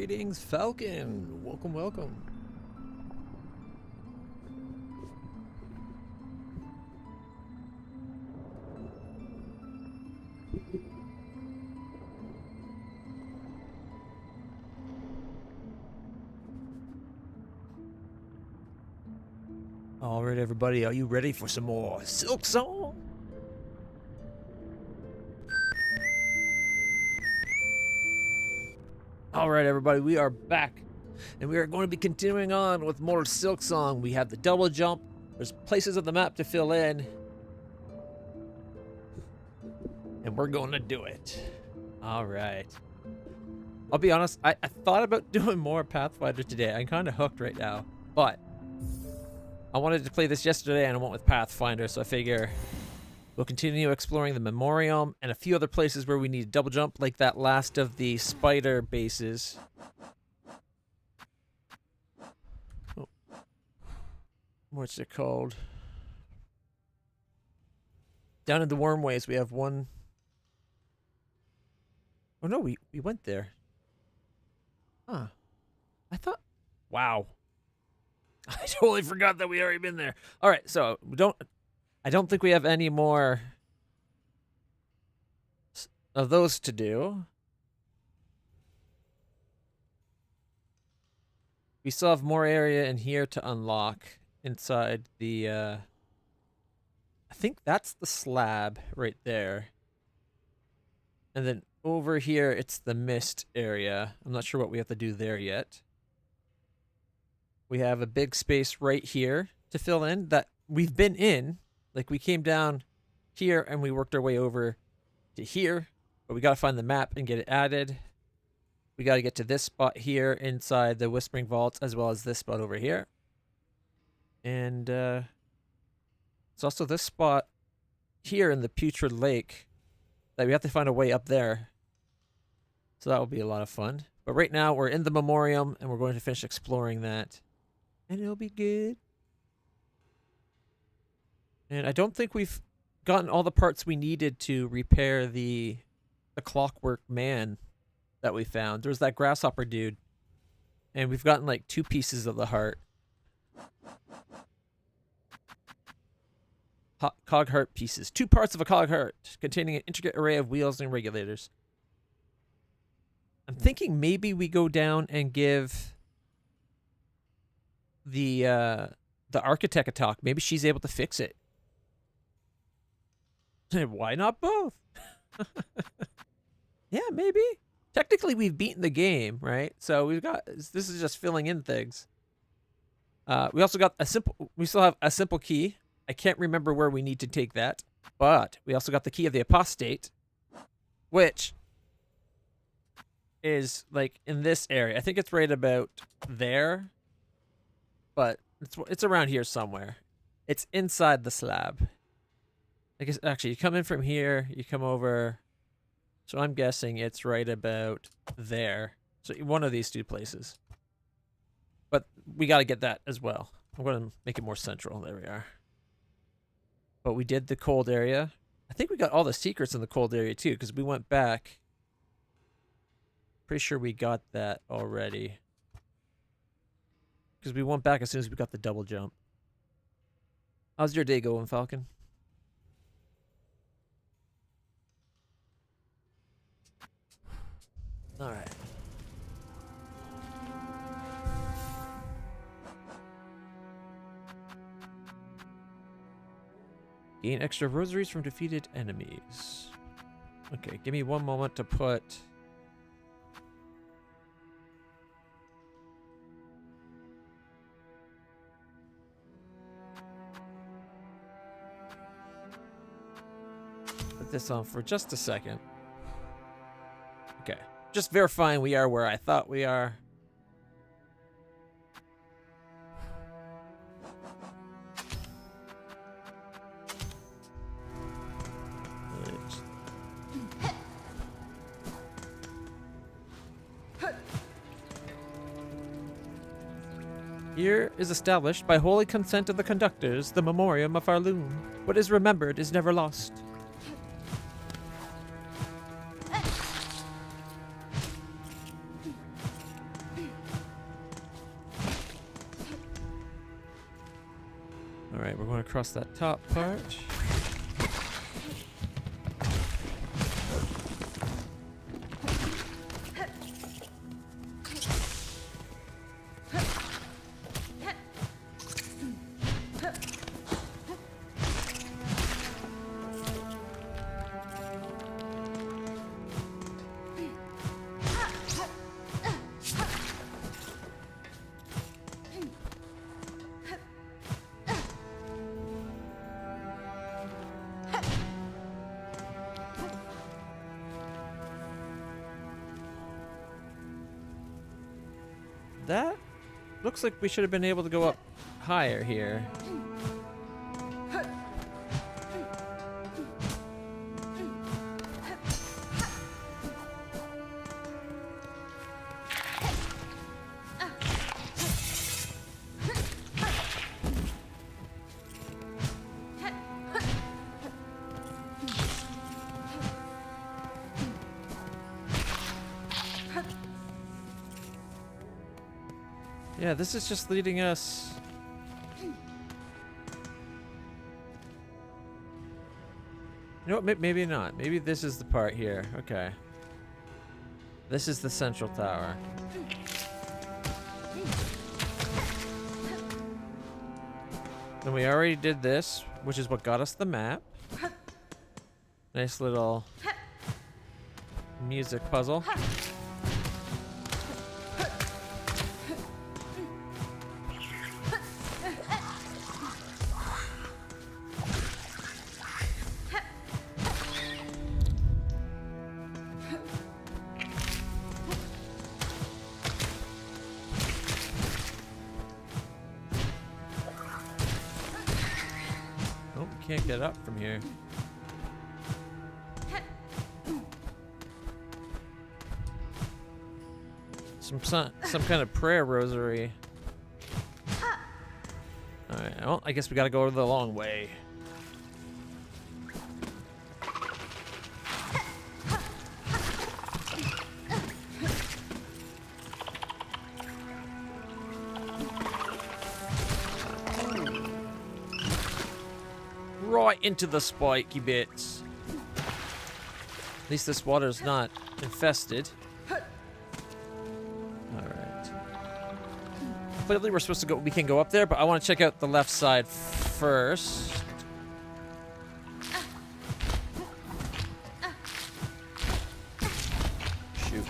Greetings, Falcon. Welcome, welcome. All right, everybody, are you ready for some more Silksong? All right, everybody, we are back, and we are going to be continuing on with more Silksong. We have the double jump. There's places of the map to fill in, and we're going to do it. All right. I'll be honest, I thought about doing more Pathfinder today. I'm kind of hooked right now, but I wanted to play this yesterday, and I went with Pathfinder, so I figure we'll continue exploring the Memoriam and a few other places where we need double jump, like that last of the spider bases. Oh. What's it called? Down in the Wormways, we have one. Oh no, we went there. Huh. I thought. Wow. I totally forgot that we already been there. All right, so I don't think we have any more of those to do. We still have more area in here to unlock inside the, I think that's the slab right there. And then over here, it's the mist area. I'm not sure what we have to do there yet. We have a big space right here to fill in that we've been in. Like, we came down here and we worked our way over to here, but we got to find the map and get it added. We got to get to this spot here inside the Whispering Vaults, as well as this spot over here. And it's also this spot here in the Putrid Lake that we have to find a way up there. So that will be a lot of fun. But right now we're in the Memoriam and we're going to finish exploring that. And it'll be good. And I don't think we've gotten all the parts we needed to repair the clockwork man that we found. There's that grasshopper dude. And we've gotten like 2 pieces of the heart. Cog heart pieces. 2 parts of a cog heart containing an intricate array of wheels and regulators. I'm thinking maybe we go down and give the architect a talk. Maybe she's able to fix it. Why not both? Yeah, maybe. Technically, we've beaten the game, right? So we've got, this is just filling in things. We also got we still have a simple key. I can't remember where we need to take that, but we also got the key of the apostate, which is like in this area. I think it's right about there, but it's around here somewhere. It's inside the slab. I guess actually you come in from here, you come over. So I'm guessing it's right about there. So one of these 2 places. But we got to get that as well. I'm going to make it more central. There we are. But we did the cold area. I think we got all the secrets in the cold area too, because we went back. Pretty sure we got that already. Because we went back as soon as we got the double jump. How's your day going, Falcon? All right. Gain extra rosaries from defeated enemies. Okay, give me one moment to put this on for just a second. Okay. Just verifying we are where I thought we are. Here is established by holy consent of the conductors the memoriam of our loom. What is remembered is never lost. Alright, we're going across that top part. That looks like we should have been able to go up higher here. Yeah, this is just leading us... You know what, maybe not. Maybe this is the part here. Okay. This is the central tower. Then we already did this, which is what got us the map. Nice little music puzzle. Can't get up from here. Some kind of prayer rosary. Alright, well, I guess we gotta go the long way. Right into the spiky bits. At least this water's not infested. Alright. Clearly we're supposed to go, we can go up there, but I want to check out the left side first. Shoot.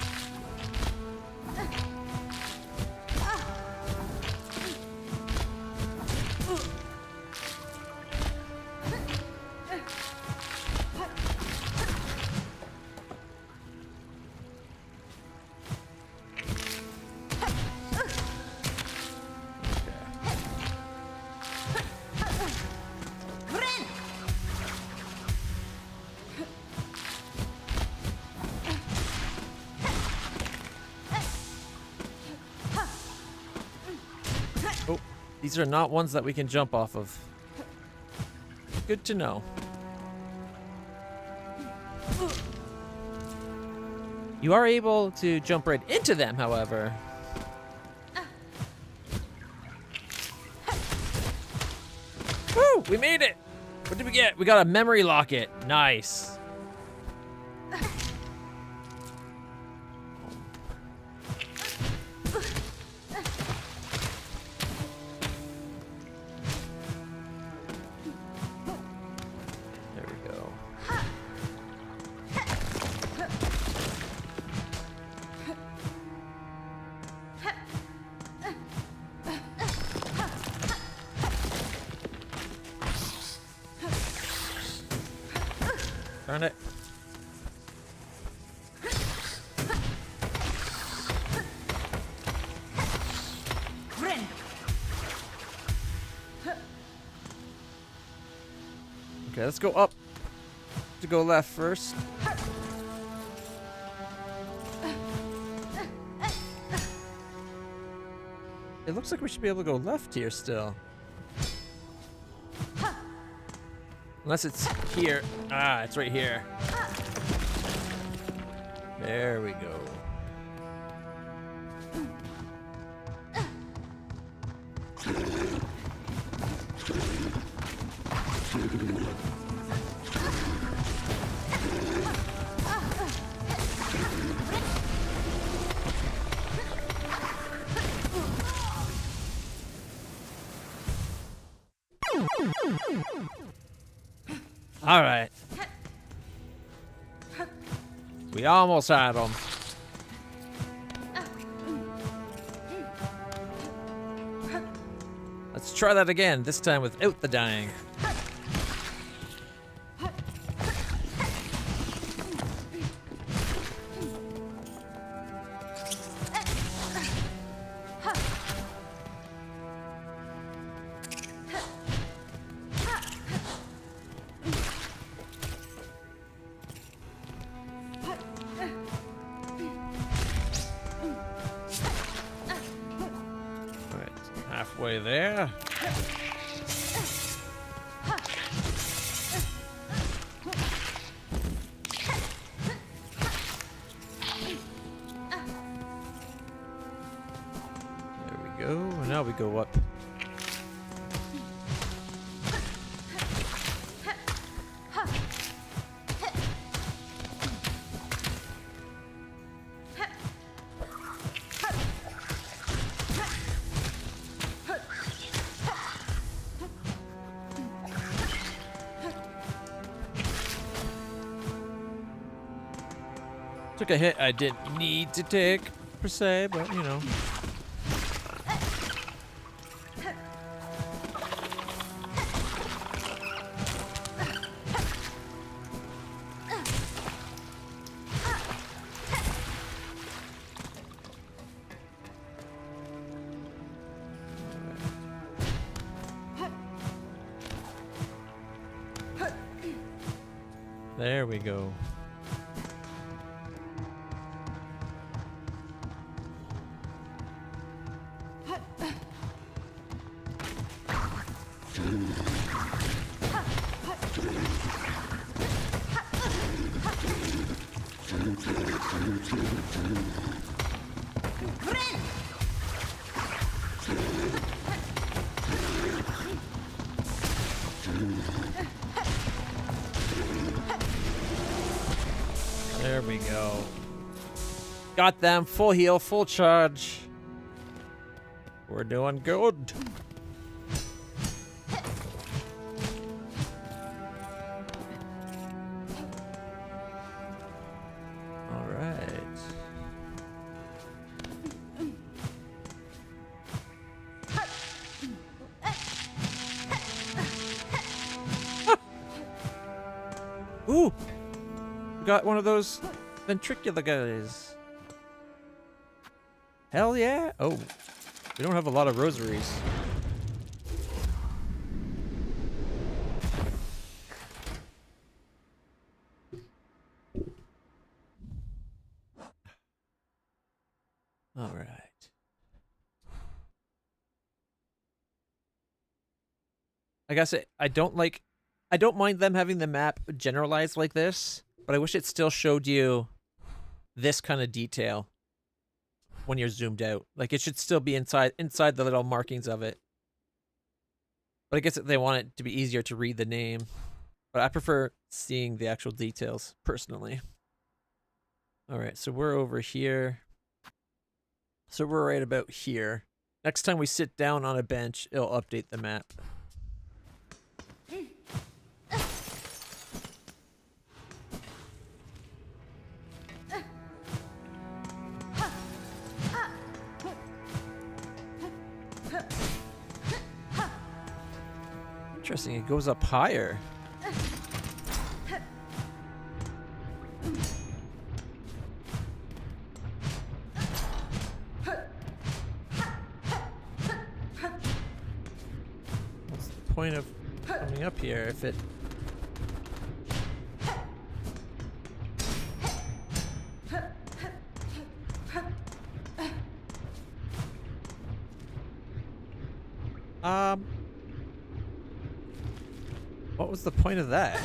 Oh, these are not ones that we can jump off of. Good to know. You are able to jump right into them, however. Woo! We made it! What did we get? We got a memory locket. Nice. There we go. Darn it. Okay, let's go up. To go left first. It looks like we should be able to go left here still. Unless it's here. Ah, it's right here. There we go. All right. We almost had them. Let's try that again, this time without the dying. Halfway there. There we go. And now we go up. Took a hit I didn't need to take, per se, but you know. There we go. There we go. Got them. Full heal, full charge. We're doing good. All right. Ooh! We got one of those ventricular guys. Hell yeah! Oh, we don't have a lot of rosaries. All right. I guess I don't mind them having the map generalized like this, but I wish it still showed you this kind of detail when you're zoomed out. Like, it should still be inside the little markings of it. But I guess they want it to be easier to read the name. But I prefer seeing the actual details, personally. All right, so we're over here. So we're right about here. Next time we sit down on a bench, it'll update the map. Interesting, it goes up higher. What's the point of coming up here if it... What was the point of that?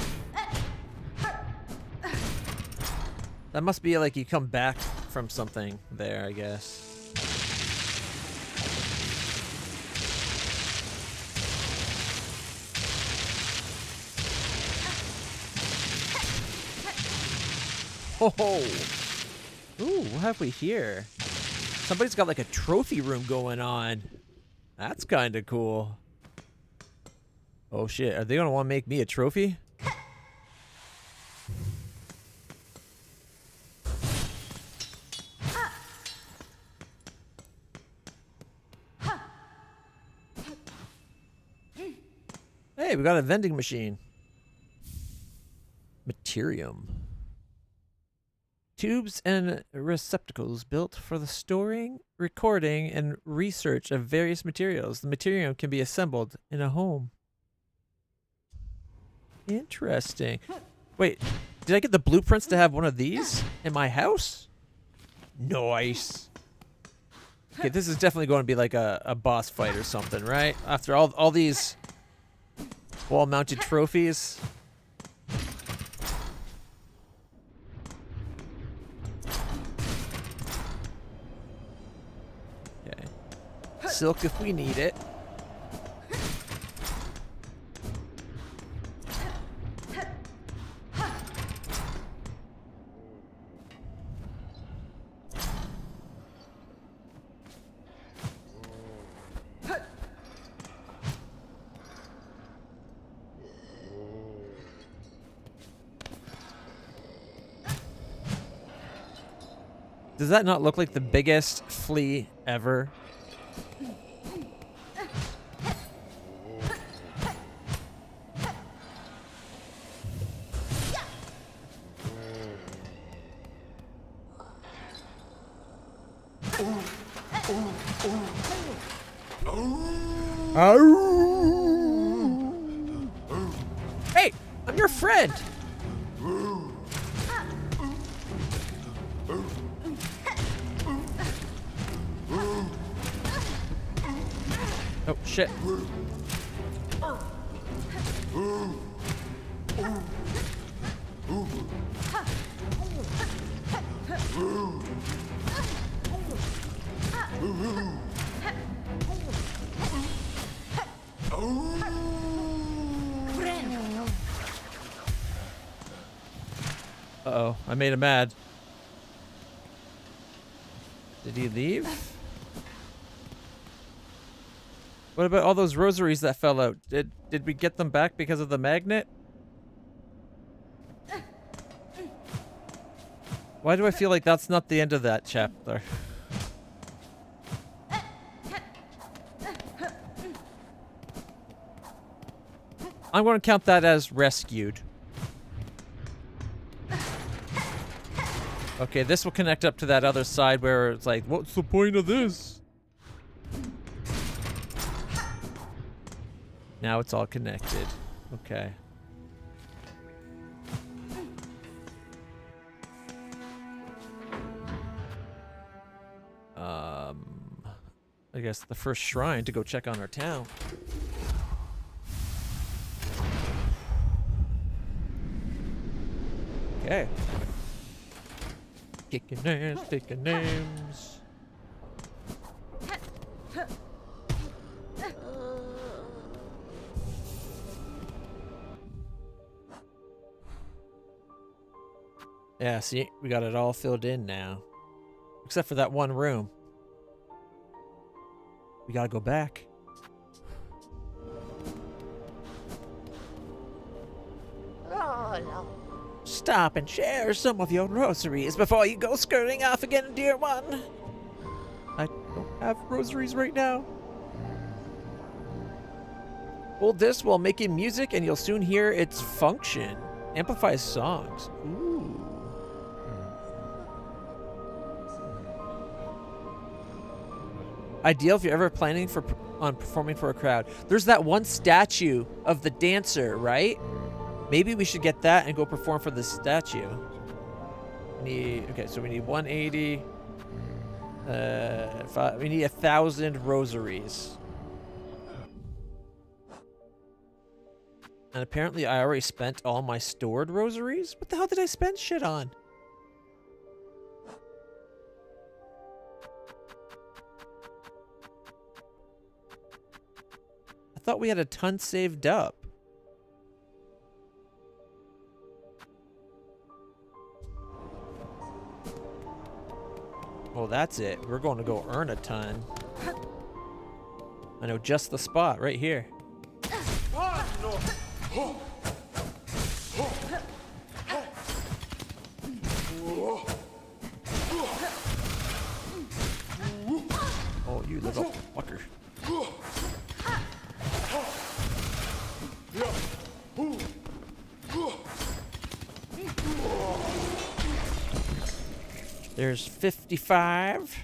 That must be like you come back from something there, I guess. Oh. Ooh, what have we here? Somebody's got like a trophy room going on. That's kind of cool. Oh shit, are they gonna want to make me a trophy? Hey, we got a vending machine. Materium. Tubes and receptacles built for the storing, recording, and research of various materials. The materium can be assembled in a home. Interesting. Wait, did I get the blueprints to have one of these in my house? Nice. Okay, this is definitely going to be like a boss fight or something, right? After all these wall-mounted trophies. Okay. Silk if we need it. Does that not look like the biggest flea ever? Hey, I'm your friend. Oh, shit. Uh-oh, I made him mad. Did he leave? What about all those rosaries that fell out? Did we get them back because of the magnet? Why do I feel like that's not the end of that chapter? I'm going to count that as rescued. Okay, this will connect up to that other side where it's like, what's the point of this? Now it's all connected. Okay. I guess the first shrine to go check on our town. Okay. Kicking ass, taking names. Yeah, see, we got it all filled in now. Except for that one room. We gotta go back. Stop and share some of your rosaries before you go skirting off again, dear one. I don't have rosaries right now. Hold this while making music and you'll soon hear its function. Amplifies songs. Ooh. Ideal if you're ever planning on performing for a crowd. There's that one statue of the dancer, right? Maybe we should get that and go perform for the statue. Okay, so we need 180. We need 1,000 rosaries. And apparently I already spent all my stored rosaries? What the hell did I spend shit on? I thought we had a ton saved up. that's it. We're going to go earn a ton. I know just the spot right here. Oh, you little fucker. There's 55.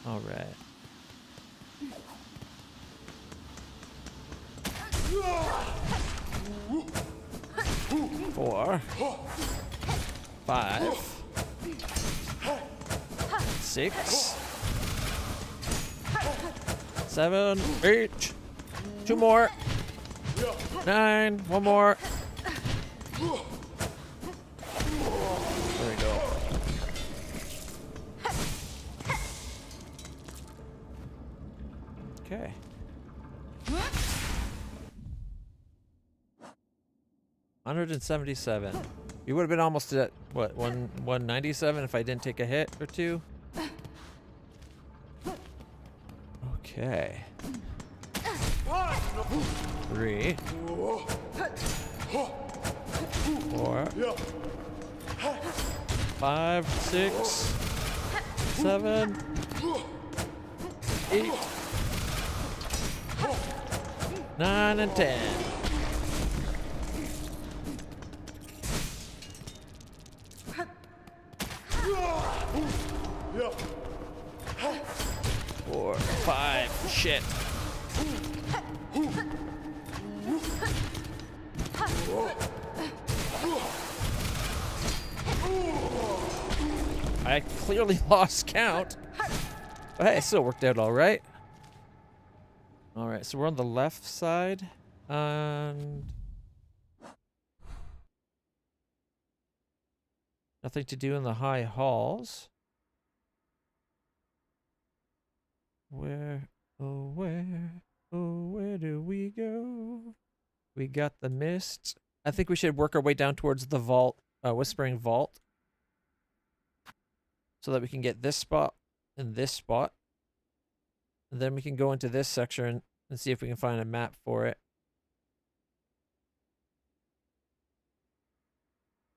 All right. Four, 5, 6, 7, 8. 2 more. 9. 1 more. There we go. Okay. $177. You would have been almost at what, 197 if I didn't take a hit or two. Okay. 3, 4, 5, 6, 7, 8, 9, and 10. Four, 5, shit. I clearly lost count. But hey, it still worked out all right. All right, so we're on the left side. And nothing to do in the high halls. Where, oh where do we go? We got the mist. I think we should work our way down towards the vault, Whispering Vault. So that we can get this spot and this spot. And then we can go into this section and see if we can find a map for it.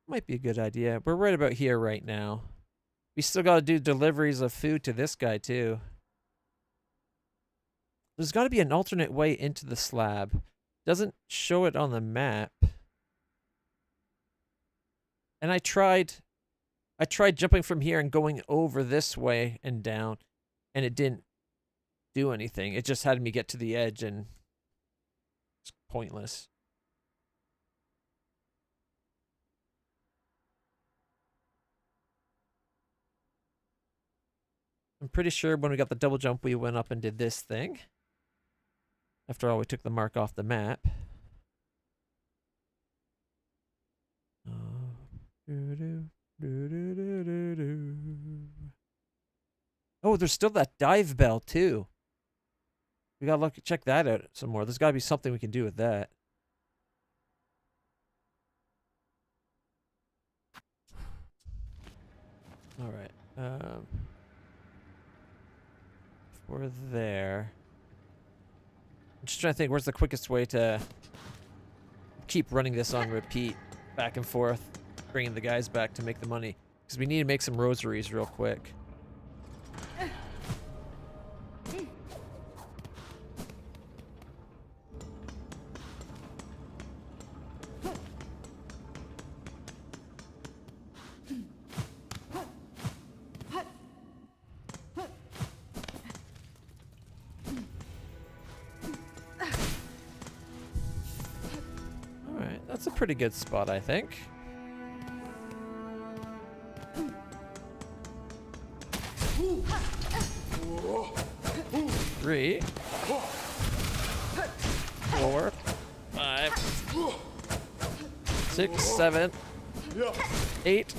Might be a good idea. We're right about here right now. We still got to do deliveries of food to this guy too. There's got to be an alternate way into the slab. Doesn't show it on the map. And I tried jumping from here and going over this way and down, and it didn't do anything. It just had me get to the edge, and it's pointless. I'm pretty sure when we got the double jump, we went up and did this thing. After all, we took the mark off the map. Oh, there's still that dive bell too. We gotta check that out some more. There's gotta be something we can do with that. All right. We're there. I'm just trying to think, where's the quickest way to keep running this on repeat, back and forth, bringing the guys back to make the money. Because we need to make some rosaries real quick. That's a pretty good spot, I think. 3, 4, 5, 6, 7, 8,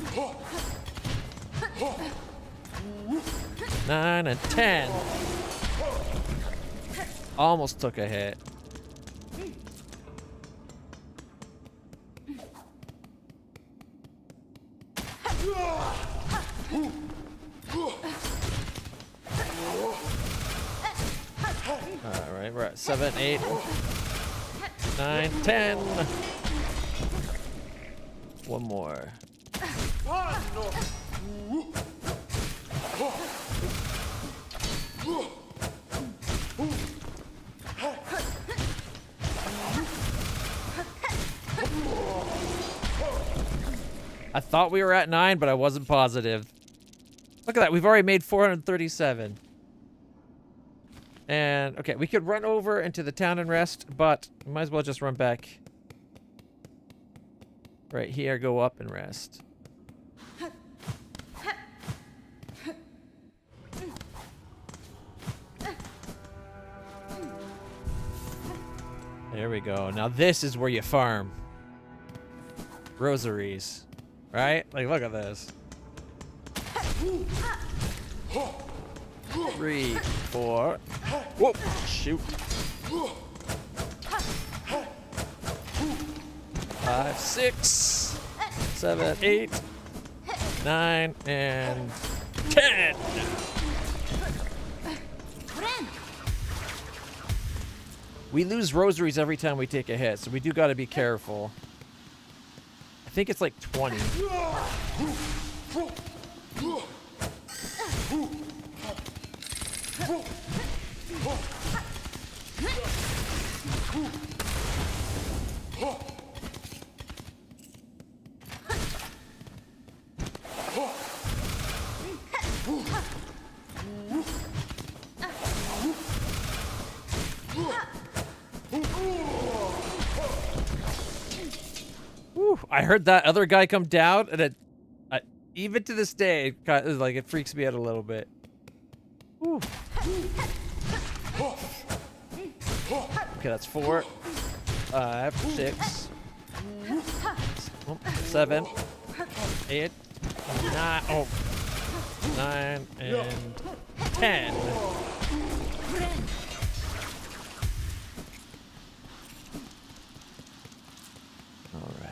9, and 10. Almost took a hit. Alright, we're at 7, 8, 9, 10. One more. I thought we were at 9, but I wasn't positive. Look at that. We've already made 437. And, okay, we could run over into the town and rest, but we might as well just run back. Right here, go up and rest. There we go. Now this is where you farm. Rosaries. Right? Like, look at this. 3, 4. Whoop! Shoot. 5, 6, 7, 8, 9, and 10. We lose rosaries every time we take a hit, so we do got to be careful. I think it's like 20. Whew, I heard that other guy come down, and it, even to this day, it freaks me out a little bit. Whew. Okay, that's 4, 5, 6, 7, 8, 9, 9, and 10. All right.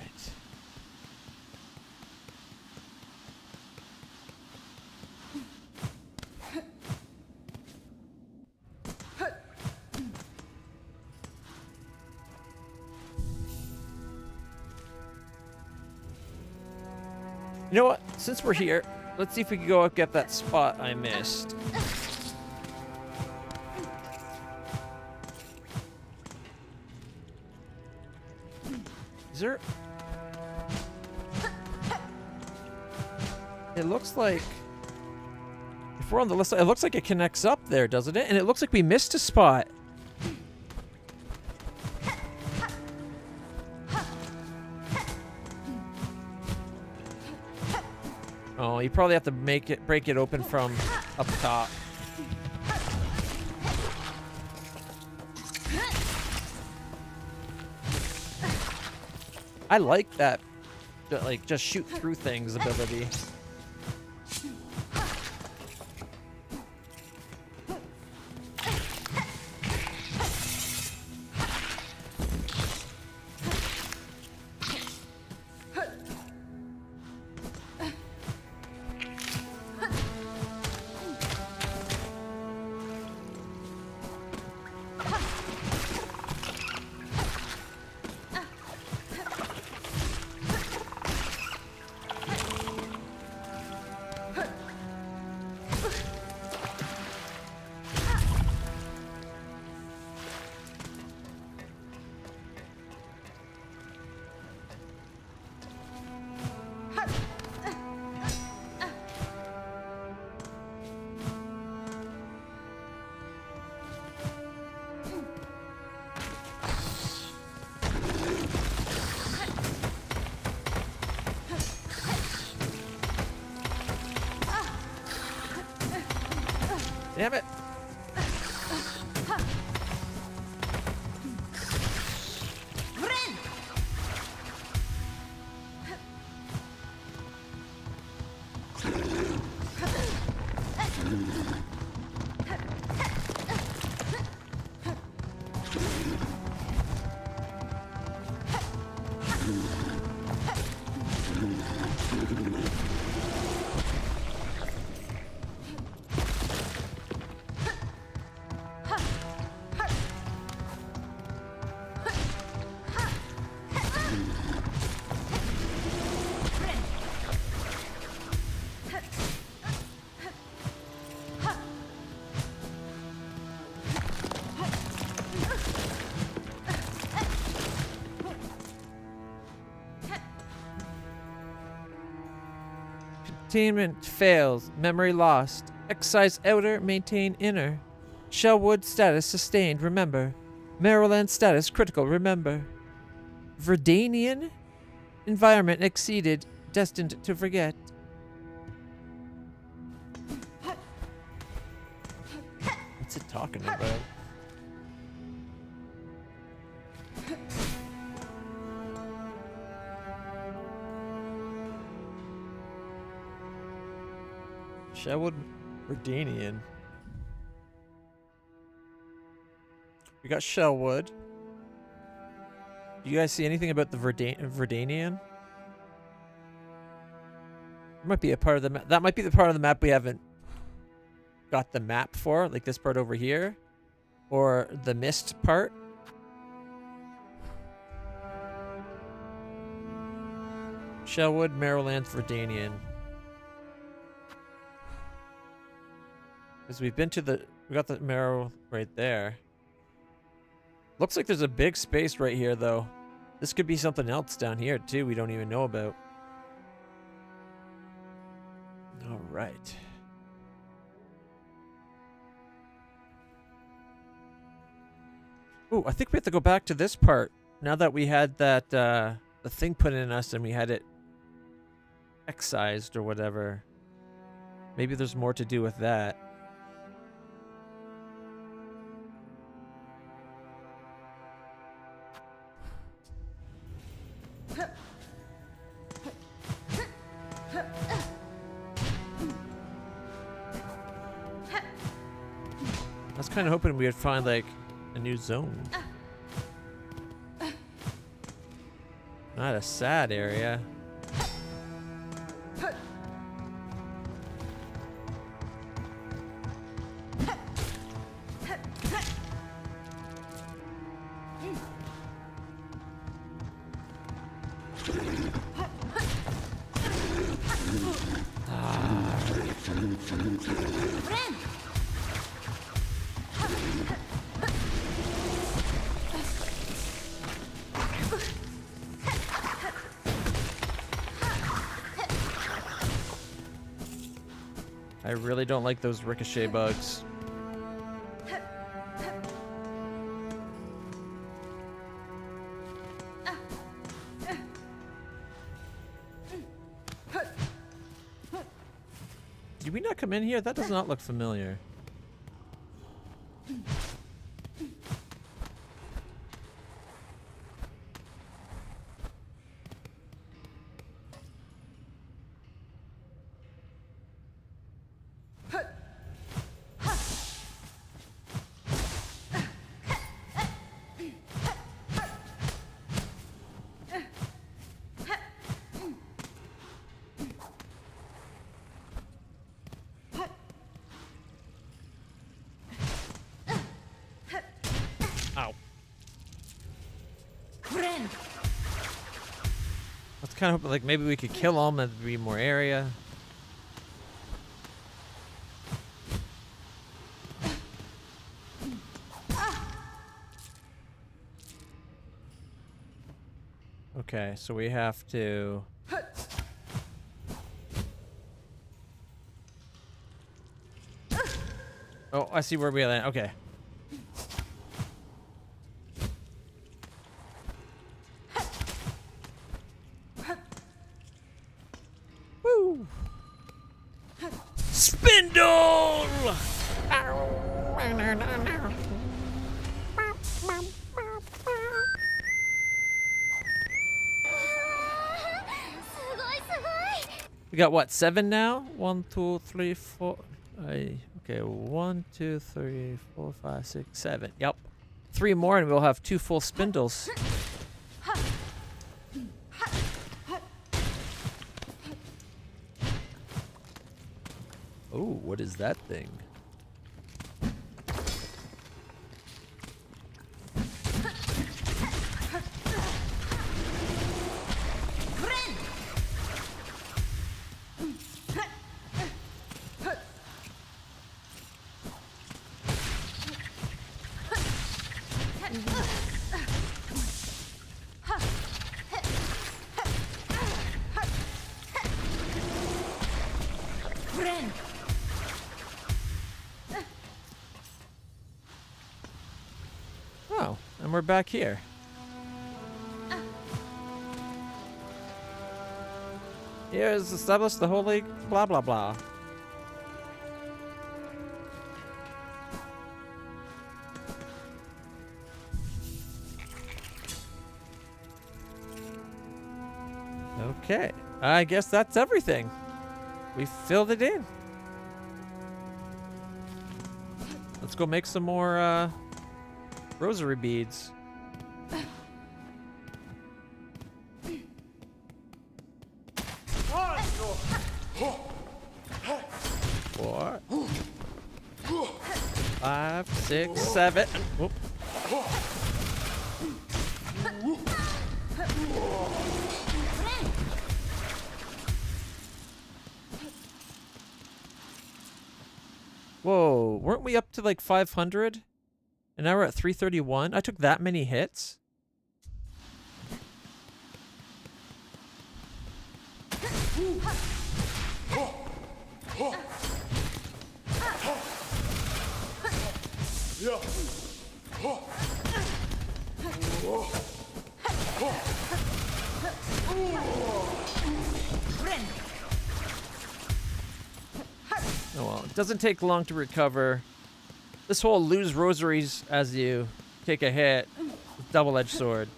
You know what? Since we're here, let's see if we can go up get that spot I missed. Is there... It looks like... If we're on the list, it looks like it connects up there, doesn't it? And it looks like we missed a spot. Oh, you probably have to break it open from up top. I like that, like, just shoot through things ability. Damn it! Containment fails. Memory lost. Excise outer. Maintain inner. Shellwood status sustained. Remember. Maryland status critical. Remember. Verdanian? Environment exceeded. Destined to forget. What's it talking about? Shellwood Verdanian. We got Shellwood. Do you guys see anything about the Verdanian? There might be a part of the map. That might be the part of the map we haven't got the map for, like this part over here, or the mist part. Shellwood, Maryland, Verdanian. Because we've been to the... We got the marrow right there. Looks like there's a big space right here, though. This could be something else down here, too, we don't even know about. Alright. Ooh, I think we have to go back to this part. Now that we had that, the thing put in us and we had it excised or whatever. Maybe there's more to do with that. I was kind of hoping we would find, like, a new zone. Not a sad area. I really don't like those ricochet bugs. Did we not come in here? That does not look familiar. Ow. Let's kind of hope, like, maybe we could kill them and there'd be more area. Okay, so we have to... Oh, I see where we land. Okay. Woo! Spindle! Ow. We got what, 7 now? 1, 2, 3, 4. Okay, 1, 2, 3, 4, 5, 6, 7. Yep. 3 more and we'll have 2 full spindles. Oh, what is that thing? Oh, and we're back here. Here is established the holy blah blah blah. Okay, I guess that's everything. We filled it in. Let's go make some more rosary beads. Four, 5, 6, 7. Whoop. Whoa, weren't we up to like 500? And now we're at 331? I took that many hits? Oh well, it doesn't take long to recover. This whole lose rosaries as you take a hit. Double-edged sword.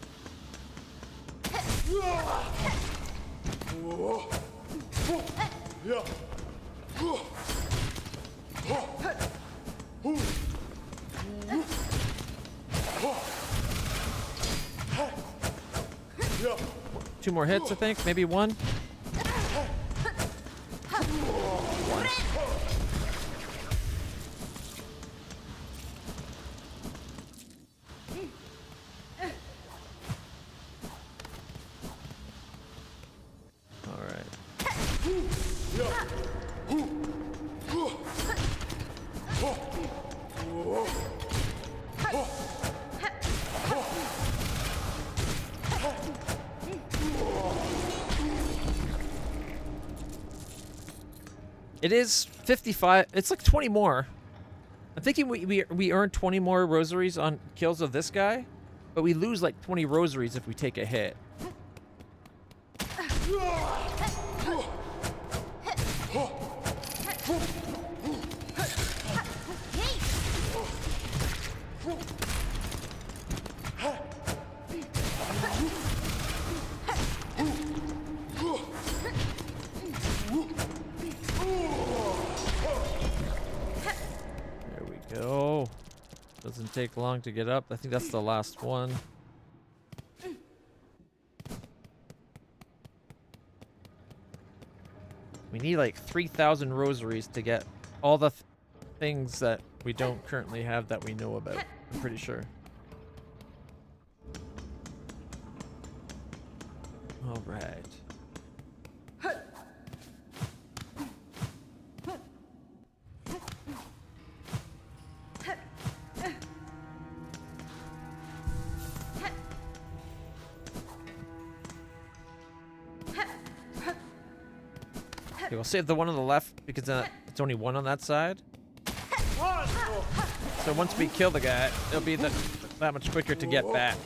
Two more hits, I think. Maybe one. It is 55. It's like 20 more. I'm thinking we earn 20 more rosaries on kills of this guy, but we lose like 20 rosaries if we take a hit. Go. Doesn't take long to get up. I think that's the last one. We need like 3,000 rosaries to get all the things that we don't currently have that we know about. I'm pretty sure. All right. Okay, we'll save the one on the left because it's only one on that side. So once we kill the guy, it'll be that much quicker to get back.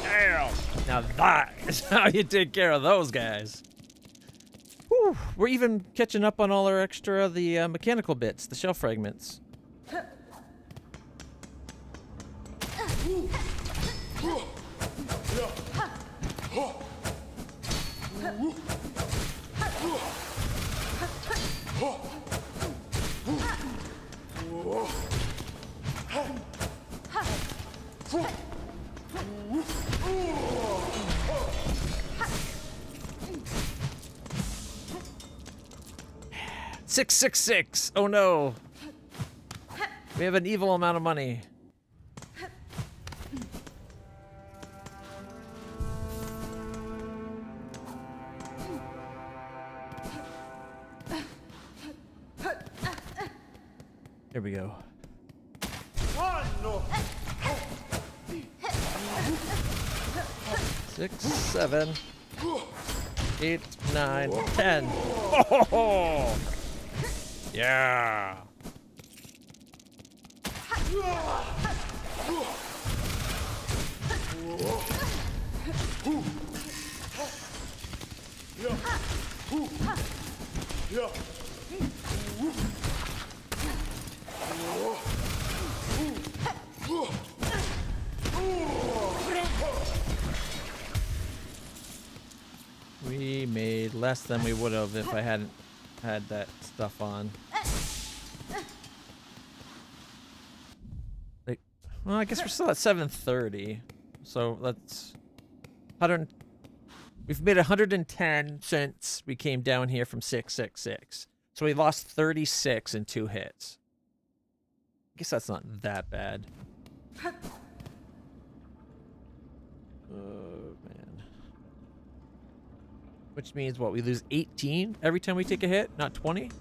Damn! Now that is how you take care of those guys. Whew, we're even catching up on all our extra mechanical bits, the shell fragments. $666. Oh no. We have an evil amount of money. Here we go. 6, 7, 8, 9, 10. Oh! Yeah. We made less than we would have if I hadn't had that stuff on. Like, well, I guess we're still at 730. So let's 100. We've made 110 since we came down here from 666. So we lost 36 in 2 hits. I guess that's not that bad. Oh man. Which means what? We lose 18 every time we take a hit, not 20?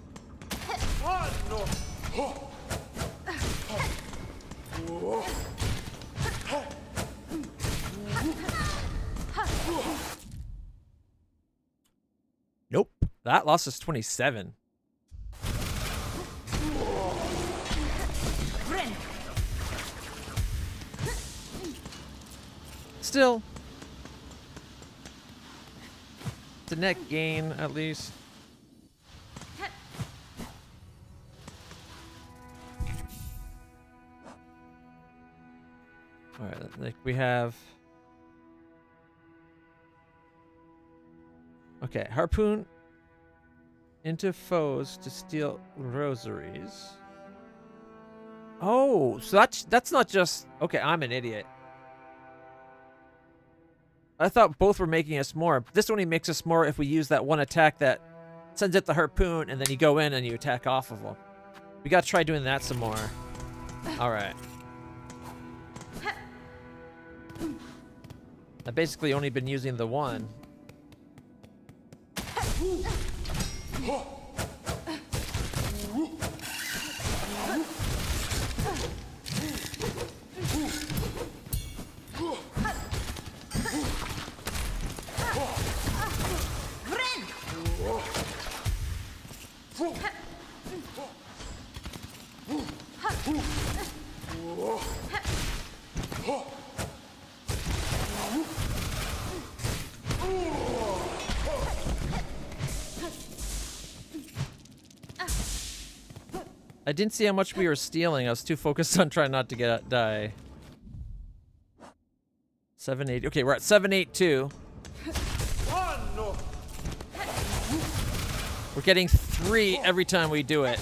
Nope. That lost us 27. Still, it's a net gain at least. All right, like we have. Okay, harpoon into foes to steal rosaries. Oh, so that's not just okay. I'm an idiot. I thought both were making us more. This only makes us more if we use that one attack that sends out the harpoon, and then you go in and you attack off of them. We gotta try doing that some more. All right. I've basically only been using the one. I didn't see how much we were stealing. I was too focused on trying not to die. 780. Okay, we're at 782. We're getting 3 every time we do it.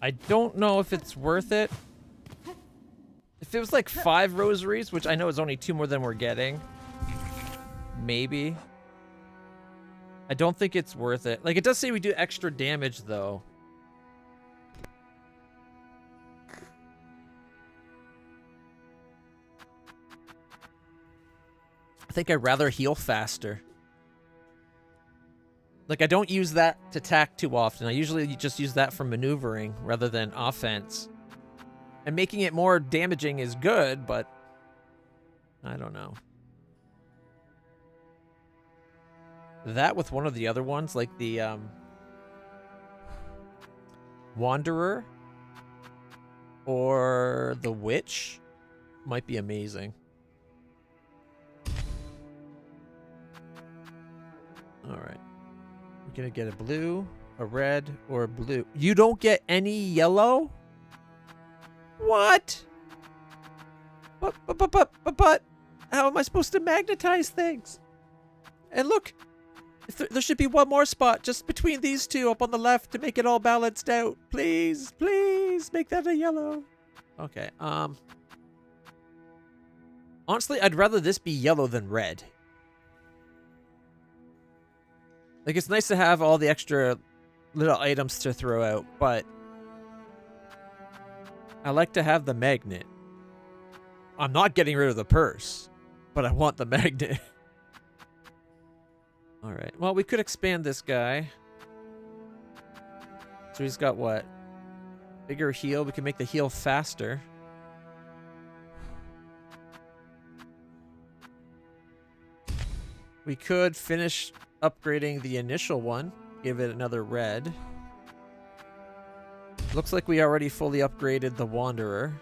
I don't know if it's worth it. If it was like 5 rosaries, which I know is only 2 more than we're getting, maybe. I don't think it's worth it. Like, it does say we do extra damage, though. I think I'd rather heal faster. Like, I don't use that to attack too often. I usually just use that for maneuvering rather than offense. And making it more damaging is good, but I don't know. That with one of the other ones, like the Wanderer or the Witch, might be amazing. All right. We're gonna get a blue, a red, or a blue. You don't get any yellow? What? But how am I supposed to magnetize things? And look, there should be one more spot just between these two up on the left to make it all balanced out. Please, please make that a yellow. Okay, honestly, I'd rather this be yellow than red. Like, it's nice to have all the extra little items to throw out, but I like to have the magnet. I'm not getting rid of the purse, but I want the magnet. Alright, well, we could expand this guy. So he's got what? Bigger heal. We can make the heal faster. We could finish upgrading the initial one. Give it another red. Looks like we already fully upgraded the Wanderer.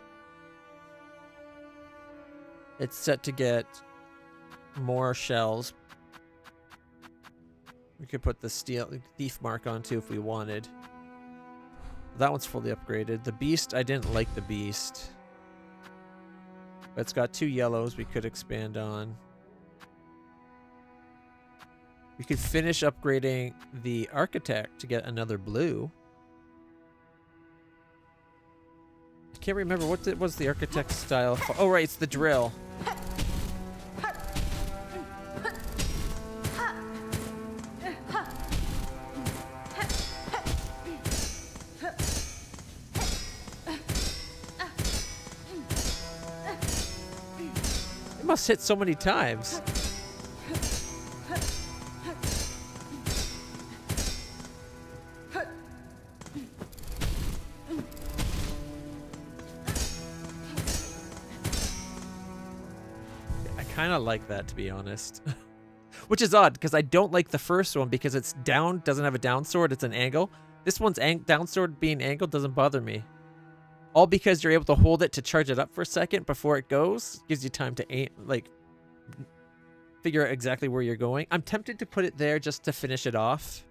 It's set to get more shells. We could put the steel thief mark on too if we wanted. That one's fully upgraded. The beast, I didn't like the beast. But it's got 2 yellows we could expand on. We could finish upgrading the architect to get another blue. I can't remember what was the architect style. Oh, right, it's the drill. It must hit so many times. Kind of like that, to be honest. Which is odd, because I don't like the first one because it's down, doesn't have a down sword, it's an angle. This one's down sword being angled doesn't bother me. All because you're able to hold it to charge it up for a second before it goes. Gives you time to aim, like, figure out exactly where you're going. I'm tempted to put it there just to finish it off.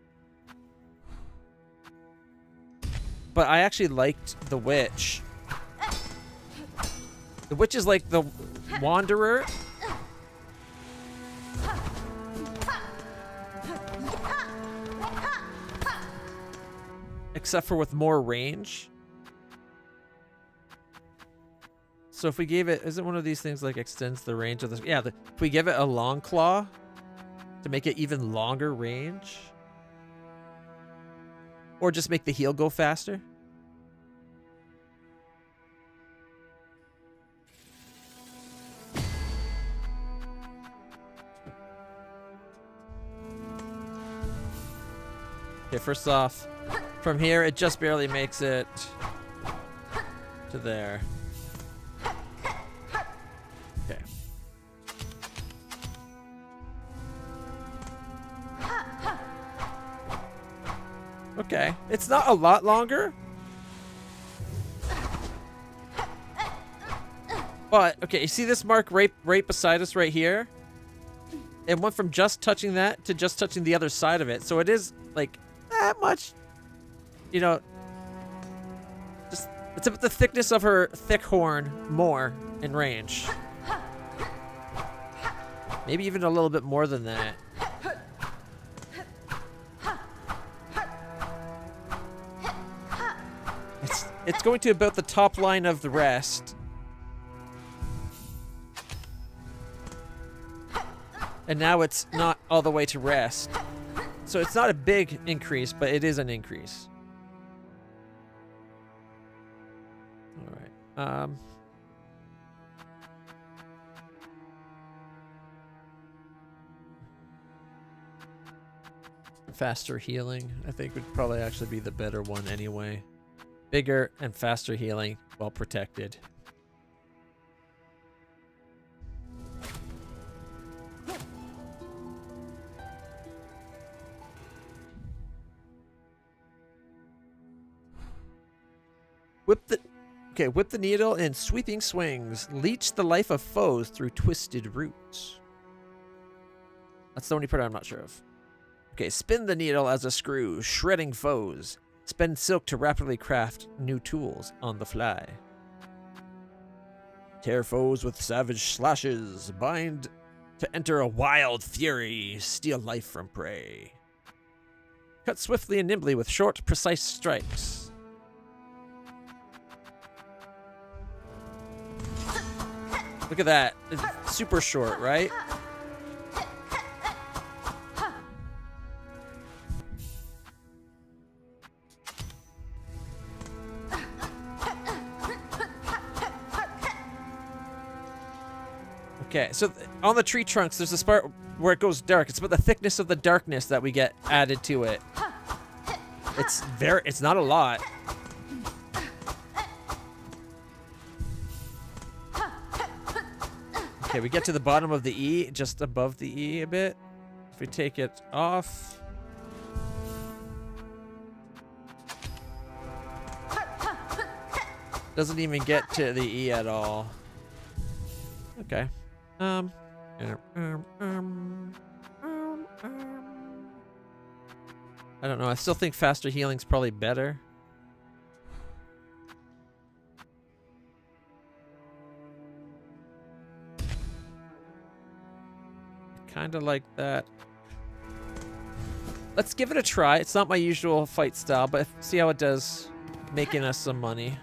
But I actually liked the Witch. The Witch is like the Wanderer. Except for with more range. So if we gave it, is it one of these things like extends the range of the, yeah, if we give it a long claw to make it even longer range, or just make the heal go faster. Okay, first off, from here, it just barely makes it to there. Okay. Okay, it's not a lot longer. But, okay, you see this mark right beside us right here? It went from just touching that to just touching the other side of it. So it is, like, that much, you know, just, it's about the thickness of her thick horn more in range. Maybe even a little bit more than that. It's going to about the top line of the rest. And now it's not all the way to rest. So it's not a big increase, but it is an increase. All right. Faster healing, I think, would probably actually be the better one anyway. Bigger and faster healing, well protected. Whip the needle in sweeping swings. Leech the life of foes through twisted roots. That's the only part I'm not sure of. Okay, spin the needle as a screw, shredding foes. Spend silk to rapidly craft new tools on the fly. Tear foes with savage slashes. Bind to enter a wild fury. Steal life from prey. Cut swiftly and nimbly with short, precise strikes. Look at that. It's super short, right? Okay, so on the tree trunks, there's this part where it goes dark. It's about the thickness of the darkness that we get added to it. It's not a lot. Okay, we get to the bottom of the E, just above the E a bit. If we take it off. Doesn't even get to the E at all. Okay. I don't know. I still think faster healing's probably better. Kind of like that. Let's give it a try. It's not my usual fight style, but see how it does, making us some money.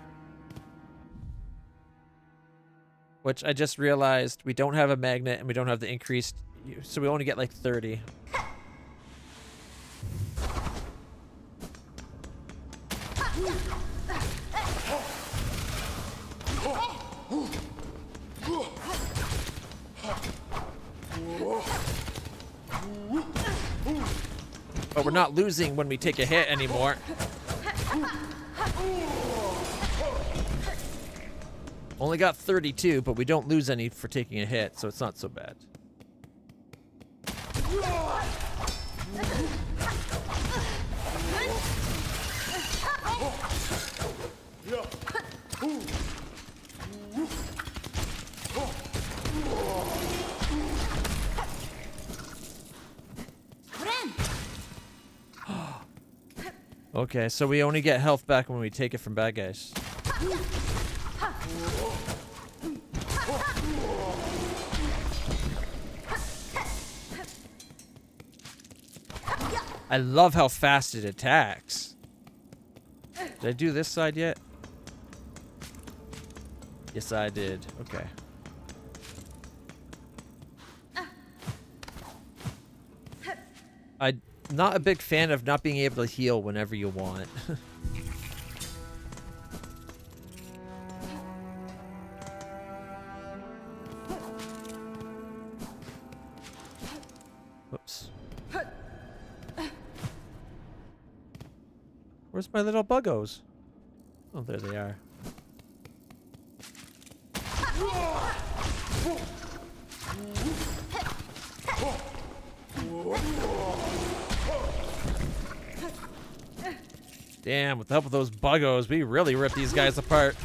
Which I just realized we don't have a magnet and we don't have the increased, so we only get like 30. But we're not losing when we take a hit anymore. Only got 32, but we don't lose any for taking a hit, so it's not so bad. Okay, so we only get health back when we take it from bad guys. I love how fast it attacks. Did I do this side yet? Yes, I did. Okay. I'm not a big fan of not being able to heal whenever you want. Whoops. Where's my little buggos? Oh, there they are. Damn, with the help of those buggos, we really rip these guys apart.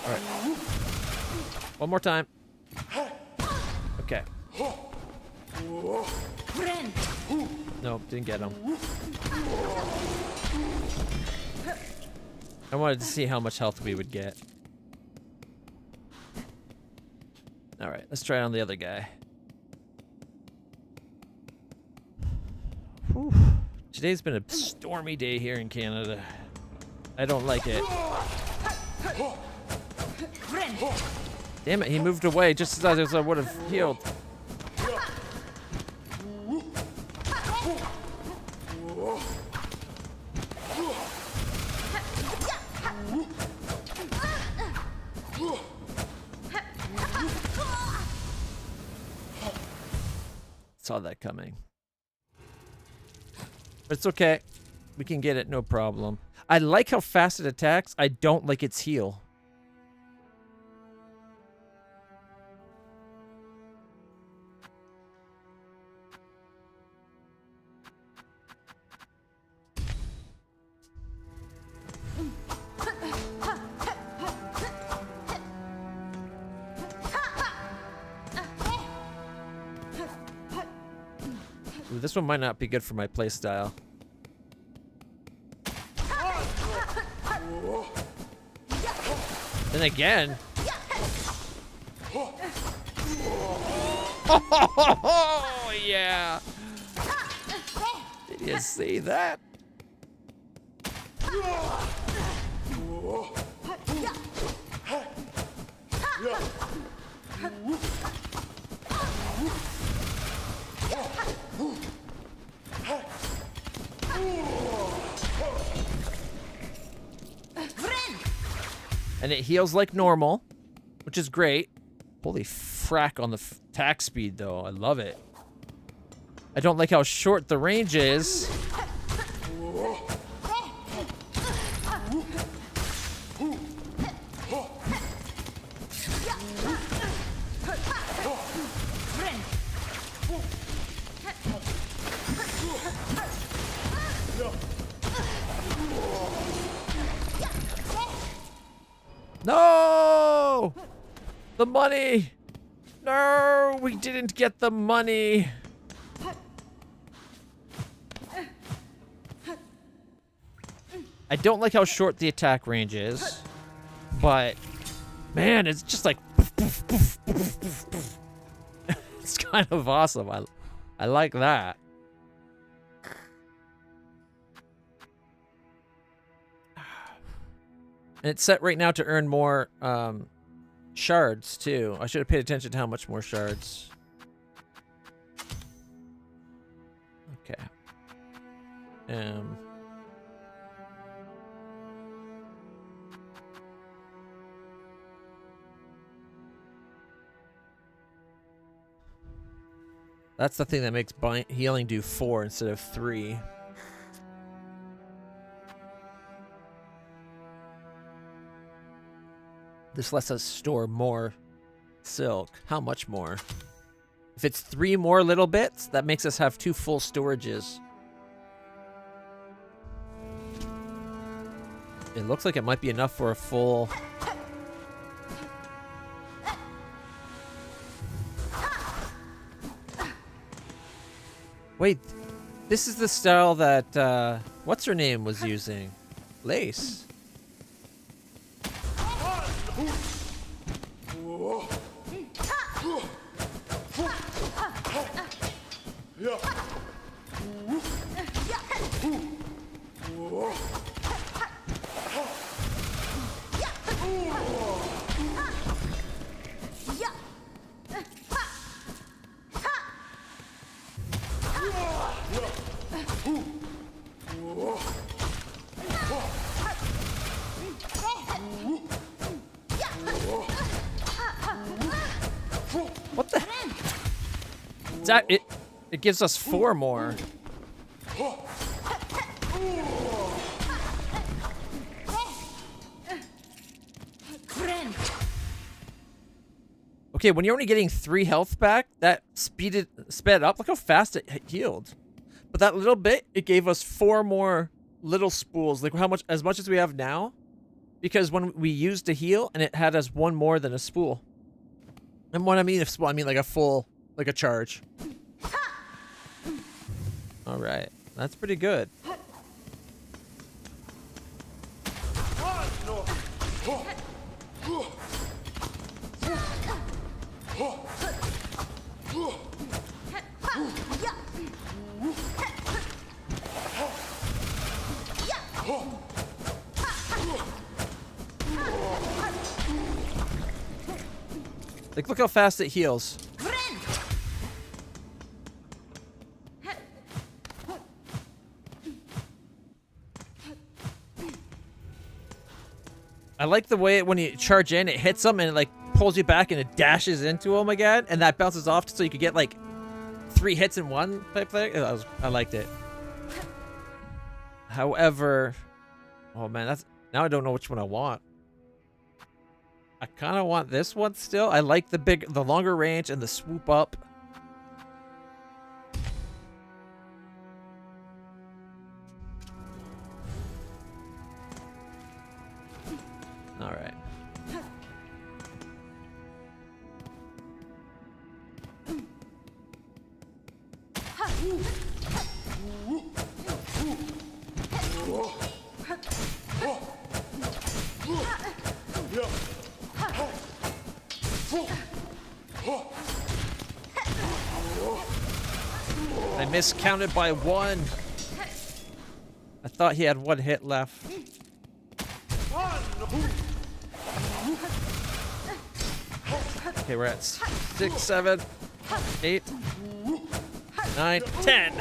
Alright. One more time. Okay. Nope, didn't get him. I wanted to see how much health we would get. Alright, let's try on the other guy. Whew. Today's been a stormy day here in Canada. I don't like it. Damn it, he moved away just as I would have healed. Saw that coming. But it's okay. We can get it, no problem. I like how fast it attacks. I don't like its heal. Ooh, this one might not be good for my playstyle. Then again. Oh, yeah. Did you see that? And it heals like normal, which is great. Holy frack on the attack speed, though. I love it. I don't like how short the range is. No! The money! No, we didn't get the money. I don't like how short the attack range is, but man, it's just like it's kind of awesome. I like that. And it's set right now to earn more shards, too. I should have paid attention to how much more shards. Okay. That's the thing that makes healing do 4 instead of 3. This lets us store more silk. How much more? If it's 3 more little bits, that makes us have 2 full storages. It looks like it might be enough for a full... Wait, this is the style that, what's her name was using? Lace. What the heck? That it gives us 4 more. Okay, when you're only getting 3 health back, that sped up. Look how fast it healed. But that little bit, it gave us 4 more little spools. Like as much as we have now. Because when we used to heal, and it had us 1 more than a spool. And what I mean, I mean like a full, like a charge. All right, that's pretty good. Like, look how fast it heals. I like the way when you charge in, it hits them and it like pulls you back and it dashes into them again, and that bounces off so you could get like 3 hits in one type thing. I liked it. However, oh man, now I don't know which one I want. I kind of want this one still. I like the longer range and the swoop up. All right. I miscounted by 1. I thought he had 1 hit left. Okay, we're at 6, 7, 8, 9, 10.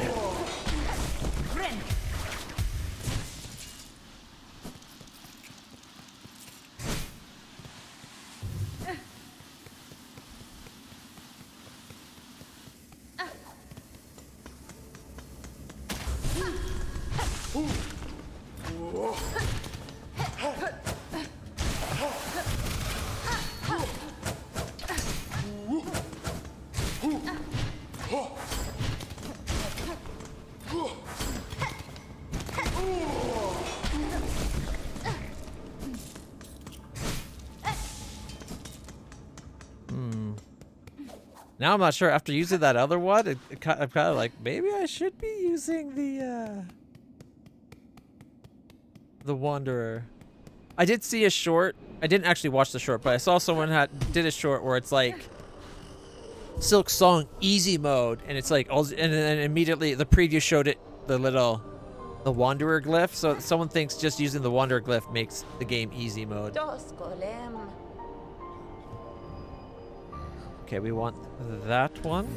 Now I'm not sure. After using that other one, I'm kind of like, maybe I should be using the Wanderer. I did see a short. I didn't actually watch the short, but I saw someone did a short where it's like Silksong easy mode, and it's like, and then immediately the preview showed it the Wanderer glyph. So someone thinks just using the Wanderer glyph makes the game easy mode. Okay, we want that one.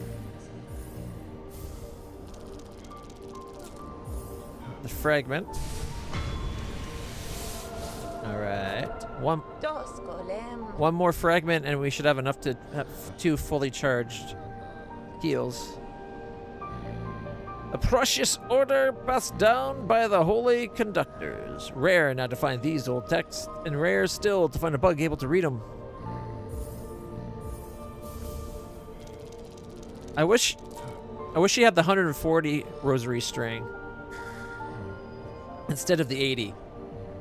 The fragment. All right. One more fragment, and we should have enough to have 2 fully charged heals. A precious order passed down by the holy conductors. Rare now to find these old texts, and rare still to find a bug able to read them. I wish he had the 140 rosary string instead of the 80.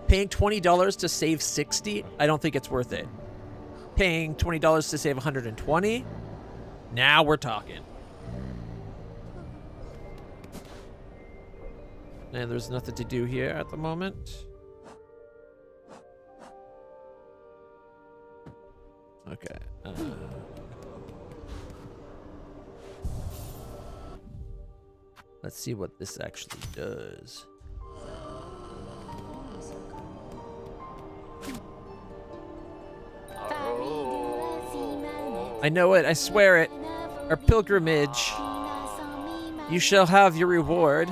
Paying $20 to save 60, I don't think it's worth it. Paying $20 to save 120, now we're talking. And there's nothing to do here at the moment. Okay. Let's see what this actually does. I know it, I swear it. Our pilgrimage. You shall have your reward.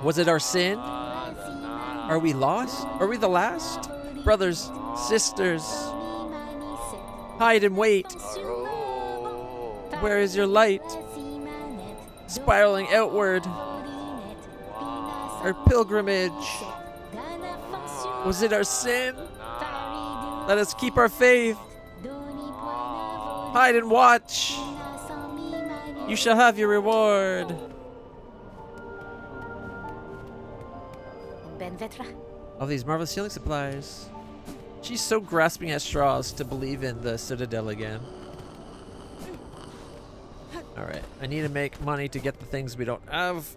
Was it our sin? Are we lost? Are we the last? Brothers, sisters, hide and wait. Where is your light? Spiraling outward. Our pilgrimage. Was it our sin? Let us keep our faith. Hide and watch. You shall have your reward. All these marvelous healing supplies. She's so grasping at straws to believe in the Citadel again. Alright, I need to make money to get the things we don't have.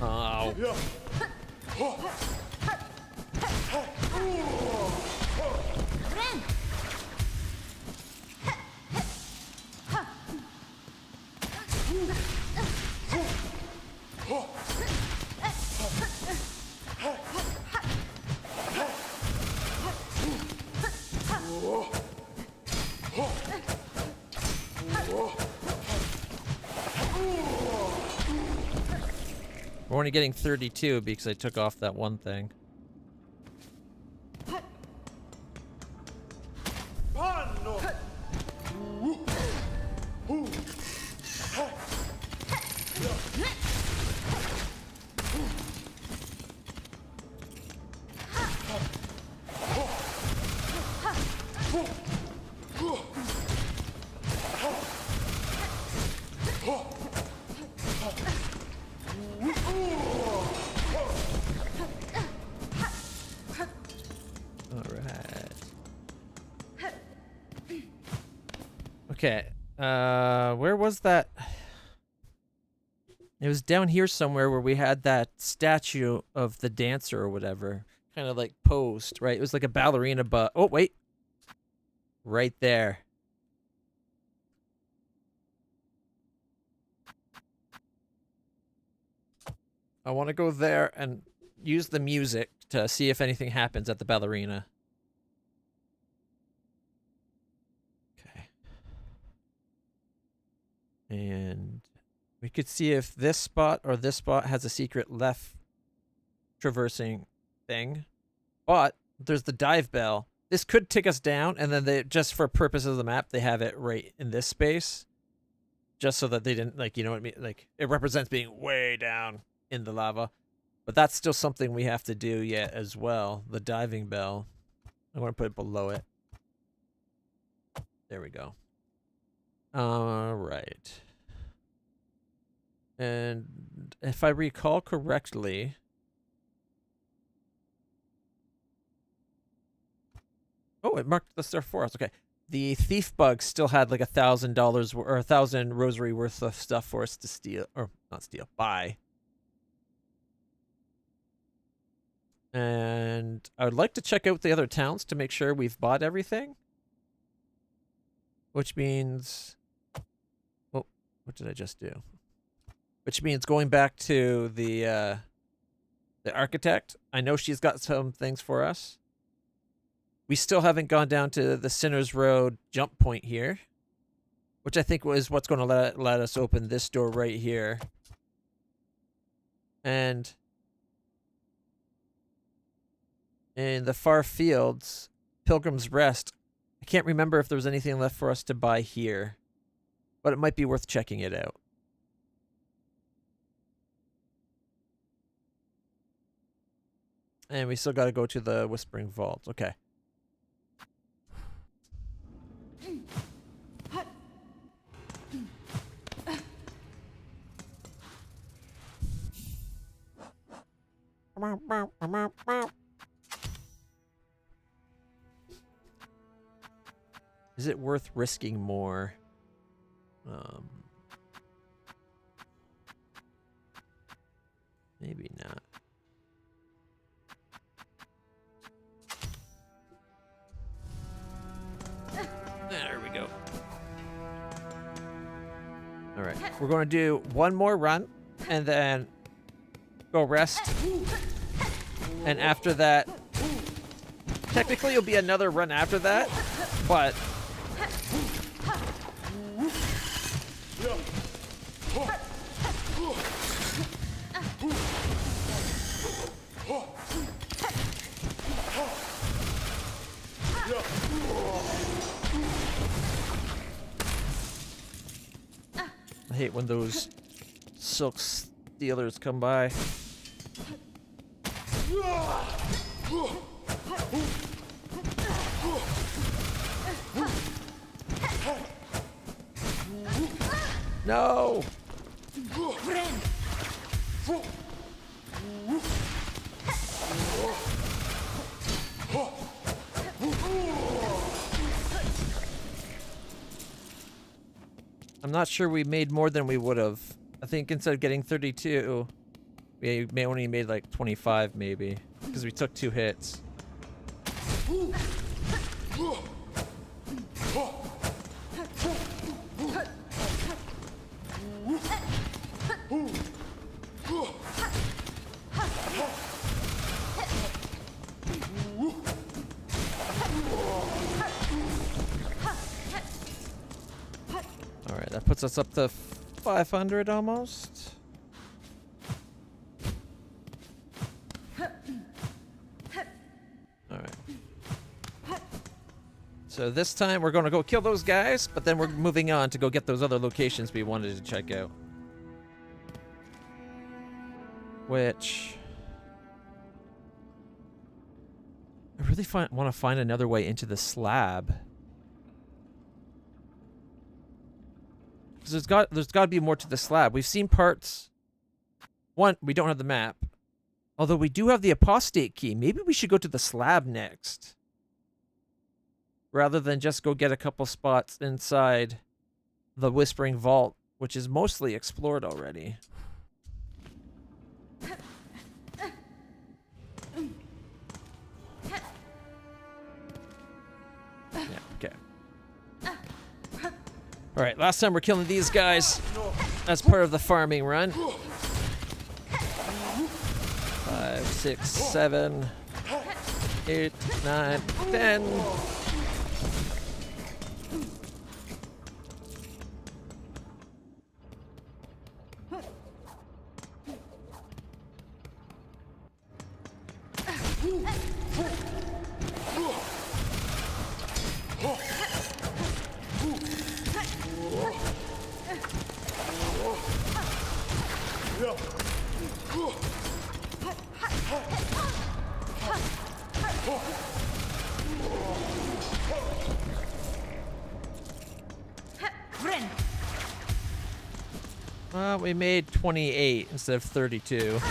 Oh. We're only getting 32 because I took off that one thing. Okay, where was that? It was down here somewhere where we had that statue of the dancer or whatever. Kind of like posed, right? It was like a ballerina, but... Oh, wait. Right there. I want to go there and use the music to see if anything happens at the ballerina. And we could see if this spot or this spot has a secret left traversing thing. But there's the dive bell. This could take us down, and then they, just for purposes of the map, they have it right in this space. Just so that they didn't, like, you know what I mean? Like, it represents being way down in the lava. But that's still something we have to do yet as well. The diving bell. I'm going to put it below it. There we go. Right. And if I recall correctly... Oh, it marked the stuff for us. Okay. The thief bug still had like $1,000 or 1,000 rosary worth of stuff for us to steal. Or not steal, buy. And I would like to check out the other towns to make sure we've bought everything. Which means... Oh, what did I just do? Which means going back to the architect. I know she's got some things for us. We still haven't gone down to the Sinner's Road jump point here. Which I think was what's going to let us open this door right here. And... in the far fields, Pilgrim's Rest, I can't remember if there was anything left for us to buy here. But it might be worth checking it out. And we still got to go to the Whispering Vault. Okay. Is it worth risking more? Maybe not. There we go. All right, we're going to do one more run and then go rest. And after that, technically it'll be another run after that, but I hate when those silk stealers come by. No! I'm not sure we made more than we would have. I think instead of getting 32, we may only made like 25 maybe, because we took 2 hits. puts us up to 500 almost. Alright. So this time we're going to go kill those guys, but then we're moving on to go get those other locations we wanted to check out. Which... I really want to find another way into the slab. Because there's got to be more to the slab. We've seen parts. One, we don't have the map. Although we do have the apostate key. Maybe we should go to the slab next. Rather than just go get a couple spots inside the Whispering Vault, which is mostly explored already. Yeah, okay. Alright, last time we're killing these guys as part of the farming run. 5, 6, 7, 8, 9, 10. Well, we made 28 instead of 32.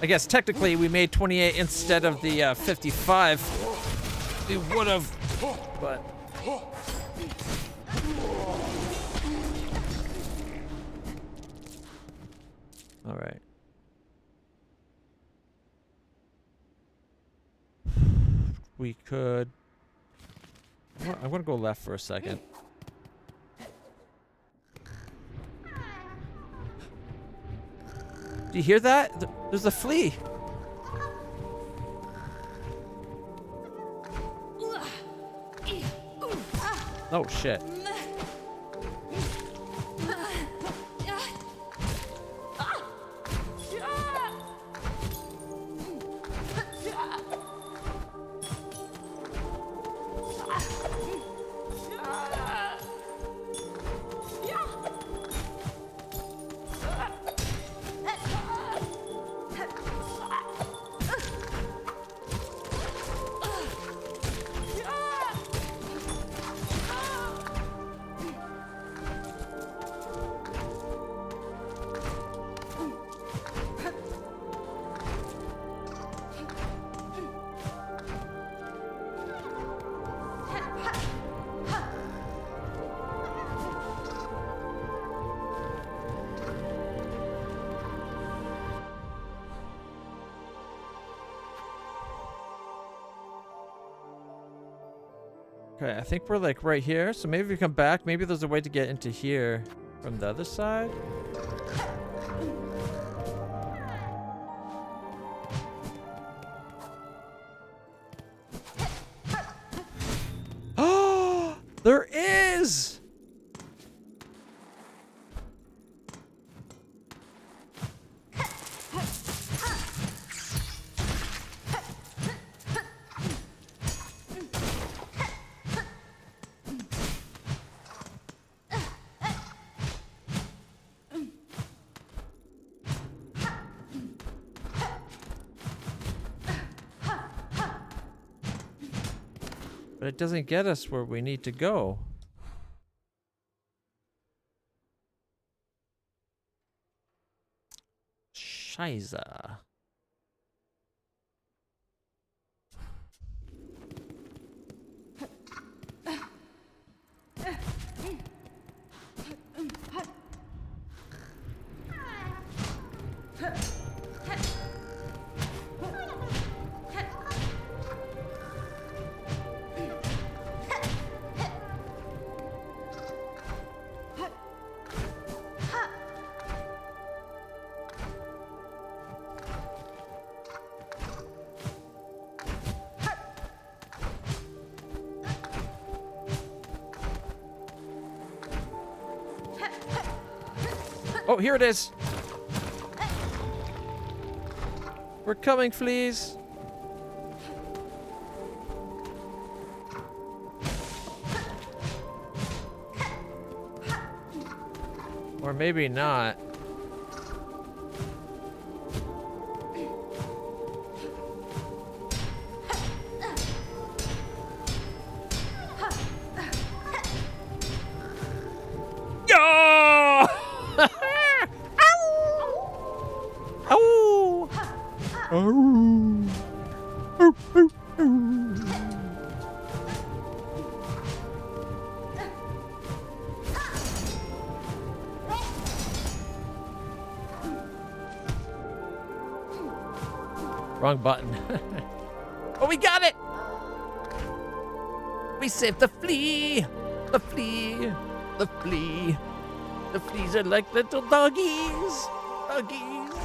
I guess technically we made 28 instead of the 55. We would have, but... All right. We could... I'm gonna go left for a second. Do you hear that? There's a flea. Oh shit. Okay, I think we're like right here, so maybe we come back. Maybe there's a way to get into here from the other side. Oh, there is! But it doesn't get us where we need to go. Scheiße. Oh, here it is. We're coming, fleas. Or maybe not. Yo! Ow! Ow! Ow, ow, ow. Wrong button. Oh, we got it! We saved the flea! The flea! The flea! The fleas are like little doggies! Doggies!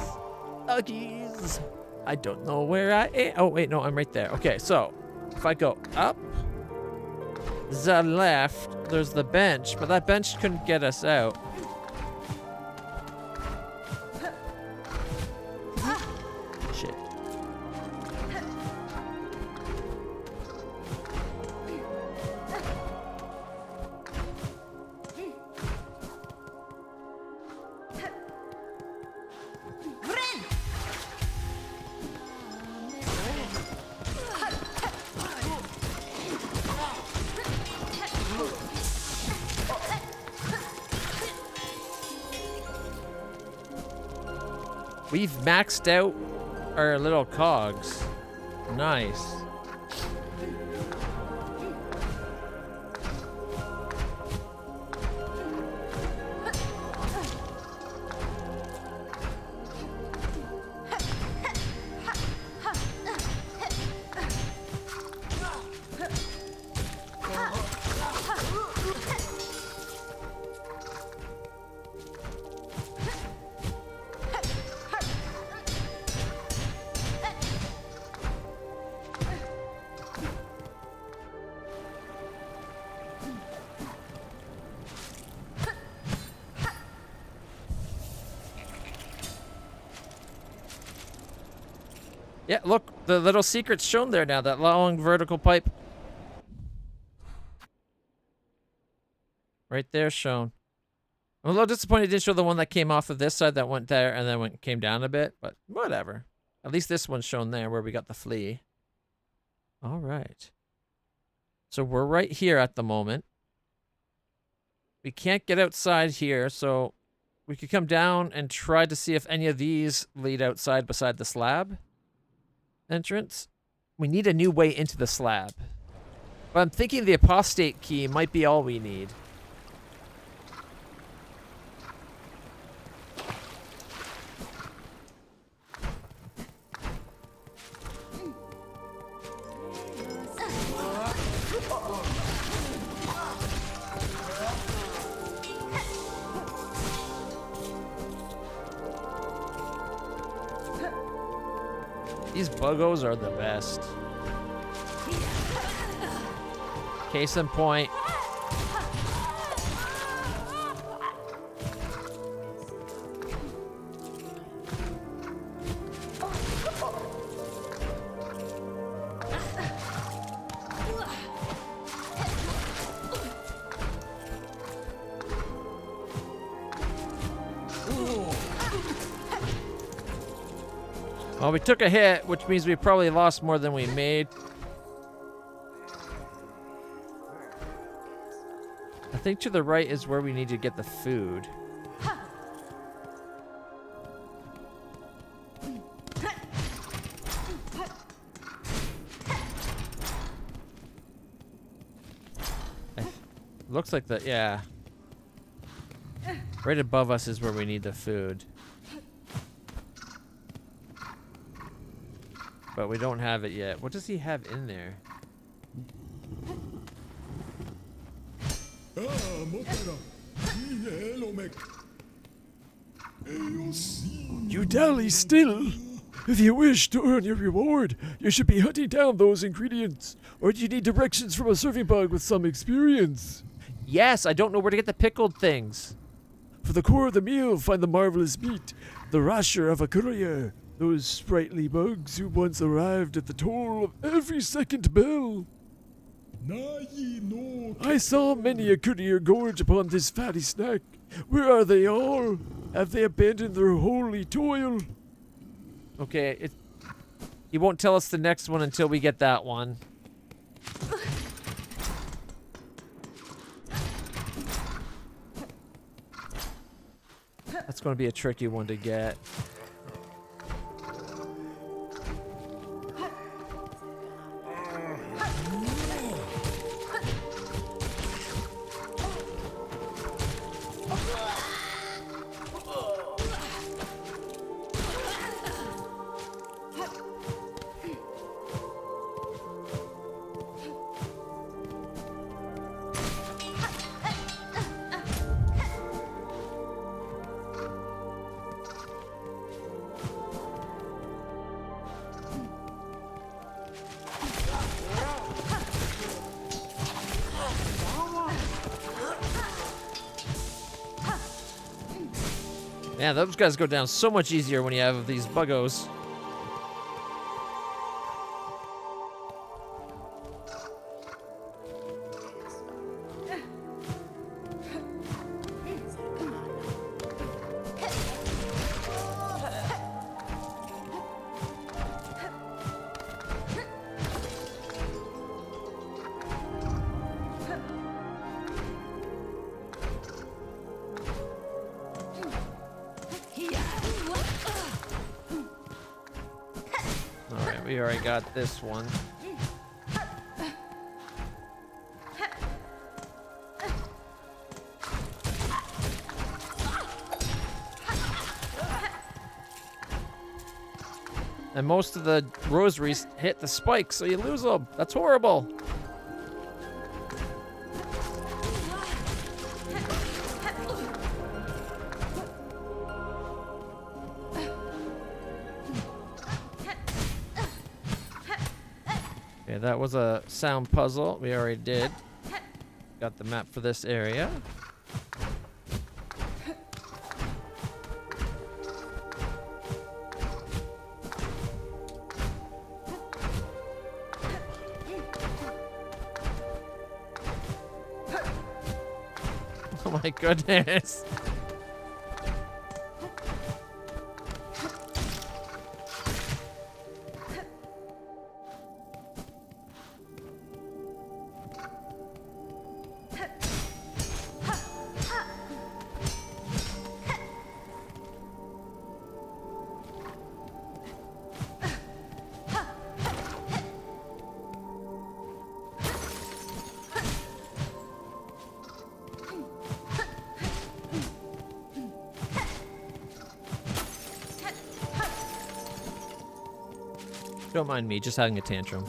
Doggies! I don't know where I am. Oh, wait, no, I'm right there. Okay, so if I go up the left, there's the bench, but that bench couldn't get us out. Shit. We've maxed out our little cogs. Nice. Yeah, look, the little secret's shown there now, that long vertical pipe. Right there shown. I'm a little disappointed it didn't show the one that came off of this side that went there and then came down a bit, but whatever. At least this one's shown there where we got the flea. All right. So we're right here at the moment. We can't get outside here, so we could come down and try to see if any of these lead outside beside the slab entrance. We need a new way into the slab. But I'm thinking the apostate key might be all we need. These buggos are the best. Case in point. Well, we took a hit, which means we probably lost more than we made. I think to the right is where we need to get the food. Looks like the, yeah. Right above us is where we need the food. But we don't have it yet. What does he have in there? You dally still. If you wish to earn your reward, you should be hunting down those ingredients. Or do you need directions from a serving bug with some experience? Yes, I don't know where to get the pickled things. For the core of the meal, find the marvelous meat, the rasher of a courier, those sprightly bugs who once arrived at the toll of every second bell. I saw many a courier gorge upon this fatty snack. Where are they all? Have they abandoned their holy toil? Okay, he won't tell us the next one until we get that one. That's going to be a tricky one to get. Yeah, those guys go down so much easier when you have these buggos. We already got this one. And most of the rosaries hit the spikes, so you lose them. That's horrible. Okay, that was a sound puzzle. We already did. Got the map for this area. Oh my goodness. Don't mind me, just having a tantrum.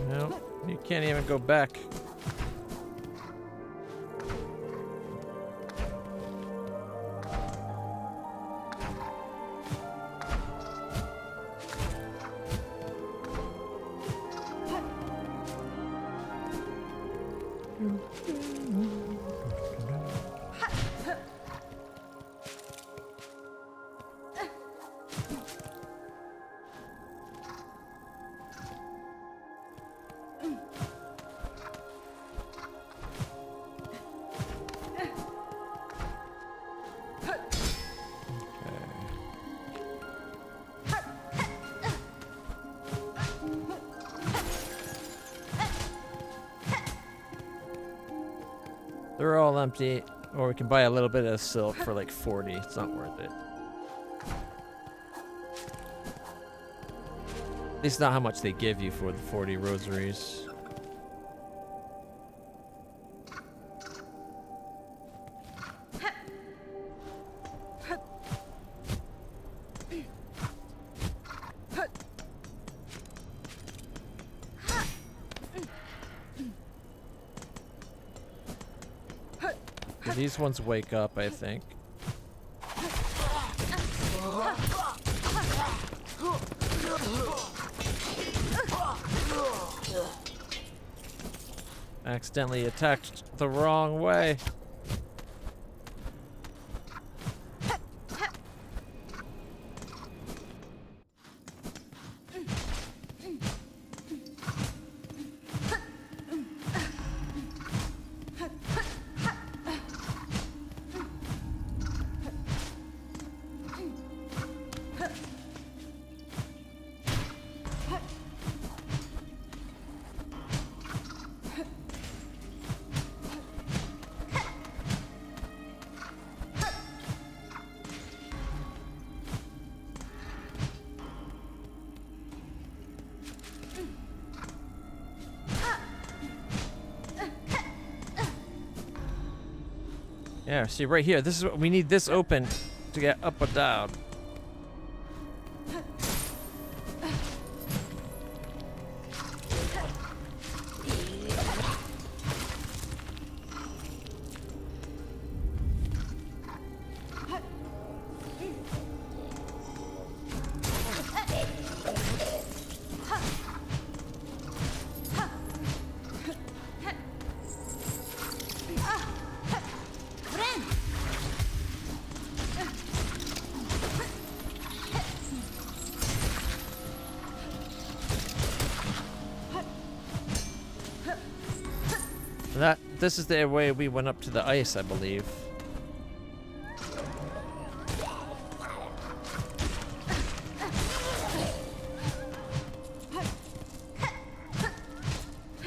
No, you can't even go back. They're all empty, or we can buy a little bit of silk for like 40. It's not worth it. least not how much they give you for the 40 rosaries. These ones wake up, I think. Accidentally attacked the wrong way. Yeah, see right here, this is what we need, this open to get up or down. This is the way we went up to the ice, I believe.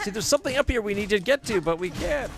See, there's something up here we need to get to, but we can't.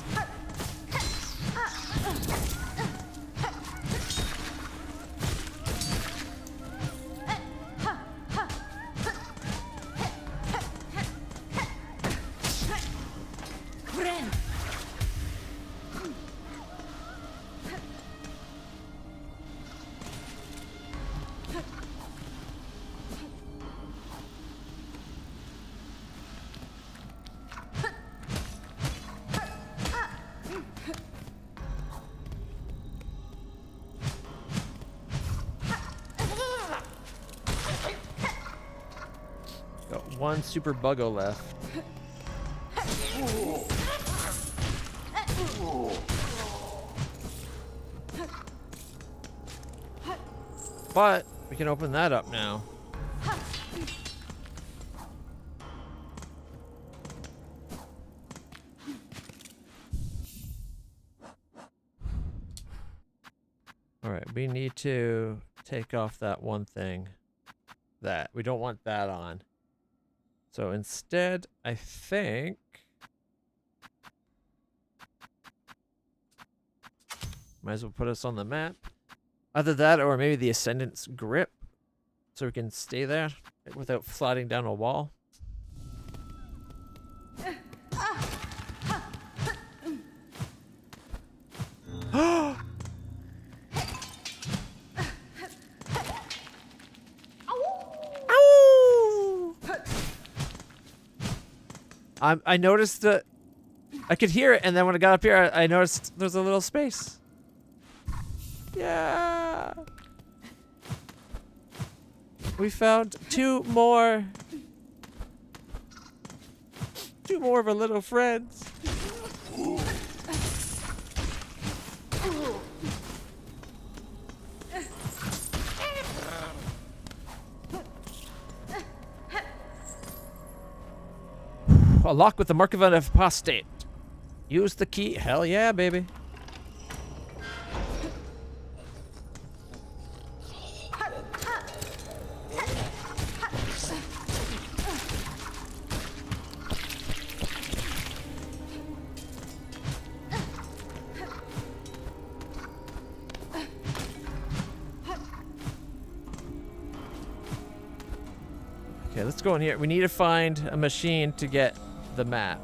Got one super buggo left. But we can open that up now. All right, we need to take off that one thing. That. We don't want that on. So instead, I think... might as well put us on the map. Either that or maybe the Ascendant's grip. So we can stay there without sliding down a wall. I noticed that I could hear it, and then when I got up here, I noticed there's a little space. Yeah. We found two more of our little friends. A lock with the mark of an apostate. Use the key. Hell yeah, baby. Okay, let's go in here. We need to find a machine to get the map.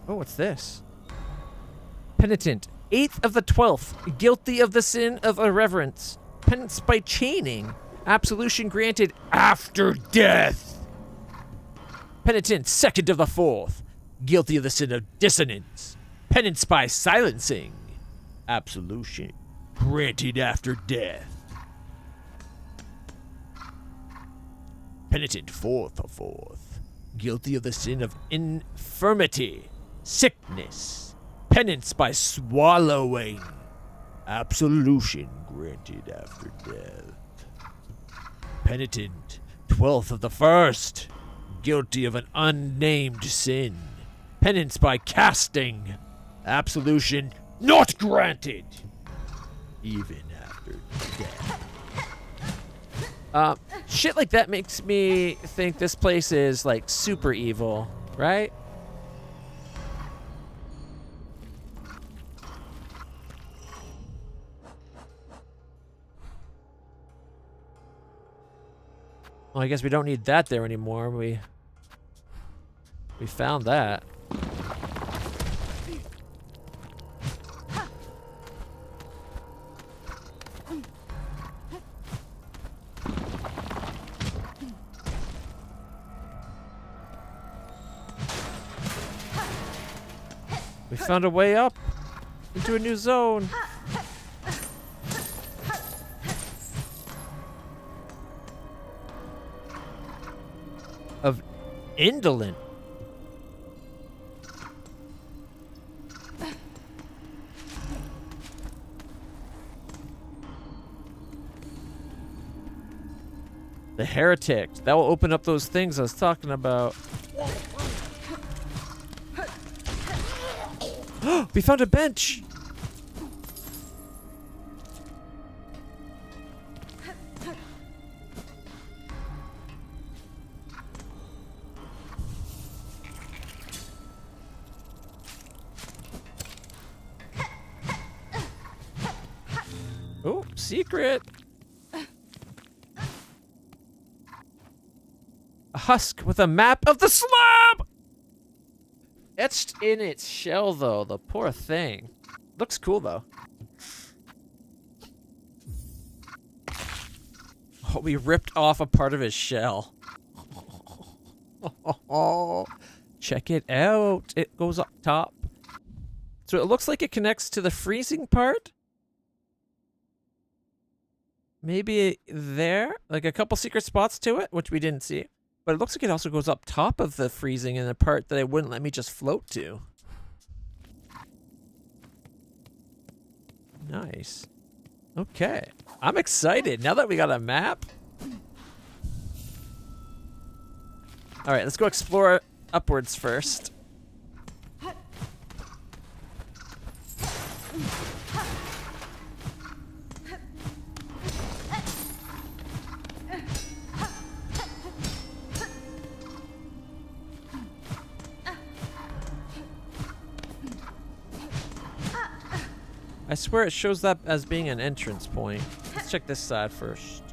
Oh, what's this? Penitent, 8th of the 12th, guilty of the sin of irreverence. Penance by chaining. Absolution granted after death. Penitent, 2nd of the 4th, guilty of the sin of dissonance. Penance by silencing. Absolution granted after death. Penitent, 4th of 4th, guilty of the sin of infirmity, sickness. Penance by swallowing. Absolution granted after death. Penitent, 12th of the 1st, guilty of an unnamed sin. Penance by casting. Absolution not granted, even after death. Shit like that makes me think this place is, like, super evil, right? Well, I guess we don't need that there anymore. We found that. We found a way up into a new zone. Of indolent. The heretic. That will open up those things I was talking about. We found a bench. Oh, secret. A husk with a map of the slab. Etched in its shell, though. The poor thing. Looks cool, though. Oh, we ripped off a part of his shell. Check it out. It goes up top. So it looks like it connects to the freezing part. Maybe there? Like a couple secret spots to it, which we didn't see. But it looks like it also goes up top of the freezing in a part that it wouldn't let me just float to. Nice. Okay. I'm excited now that we got a map. All right, let's go explore upwards first. I swear it shows up as being an entrance point. Let's check this side first.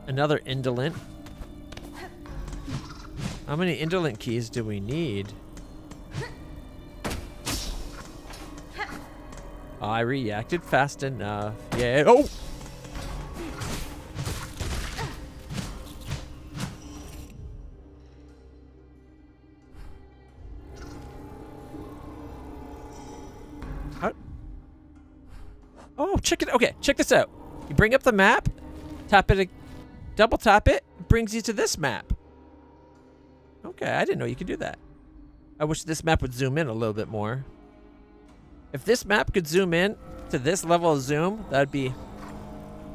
Another indolent. How many indolent keys do we need? I reacted fast enough. Yeah. Oh! Oh, check it. Okay, check this out. You bring up the map, tap it, double tap it, brings you to this map. Okay, I didn't know you could do that. I wish this map would zoom in a little bit more. If this map could zoom in to this level of zoom, that'd be...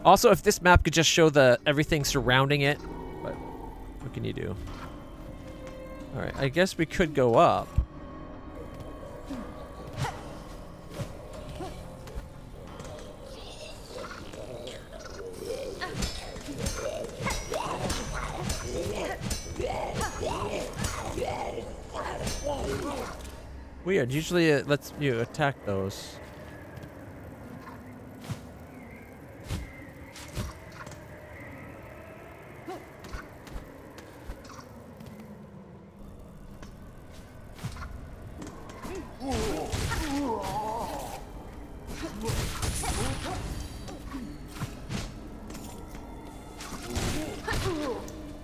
Also, if this map could just show the everything surrounding it, but what can you do? All right, I guess we could go up. Weird. Usually it lets you attack those.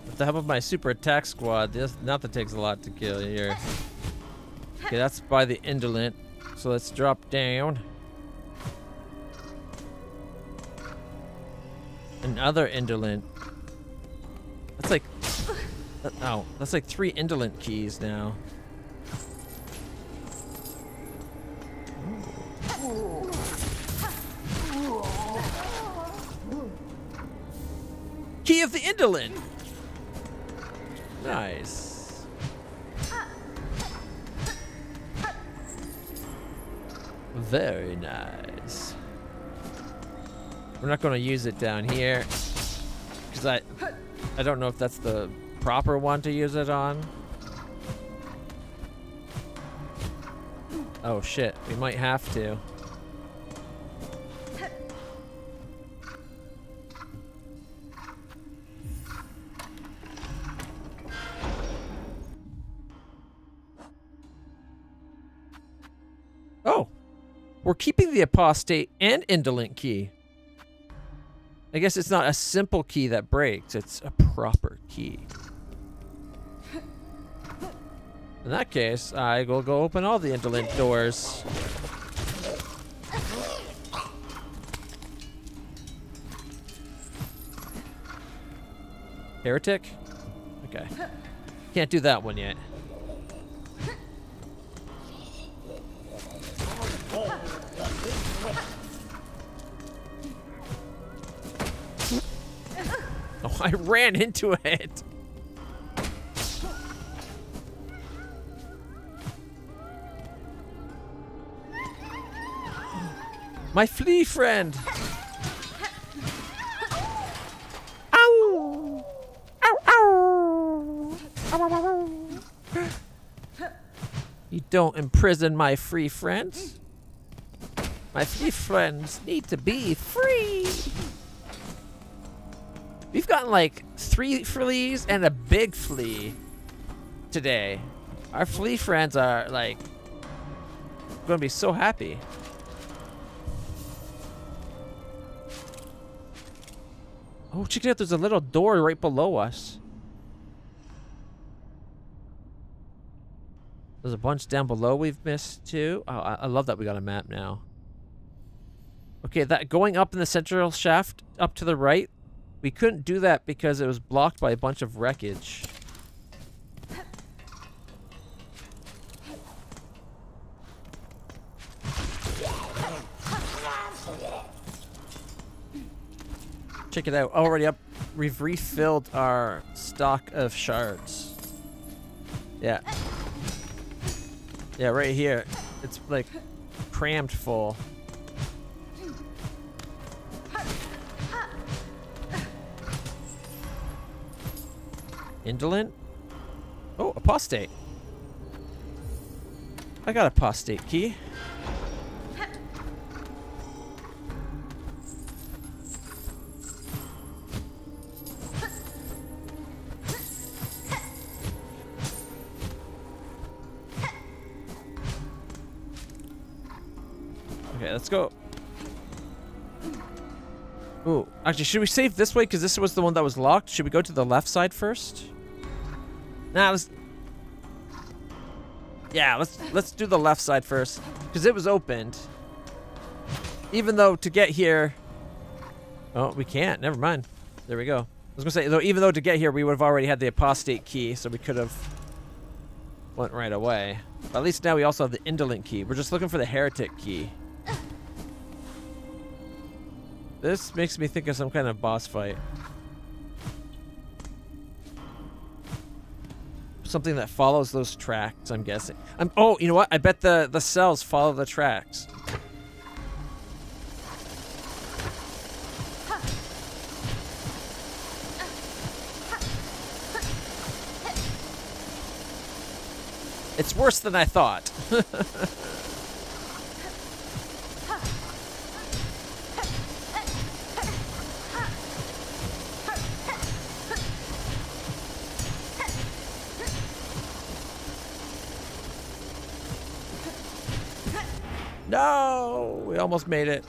With the help of my super attack squad, this not that takes a lot to kill here. Okay, that's by the indolent. So let's drop down. Another indolent. That's like... oh, that's like 3 indolent keys now. Key of the indolent! Nice. Very nice. We're not going to use it down here because I don't know if that's the proper one to use it on. Oh shit, we might have to. Oh, we're keeping the apostate and indolent key. I guess it's not a simple key that breaks, it's a proper key. In that case, I will go open all the indolent doors. Heretic? Okay. Can't do that one yet. Oh, I ran into it. My flea friend. Ow! Ow, ow! Ow, ow, ow. You don't imprison my free friends. My flea friends need to be free. We've gotten like 3 fleas and a big flea today. Our flea friends are like gonna be so happy. Oh, check it out, there's a little door right below us. There's a bunch down below we've missed too. Oh, I love that we got a map now. Okay, that going up in the central shaft up to the right, we couldn't do that because it was blocked by a bunch of wreckage. Check it out. Already up. We've refilled our stock of shards. Yeah. Yeah, right here. It's like crammed full. Indolent? Oh, apostate. I got apostate key. Okay, let's go. Ooh, actually, should we save this way? Because this was the one that was locked. Should we go to the left side first? Nah, let's do the left side first. Because it was opened. Even though to get here... Oh, we can't. Never mind. There we go. I was going to say, though, even though to get here, we would have already had the apostate key, so we could have went right away. But at least now we also have the indolent key. We're just looking for the heretic key. This makes me think of some kind of boss fight. Something that follows those tracks, I'm guessing. Oh, you know what? I bet the cells follow the tracks. It's worse than I thought. No! We almost made it.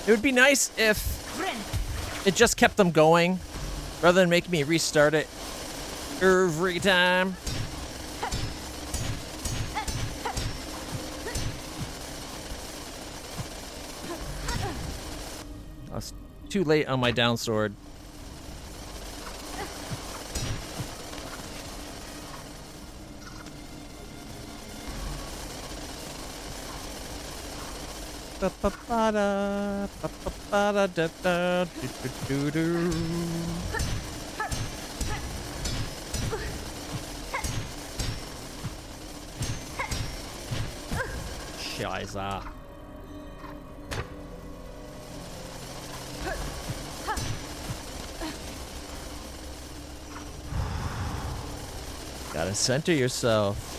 It would be nice if it just kept them going rather than making me restart it every time. I was too late on my downsword. Scheiße. Gotta center yourself.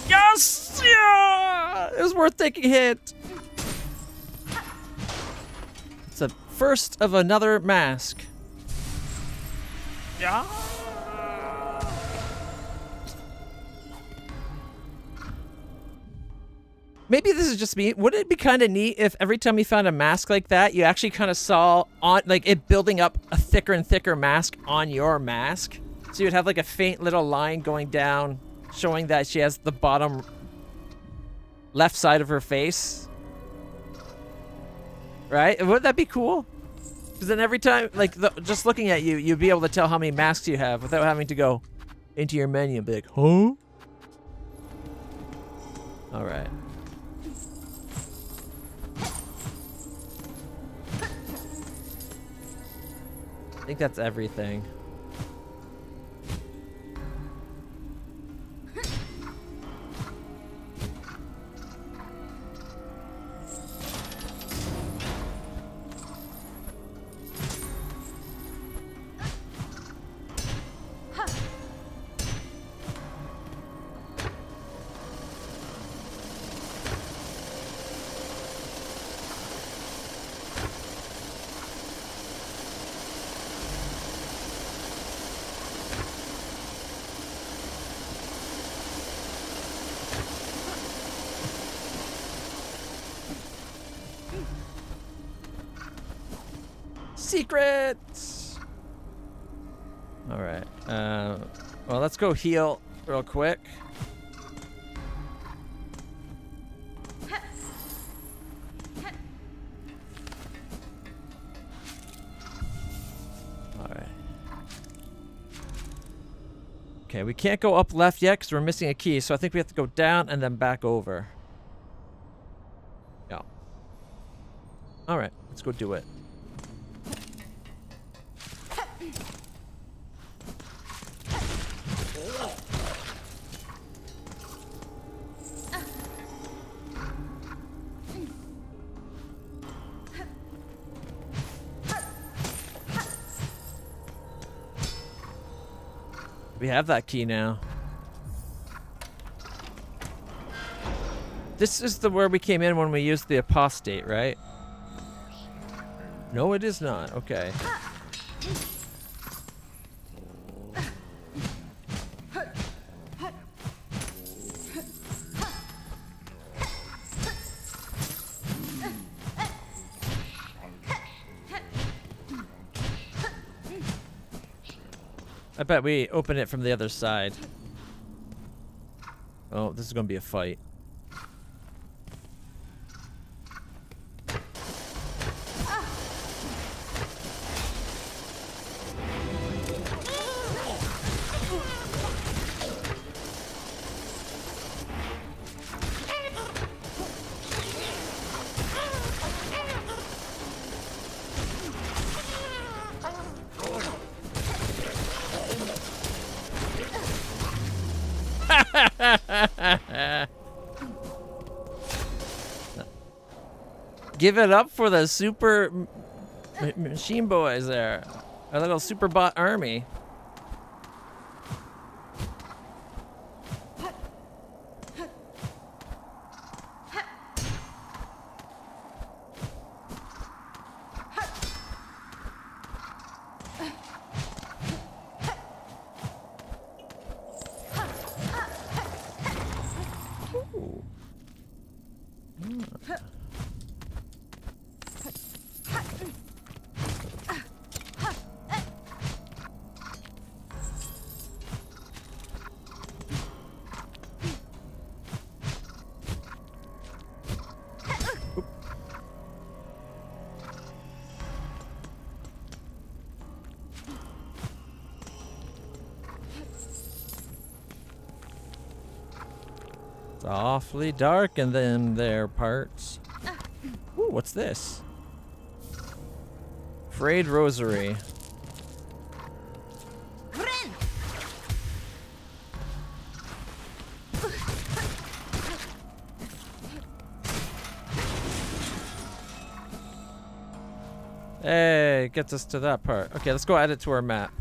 Yes! Yeah! It was worth taking a hit. It's the first of another mask. Yeah. Maybe this is just me. Wouldn't it be kind of neat if every time you found a mask like that, you actually kind of saw on like it building up a thicker and thicker mask on your mask? So you'd have like a faint little line going down, showing that she has the bottom left side of her face. Right? Wouldn't that be cool? Because then every time, like, just looking at you, you'd be able to tell how many masks you have without having to go into your menu and be like, huh? Alright. I think that's everything. Secrets! Alright. Well, let's go heal real quick. Alright. Okay, we can't go up left yet because we're missing a key, so I think we have to go down and then back over. Yeah. Alright, let's go do it. We have that key now. This is the where we came in when we used the apostate, right? No, it is not. Okay. I bet we open it from the other side. Oh, this is gonna be a fight. Give it up for the super machine boys there. Our little super bot army. Ooh. It's awfully dark in them there parts. Ooh, what's this? Frayed rosary. Hey, gets us to that part. Okay, let's go add it to our map.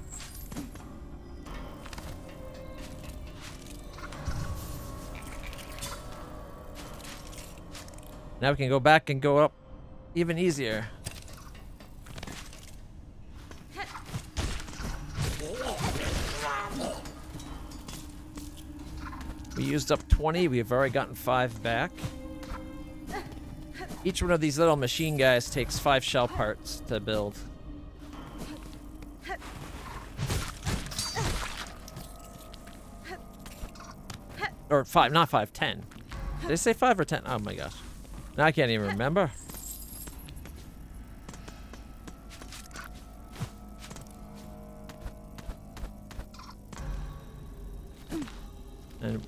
Now we can go back and go up even easier. We used up 20. We've already gotten 5 back. Each one of these little machine guys takes 5 shell parts to build. Or 5, not 5, 10. Did they say 5 or 10? Oh my gosh. Now I can't even remember. And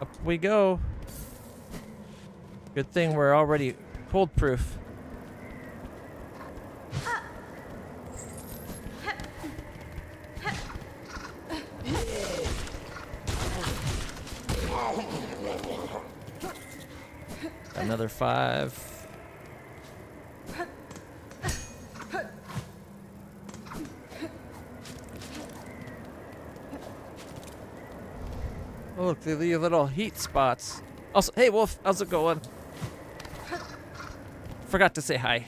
up we go. Good thing we're already cold proof. Another 5. Oh, look, they leave little heat spots. Also, hey Wolf, how's it going? Forgot to say hi.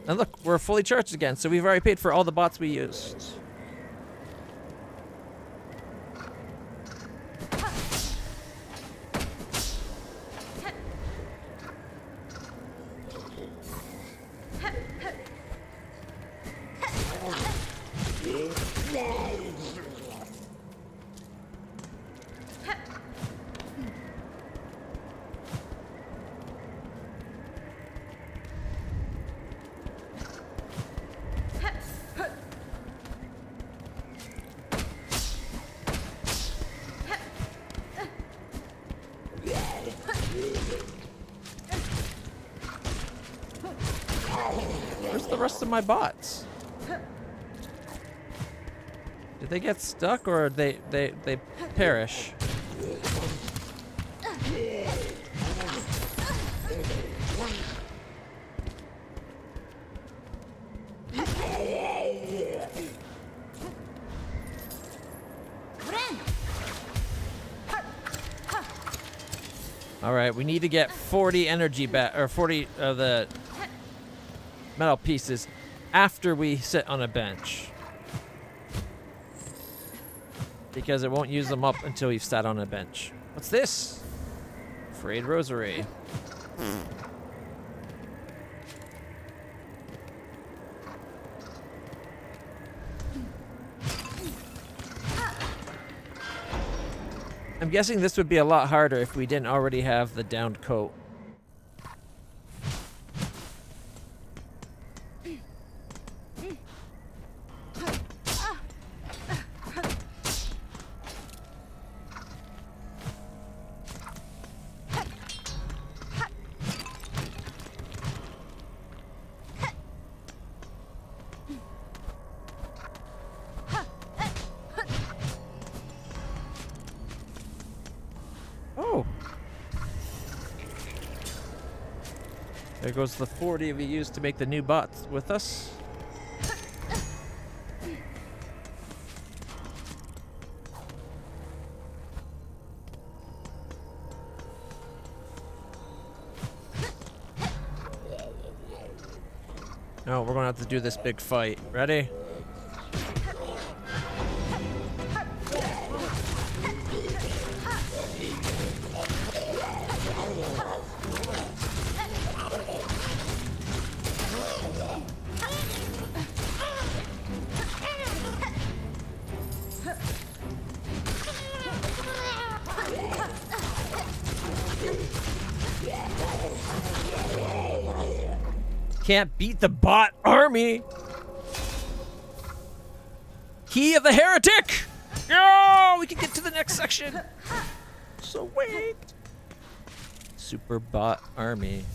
And look, we're fully charged again, so we've already paid for all the bots we used. to my bots? Did they get stuck or they perish? All right, we need to get 40 energy back, or 40 of the metal pieces after we sit on a bench. Because it won't use them up until we've sat on a bench. What's this? Frayed rosary. I'm guessing this would be a lot harder if we didn't already have the downed coat. Oh. There goes the 40 we used to make the new bots with us. No, we're gonna have to do this big fight. Ready? Can't beat the bot army. Key of the heretic. Oh, we can get to the next section. So wait. Super bot army.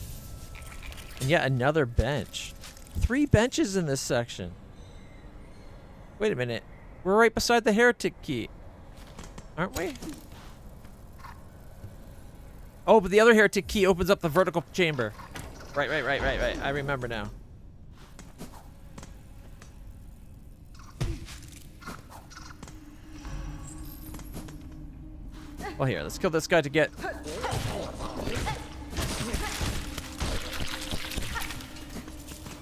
And yet another bench. 3 benches in this section. Wait a minute. We're right beside the heretic key. Aren't we? Oh, but the other heretic key opens up the vertical chamber. Right. I remember now. Well, here, let's kill this guy to get...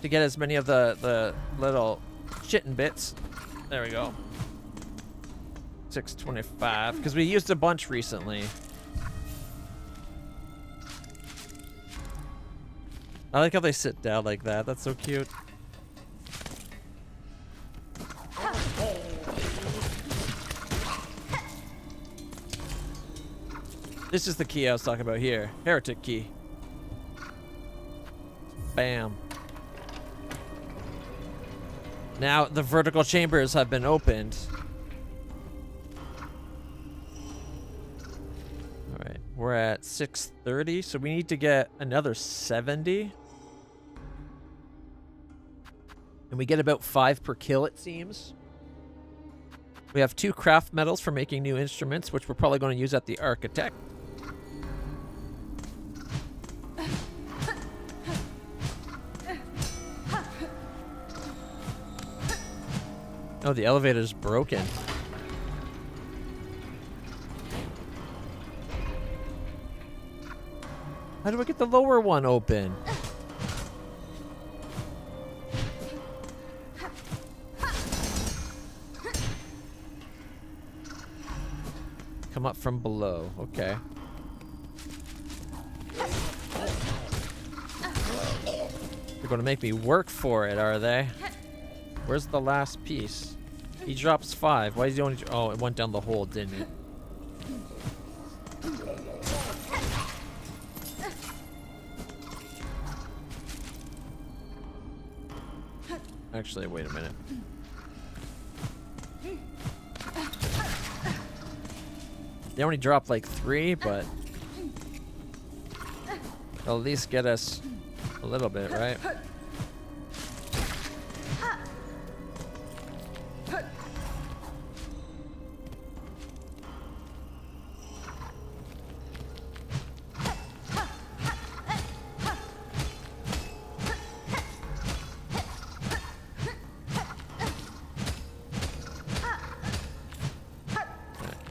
to get as many of the little shitting bits. There we go. 625, because we used a bunch recently. I like how they sit down like that. That's so cute. This is the key I was talking about here. Heretic key. Bam. Now the vertical chambers have been opened. All right, we're at 630, so we need to get another 70. And we get about 5 per kill, it seems. We have 2 craft metals for making new instruments, which we're probably going to use at the architect. Oh, the elevator's broken. How do I get the lower one open? Come up from below. Okay. They're going to make me work for it, are they? Where's the last piece? He drops 5. Why is he only... Oh, it went down the hole, didn't it? Actually, wait a minute. They only dropped like 3, but they'll at least get us a little bit, right?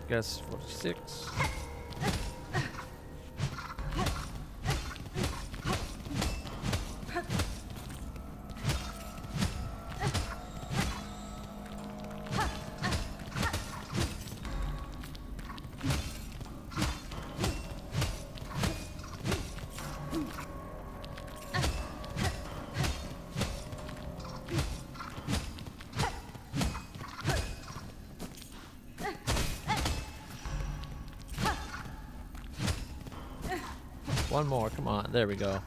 guess 46. One more, come on. There we go.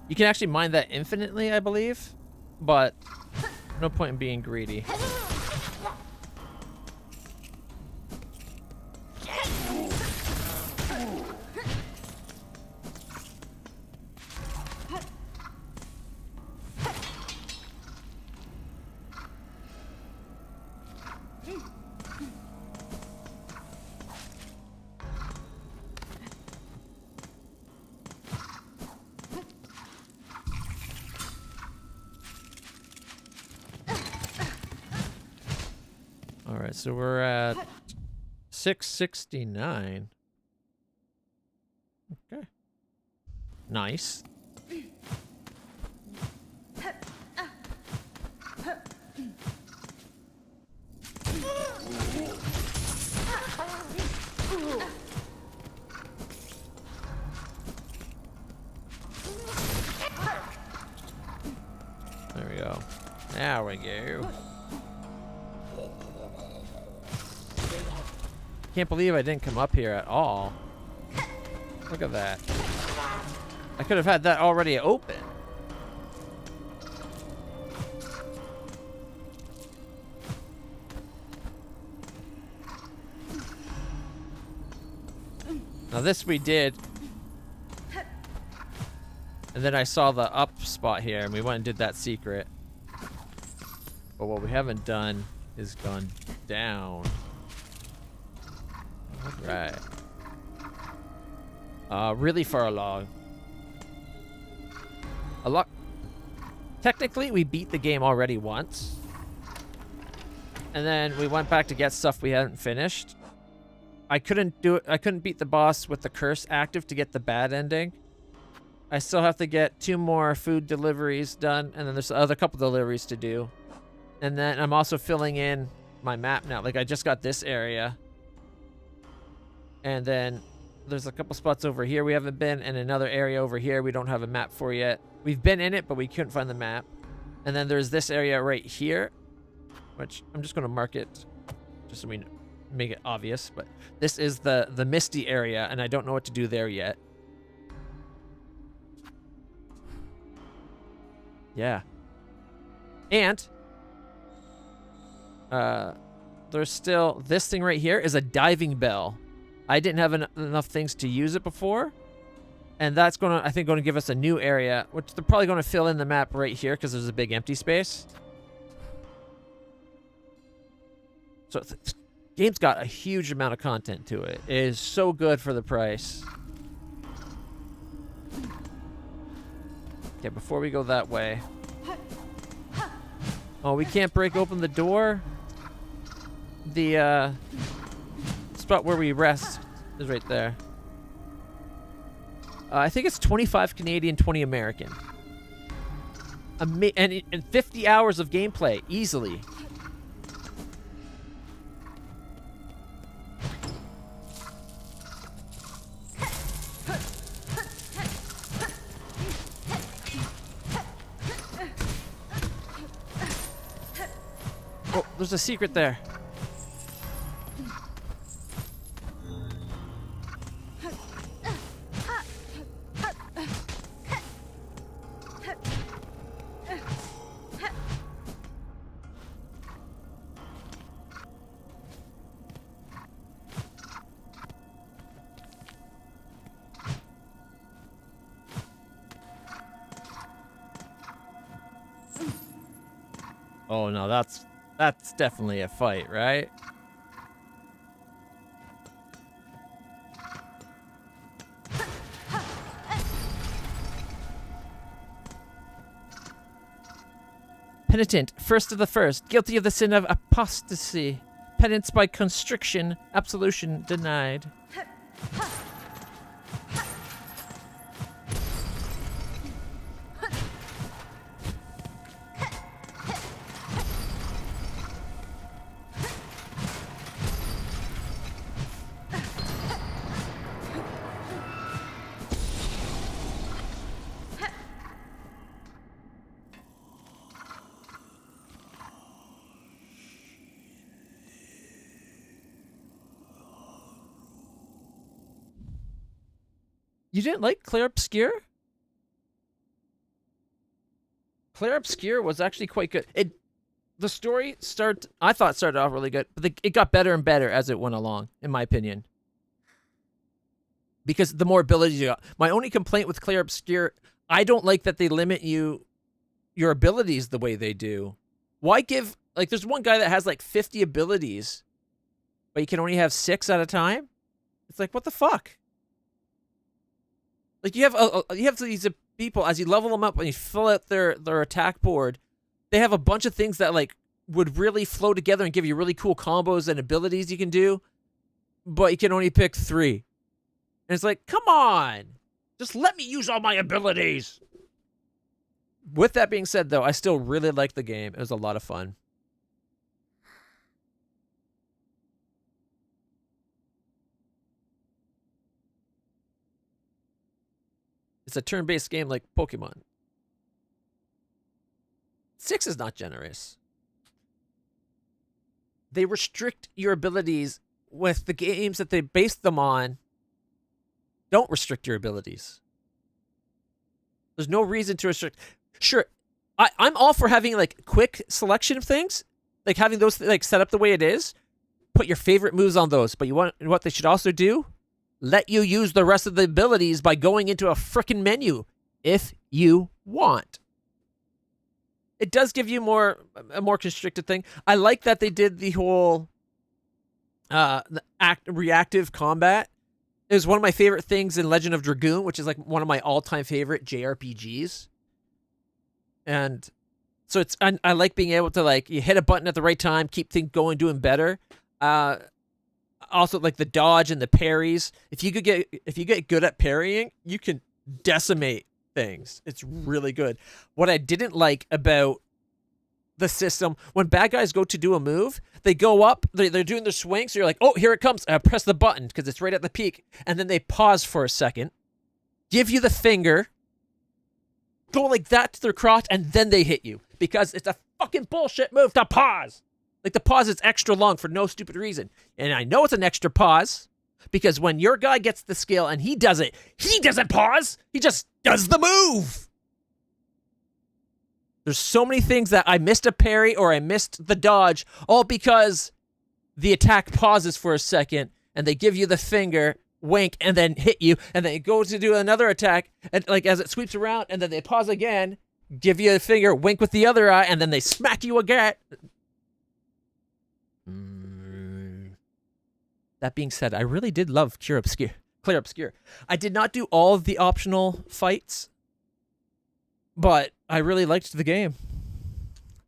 You can actually mine that infinitely, I believe, but no point in being greedy. Alright, so we're at 669. Okay. Nice. There we go. There we go. Can't believe I didn't come up here at all. Look at that. I could have had that already open. Now this we did. And then I saw the up spot here and we went and did that secret. But what we haven't done is gone down. Right. Really far along. A lot. Technically, we beat the game already once. And then we went back to get stuff we hadn't finished. I couldn't do it. I couldn't beat the boss with the curse active to get the bad ending. I still have to get 2 more food deliveries done. And then there's other couple deliveries to do. And then I'm also filling in my map now. Like, I just got this area. And then there's a couple spots over here we haven't been, and another area over here we don't have a map for yet. We've been in it, but we couldn't find the map. And then there's this area right here, which I'm just going to mark it just so we make it obvious. But this is the misty area, and I don't know what to do there yet. Yeah. And there's still this thing right here is a diving bell. I didn't have enough things to use it before. And that's going to, I think, going to give us a new area, which they're probably going to fill in the map right here because there's a big empty space. So the game's got a huge amount of content to it. It is so good for the price. Okay, before we go that way. Oh, we can't break open the door? The, spot where we rest is right there. I think it's 25 Canadian, 20 American. And 50 hours of gameplay, easily. Oh, there's a secret there. Oh no, that's definitely a fight, right? Penitent, first of the first, guilty of the sin of apostasy. Penance by constriction. Absolution denied. You didn't like Clair Obscure? Clair Obscure was actually quite good. The story I thought started off really good, but it got better and better as it went along, in my opinion. Because the more abilities you got. My only complaint with Clair Obscure, I don't like that they limit your abilities the way they do. Why give, like, there's one guy that has like 50 abilities, but you can only have 6 at a time? It's like, what the fuck? Like, you have these people, as you level them up and you fill out their attack board, they have a bunch of things that, like, would really flow together and give you really cool combos and abilities you can do, but you can only pick 3. And it's like, come on! Just let me use all my abilities! With that being said, though, I still really liked the game. It was a lot of fun. It's a turn-based game like Pokemon. 6 is not generous. They restrict your abilities with the games that they base them on. Don't restrict your abilities. There's no reason to restrict. Sure, I'm all for having like quick selection of things, like having those like set up the way it is. Put your favorite moves on those, but you want what they should also do? Let you use the rest of the abilities by going into a frickin' menu if you want. It does give you a more constricted thing. I like that they did the whole reactive combat. It was one of my favorite things in Legend of Dragoon, which is like one of my all-time favorite JRPGs. And so I like being able to, like, you hit a button at the right time, keep things going, doing better. Also, like the dodge and the parries. If you get good at parrying, you can decimate things. It's really good. What I didn't like about the system, when bad guys go to do a move, they go up, they're doing their swing, so you're like, oh, here it comes. Press the button because it's right at the peak. And then they pause for a second, give you the finger, go like that to their crotch, and then they hit you. Because it's a fucking bullshit move to pause. Like, the pause is extra long for no stupid reason. And I know it's an extra pause because when your guy gets the skill and he does it, he doesn't pause. He just does the move. There's so many things that I missed a parry or I missed the dodge, all because the attack pauses for a second and they give you the finger, wink, and then hit you, and then it goes to do another attack, and like as it sweeps around, and then they pause again, give you a finger, wink with the other eye, and then they smack you again. That being said, I really did love Clair Obscure. I did not do all of the optional fights, but I really liked the game.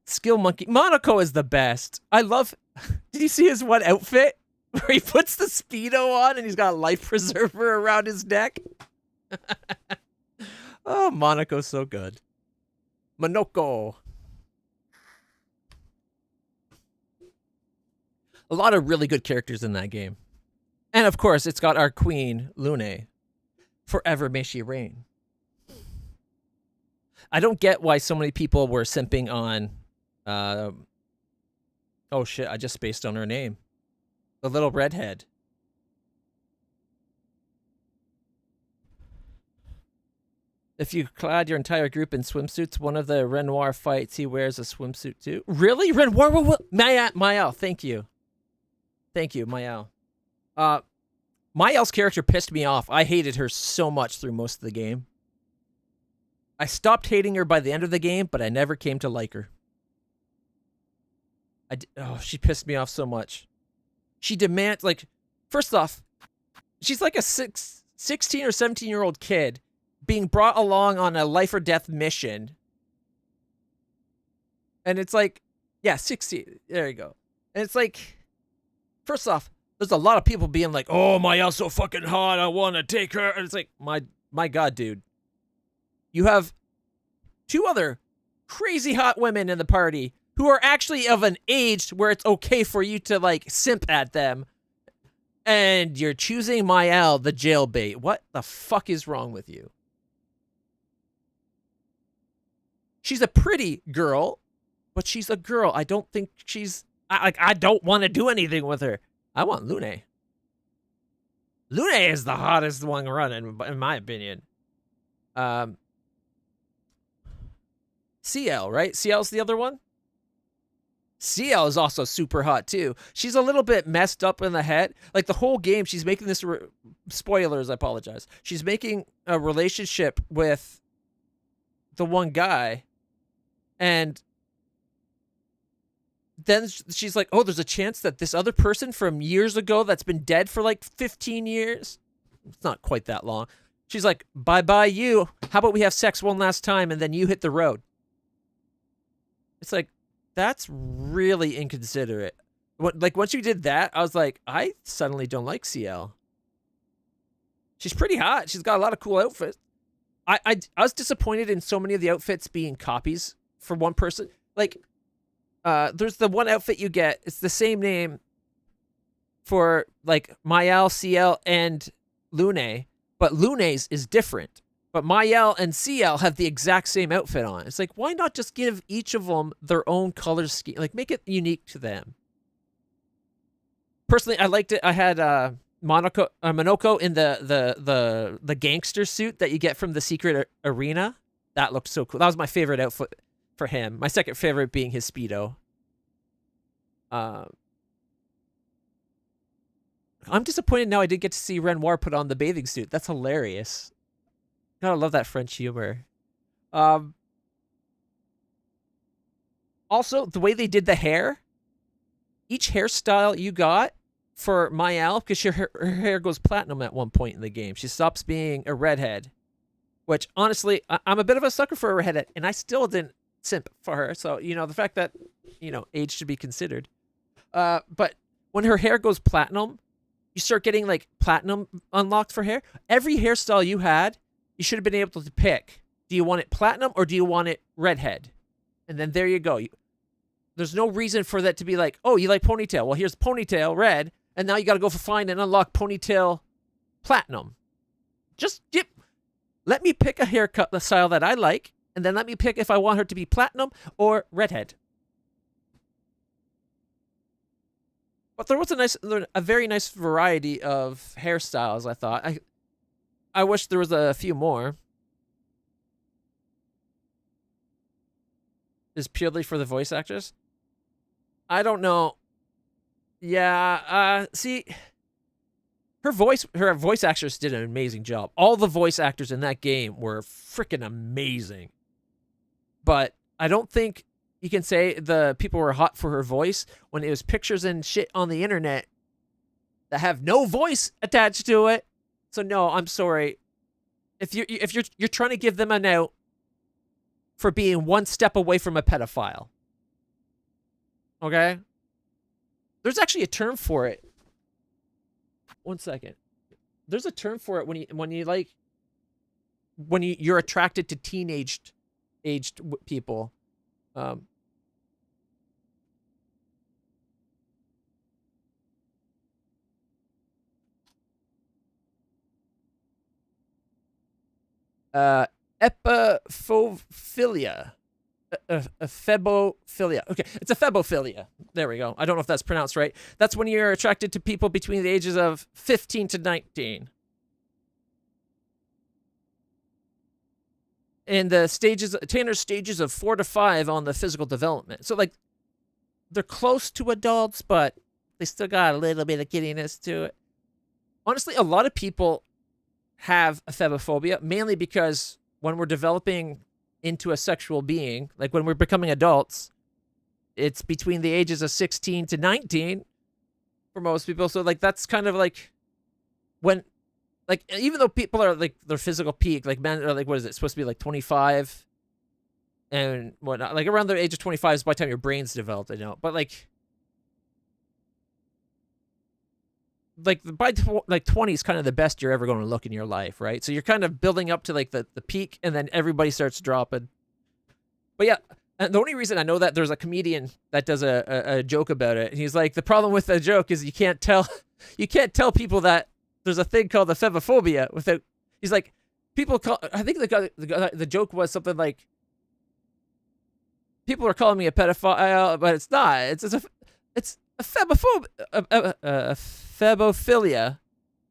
Skill Monkey. Monaco is the best. I love... Did you see his one outfit? Where he puts the Speedo on and he's got a life preserver around his neck? Oh, Monaco's so good. Monoko. A lot of really good characters in that game. And of course, it's got our queen, Lune. Forever may she reign. I don't get why so many people were simping on... oh shit, I just spaced on her name. The little redhead. If you clad your entire group in swimsuits, one of the Renoir fights, he wears a swimsuit too. Really? Renoir? Mael, thank you. Thank you, Mael. Mael's character pissed me off. I hated her so much through most of the game. I stopped hating her by the end of the game, but I never came to like her. She pissed me off so much. She demands, like, first off, she's like a 16 or 17-year-old kid being brought along on a life or death mission. And it's like, yeah, 16. There you go. And it's like, First off, there's a lot of people being like, "Oh, Mayel's so fucking hot. I want to take her." And it's like, my god, dude. You have 2 other crazy hot women in the party who are actually of an age where it's okay for you to like simp at them. And you're choosing Mayel, the jailbait. What the fuck is wrong with you? She's a pretty girl, but she's a girl. I don't think she's... I don't want to do anything with her. I want Lune. Lune is the hottest one running, in my opinion. CL, right? CL's the other one? CL is also super hot, too. She's a little bit messed up in the head. Like, the whole game, she's making this... Spoilers, I apologize. She's making a relationship with the one guy, and then she's like, oh, there's a chance that this other person from years ago that's been dead for, like, 15 years... It's not quite that long. She's like, bye-bye you. How about we have sex one last time, and then you hit the road? It's like... That's really inconsiderate. Like, once you did that, I was like, I suddenly don't like CL. She's pretty hot. She's got a lot of cool outfits. I was disappointed in so many of the outfits being copies for one person. Like, there's the one outfit you get. It's the same name for, like, Mayel, CL, and Lune. But Lune's is different. But Mayel and CL have the exact same outfit on. It's like, why not just give each of them their own color scheme? Like, make it unique to them. Personally, I liked it. I had Monoko in the gangster suit that you get from the secret arena. That looked so cool. That was my favorite outfit for him. My second favorite being his Speedo. I'm disappointed now I did get to see Renoir put on the bathing suit. That's hilarious. God, I love that French humor. Also, the way they did the hair, each hairstyle you got for Mayel, because her hair goes platinum at one point in the game. She stops being a redhead, which, honestly, I'm a bit of a sucker for a redhead, and I still didn't simp for her. So, you know, the fact that, you know, age should be considered. But when her hair goes platinum, you start getting, like, platinum unlocked for hair. Every hairstyle you had, you should have been able to pick. Do you want it platinum or do you want it redhead? And then there you go. There's no reason for that to be like, oh, you like ponytail. Well, here's ponytail red, and now you got to go find and unlock ponytail platinum. Just let me pick a haircut, the style that I like, and then let me pick if I want her to be platinum or redhead. But there was a very nice variety of hairstyles, I thought. I wish there was a few more. Is purely for the voice actors? I don't know. Yeah, see, her voice actors did an amazing job. All the voice actors in that game were freaking amazing. But I don't think you can say the people were hot for her voice when it was pictures and shit on the internet that have no voice attached to it. So no, I'm sorry. If you're trying to give them an out for being one step away from a pedophile. Okay? There's actually a term for it. One second. There's a term for it when you're attracted to aged people. Epiphobophilia. Ephebophilia. Okay, it's ephebophilia. There we go. I don't know if that's pronounced right. That's when you're attracted to people between the ages of 15 to 19. And Tanner's stages of 4 to 5 on the physical development. So, like, they're close to adults, but they still got a little bit of giddiness to it. Honestly, a lot of people have ephebophobia, mainly because when we're developing into a sexual being, like when we're becoming adults, it's between the ages of 16 to 19 for most people. So, like, that's kind of like when, like, even though people are like their physical peak, like men are like, what is it supposed to be, like 25 and whatnot, like around the age of 25 is by the time your brain's developed, I know. But like, like by like 20 is kind of the best you're ever going to look in your life, right? So you're kind of building up to like the peak, and then everybody starts dropping. But yeah, and the only reason I know that, there's a comedian that does a joke about it. And he's like, the problem with the joke is you can't tell people that there's a thing called the febophobia without. He's like, people call. I think the joke was something like, people are calling me a pedophile, but it's not. It's a phebophobia, a phebophilia.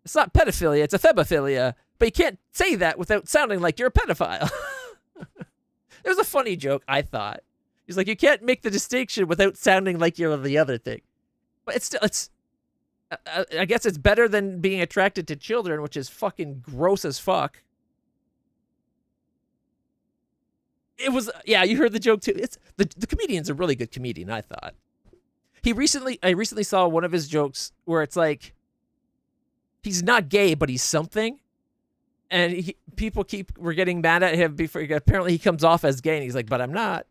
It's not pedophilia. It's a phebophilia. But you can't say that without sounding like you're a pedophile. It was a funny joke, I thought. He's like, you can't make the distinction without sounding like you're the other thing. But it's I guess it's better than being attracted to children, which is fucking gross as fuck. It was, yeah, you heard the joke too. It's the comedian's a really good comedian, I thought. I recently saw one of his jokes where it's like, he's not gay, but he's something. And people were getting mad at him before. Apparently he comes off as gay, and he's like, but I'm not.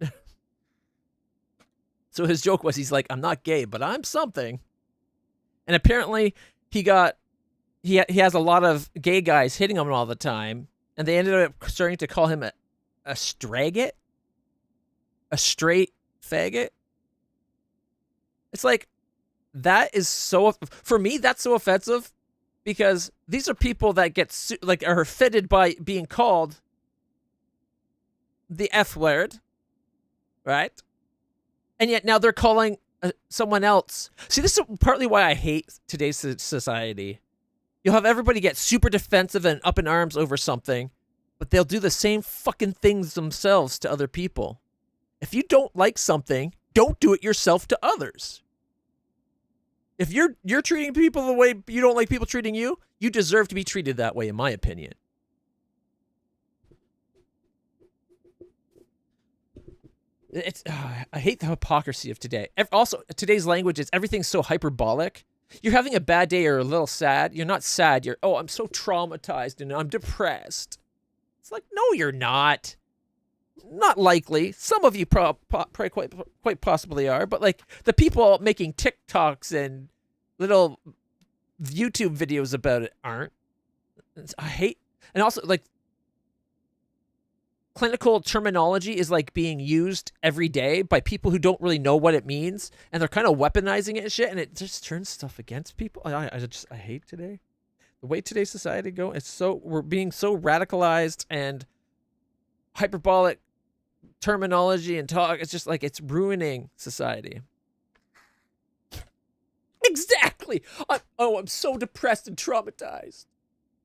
So his joke was, he's like, I'm not gay, but I'm something. And apparently he has a lot of gay guys hitting him all the time, and they ended up starting to call him a straggot, a straight faggot. It's like, that is so, for me, that's so offensive, because these are people that get are fitted by being called the F word, right? And yet now they're calling someone else. See, this is partly why I hate today's society. You'll have everybody get super defensive and up in arms over something, but they'll do the same fucking things themselves to other people. If you don't like something, don't do it yourself to others. If you're treating people the way you don't like people treating you, you deserve to be treated that way, in my opinion. I hate the hypocrisy of today. Also, today's language is, everything's so hyperbolic. You're having a bad day or a little sad. You're not sad. I'm so traumatized and I'm depressed. It's like, no, you're not. Not likely. Some of you probably quite possibly are, but like the people making TikToks and little YouTube videos about it aren't. I hate, and also like clinical terminology is like being used every day by people who don't really know what it means, and they're kind of weaponizing it and shit, and it just turns stuff against people. I hate today. The way today's society go, we're being so radicalized and hyperbolic terminology and talk. It's just like, it's ruining society. Exactly. I'm so depressed and traumatized.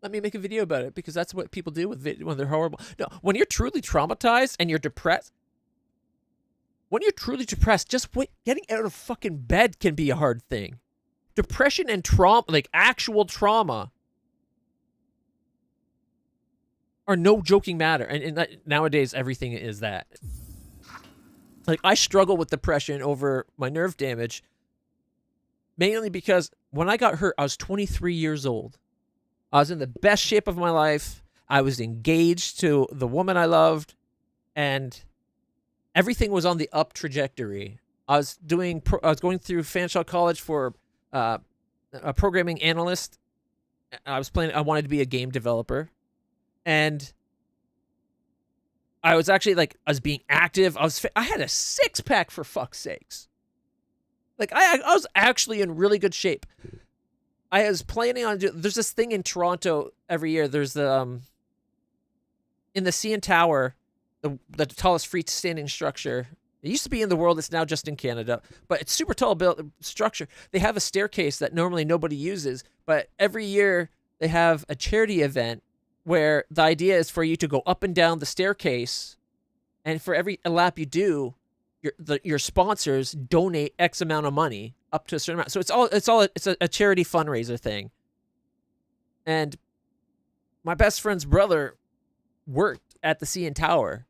Let me make a video about it, because that's what people do when they're horrible. No, when you're truly traumatized and you're depressed, just getting out of fucking bed can be a hard thing. Depression and trauma, like actual trauma, are no joking matter. And nowadays, everything is that. Like, I struggle with depression over my nerve damage, mainly because when I got hurt, I was 23 years old. I was in the best shape of my life. I was engaged to the woman I loved, and everything was on the up trajectory. I was going through Fanshawe College for a programming analyst. I wanted to be a game developer. And I was actually I was being active. I had a 6-pack, for fuck's sakes. Like, I was actually in really good shape. I was planning on there's this thing in Toronto every year. There's in the CN Tower, the tallest freestanding structure. It used to be in the world. It's now just in Canada, but it's super tall built structure. They have a staircase that normally nobody uses, but every year they have a charity event where the idea is for you to go up and down the staircase, and for every lap you do, your sponsors donate X amount of money up to a certain amount. So it's a charity fundraiser thing. And my best friend's brother worked at the CN Tower.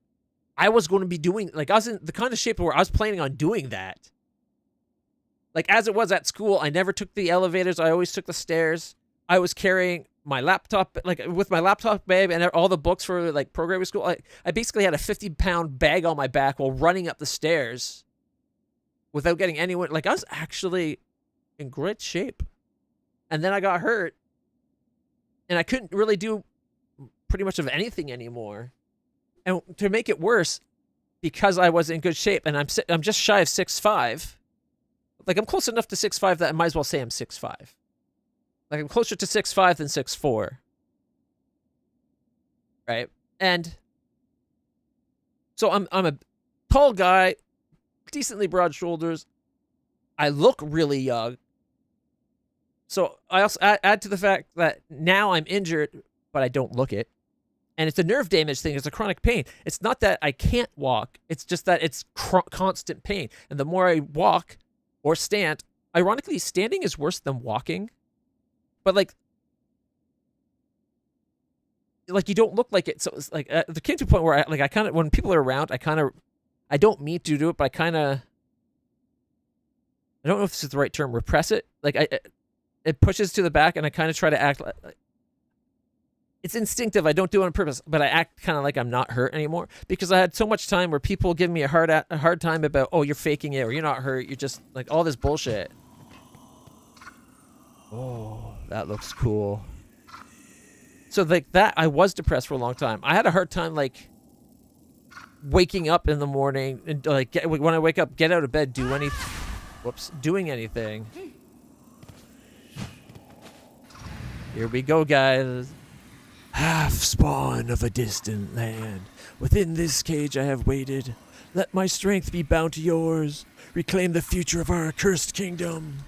I was going to be doing, I was in the kind of shape where I was planning on doing that. Like, as it was at school, I never took the elevators. I always took the stairs. I was carrying my laptop, with my laptop bag and all the books for programming school. I basically had a 50-pound bag on my back while running up the stairs without getting anyone. I was actually in great shape. And then I got hurt, and I couldn't really do pretty much of anything anymore. And to make it worse, because I was in good shape, and I'm just shy of 6'5". Like, I'm close enough to 6'5" that I might as well say I'm 6'5". Like, I'm closer to 6'5" than 6'4". Right? And so I'm a tall guy, decently broad shoulders. I look really young. So I also add to the fact that now I'm injured, but I don't look it. And it's a nerve damage thing. It's a chronic pain. It's not that I can't walk. It's just that it's constant pain. And the more I walk or stand, ironically, standing is worse than walking. But like you don't look like it. So it's like there came to a point where I kind of, when people are around, I don't mean to do it, but I don't know if this is the right term, repress it. Like it pushes to the back, and I kind of try to act like it's instinctive. I don't do it on purpose, but I act kind of like I'm not hurt anymore, because I had so much time where people give me a hard time about, oh, you're faking it, or you're not hurt. You're just like all this bullshit. Oh, that looks cool. So like that, I was depressed for a long time. I had a hard time like waking up in the morning and like when I wake up, get out of bed, doing anything. Here we go, guys. Half spawn of a distant land. Within this cage I have waited. Let my strength be bound to yours. Reclaim the future of our accursed kingdom.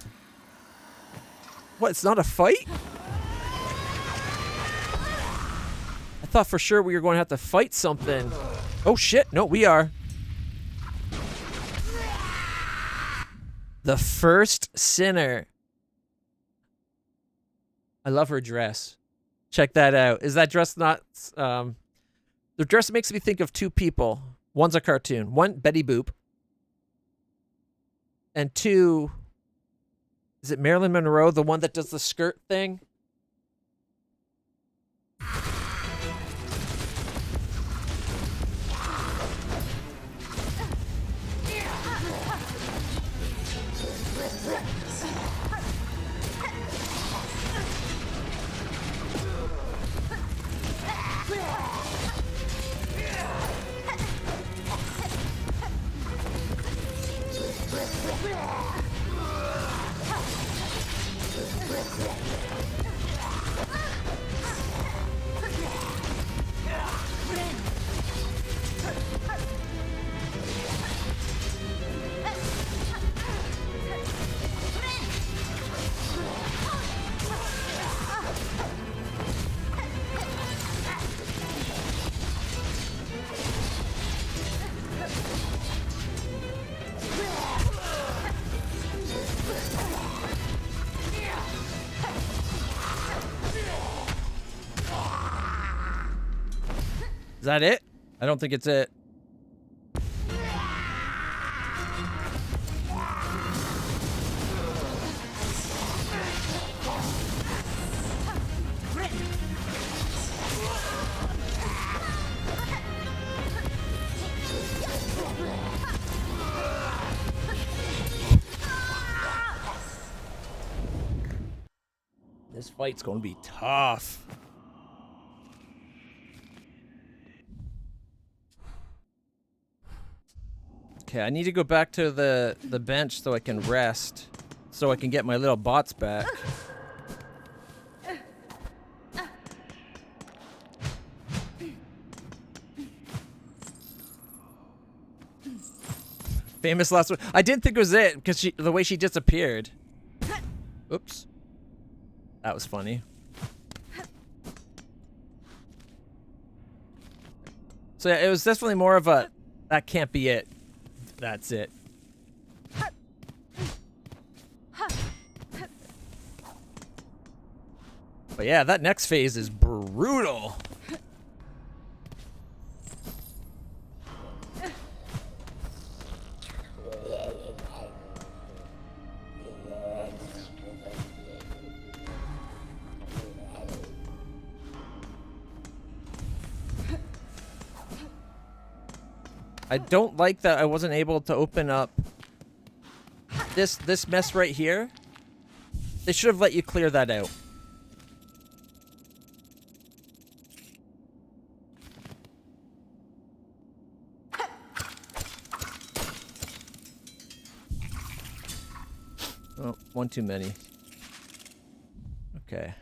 What, it's not a fight? I thought for sure we were going to have to fight something. Oh shit, no, we are. The first sinner. I love her dress. Check that out. Is that dress not... the dress makes me think of two people. One's a cartoon. One, Betty Boop. And two... Is it Marilyn Monroe, the one that does the skirt thing? Is that it? I don't think it's it. This fight's gonna be tough. Okay, I need to go back to the bench so I can rest, so I can get my little bots back. Famous last one. I didn't think it was it because the way she disappeared. Oops. That was funny. So yeah, it was definitely more of a, that can't be it. That's it. But yeah, that next phase is brutal. I don't like that I wasn't able to open up this mess right here. They should have let you clear that out. Oh, one too many. Okay.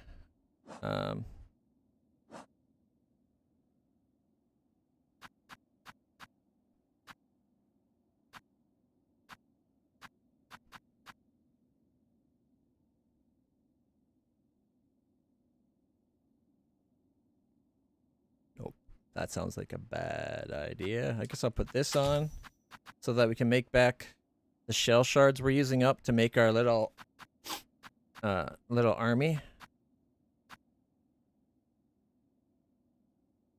Nope. That sounds like a bad idea. I guess I'll put this on so that we can make back the shell shards we're using up to make our little army.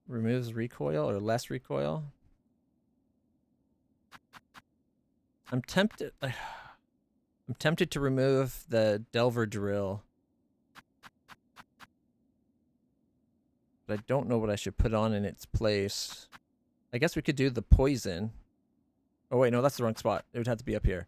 Removes recoil or less recoil. I'm tempted to remove the Delver drill. But I don't know what I should put on in its place. I guess we could do the poison. Oh wait, no, that's the wrong spot. It would have to be up here.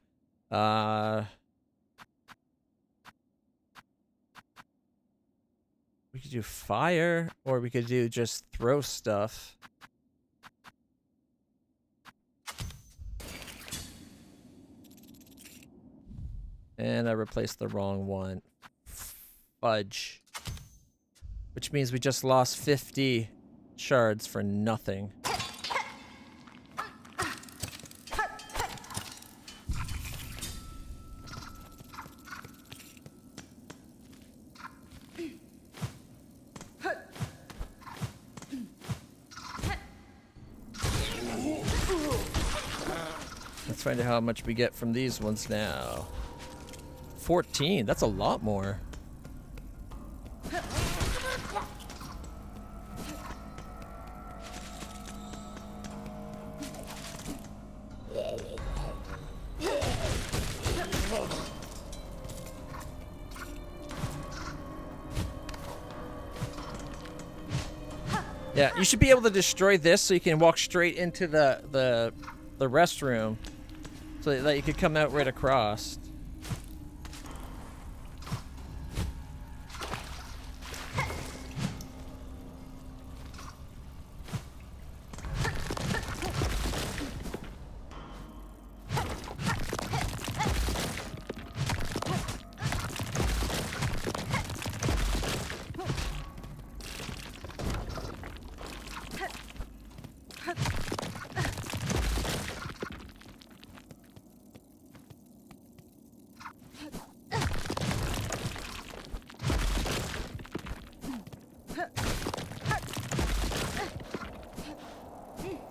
We could do fire, or we could do just throw stuff. And I replaced the wrong one. Fudge. Which means we just lost 50 shards for nothing. Let's find out how much we get from these ones now. 14, that's a lot more. Yeah, you should be able to destroy this so you can walk straight into the restroom so that you could come out right across.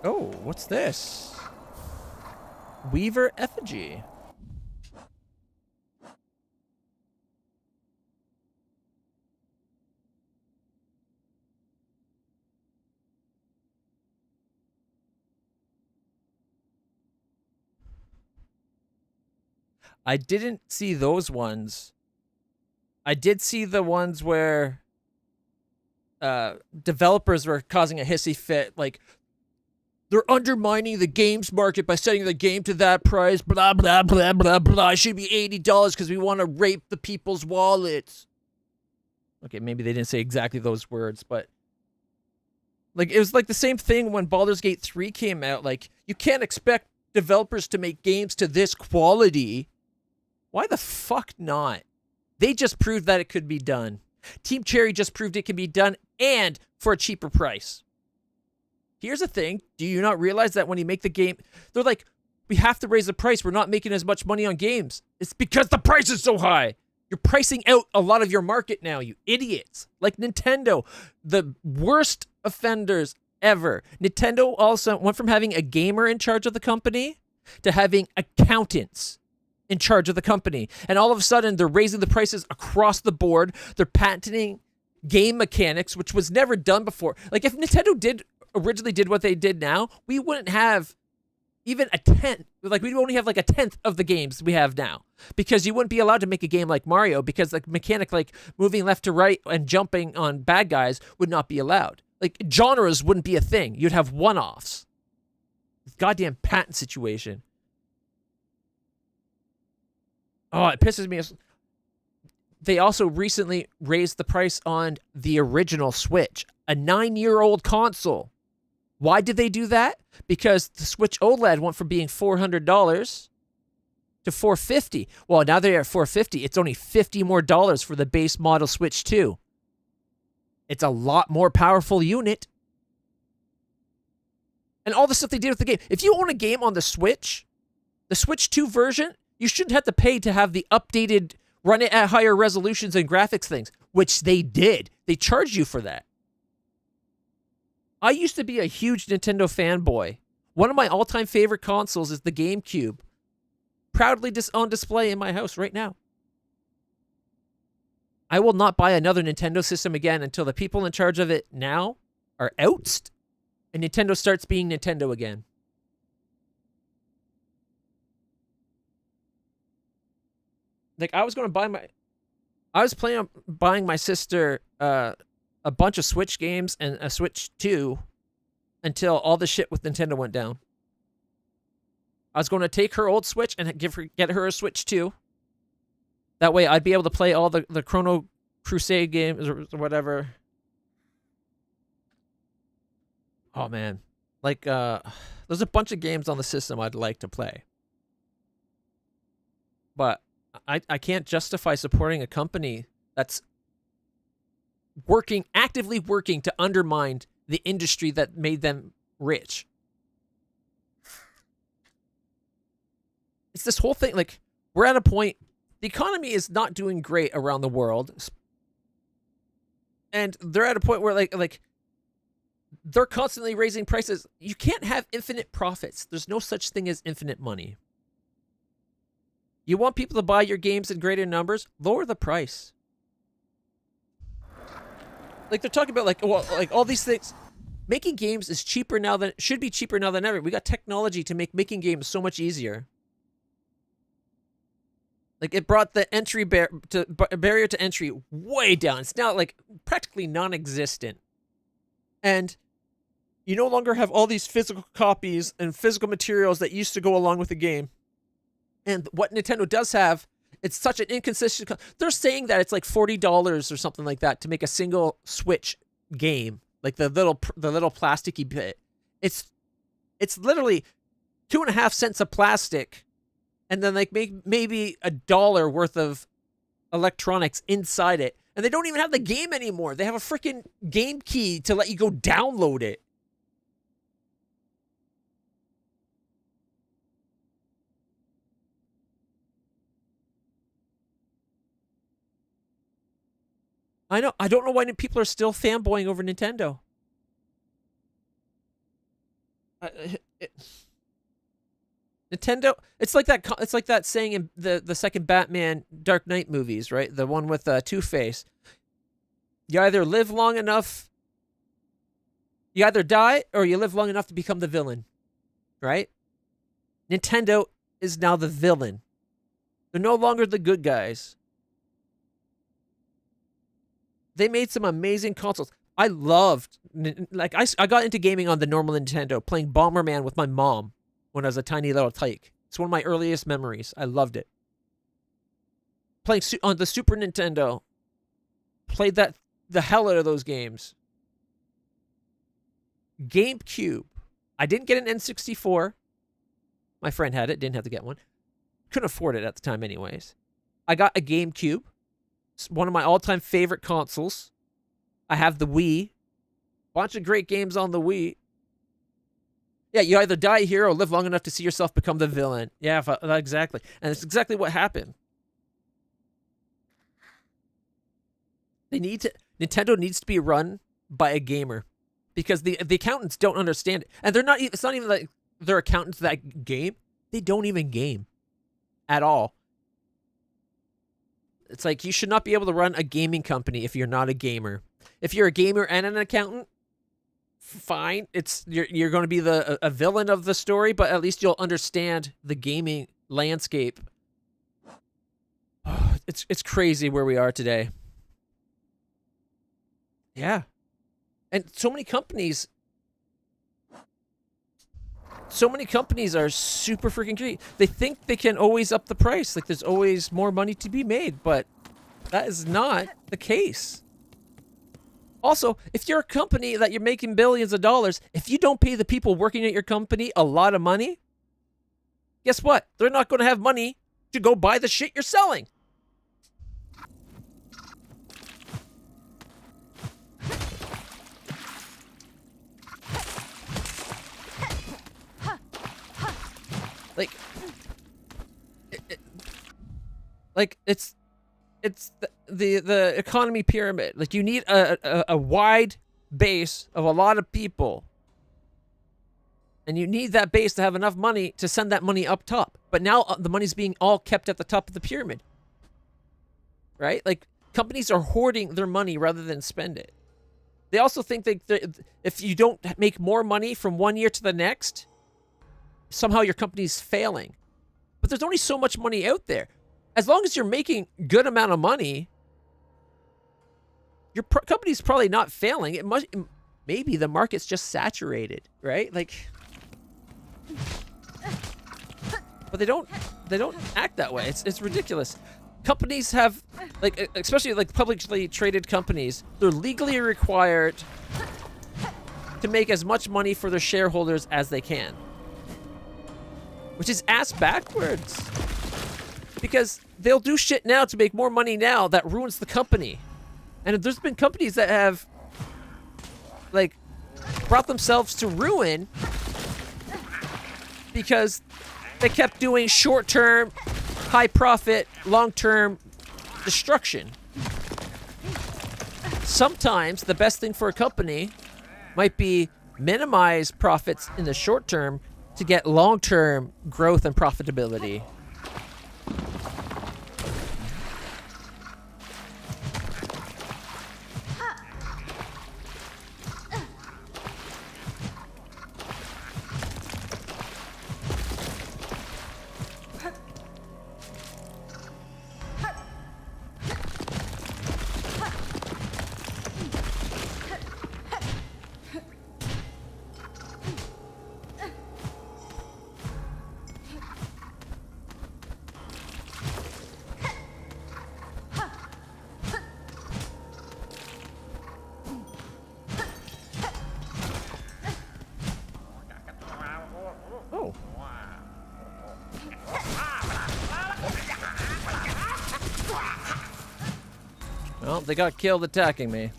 Oh, what's this? Weaver effigy. I didn't see those ones. I did see the ones where developers were causing a hissy fit, like, they're undermining the games market by setting the game to that price, blah, blah, blah, blah, blah. It should be $80 because we want to rape the people's wallets. Okay, maybe they didn't say exactly those words, but like it was like the same thing when Baldur's Gate 3 came out. Like, you can't expect developers to make games to this quality. Why the fuck not? They just proved that it could be done. Team Cherry just proved it can be done, and for a cheaper price. Here's the thing. Do you not realize that when you make the game, they're like, we have to raise the price. We're not making as much money on games. It's because the price is so high. You're pricing out a lot of your market now, you idiots. Like Nintendo, the worst offenders ever. Nintendo also went from having a gamer in charge of the company to having accountants in charge of the company. And all of a sudden, they're raising the prices across the board. They're patenting game mechanics, which was never done before. Like, if Nintendo originally did what they did now, we wouldn't have even a tenth. Like, we'd only have like a tenth of the games we have now, because you wouldn't be allowed to make a game like Mario, because like mechanic like moving left to right and jumping on bad guys would not be allowed. Like, genres wouldn't be a thing. You'd have one-offs. Goddamn patent situation. Oh, it pisses me off. they also recently raised the price on the original Switch, a 9-year-old console. Why did they do that? Because the Switch OLED went from being $400 to $450. Well, now they're at $450. It's only $50 more for the base model Switch 2. It's a lot more powerful unit. And all the stuff they did with the game. If you own a game on the Switch 2 version, you shouldn't have to pay to have the updated, run it at higher resolutions and graphics things, which they did. They charged you for that. I used to be a huge Nintendo fanboy. One of my all-time favorite consoles is the GameCube. Proudly on display in my house right now. I will not buy another Nintendo system again until the people in charge of it now are ousted and Nintendo starts being Nintendo again. Like, I was planning on buying my sister a bunch of Switch games and a Switch 2 until all the shit with Nintendo went down. I was going to take her old Switch and get her a Switch 2. That way I'd be able to play all the Chrono Crusade games or whatever. Oh, man. Like, there's a bunch of games on the system I'd like to play. But I can't justify supporting a company that's actively working to undermine the industry that made them rich. It's this whole thing, like, we're at a point, the economy is not doing great around the world. And they're at a point where, like, they're constantly raising prices. You can't have infinite profits. There's no such thing as infinite money. You want people to buy your games in greater numbers? Lower the price. Like, they're talking about, like, well, like, all these things. Making games is cheaper now than, should be cheaper now than ever. We got technology to make making games so much easier. Like, it brought the barrier to entry way down. It's now, like, practically non-existent. And you no longer have all these physical copies and physical materials that used to go along with the game. And what Nintendo does have, it's such an inconsistent... They're saying that it's like $40 or something like that to make a single Switch game. Like the little plasticky bit. It's literally 2.5 cents of plastic, and then like maybe $1 worth of electronics inside it. And they don't even have the game anymore. They have a freaking game key to let you go download it. I know. I don't know why people are still fanboying over Nintendo. Nintendo. It's like that. It's like that saying in the second Batman Dark Knight movies, right? The one with Two-Face. You either live long enough. You either die or you live long enough to become the villain, right? Nintendo is now the villain. They're no longer the good guys. They made some amazing consoles. I loved, like, I got into gaming on the normal Nintendo, playing Bomberman with my mom when I was a tiny little tyke. It's one of my earliest memories. I loved it. Playing on the Super Nintendo, played the hell out of those games. GameCube. I didn't get an N64. My friend had it, didn't have to get one. Couldn't afford it at the time anyways. I got a GameCube. It's one of my all-time favorite consoles. I have the Wii. Bunch of great games on the Wii. Yeah, you either die here or live long enough to see yourself become the villain. Yeah, exactly. And it's exactly what happened. Nintendo needs to be run by a gamer. Because the accountants don't understand it. And it's not even like they're accountants that game. They don't even game. At all. It's like, you should not be able to run a gaming company if you're not a gamer. If you're a gamer and an accountant, fine. You're going to be a villain of the story, but at least you'll understand the gaming landscape. It's crazy where we are today. Yeah. And so many companies are super freaking greedy. They think they can always up the price. Like, there's always more money to be made, but That is not the case. Also, if you're a company that you're making billions of dollars, if you don't pay the people working at your company a lot of money, guess what? They're not going to have money to go buy the shit you're selling. Like, it's the economy pyramid. Like, you need a wide base of a lot of people. And you need that base to have enough money to send that money up top. But now the money's being all kept at the top of the pyramid. Right? Like, companies are hoarding their money rather than spend it. They also think that if you don't make more money from one year to the next, somehow your company's failing. But there's only so much money out there. As long as you're making good amount of money, your company's probably not failing. Maybe the market's just saturated, right? Like, but they don't act that way. It's ridiculous. Companies have, like, especially like publicly traded companies, they're legally required to make as much money for their shareholders as they can, which is ass backwards. Because they'll do shit now to make more money now that ruins the company. And there's been companies that have, like, brought themselves to ruin because they kept doing short-term, high-profit, long-term destruction. Sometimes the best thing for a company might be minimize profits in the short term to get long-term growth and profitability. Well, they got killed attacking me.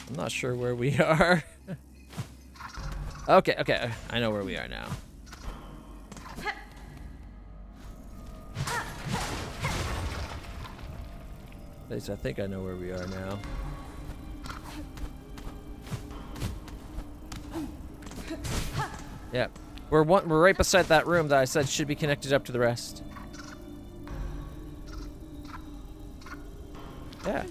I'm not sure where we are. Okay, I know where we are now. At least I think I know where we are now. Yeah, we're right beside that room that I said should be connected up to the rest. Yeah.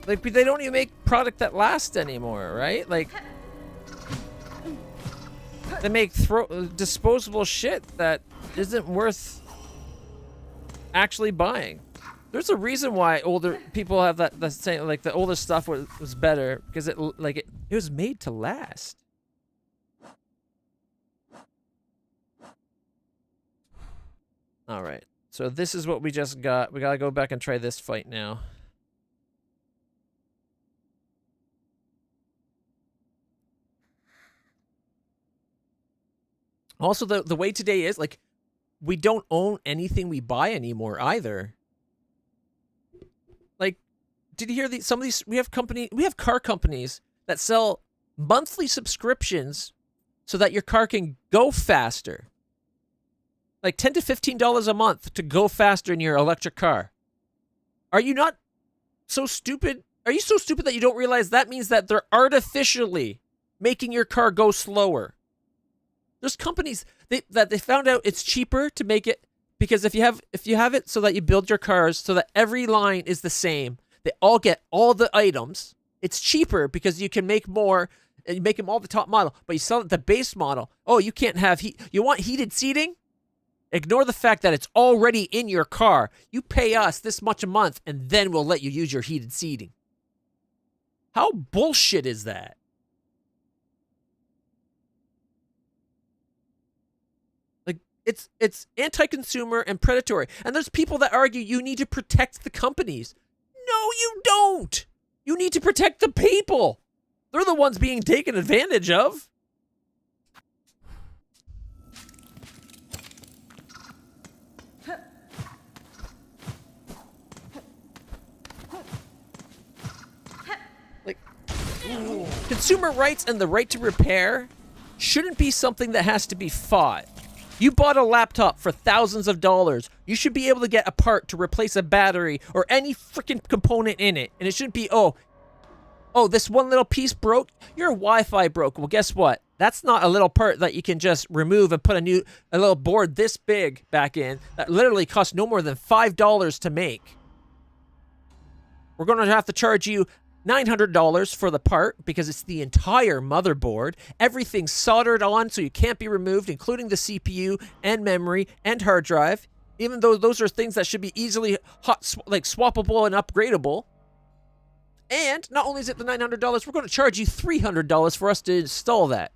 Like, they don't even make product that lasts anymore, right? Like, they make disposable shit that isn't worth actually buying. There's a reason why older people have that saying, like, the older stuff was better because it was made to last. All right, so this is what we just got. We gotta go back and try this fight now. Also, the way today is, like, we don't own anything we buy anymore either. Like, did you hear some of these? We have car companies that sell monthly subscriptions so that your car can go faster. Like $10 to $15 a month to go faster in your electric car. Are you not so stupid? Are you so stupid that you don't realize that means that they're artificially making your car go slower? There's companies that they found out it's cheaper to make it, because if you have it so that you build your cars so that every line is the same, they all get all the items. It's cheaper because you can make more and you make them all the top model, but you sell it the base model. Oh, you can't have heat. You want heated seating? Ignore the fact that it's already in your car. You pay us this much a month, and then we'll let you use your heated seating. How bullshit is that? Like, it's anti-consumer and predatory. And there's people that argue you need to protect the companies. No, you don't. You need to protect the people. They're the ones being taken advantage of. Like, consumer rights and the right to repair shouldn't be something that has to be fought. You bought a laptop for thousands of dollars. You should be able to get a part to replace a battery or any freaking component in it. And it shouldn't be, oh, this one little piece broke? Your Wi-Fi broke. Well, guess what? That's not a little part that you can just remove and put a little board this big back in that literally costs no more than $5 to make. We're going to have to charge you $900 for the part because it's the entire motherboard. Everything's soldered on so you can't be removed, including the CPU and memory and hard drive, even though those are things that should be easily swappable and upgradable. And not only is it the $900, we're going to charge you $300 for us to install that.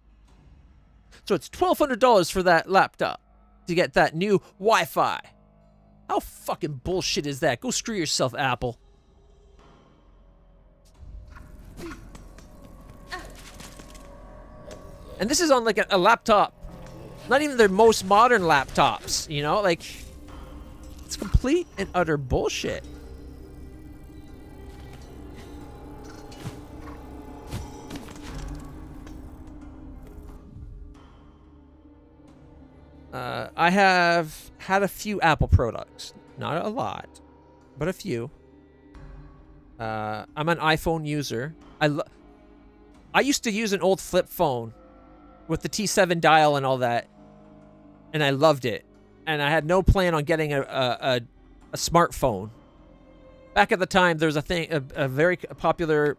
So it's $1,200 for that laptop to get that new Wi-Fi. How fucking bullshit is that? Go screw yourself, Apple. And this is on like a laptop. Not even their most modern laptops, you know? Like, it's complete and utter bullshit. I have had a few Apple products. Not a lot, but a few. I'm an iPhone user. I used to use an old flip phone with the T7 dial and all that, and I loved it. And I had no plan on getting a smartphone. Back at the time, there was a very popular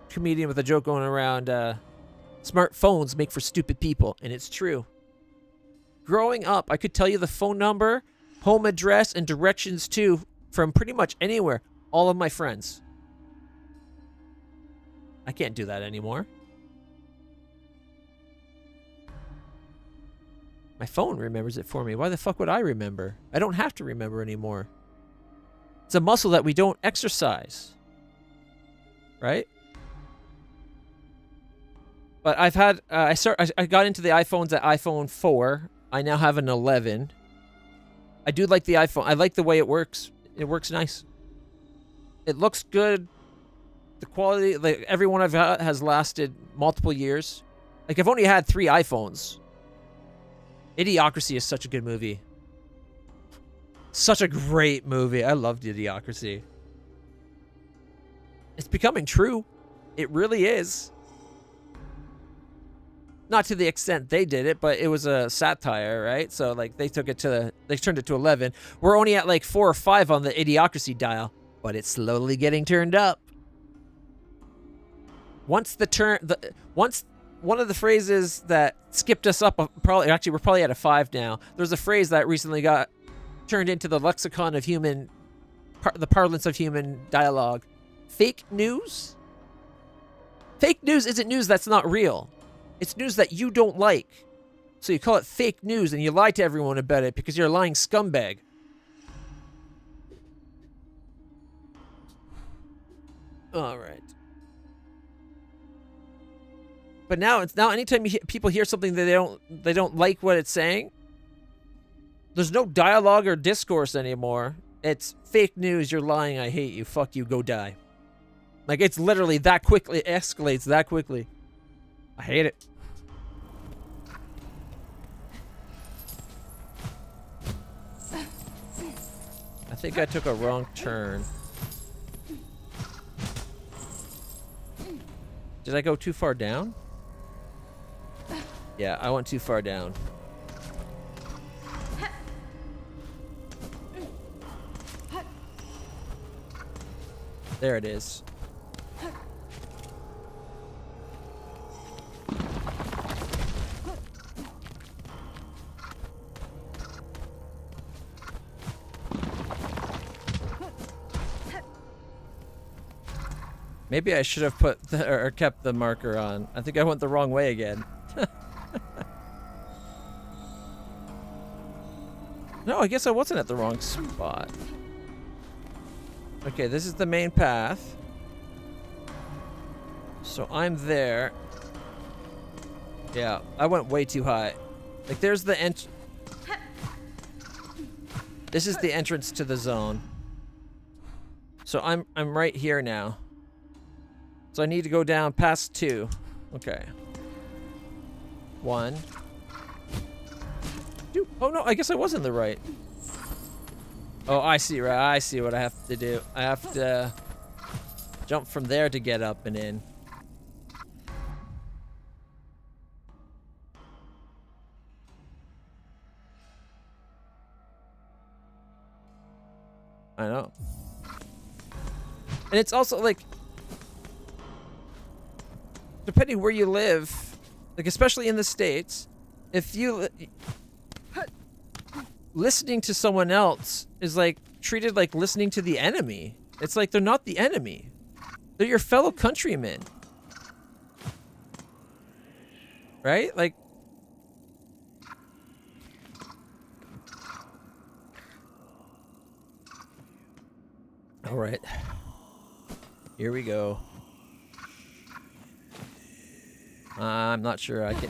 comedian with a joke going around, smartphones make for stupid people, and it's true. Growing up, I could tell you the phone number, home address, and directions too from pretty much anywhere. All of my friends. I can't do that anymore. My phone remembers it for me. Why the fuck would I remember? I don't have to remember anymore. It's a muscle that we don't exercise. Right? But I've had... I got into the iPhones at iPhone 4. I now have an 11. I do like the iPhone. I like the way it works. It works nice. It looks good. The quality... Like, every one I've had has lasted multiple years. Like, I've only had 3 iPhones. Idiocracy is such a good movie. Such a great movie. I loved Idiocracy. It's becoming true. It really is. Not to the extent they did it, but it was a satire, right? So, like, they turned it to 11. We're only at, like, 4 or 5 on the Idiocracy dial, but it's slowly getting turned up. Once one of the phrases that skipped us up, we're probably at a 5 now. There's a phrase that recently got turned into the lexicon of the parlance of human dialogue. Fake news? Fake news isn't news that's not real. It's news that you don't like. So you call it fake news and you lie to everyone about it because you're a lying scumbag. All right. But now anytime people hear something that they don't like what it's saying, there's no dialogue or discourse anymore. It's fake news, you're lying, I hate you, fuck you, go die. Like, it's literally that quickly, it escalates that quickly. I hate it. I think I took a wrong turn. Did I go too far down? Yeah, I went too far down. There it is. Maybe I should have put or kept the marker on. I think I went the wrong way again. No, I guess I wasn't at the wrong spot. Okay, this is the main path. So I'm there. Yeah, I went way too high. Like, there's the This is the entrance to the zone. So I'm right here now. So I need to go down past 2. Okay. 1. 2. Oh no, I guess I was in the right. Oh, I see, right. I see what I have to do. I have to jump from there to get up and in. I know. And it's also like, depending where you live, like especially in the States, if you listening to someone else is like treated like listening to the enemy. It's like they're not the enemy. They're your fellow countrymen. Right? Like, all right. Here we go. I'm not sure I can.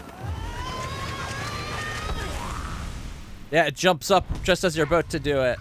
Yeah, it jumps up just as you're about to do it.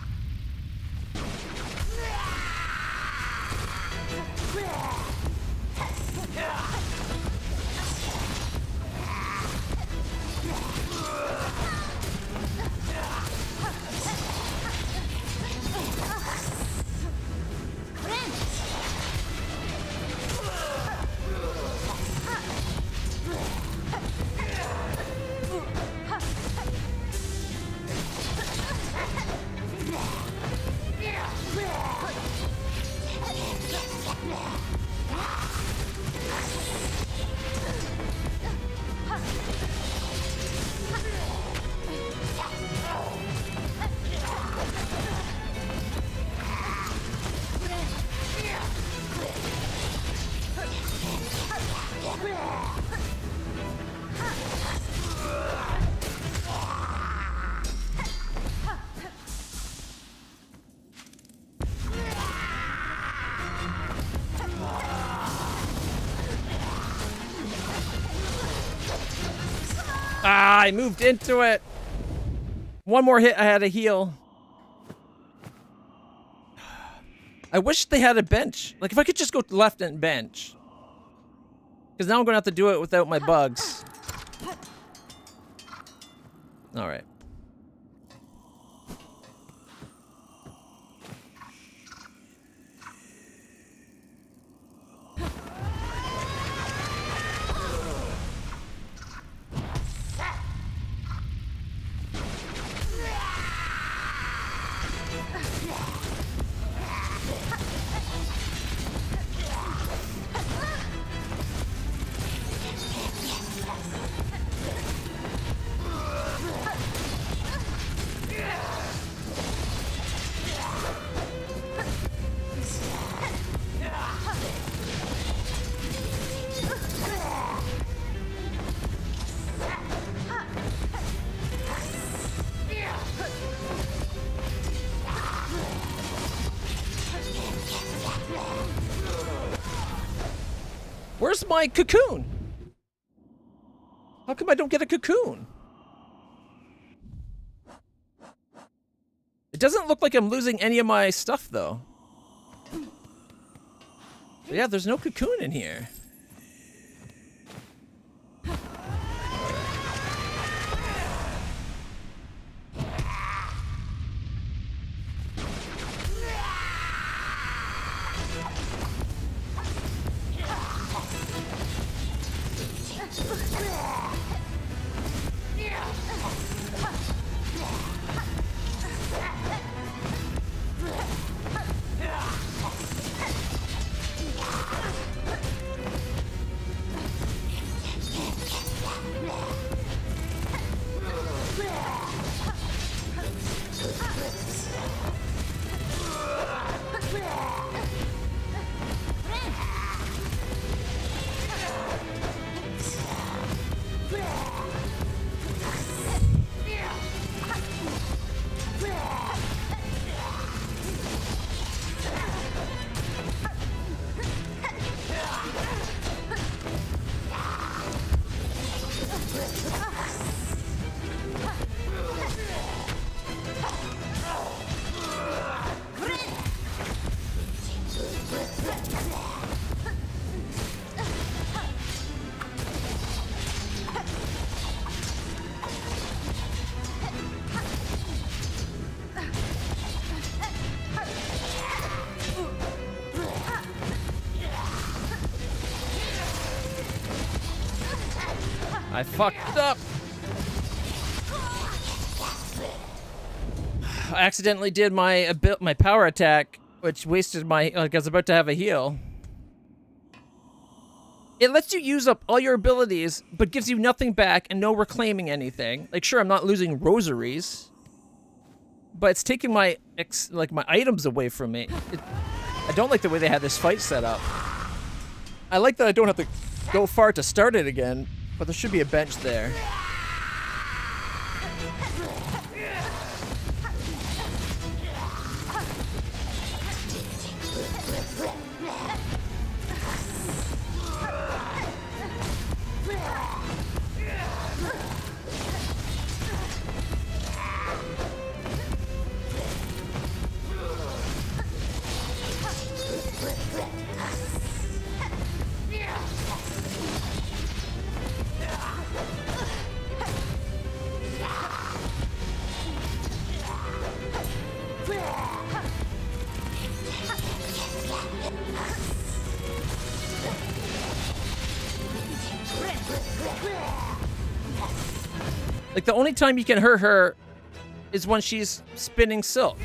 Ah, I moved into it. One more hit, I had a heal. I wish they had a bench. Like, if I could just go left and bench. Because now I'm going to have to do it without my bugs. All right. Where's my cocoon? How come I don't get a cocoon? It doesn't look like I'm losing any of my stuff, though. But yeah, there's no cocoon in here. I fucked up. I accidentally did my power attack, which wasted my, like I was about to have a heal. It lets you use up all your abilities, but gives you nothing back and no reclaiming anything. Like, sure, I'm not losing rosaries, but it's taking my my items away from me. I don't like the way they had this fight set up. I like that I don't have to go far to start it again, but there should be a bench there. Like, the only time you can hurt her is when she's spinning silk.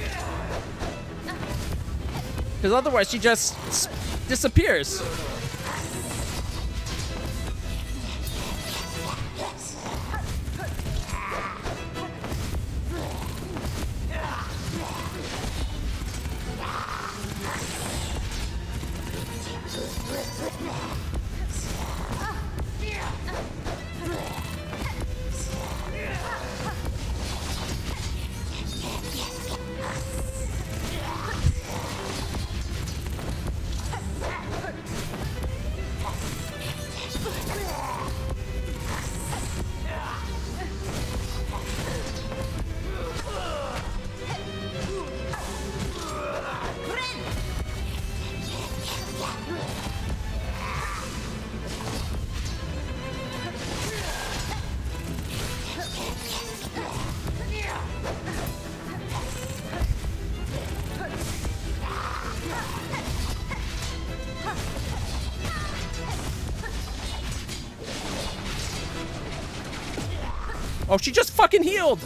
Because otherwise she just disappears. Oh, she just fucking healed!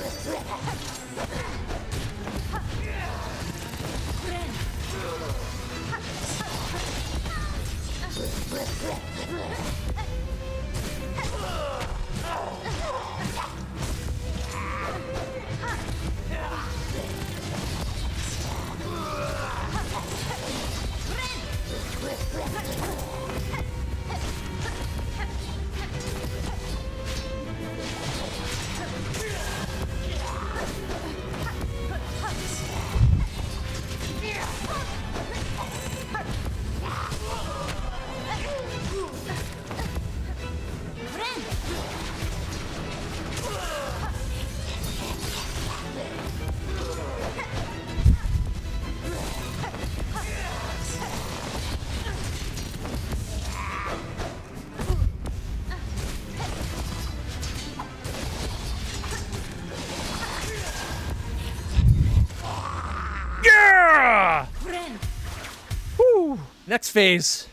Yeah! Woo! Next phase.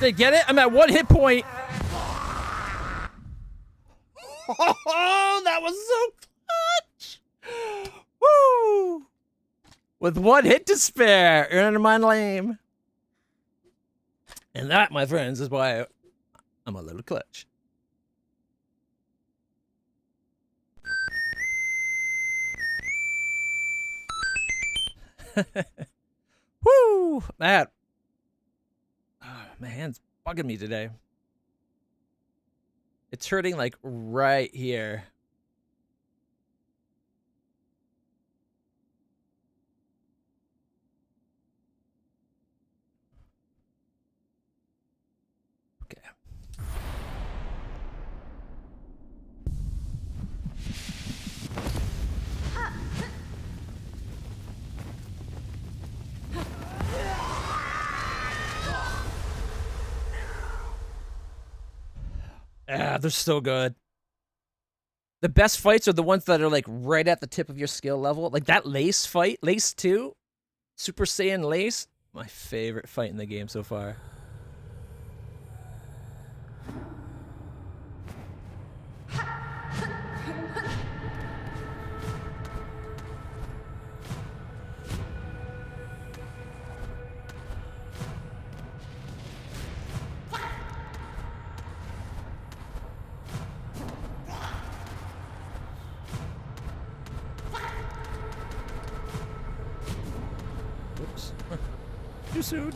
Did I get it? I'm at 1 hit point. Oh, that was so clutch. Woo! With 1 hit to spare, earning my name. And that, my friends, is why I'm a little clutch. Woo! That. Oh, my hand's bugging me today. It's hurting like right here. Okay. Ah, they're so good. The best fights are the ones that are like right at the tip of your skill level. Like that Lace fight, Lace 2, Super Saiyan Lace, my favorite fight in the game so far. Oops. Too soon.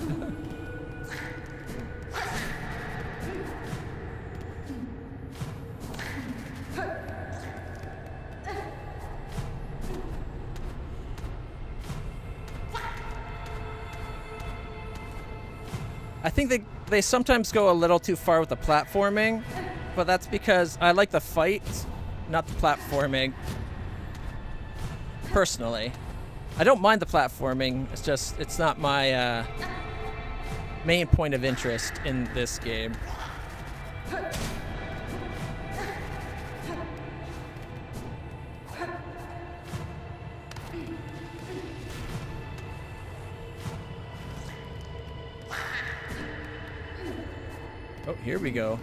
I think they sometimes go a little too far with the platforming, but that's because I like the fights, not the platforming. Personally, I don't mind the platforming. It's just it's not my main point of interest in this game. Oh, here we go.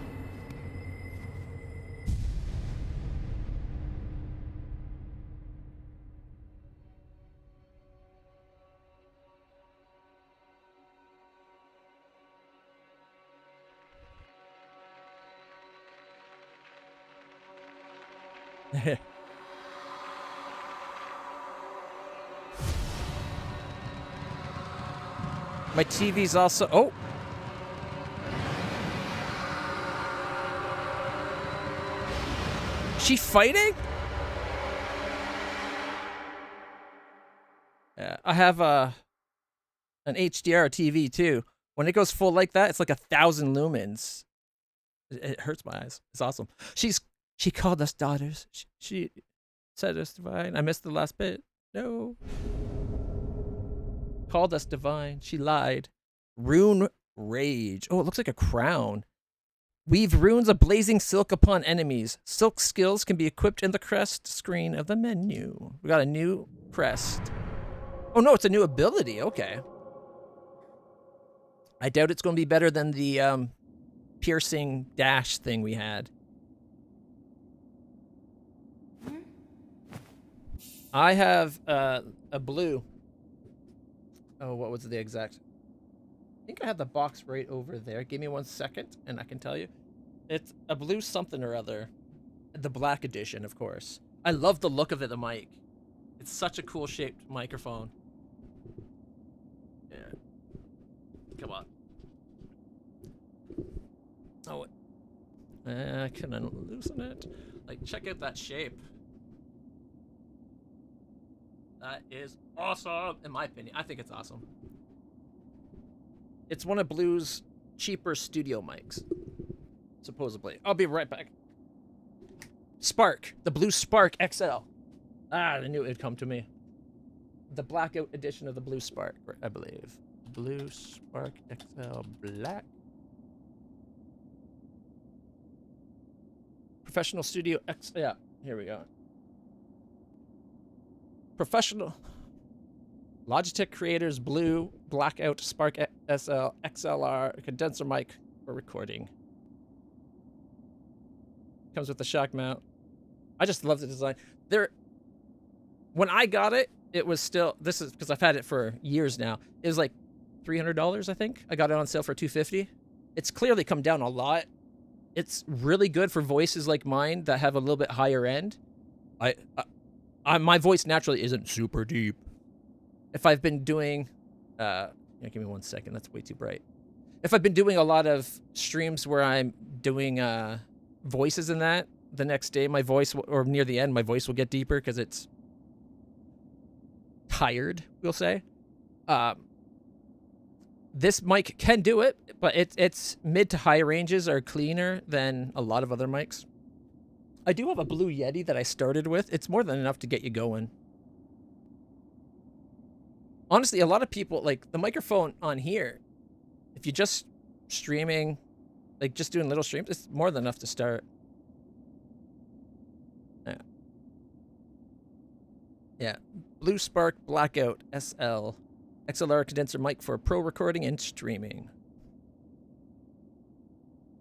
My TV's also... Oh! She fighting? Yeah, I have an HDR TV too. When it goes full like that, it's like 1,000 lumens. It hurts my eyes. It's awesome. She called us daughters. She said us divine. I missed the last bit. No. Called us divine. She lied. Rune rage. Oh, it looks like a crown. Weave runes of blazing silk upon enemies. Silk skills can be equipped in the crest screen of the menu. We got a new crest. Oh no, it's a new ability. Okay. I doubt it's going to be better than the piercing dash thing we had. I have a blue. Oh, what was the exact? I think I have the box right over there. Give me 1 second, and I can tell you. It's a blue something or other. The black edition, of course. I love the look of it, the mic. It's such a cool shaped microphone. Yeah. Come on. Oh, can I loosen it? Like, check out that shape. That is awesome, in my opinion. I think it's awesome. It's one of Blue's cheaper studio mics, supposedly. I'll be right back. Spark, the Blue Spark XL. Ah, I knew it would come to me. The blackout edition of the Blue Spark, I believe. Blue Spark XL Black. Professional Studio X. Yeah, here we go. Professional. Logitech Creators Blue Blackout Spark SL XLR condenser mic for recording. Comes with the shock mount. I just love the design. When I got it, it was still, this is because I've had it for years now. It was like $300, I think. I got it on sale for $250. It's clearly come down a lot. It's really good for voices like mine that have a little bit higher end. My voice naturally isn't super deep. If I've been doing, yeah, give me 1 second. That's way too bright. If I've been doing a lot of streams where I'm doing voices in that, the next day my voice, or near the end, my voice will get deeper because it's tired, we'll say. This mic can do it, but its mid to high ranges are cleaner than a lot of other mics. I do have a Blue Yeti that I started with. It's more than enough to get you going. Honestly, a lot of people, like, the microphone on here, if you're just streaming, like, just doing little streams, it's more than enough to start. Yeah. Blue Spark Blackout SL. XLR condenser mic for pro recording and streaming.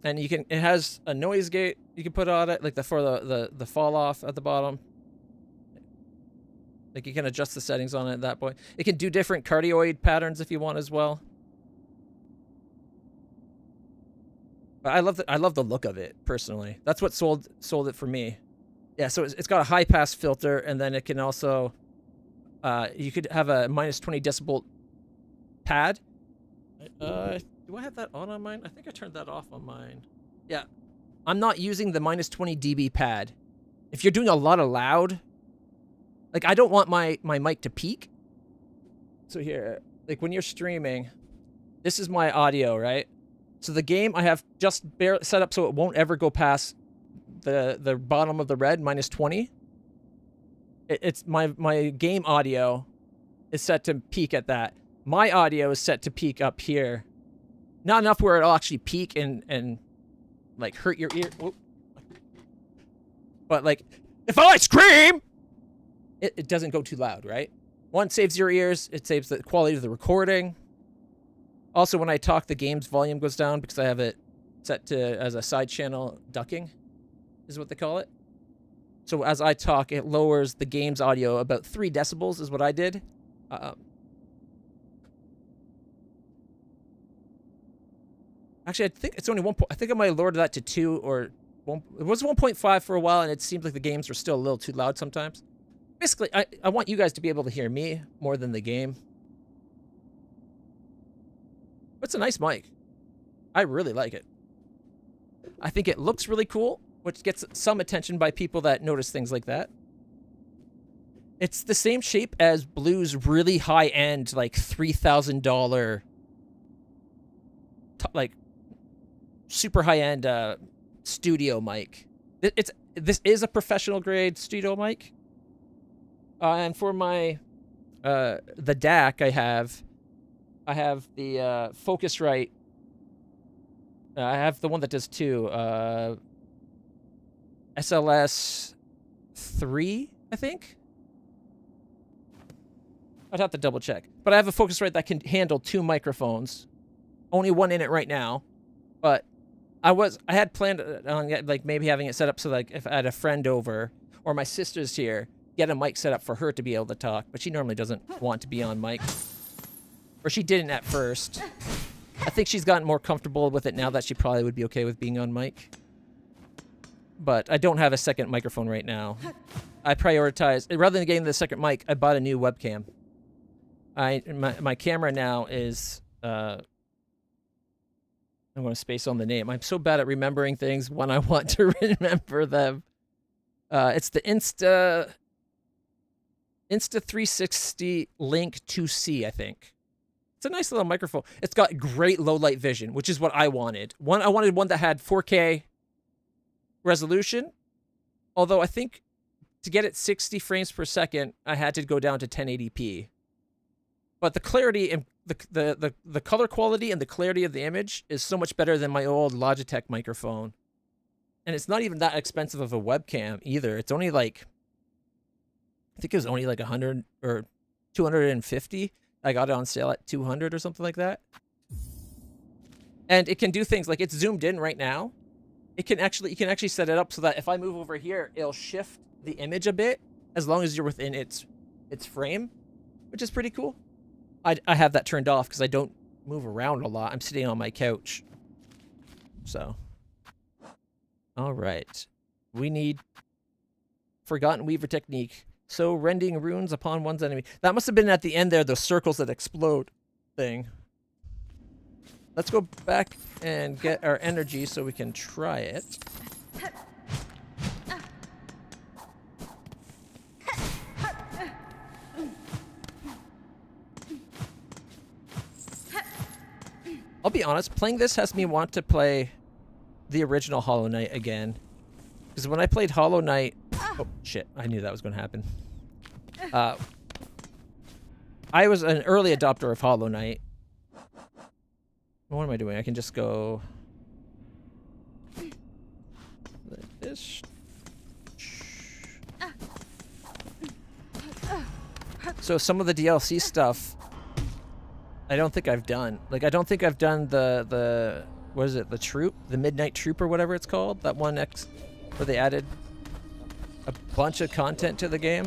And you can, it has a noise gate you can put on it, like for the fall off at the bottom. Like you can adjust the settings on it at that point. It can do different cardioid patterns if you want as well. But I love the look of it personally. That's what sold it for me. Yeah, so it's got a high pass filter, and then it can also you could have a minus 20 decibel pad. Do I have that on mine? I think I turned that off on mine. Yeah, I'm not using the minus 20 dB pad. If you're doing a lot of loud, like I don't want my mic to peak. So here, like when you're streaming, this is my audio, right? So the game I have just barely set up so it won't ever go past the bottom of the red, minus 20. It's my game audio is set to peak at that. My audio is set to peak up here. Not enough where it'll actually peak and like hurt your ear. Whoop. But like, if I scream, it doesn't go too loud, right? One, saves your ears. It saves the quality of the recording. Also, when I talk, the game's volume goes down because I have it set to as a side channel ducking, is what they call it. So as I talk, it lowers the game's audio about 3 decibels is what I did. Actually, I think it's only 1. I think I might have lowered that to 2 or 1. It was 1.5 for a while, and it seemed like the games were still a little too loud sometimes. Basically, I want you guys to be able to hear me more than the game. It's a nice mic. I really like it. I think it looks really cool, which gets some attention by people that notice things like that. It's the same shape as Blue's really high-end, like $3,000, like super high-end studio mic. This is a professional-grade studio mic. And for my the DAC I have the Focusrite. I have the one that does 2. SLS 3, I think. I'd have to double check. But I have a Focusrite that can handle 2 microphones. Only one in it right now. But I had planned on like maybe having it set up so like if I had a friend over or my sister's here, get a mic set up for her to be able to talk. But she normally doesn't want to be on mic. Or she didn't at first. I think she's gotten more comfortable with it now that she probably would be okay with being on mic. But I don't have a second microphone right now. I prioritize, rather than getting the second mic, I bought a new webcam. My camera now is, I'm going to space on the name. I'm so bad at remembering things when I want to remember them. It's the Insta 360 Link 2C, I think. It's a nice little microphone. It's got great low light vision, which is what I wanted. I wanted one that had 4K resolution. Although I think to get it 60 frames per second, I had to go down to 1080p. But the clarity and the color quality and the clarity of the image is so much better than my old Logitech microphone. And it's not even that expensive of a webcam either. It's only like, I think it was only like 100 or 250. I got it on sale at 200 or something like that. And it can do things like it's zoomed in right now. You can actually set it up so that if I move over here, it'll shift the image a bit as long as you're within its frame, which is pretty cool. I have that turned off because I don't move around a lot. I'm sitting on my couch. So, all right. We need Forgotten Weaver technique. So rending runes upon one's enemy. That must have been at the end there, those circles that explode thing. Let's go back and get our energy so we can try it. I'll be honest, playing this has me want to play the original Hollow Knight again. Because when I played Hollow Knight... Oh, shit. I knew that was going to happen. I was an early adopter of Hollow Knight. What am I doing? I can just go... like this. So some of the DLC stuff, I don't think I've done. Like, I don't think I've done the what is it? The Troop? The Midnight Troop or whatever it's called? That one where they added a bunch of content to the game.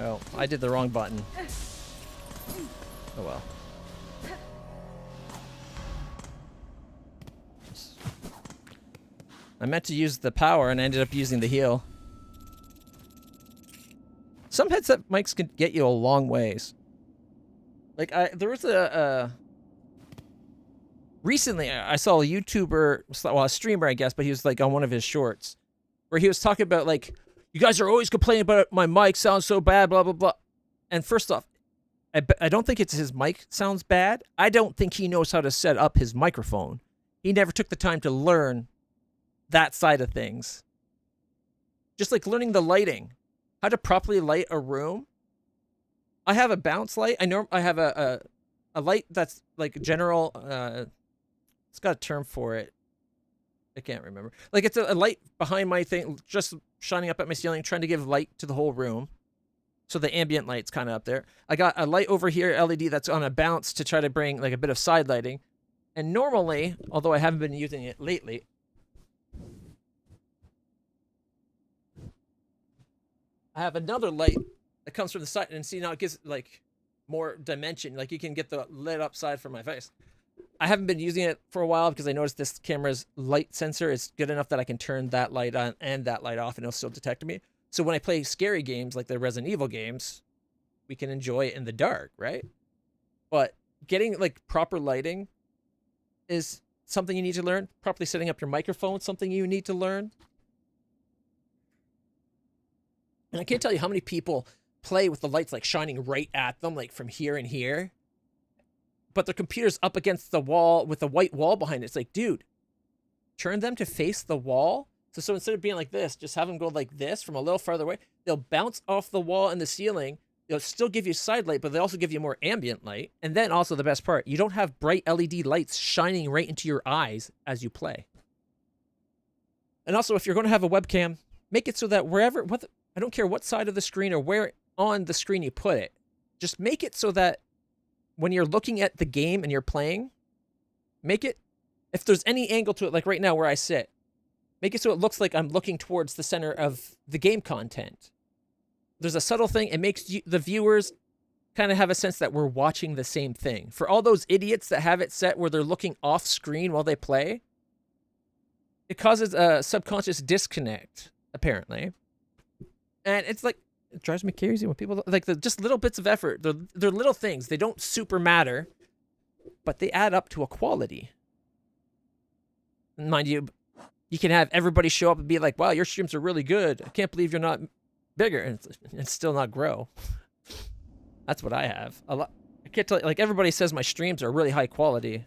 Oh, I did the wrong button. Oh well. I meant to use the power and I ended up using the heal. Some headset mics can get you a long ways. Like, there was recently I saw a YouTuber, well, a streamer, I guess, but he was like on one of his shorts where he was talking about like, you guys are always complaining about my mic sounds so bad, blah, blah, blah. And first off, I don't think it's his mic sounds bad. I don't think he knows how to set up his microphone. He never took the time to learn that side of things. Just like learning the lighting, how to properly light a room. I have a bounce light. I have a light that's like general, it's got a term for it. I can't remember. Like, it's a light behind my thing, just shining up at my ceiling, trying to give light to the whole room. So the ambient light's kind of up there. I got a light over here, LED, that's on a bounce to try to bring like a bit of side lighting. And normally, although I haven't been using it lately, I have another light that comes from the side, and see, now it gives like more dimension. Like, you can get the lit up side from my face. I haven't been using it for a while because I noticed this camera's light sensor is good enough that I can turn that light on and that light off and it'll still detect me. So when I play scary games like the Resident Evil games, we can enjoy it in the dark, right? But getting like proper lighting is something you need to learn. Properly setting up your microphone, something you need to learn. And I can't tell you how many people play with the lights like shining right at them, like from here and here. But the computer's up against the wall with a white wall behind it. It's like, dude, turn them to face the wall. So instead of being like this, just have them go like this from a little farther away. They'll bounce off the wall and the ceiling. They'll still give you side light, but they also give you more ambient light. And then also the best part, you don't have bright LED lights shining right into your eyes as you play. And also, if you're going to have a webcam, make it so that wherever, I don't care what side of the screen or where on the screen you put it, just make it so that when you're looking at the game and you're playing, make it, if there's any angle to it, like right now where I sit, make it so it looks like I'm looking towards the center of the game content. There's a subtle thing. It makes the viewers kind of have a sense that we're watching the same thing. For all those idiots that have it set where they're looking off screen while they play, it causes a subconscious disconnect, apparently. And it's like, it drives me crazy when people, like, just little bits of effort. They're little things. They don't super matter, but they add up to a quality. And mind you, you can have everybody show up and be like, wow, your streams are really good. I can't believe you're not bigger. And it's still not grow. That's what I have. I can't tell you, like, everybody says my streams are really high quality,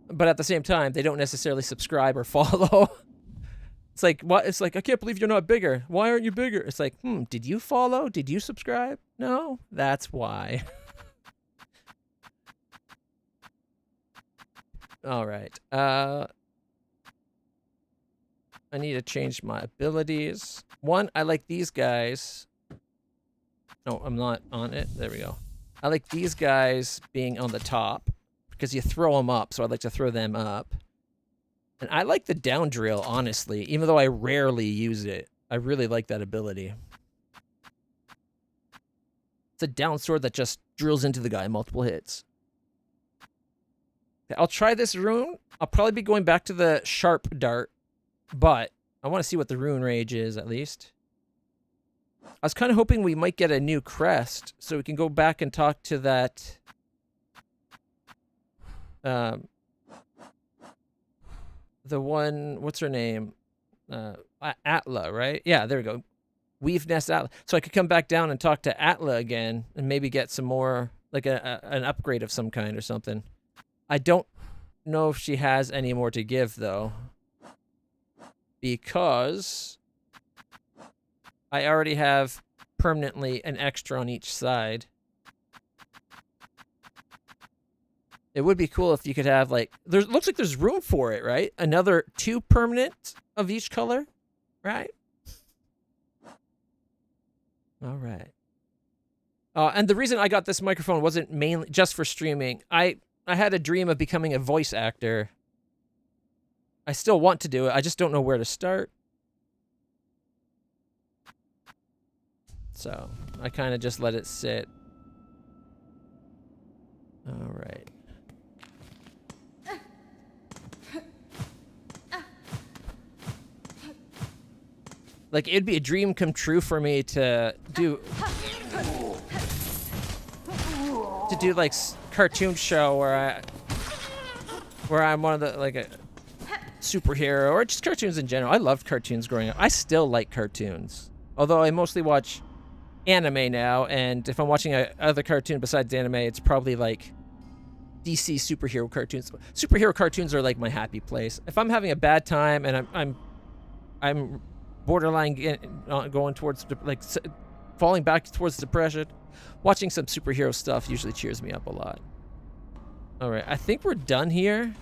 but at the same time, they don't necessarily subscribe or follow. It's like, what? It's like, I can't believe you're not bigger. Why aren't you bigger? It's like, did you follow? Did you subscribe? No, that's why. All right. I need to change my abilities. One, I like these guys. No, I'm not on it. There we go. I like these guys being on the top because you throw them up, so I'd like to throw them up. And I like the down drill, honestly, even though I rarely use it. I really like that ability. It's a down sword that just drills into the guy multiple hits. Okay, I'll try this rune. I'll probably be going back to the sharp dart, but I want to see what the rune rage is, at least. I was kind of hoping we might get a new crest, so we can go back and talk to that... the one, what's her name? Atla, right? Yeah, there we go. Weave Nest Atla. So I could come back down and talk to Atla again and maybe get some more, like an upgrade of some kind or something. I don't know if she has any more to give, though. Because I already have permanently an extra on each side. It would be cool if you could have, like, looks like there's room for it, right? Another 2 permanent of each color, right? All right. And the reason I got this microphone wasn't mainly just for streaming. I had a dream of becoming a voice actor. I still want to do it. I just don't know where to start. So I kind of just let it sit. All right. Like, it'd be a dream come true for me to do like cartoon show where I'm one of the, like, a superhero, or just cartoons in general. I loved cartoons growing up. I still like cartoons, although I mostly watch anime now, and if I'm watching other cartoon besides anime, it's probably like DC superhero cartoons. Superhero cartoons are like my happy place. If I'm having a bad time and I'm borderline going towards, like, falling back towards depression, watching some superhero stuff usually cheers me up a lot. All right, I think we're done here.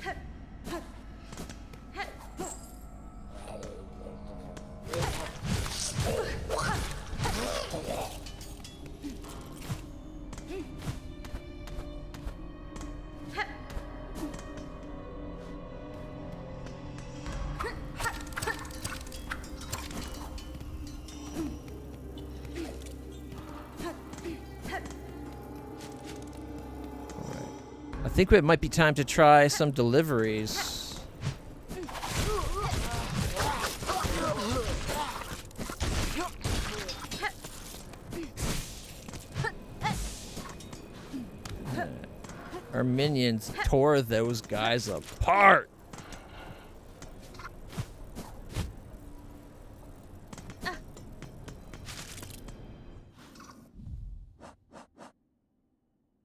I think it might be time to try some deliveries. Our minions tore those guys apart.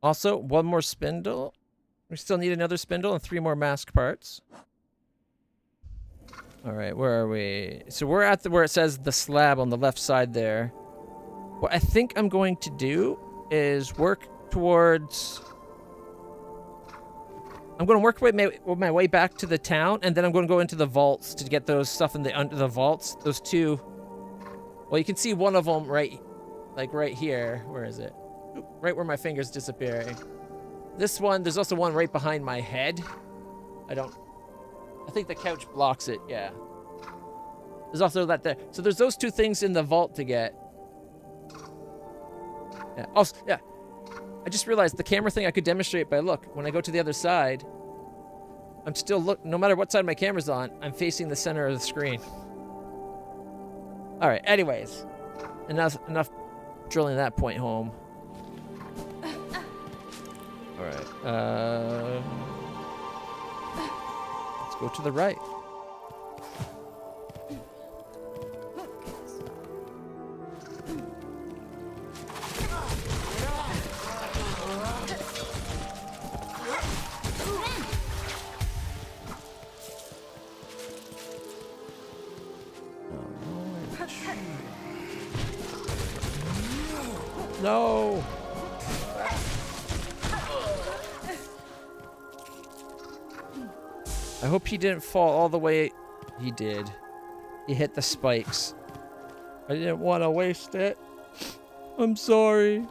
Also, one more spindle. We still need another spindle and 3 more mask parts. All right, where are we? So we're at where it says the slab on the left side there. What I think I'm going to do is work towards... I'm going to work my way back to the town, and then I'm going to go into the vaults to get those stuff in under the vaults. Those 2. Well, you can see one of them right here. Where is it? Right where my finger's disappearing. This one, there's also one right behind my head. I think the couch blocks it, yeah. There's also that there. So there's those 2 things in the vault to get. Yeah. Also, yeah. I just realized the camera thing I could demonstrate by, look, when I go to the other side, I'm still no matter what side my camera's on, I'm facing the center of the screen. All right, anyways. Enough drilling that point home. All right. Let's go to the right. No! I hope he didn't fall all the way. He did. He hit the spikes. I didn't want to waste it. I'm sorry.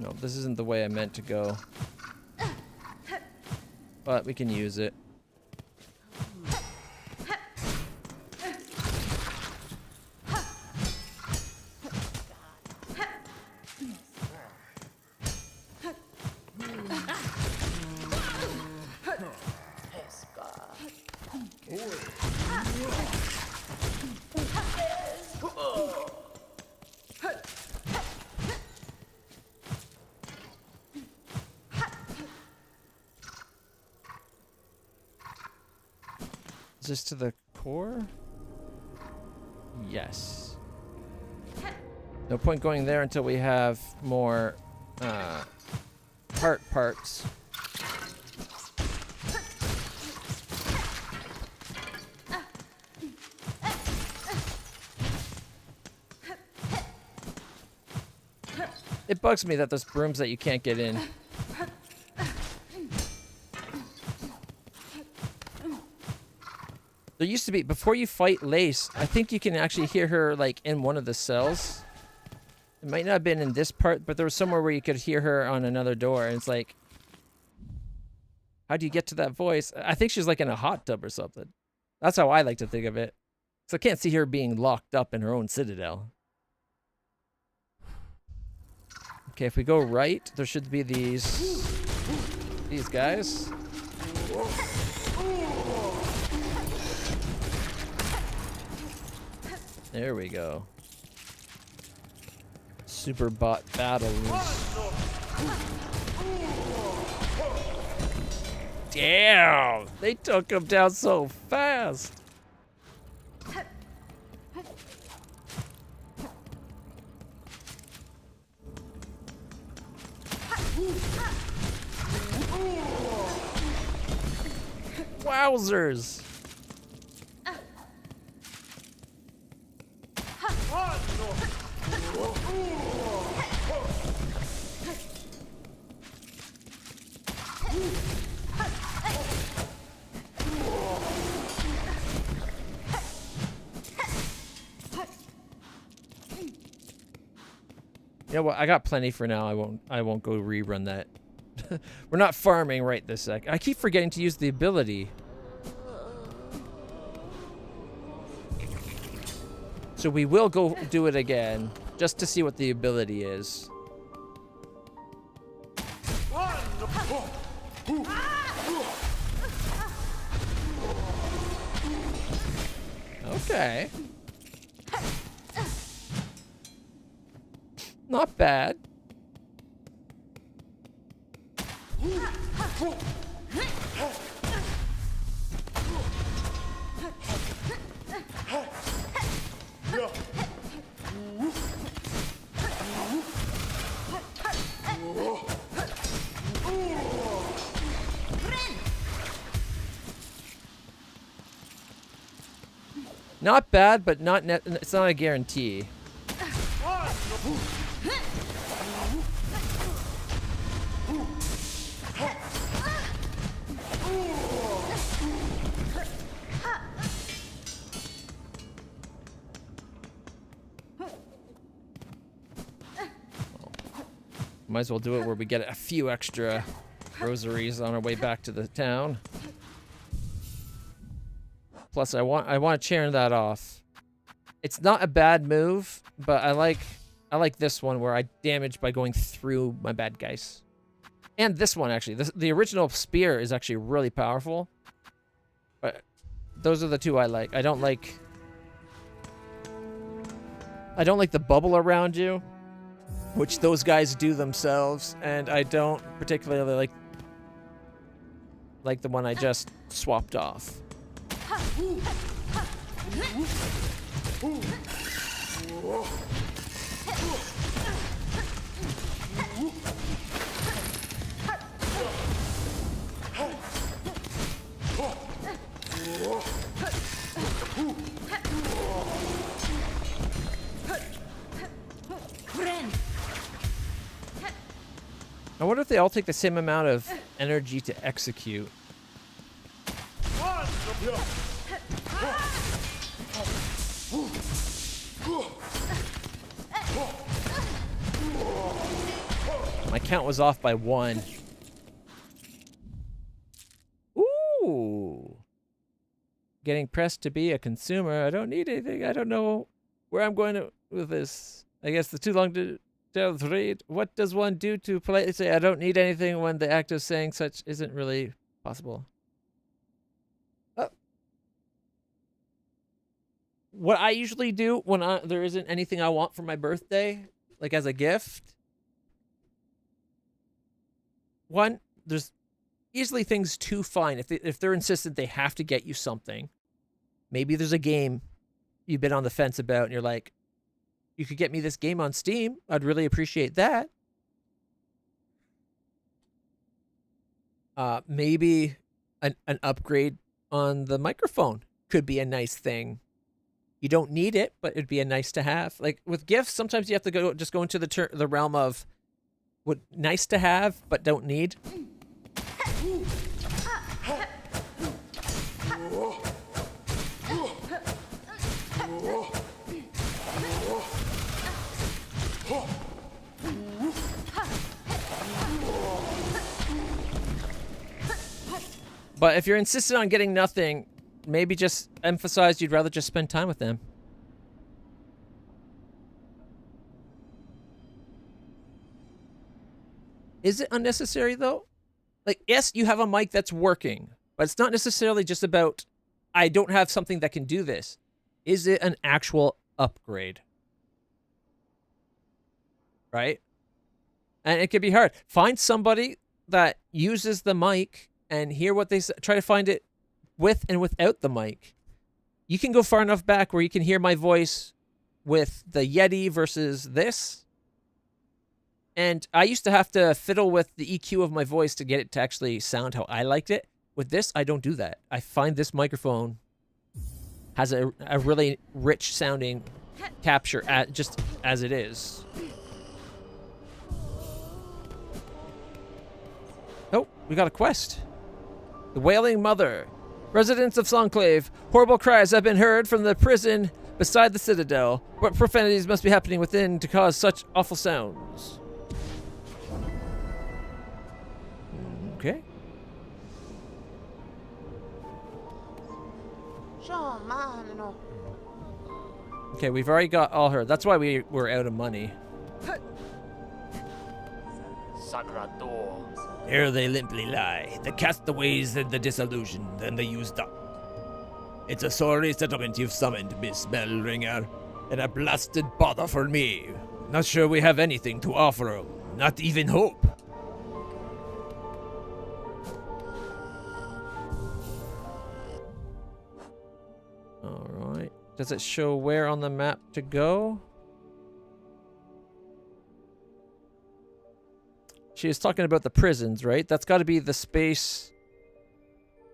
No, this isn't the way I meant to go. But we can use it. Is this to the core? Yes. No point going there until we have more heart parts. It bugs me that there's rooms that you can't get in. There used to be, before you fight Lace, I think you can actually hear her, like, in one of the cells. It might not have been in this part, but there was somewhere where you could hear her on another door, and it's like, how do you get to that voice? I think she's, like, in a hot tub or something. That's how I like to think of it. So I can't see her being locked up in her own citadel. Okay, if we go right, there should be these guys. There we go. Super bot battles. Damn! They took him down so fast. Wowzers! You know what? I got plenty for now. I won't go rerun that. We're not farming right this sec. I keep forgetting to use the ability. So we will go do it again, just to see what the ability is. Okay. Not bad. Not bad, but it's not a guarantee. Might as well do it where we get a few extra rosaries on our way back to the town. Plus, I want to chain that off. It's not a bad move, but I like this one where I damage by going through my bad guys. And this one actually, the original spear is actually really powerful. But those are the two I like. I don't like the bubble around you, which those guys do themselves, and I don't particularly like the one I just swapped off. I wonder if they all take the same amount of energy to execute. My count was off by 1. Ooh. Getting pressed to be a consumer. I don't need anything. I don't know where I'm going with this. I guess it's too long to read. What does one do to politely say I don't need anything when the act of saying such isn't really possible? What I usually do when there isn't anything I want for my birthday, like as a gift. One, there's easily things to find. If they're insistent they have to get you something, maybe there's a game you've been on the fence about and you're like, you could get me this game on Steam. I'd really appreciate that. Maybe an upgrade on the microphone could be a nice thing. You don't need it, but it'd be a nice to have. Like with gifts, sometimes you have to go into the realm of what nice to have but don't need. But if you're insistent on getting nothing, maybe just emphasize you'd rather just spend time with them. Is it unnecessary, though? Like, yes, you have a mic that's working, but it's not necessarily just about, I don't have something that can do this. Is it an actual upgrade? Right? And it can be hard. Find somebody that uses the mic and hear what they say. Try to find it with and without the mic. You can go far enough back where you can hear my voice with the Yeti versus this. And I used to have to fiddle with the EQ of my voice to get it to actually sound how I liked it. With this, I don't do that. I find this microphone has a really rich sounding capture just as it is. Oh, we got a quest. The Wailing Mother. Residents of Songclave, horrible cries have been heard from the prison beside the citadel. What profanities must be happening within to cause such awful sounds? Okay. Okay, we've already got all her. That's why we were out of money. Here they limply lie, the castaways and the disillusioned and the used up. It's a sorry settlement you've summoned, Miss Bellringer, and a blasted bother for me. Not sure we have anything to offer 'em, not even hope. Alright. Does it show where on the map to go? She is talking about the prisons, right? That's got to be the space,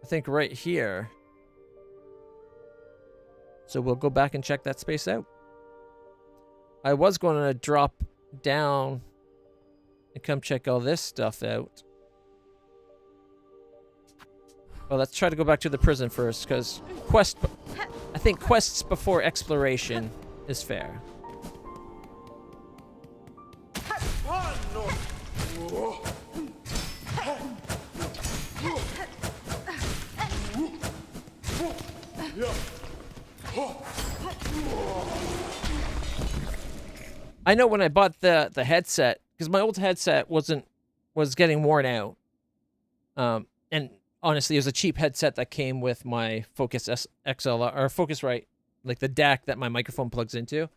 I think, right here. So we'll go back and check that space out. I was going to drop down and come check all this stuff out. Well, let's try to go back to the prison first, because I think quests before exploration is fair. I know when I bought the headset, because my old headset was getting worn out. And honestly, it was a cheap headset that came with my Focus XLR or Focusrite, like the DAC that my microphone plugs into.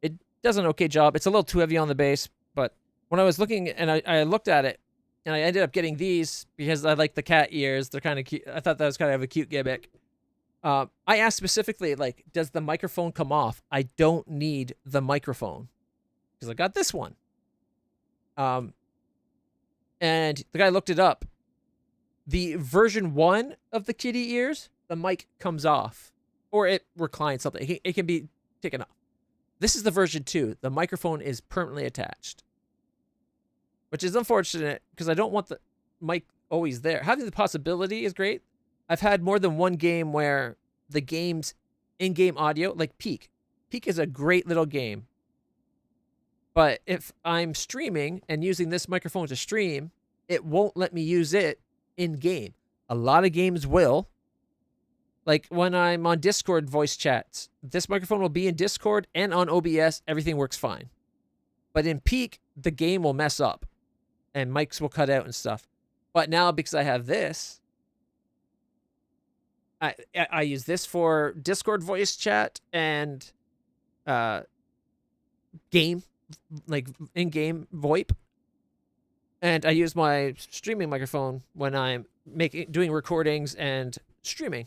It does an okay job. It's a little too heavy on the bass, but when I was looking and I looked at it, and I ended up getting these because I like the cat ears. They're kind of cute. I thought that was kind of a cute gimmick. I asked specifically, like, does the microphone come off? I don't need the microphone because I got this one. And the guy looked it up. The version 1 of the kitty ears, the mic comes off, or it reclines something. It can be taken off. This is the version 2. The microphone is permanently attached. which is unfortunate because I don't want the mic always there. Having the possibility is great. I've had more than one game where the game's in-game audio, like Peak. Peak is a great little game. But if I'm streaming and using this microphone to stream, it won't let me use it in-game. A lot of games will. Like when I'm on Discord voice chats, this microphone will be in Discord and on OBS. Everything works fine. But in Peak, the game will mess up and mics will cut out and stuff. But now because I have this, I use this for Discord voice chat and game, like in-game VoIP. And I use my streaming microphone when I'm doing recordings and streaming.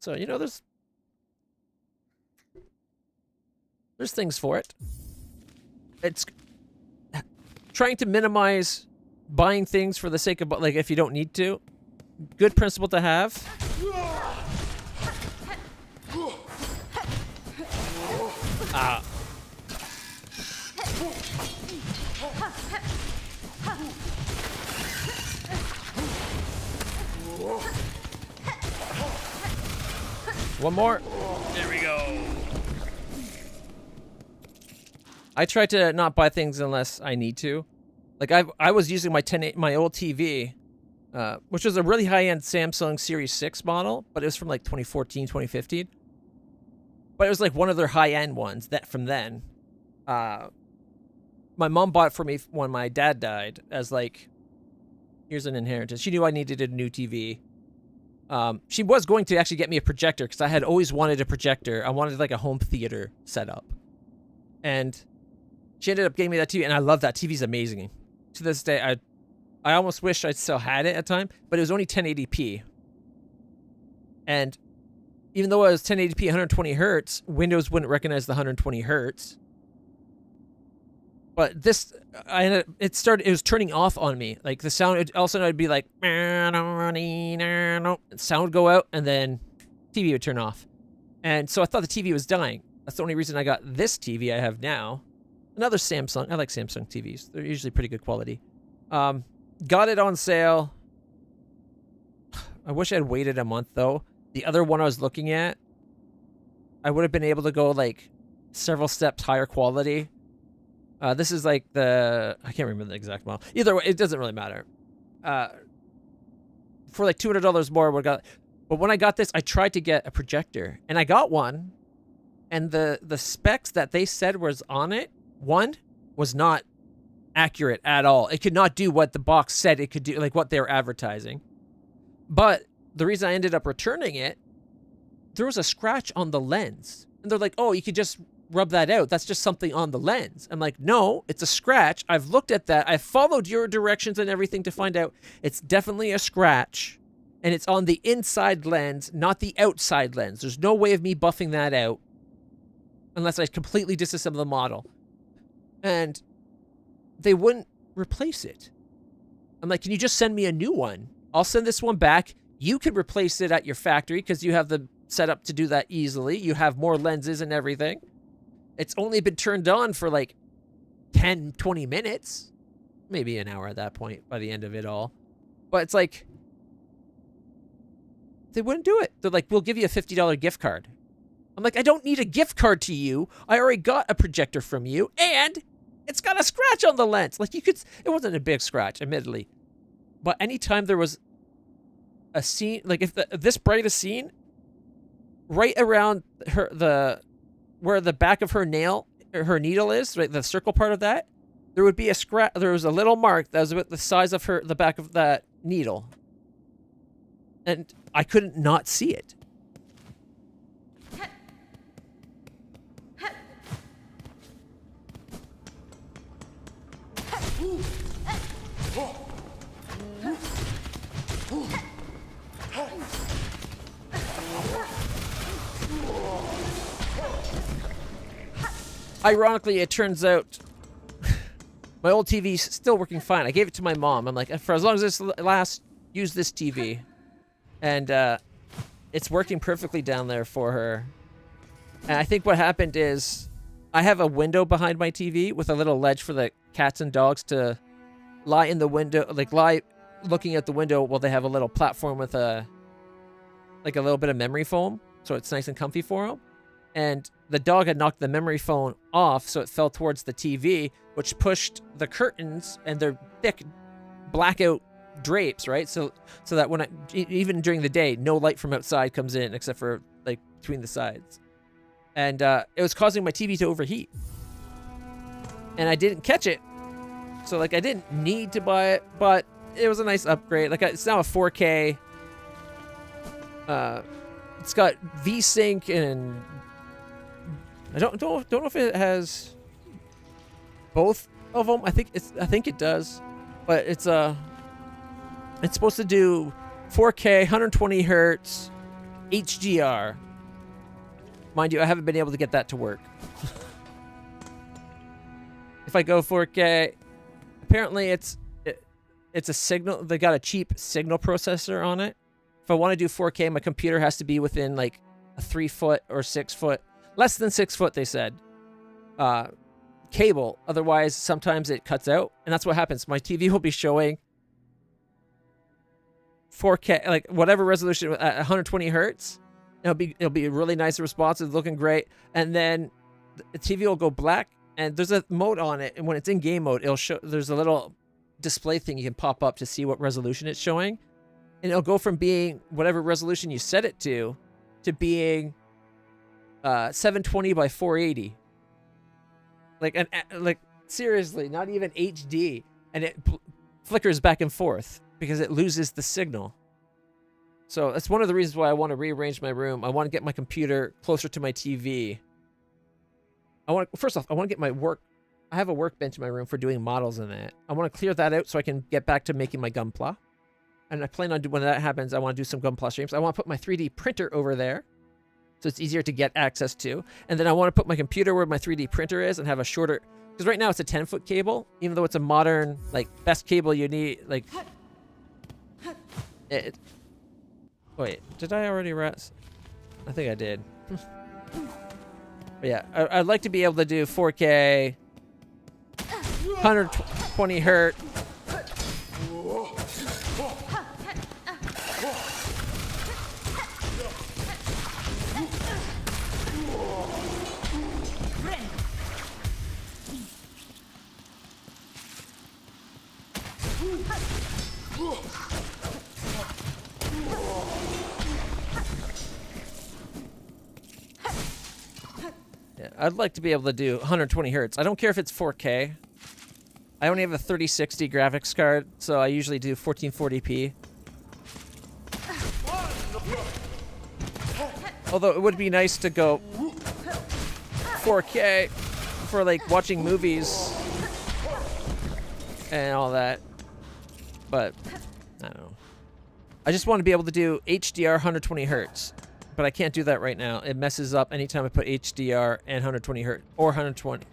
So, you know, there's things for it. It's trying to minimize buying things for the sake of, like, if you don't need to. Good principle to have. One more. There we go. I try to not buy things unless I need to. Like I was using my old TV, which was a really high-end Samsung Series 6 model, but it was from like 2014, 2015. But it was like one of their high-end ones from then. My mom bought it for me when my dad died as like, here's an inheritance. She knew I needed a new TV. She was going to actually get me a projector because I had always wanted a projector. I wanted like a home theater setup. And she ended up getting me that TV, and I love that. TV's amazing. To this day, I almost wish I still had it at the time, but it was only 1080p. And even though it was 1080p 120 hertz, Windows wouldn't recognize the 120 hertz. But this, it was turning off on me. Like the sound, all of a sudden I'd be like, sound would go out, and then TV would turn off. And so I thought the TV was dying. That's the only reason I got this TV I have now. Another Samsung. I like Samsung TVs. They're usually pretty good quality. Got it on sale. I wish I had waited a month, though. The other one I was looking at, I would have been able to go, like, several steps higher quality. This is, like, I can't remember the exact model. Either way, it doesn't really matter. For, like, $200 more, but when I got this, I tried to get a projector. And I got one. And the specs that they said was on it, one, was not accurate at all. It could not do what the box said it could do, like what they were advertising. But the reason I ended up returning it, there was a scratch on the lens. And they're like, oh, you could just rub that out. That's just something on the lens. I'm like, no, it's a scratch. I've looked at that. I've followed your directions and everything to find out it's definitely a scratch. And it's on the inside lens, not the outside lens. There's no way of me buffing that out unless I completely disassemble the model. And they wouldn't replace it. I'm like, can you just send me a new one? I'll send this one back. You can replace it at your factory because you have the setup to do that easily. You have more lenses and everything. It's only been turned on for like 10, 20 minutes. Maybe an hour at that point by the end of it all. But it's like, they wouldn't do it. They're like, we'll give you a $50 gift card. I'm like, I don't need a gift card to you. I already got a projector from you, and it's got a scratch on the lens. Like, it wasn't a big scratch, admittedly. But anytime there was a scene, like if this bright a scene, right around where the back of her needle is, right, the circle part of that, there would be a scratch. There was a little mark that was about the size of the back of that needle. And I couldn't not see it. Ironically, it turns out my old TV's still working fine. I gave it to my mom. I'm like, for as long as this lasts, use this TV. And it's working perfectly down there for her. And I think what happened is I have a window behind my TV with a little ledge for the cats and dogs to lie in the window, like lie looking at the window while they have a little platform with a little bit of memory foam, so it's nice and comfy for them. And the dog had knocked the memory foam off, so it fell towards the TV, which pushed the curtains and their thick blackout drapes, right? So that when even during the day, no light from outside comes in except for like between the sides. And it was causing my TV to overheat. And I didn't catch it. So like I didn't need to buy it, but it was a nice upgrade. Like it's now a 4K. It's got V-Sync, and I don't know if it has both of them. I think it does, but it's supposed to do 4K, 120 hertz, HDR. Mind you, I haven't been able to get that to work. If I go 4K, apparently it's a signal. They got a cheap signal processor on it. If I want to do 4K, my computer has to be within like a 3 foot or 6 foot, less than 6 foot, they said, cable. Otherwise, sometimes it cuts out, and that's what happens. My TV will be showing 4K, like whatever resolution at 120 hertz. It'll be really nice and responsive, looking great, and then the TV will go black. And there's a mode on it, and when it's in game mode, it'll show. There's a little display thing you can pop up to see what resolution it's showing, and it'll go from being whatever resolution you set it to being 720 by 480. Like seriously, not even HD, and it flickers back and forth because it loses the signal. So that's one of the reasons why I want to rearrange my room. I want to get my computer closer to my TV. First off, I want to get my work. I have a workbench in my room for doing models in it. I want to clear that out so I can get back to making my Gunpla. And I plan on when that happens, I want to do some Gunpla streams. I want to put my 3D printer over there, so it's easier to get access to. And then I want to put my computer where my 3D printer is and have a shorter, because right now it's a 10-foot cable, even though it's a modern, like, best cable you need. Like, wait, did I already rest? I think I did. But yeah, I'd like to be able to do 4K, 120 hertz. Yeah, I'd like to be able to do 120 hertz. I don't care if it's 4K. I only have a 3060 graphics card, so I usually do 1440p. Although it would be nice to go 4K for like watching movies and all that. But I don't know. I just want to be able to do HDR 120 hertz. But I can't do that right now. It messes up anytime I put HDR and 120 hertz or 120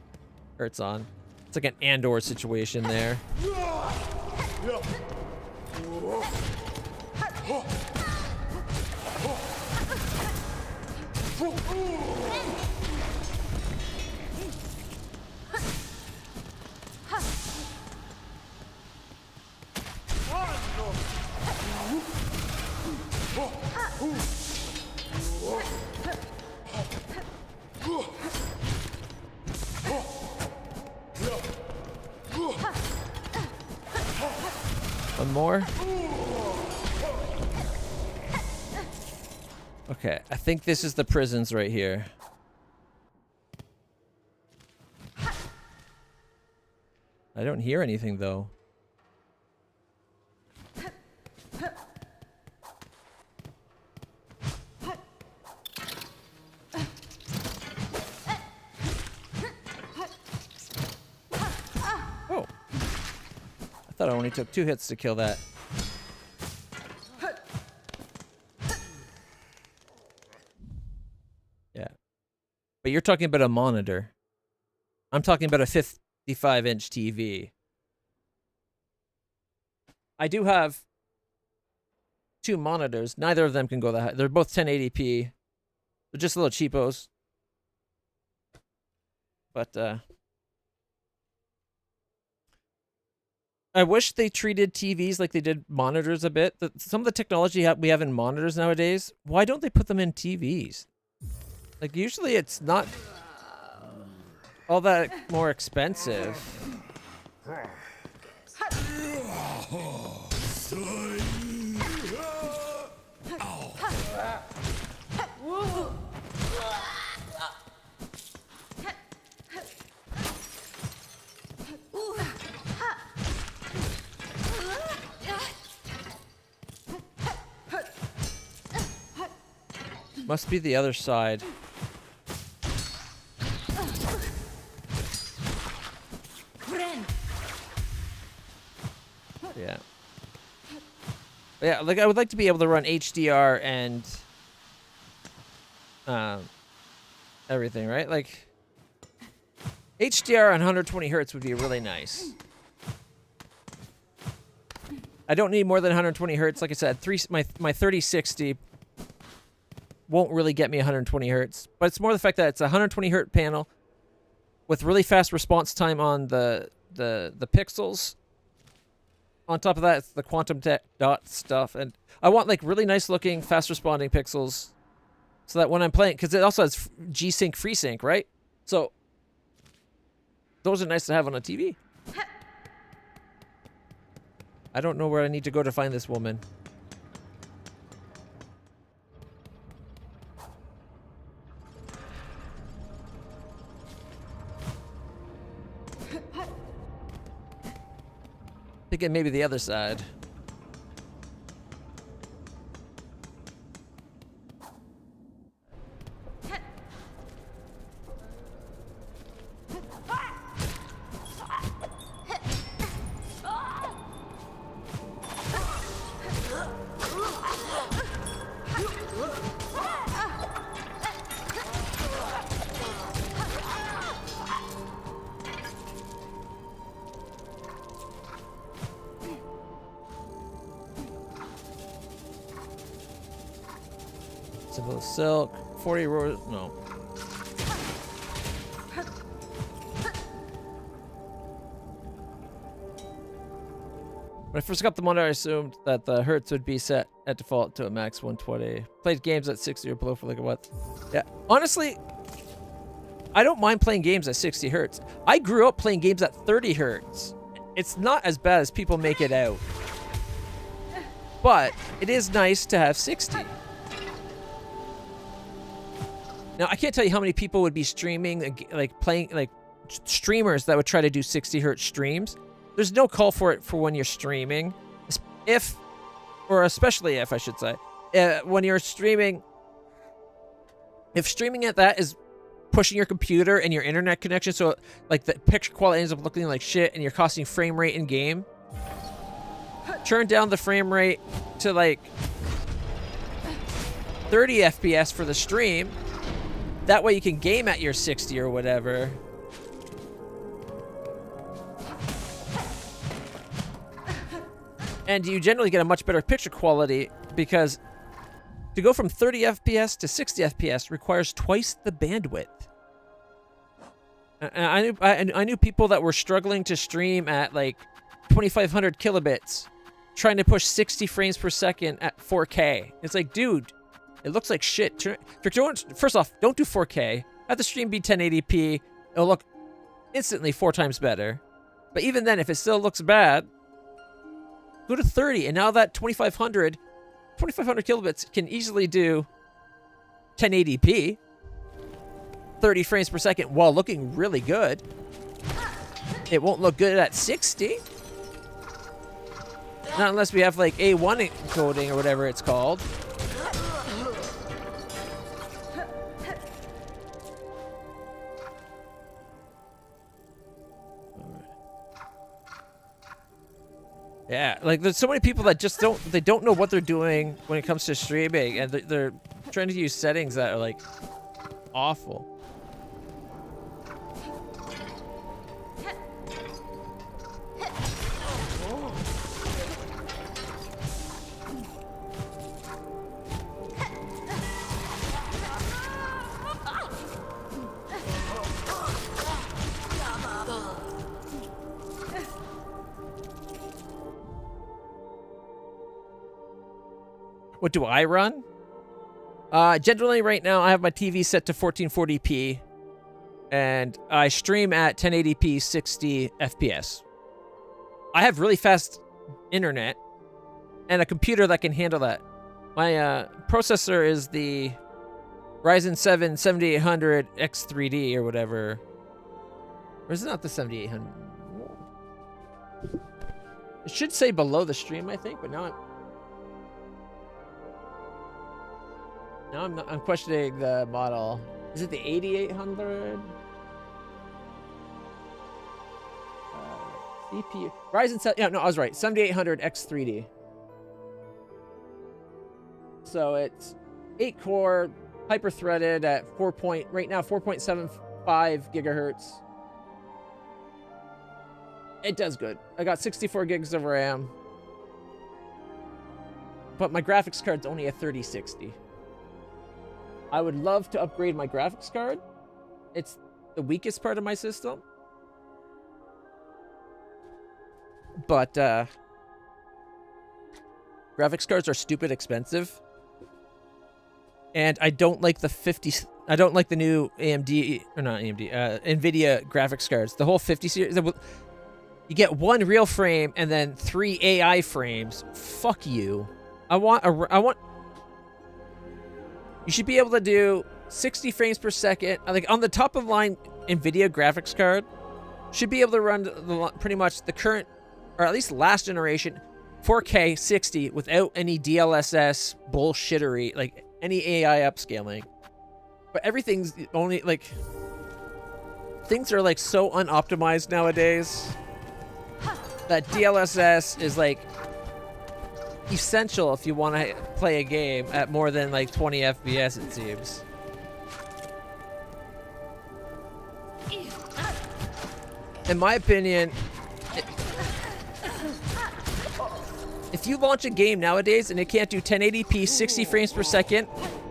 hertz on. It's like an and/or situation there. One more. Okay, I think this is the prisons right here. I don't hear anything though. Oh. I thought I only took 2 hits to kill that. Yeah. But you're talking about a monitor. I'm talking about a 55-inch TV. I do have 2 monitors. Neither of them can go that high. They're both 1080p. They're just little cheapos. But, I wish they treated TVs like they did monitors a bit. Some of the technology we have in monitors nowadays, why don't they put them in TVs? Like, usually it's not all that more expensive. Must be the other side. Yeah. Yeah, like I would like to be able to run HDR and everything, right? Like HDR on 120 hertz would be really nice. I don't need more than 120 hertz. Like I said, my 3060 won't really get me 120 hertz, but it's more the fact that it's a 120 hertz panel with really fast response time on the pixels. On top of that, it's the quantum dot stuff, and I want like really nice looking, fast responding pixels, so that when I'm playing, because it also has G-Sync, FreeSync, right? So those are nice to have on a TV. I don't know where I need to go to find this woman. Thinking maybe the other side. Simple silk, 40 rose, no. When I first got the monitor, I assumed that the hertz would be set at default to a max 120. Played games at 60 or below for like a what? Yeah, honestly, I don't mind playing games at 60 hertz. I grew up playing games at 30 hertz. It's not as bad as people make it out. But it is nice to have 60. Now, I can't tell you how many people would be streaming, like playing, like streamers that would try to do 60 hertz streams. There's no call for it for when you're streaming. Especially if, I should say, when you're streaming, if streaming at that is pushing your computer and your internet connection, so like the picture quality ends up looking like shit and you're costing frame rate in game, turn down the frame rate to like 30 FPS for the stream. That way you can game at your 60 or whatever. And you generally get a much better picture quality because to go from 30 FPS to 60 FPS requires twice the bandwidth. And I knew people that were struggling to stream at like 2500 kilobits, trying to push 60 frames per second at 4K. It's like, dude, it looks like shit. If you're doing, first off, don't do 4K. Have the stream be 1080p. It'll look instantly 4 times better. But even then, if it still looks bad, go to 30. And now that 2500 kilobits can easily do 1080p, 30 frames per second while looking really good. It won't look good at 60. Not unless we have like A1 encoding or whatever it's called. Yeah, like there's so many people that just don't know what they're doing when it comes to streaming, and they're trying to use settings that are like awful. What do I run? Generally right now I have my TV set to 1440p and I stream at 1080p 60 FPS. I have really fast internet and a computer that can handle that. My processor is the Ryzen 7 7800 X3D or whatever. Or is it not the 7800? It should say below the stream, I think, but now I'm questioning the model. Is it the 8800? CPU. Ryzen 7. Yeah, no, I was right. 7800 X3D. So it's 8 core, hyper threaded at right now 4.75 gigahertz. It does good. I got 64 gigs of RAM. But my graphics card's only a 3060. I would love to upgrade my graphics card. It's the weakest part of my system. But graphics cards are stupid expensive. And I don't like I don't like the new AMD, or not AMD, NVIDIA graphics cards. The whole 50 series, you get one real frame and then 3 AI frames. Fuck you. You should be able to do 60 frames per second. Like on the top of line NVIDIA graphics card, should be able to run pretty much the current, or at least last generation, 4K 60 without any DLSS bullshittery, like any AI upscaling. But everything's only like, things are like so unoptimized nowadays that DLSS is like essential if you want to play a game at more than like 20 FPS, it seems. In my opinion, if you launch a game nowadays and it can't do 1080p 60 frames per second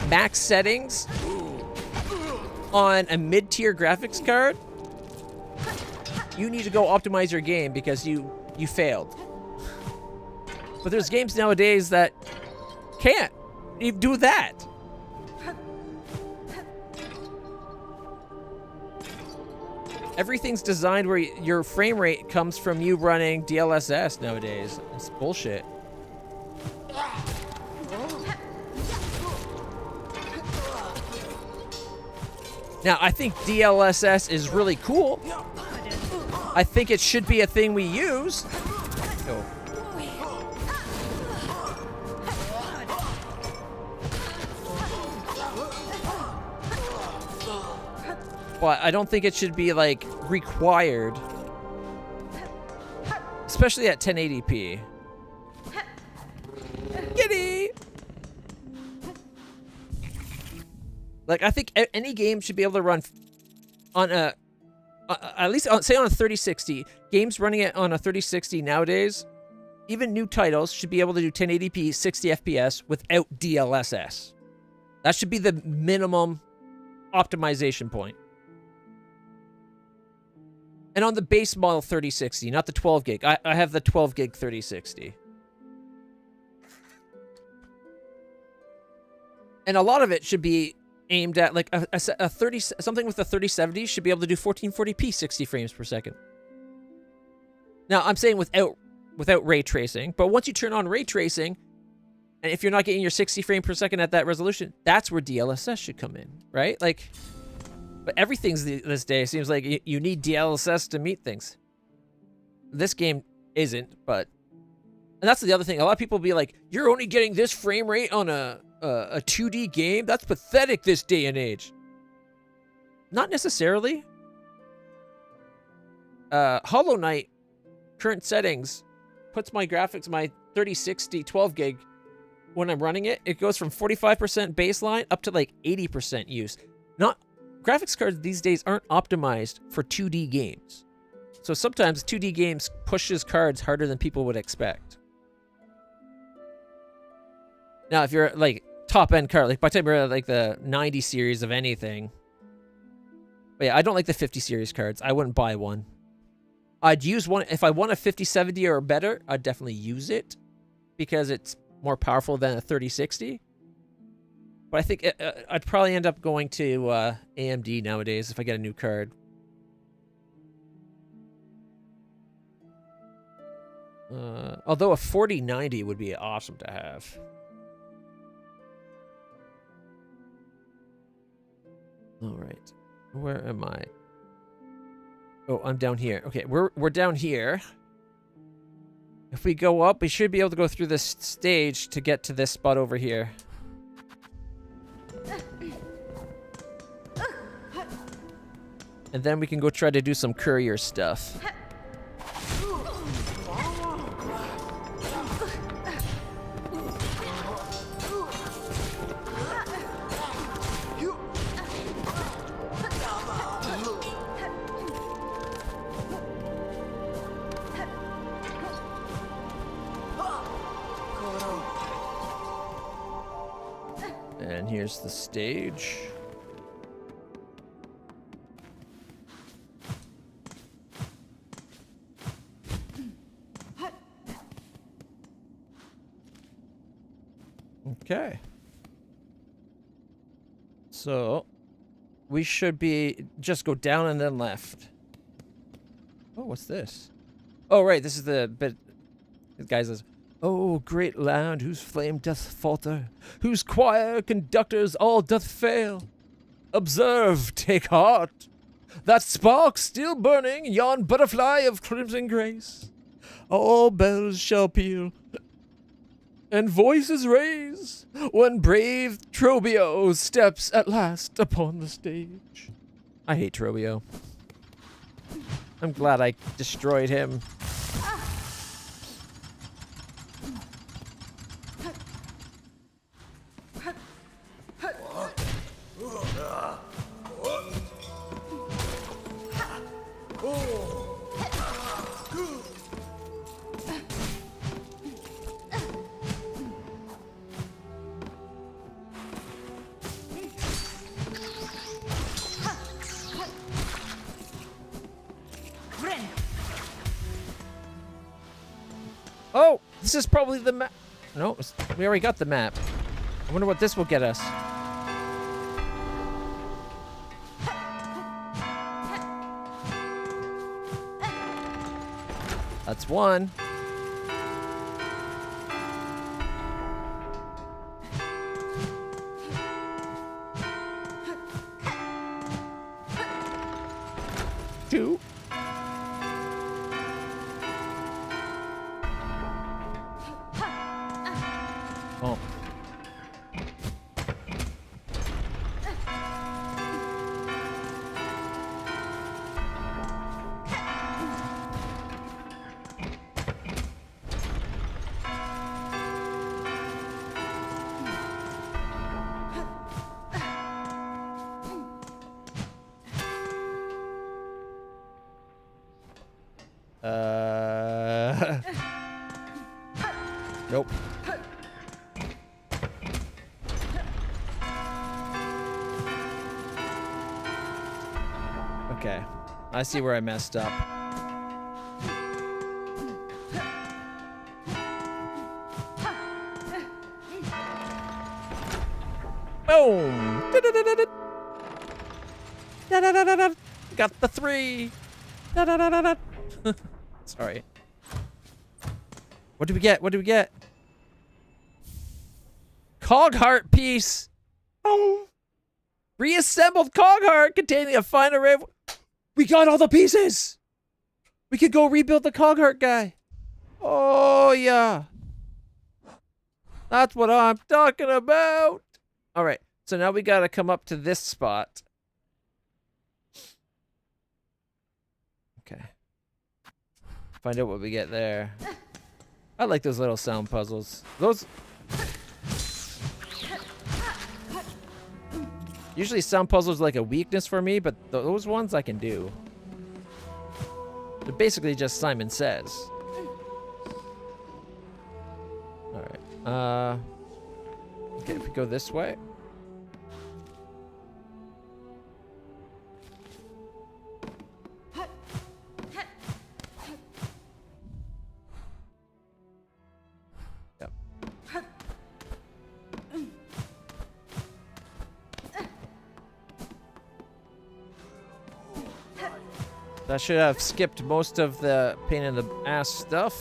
max settings on a mid-tier graphics card, you need to go optimize your game because you failed. But there's games nowadays that can't even do that. Everything's designed where your frame rate comes from you running DLSS nowadays. It's bullshit. Now, I think DLSS is really cool. I think it should be a thing we use. Oh. But I don't think it should be, like, required. Especially at 1080p. Giddy! Like, I think any game should be able to run on a... at least, say on a 3060. Games running it on a 3060 nowadays, even new titles, should be able to do 1080p 60 FPS without DLSS. That should be the minimum optimization point. And on the base model 3060, not the 12 gig. I have the 12 gig 3060. And a lot of it should be aimed at like a 30, something with a 3070 should be able to do 1440p 60 frames per second. Now, I'm saying without ray tracing, but once you turn on ray tracing, and if you're not getting your 60 frame per second at that resolution, that's where DLSS should come in, right? Like, but everything's this day seems like you need DLSS to meet things. This game isn't, but... And that's the other thing. A lot of people be like, you're only getting this frame rate on a 2D game? That's pathetic this day and age. Not necessarily. Hollow Knight, current settings, puts my graphics, my 3060 12 gig, when I'm running it, it goes from 45% baseline up to like 80% use. Graphics cards these days aren't optimized for 2D games. So sometimes 2D games pushes cards harder than people would expect. Now, if you're like top-end card, like by the time you're like the 90 series of anything. But yeah, I don't like the 50 series cards. I wouldn't buy one. I'd use one if I want a 5070 or better. I'd definitely use it because it's more powerful than a 3060. But I think I'd probably end up going to AMD nowadays if I get a new card. Although a 4090 would be awesome to have. All right. Where am I? Oh, I'm down here. Okay, we're down here. If we go up, we should be able to go through this stage to get to this spot over here. And then we can go try to do some courier stuff. And here's the stage. Okay. So, we should be just go down and then left. Oh, what's this? Oh, right, this is the bit. The guy says, "Oh, great land, whose flame doth falter, whose choir conductors all doth fail. Observe, take heart, that spark still burning, yon butterfly of crimson grace. All bells shall peal, and voices raise, when brave Trobio steps at last upon the stage." I hate Trobio. I'm glad I destroyed him. Oh, this is probably the map. No, we already got the map. I wonder what this will get us. That's one. Two. Oh. Nope. Okay. I see where I messed up. Boom! Da-da-da-da-da. Got the 3. Da-da-da-da-da. Sorry. What do we get? What do we get? Cogheart piece. Oh. Reassembled cogheart containing a fine array of... We got all the pieces. We could go rebuild the cogheart guy. Oh, yeah. That's what I'm talking about. All right. So now we got to come up to this spot. Okay. Find out what we get there. I like those little sound puzzles. Those... Usually sound puzzles are like a weakness for me, but those ones I can do. They're basically just Simon Says. Alright. Okay, if we go this way. Yep. That should have skipped most of the pain in the ass stuff.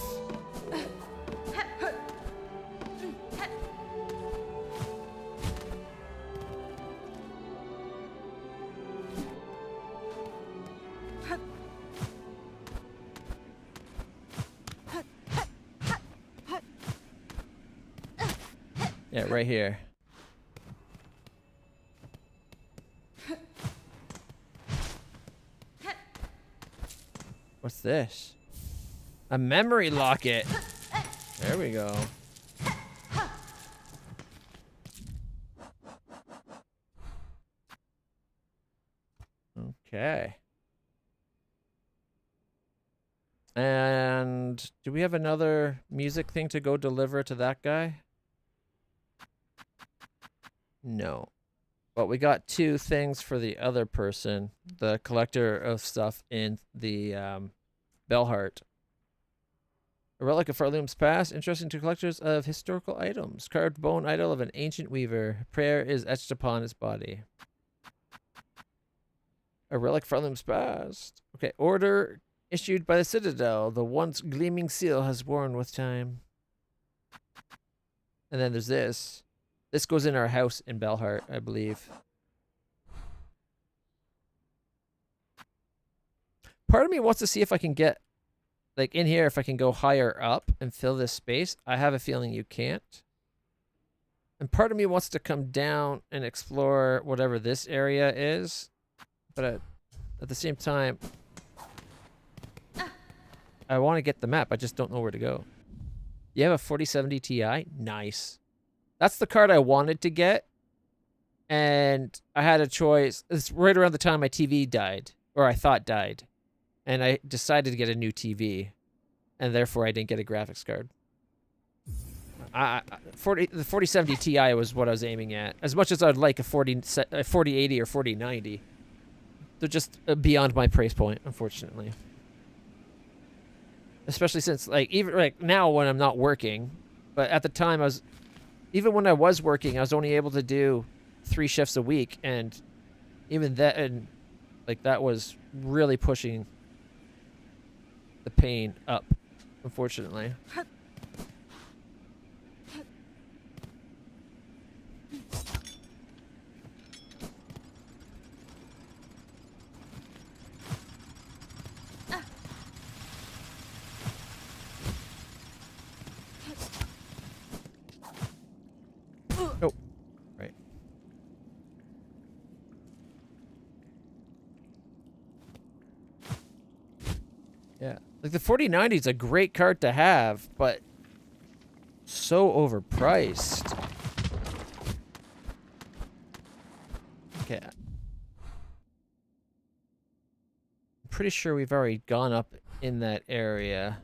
Yeah, right here. What's this? A memory locket. There we go. Okay. And do we have another music thing to go deliver to that guy? No. But we got 2 things for the other person, the collector of stuff in the Bellheart. A relic of Farloom's past, interesting to collectors of historical items. Carved bone idol of an ancient weaver. Prayer is etched upon his body. A relic of Farloom's past. Okay, order issued by the Citadel. The once gleaming seal has worn with time. And then there's this. This goes in our house in Bellheart, I believe. Part of me wants to see if I can get, like in here, if I can go higher up and fill this space. I have a feeling you can't. And part of me wants to come down and explore whatever this area is. But at the same time, I want to get the map. I just don't know where to go. You have a 4070 Ti? Nice. That's the card I wanted to get. And I had a choice. It's right around the time my TV died. Or I thought died. And I decided to get a new TV. And therefore I didn't get a graphics card. The 4070 Ti was what I was aiming at. As much as I'd like a 4080 or 4090. They're just beyond my price point, unfortunately. Especially since, like, even like now when I'm not working. But at the time I was... Even when I was working, I was only able to do 3 shifts a week, and even that, and like that was really pushing the pain up, unfortunately. Oh, right. Yeah, like the 4090 is a great card to have, but so overpriced. Okay. I'm pretty sure we've already gone up in that area.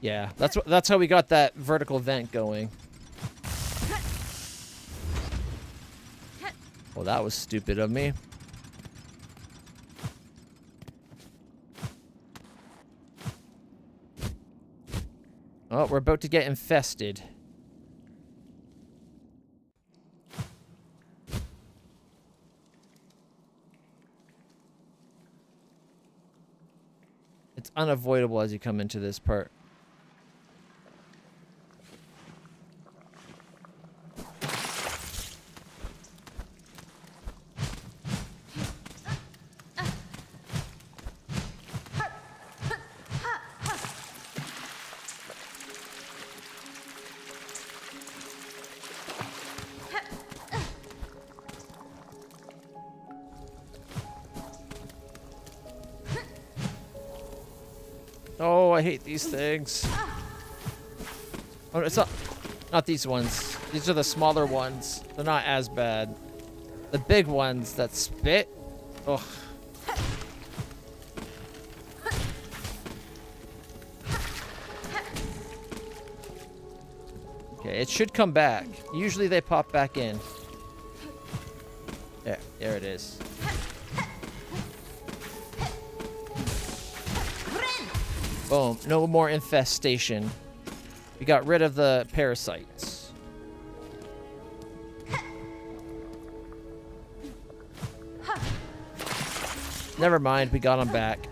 Yeah, that's how we got that vertical vent going. Well, that was stupid of me. Oh, we're about to get infested. It's unavoidable as you come into this part. Oh, I hate these things. Oh, it's not these ones. These are the smaller ones. They're not as bad. The big ones that spit. Ugh. Okay, it should come back. Usually they pop back in. There it is. Boom. No more infestation. We got rid of the parasites. Never mind, we got them back.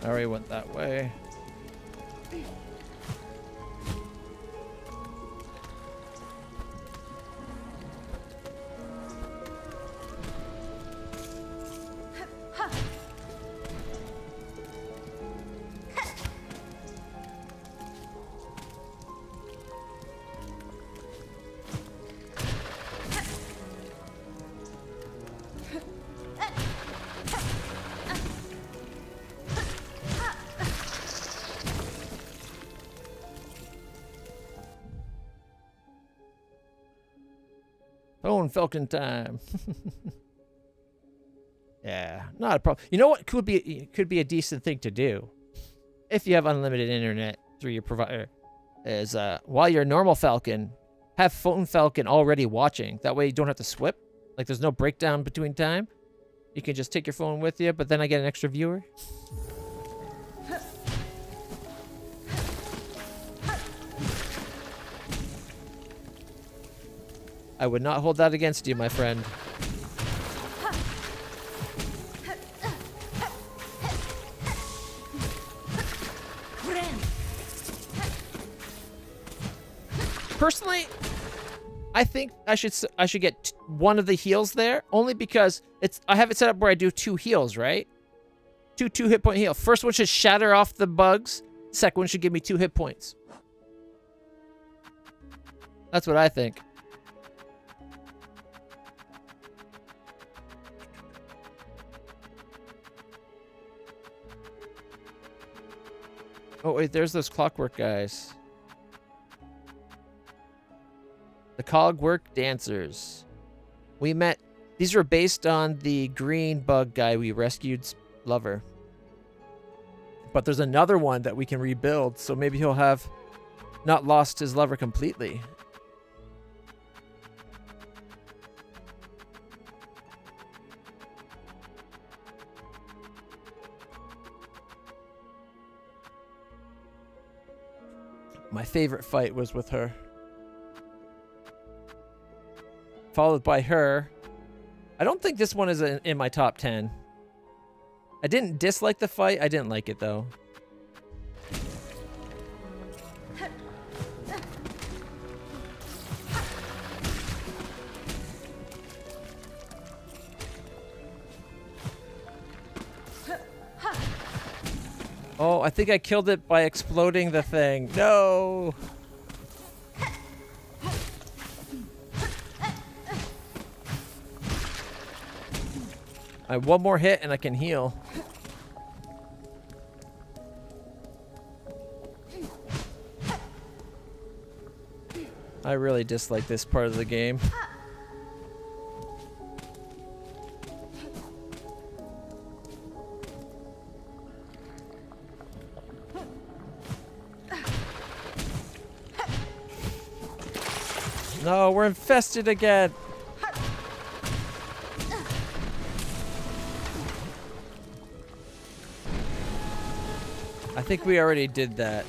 I already went that way. Bone Falcon time. Yeah, not a problem. You know what could be a decent thing to do if you have unlimited internet through your provider is while you're normal Falcon, have Phone Falcon already watching. That way you don't have to swip. Like there's no breakdown between time. You can just take your phone with you, but then I get an extra viewer. I would not hold that against you, my friend. Personally, I think I should get one of the heals there, only because I have it set up where I do 2 heals, right? Two hit point heal. First one should shatter off the bugs. Second one should give me 2 hit points. That's what I think. Oh, wait, there's those clockwork guys. The Cogwork Dancers. We met... These were based on the green bug guy we rescued's lover. But there's another one that we can rebuild, so maybe he'll have not lost his lover completely. My favorite fight was with her. Followed by her. I don't think this one is in my top 10. I didn't dislike the fight. I didn't like it, though. Oh, I think I killed it by exploding the thing. No! I have one more hit and I can heal. I really dislike this part of the game. No, we're infested again. I think we already did that.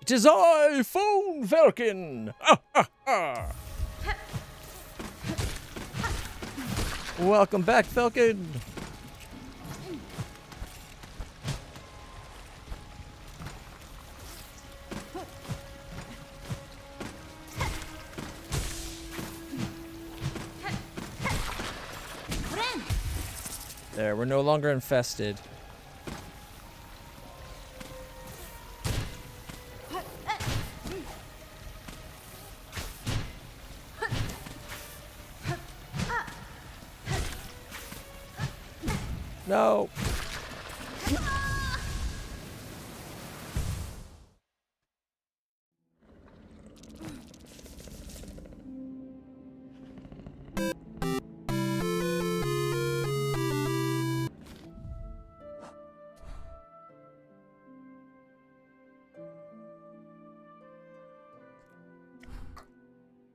It is I, Phone Falcon! Ha ha ha! Welcome back, Falcon. There, we're no longer infested. No.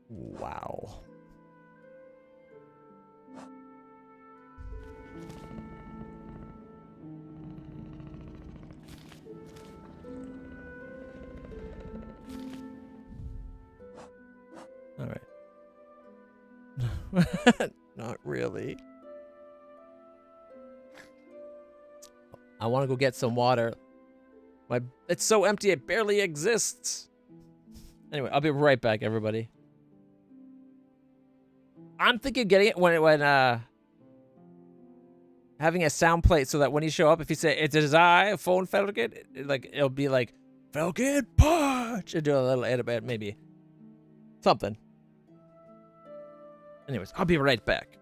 Wow. All right. Not really. I want to go get some water. It's so empty it barely exists. Anyway, I'll be right back, everybody. I'm thinking of getting it when having a sound plate so that when you show up, if you say it is I, phone Falcon, it'll be like Falcon punch and do a little edit, maybe something. Anyways, I'll be right back.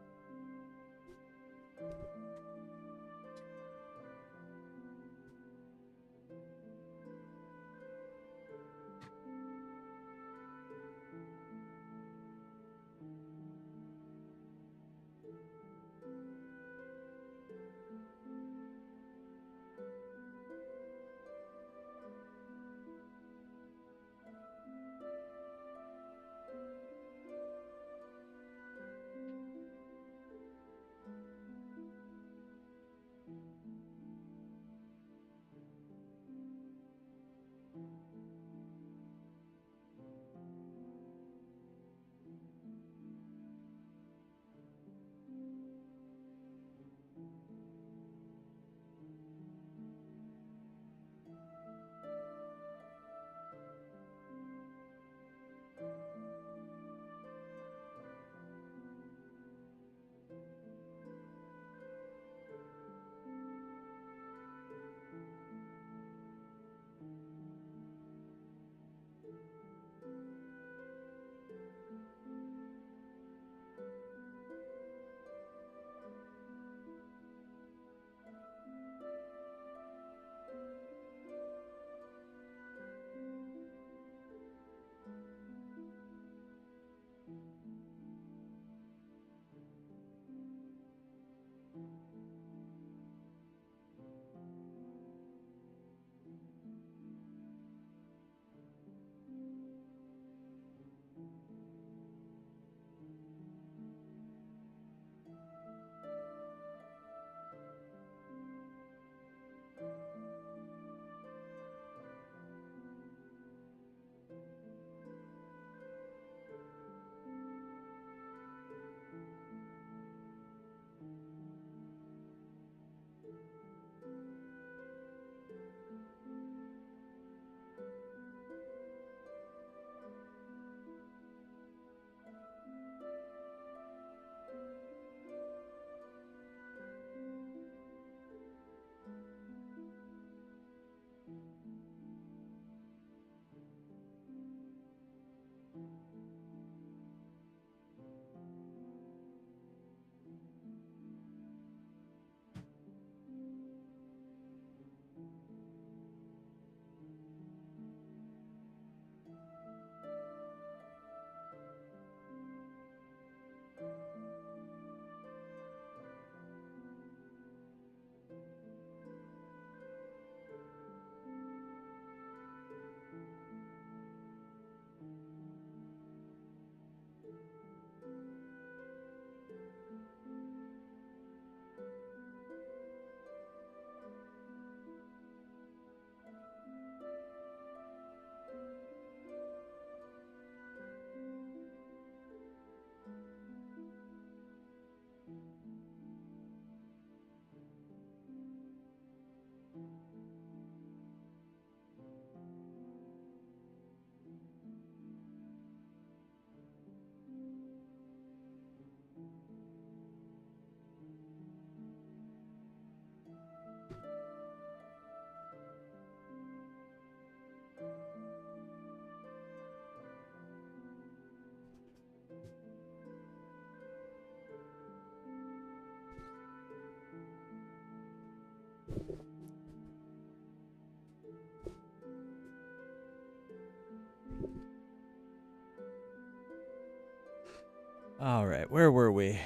Alright, where were we?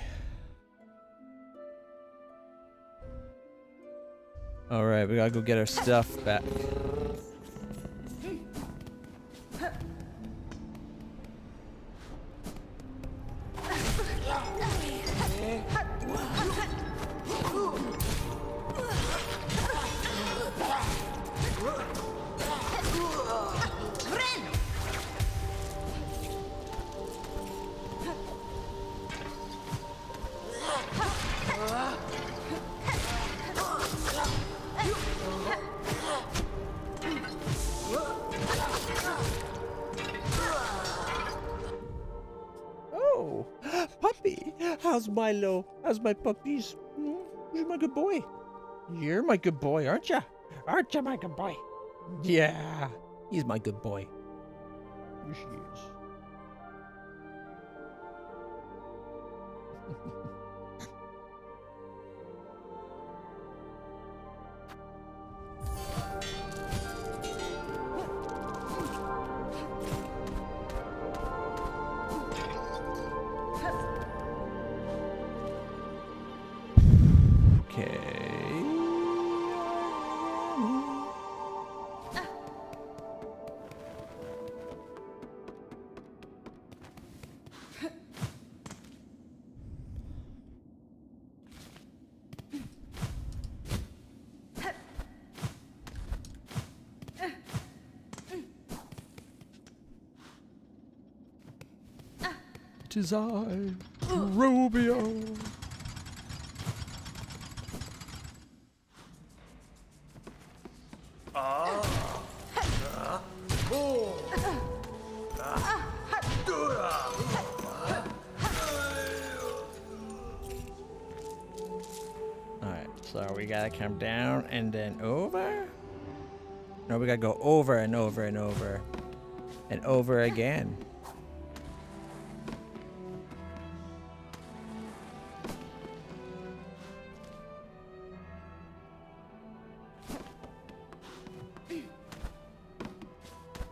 Alright, we gotta go get our stuff back. Oh, puppy! How's Milo? How's my puppies? You're my good boy. You're my good boy, aren't you? Aren't you my good boy? Yeah, he's my good boy. Here she is. Tis I, Romeo. Alright, so we gotta come down and then over? No, we gotta go over and over and over. And over again.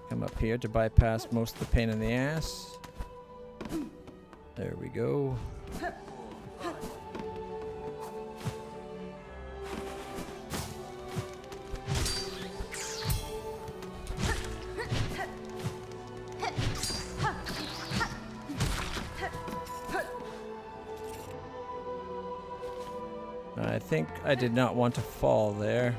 Come up here to bypass most of the pain in the ass. There we go. I think I did not want to fall there.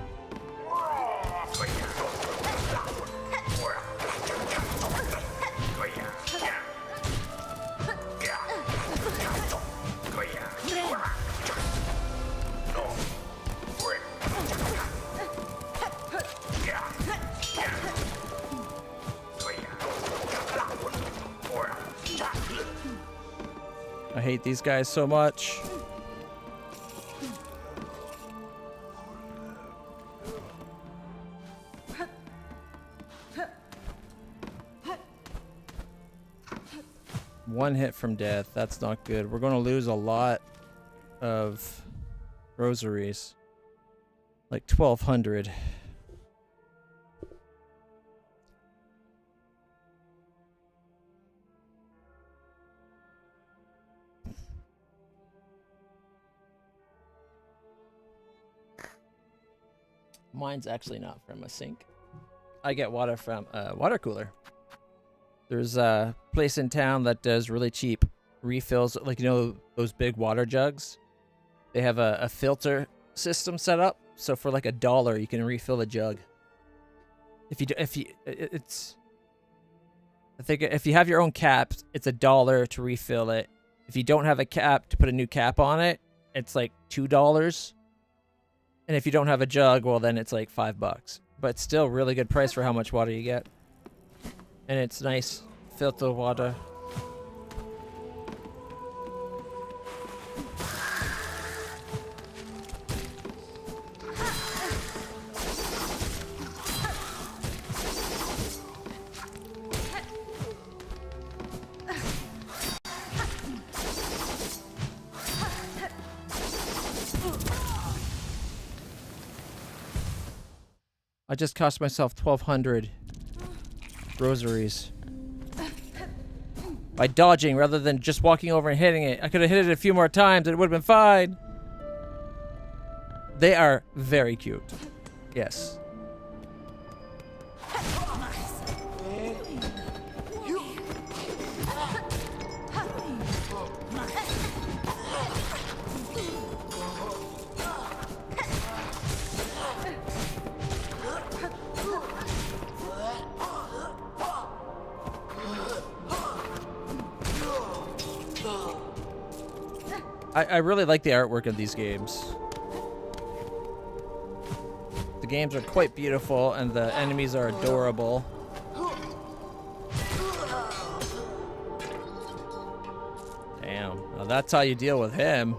I hate these guys so much. One hit from death. That's not good. We're going to lose a lot of rosaries. Like 1,200. Mine's actually not from a sink. I get water from a water cooler. There's a place in town that does really cheap refills, like, you know, those big water jugs. They have a filter system set up, so for like $1 you can refill the jug. I think if you have your own cap, it's $1 to refill it. If you don't have a cap to put a new cap on it, it's like $2. And if you don't have a jug, well, then it's like $5. But still really good price for how much water you get. And it's nice filtered water. I just cost myself 1,200 rosaries. by dodging rather than just walking over and hitting it. I could have hit it a few more times and it would have been fine. They are very cute. Yes. I really like the artwork of these games. The games are quite beautiful and the enemies are adorable. Damn, well, that's how you deal with him.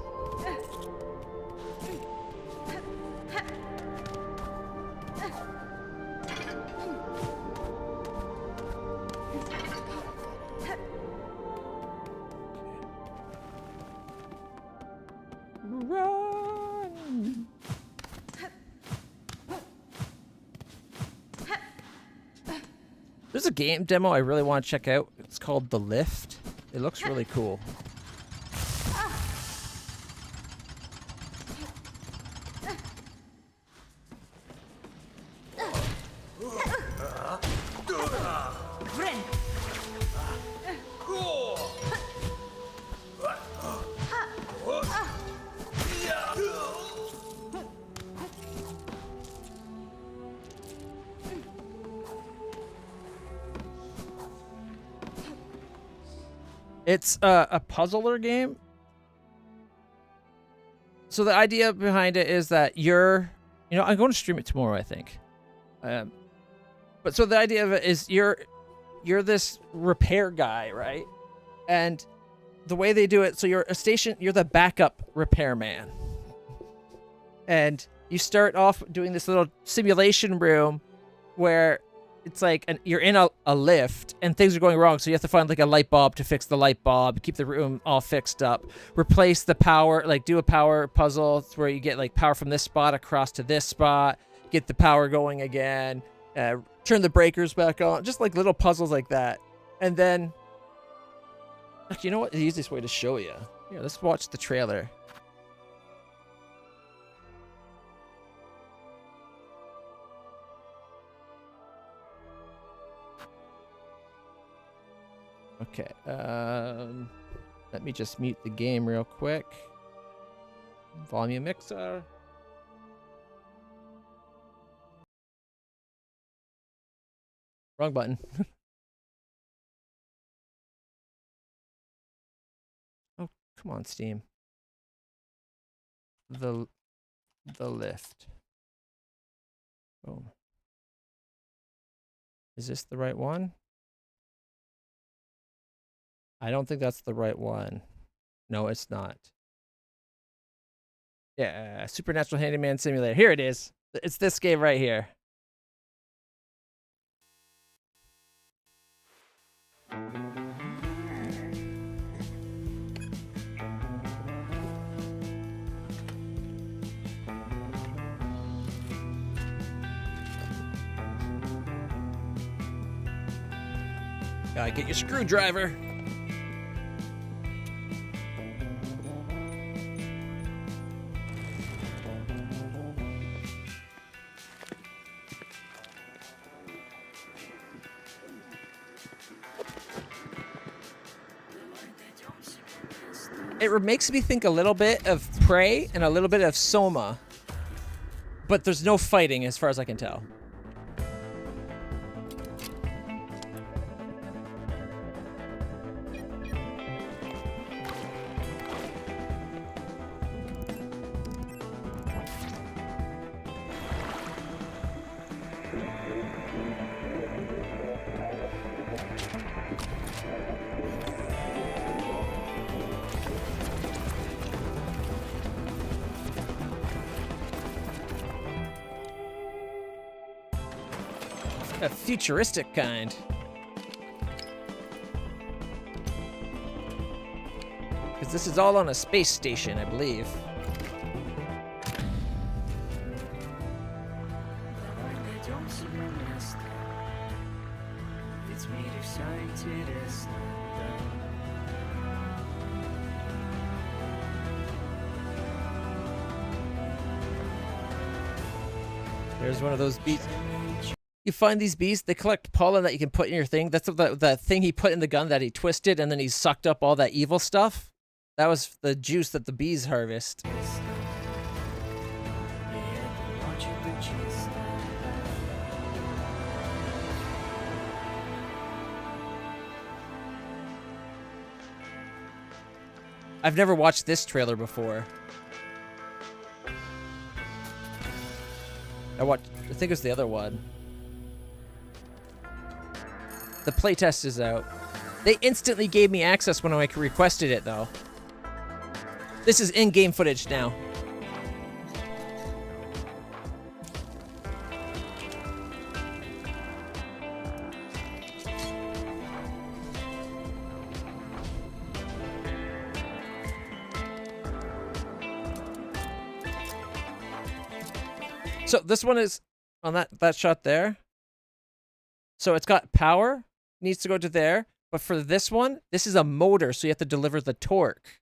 Run! There's a game demo I really want to check out. It's called The Lift. It looks really cool. It's a puzzler game. So the idea behind it is that I'm going to stream it tomorrow, I think. But so the idea of it is you're this repair guy, right? And the way they do it, so you're the backup repairman. And you start off doing this little simulation room where it's like you're in a lift and things are going wrong, so you have to find like a light bulb to fix the light bulb, keep the room all fixed up, replace the power, like do a power puzzle where you get like power from this spot across to this spot, get the power going again, turn the breakers back on, just like little puzzles like that. And then, actually, you know what? The easiest way to show you. Here, let's watch the trailer. Okay, let me just mute the game real quick. Volume mixer. Wrong button. Oh, come on, Steam. The lift. Boom. Is this the right one? I don't think that's the right one. No, it's not. Yeah, Supernatural Handyman Simulator. Here it is. It's this game right here. Gotta get your screwdriver. It makes me think a little bit of Prey and a little bit of Soma. But there's no fighting as far as I can tell. A futuristic kind. Because this is all on a space station, I believe. There's one of those beasts. You find these beasts, they collect pollen that you can put in your thing. That's the thing he put in the gun that he twisted, and then he sucked up all that evil stuff. That was the juice that the bees harvest. I've never watched this trailer before. I think it was the other one. The playtest is out. They instantly gave me access when I requested it, though. This is in-game footage now. So this one is on that shot there. So it's got power, needs to go to there. But for this one, this is a motor, so you have to deliver the torque.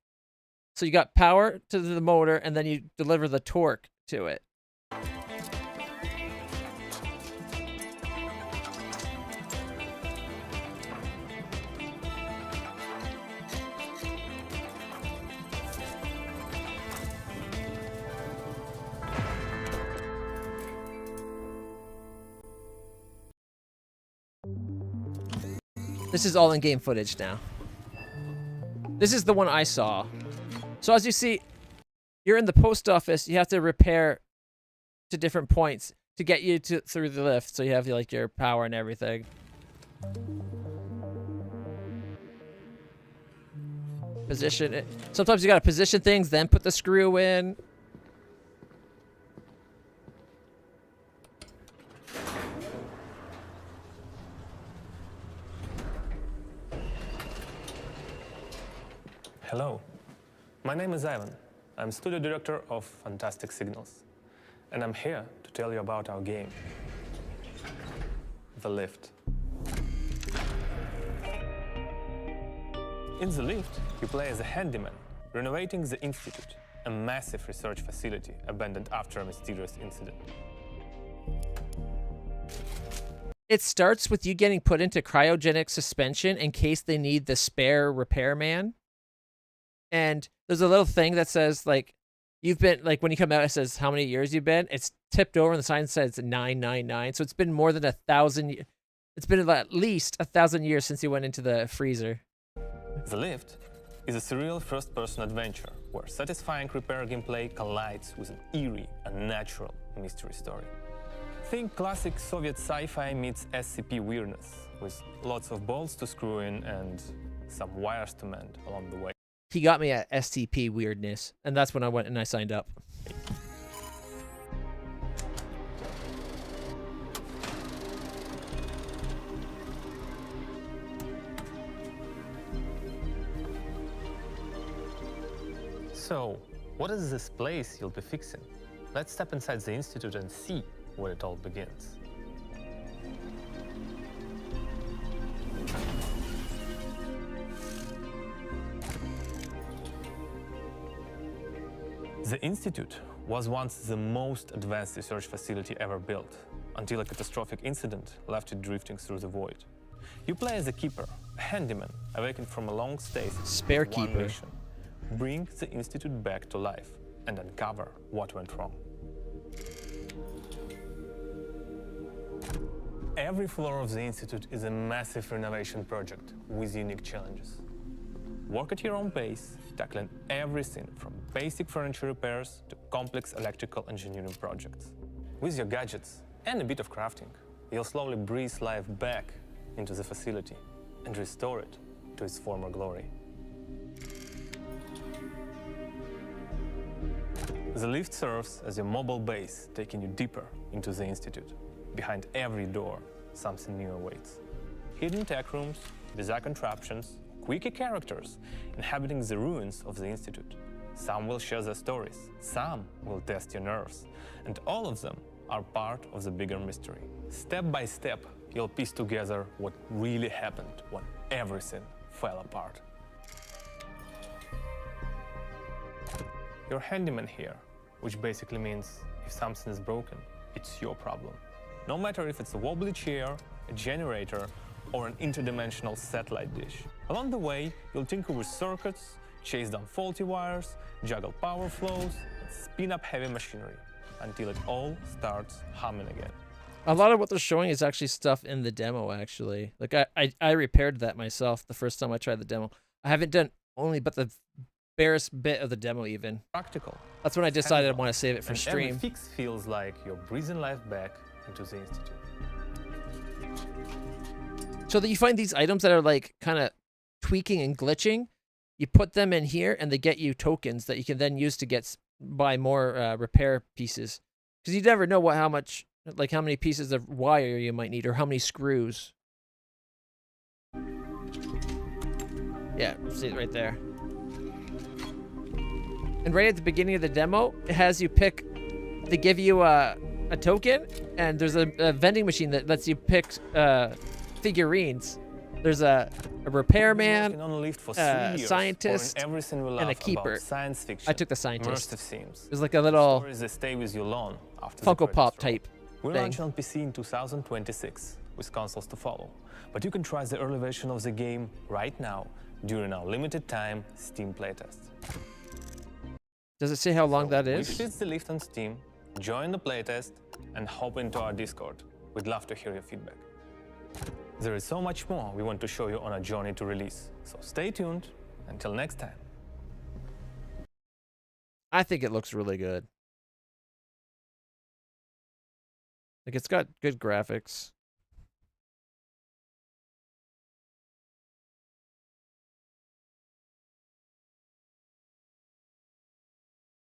So you got power to the motor, and then you deliver the torque to it. This is all in-game footage now. This is the one I saw. So as you see, you're in the post office. You have to repair to different points to get you through the lift. So you have like your power and everything. Position it. Sometimes you gotta position things, then put the screw in. Hello, my name is Ivan. I'm studio director of Fantastic Signals, and I'm here to tell you about our game, The Lift. In The Lift, you play as a handyman, renovating the Institute, a massive research facility abandoned after a mysterious incident. It starts with you getting put into cryogenic suspension in case they need the spare repairman. And there's a little thing that says, like, you've been, like, when you come out, it says how many years you've been. It's tipped over, and the sign says 999. So it's been more than 1,000. It's been at least 1,000 years since you went into the freezer. The Lift is a surreal first-person adventure where satisfying repair gameplay collides with an eerie, unnatural mystery story. Think classic Soviet sci-fi meets SCP weirdness, with lots of bolts to screw in and some wires to mend along the way. He got me at STP weirdness, and that's when I went and I signed up. So, what is this place you'll be fixing? Let's step inside the Institute and see where it all begins. The Institute was once the most advanced research facility ever built, until a catastrophic incident left it drifting through the void. You play as a keeper, a handyman, awakened from a long stasis. Spare with one keeper. mission: bring the Institute back to life and uncover what went wrong. Every floor of the Institute is a massive renovation project with unique challenges. Work at your own pace, tackling everything from basic furniture repairs to complex electrical engineering projects. With your gadgets and a bit of crafting, you'll slowly breathe life back into the facility and restore it to its former glory. The lift serves as your mobile base, taking you deeper into the Institute. Behind every door, something new awaits. Hidden tech rooms, bizarre contraptions, quirky characters inhabiting the ruins of the Institute. Some will share their stories, some will test your nerves, and all of them are part of the bigger mystery. Step by step, you'll piece together what really happened when everything fell apart. You're handyman here, which basically means if something is broken, it's your problem. No matter if it's a wobbly chair, a generator, or an interdimensional satellite dish. Along the way, you'll tinker with circuits, chase down faulty wires, juggle power flows, and spin up heavy machinery until it all starts humming again. A lot of what they're showing is actually stuff in the demo, actually. Like, I repaired that myself the first time I tried the demo. I haven't done only but the barest bit of the demo, even. Practical. That's when I decided I want to save it for And stream. every fix feels like you're breathing life back into the Institute. So that you find these items that are, like, kind of tweaking and glitching, you put them in here, and they get you tokens that you can then use to buy more repair pieces. Because you never know how many pieces of wire you might need, or how many screws. Yeah, see it right there. And right at the beginning of the demo, it has you pick. They give you a token, and there's a vending machine that lets you pick figurines. There's a repairman, scientist, and a keeper. Science fiction, I took the scientist. immersive themes. There's like a little Stories that stay with you long after the Funko credits Pop roll. type We'll thing. launch on PC in 2026 with consoles to follow. But you can try the early version of the game right now during our limited time Steam playtest. Does it say how long that is? Wishlist the list on Steam, join the playtest, and hop into our Discord. We'd love to hear your feedback. There is so much more we want to show you on our journey to release, so stay tuned. Until next time. I think it looks really good. Like, it's got good graphics.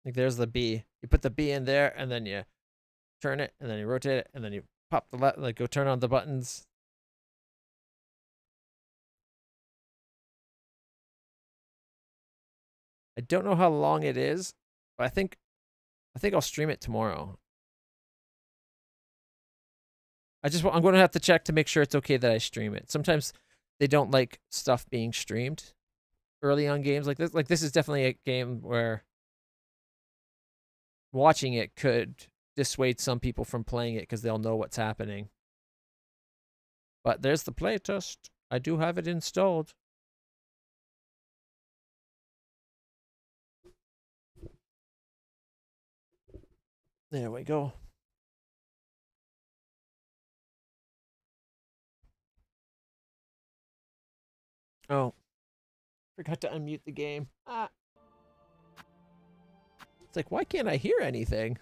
Like, there's the B. You put the B in there, and then you turn it, and then you rotate it, and then you pop the go turn on the buttons. I don't know how long it is, but I think I'll stream it tomorrow. I'm going to have to check to make sure it's okay that I stream it. Sometimes they don't like stuff being streamed early on games like this. Like, this is definitely a game where watching it could dissuade some people from playing it because they'll know what's happening. But there's the playtest. I do have it installed. There we go. Oh, forgot to unmute the game. Ah. It's like, why can't I hear anything?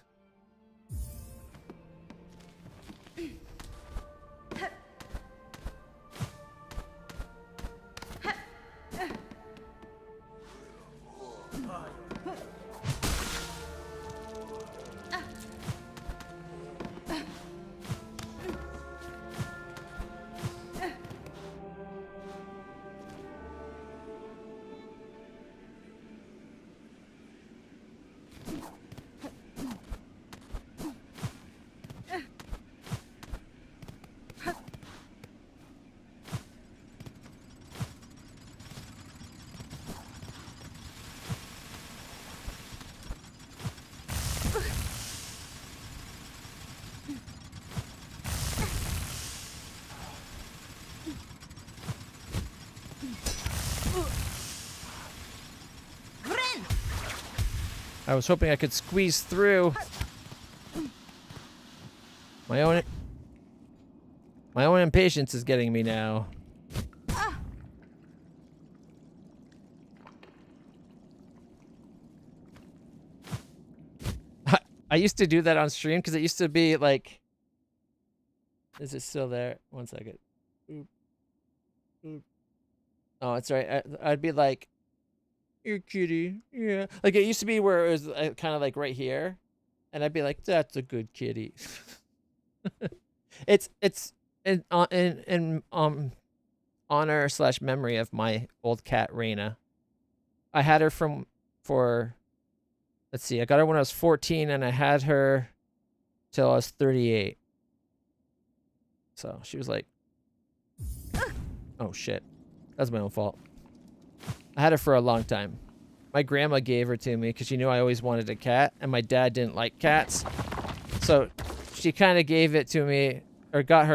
I was hoping I could squeeze through. My own impatience is getting me now. I used to do that on stream because it used to be like... Is it still there? 1 second. Oop. Oop. Oh, it's right. I'd be like... You're kitty. Yeah. Like, it used to be where it was kind of like right here. And I'd be like, that's a good kitty. It's in honor / memory of my old cat, Raina. I had her let's see, I got her when I was 14 and I had her till I was 38. So she was like, oh shit. That's my own fault. I had her for a long time. My grandma gave her to me because she knew I always wanted a cat, and my dad didn't like cats. So she kind of gave it to me, or got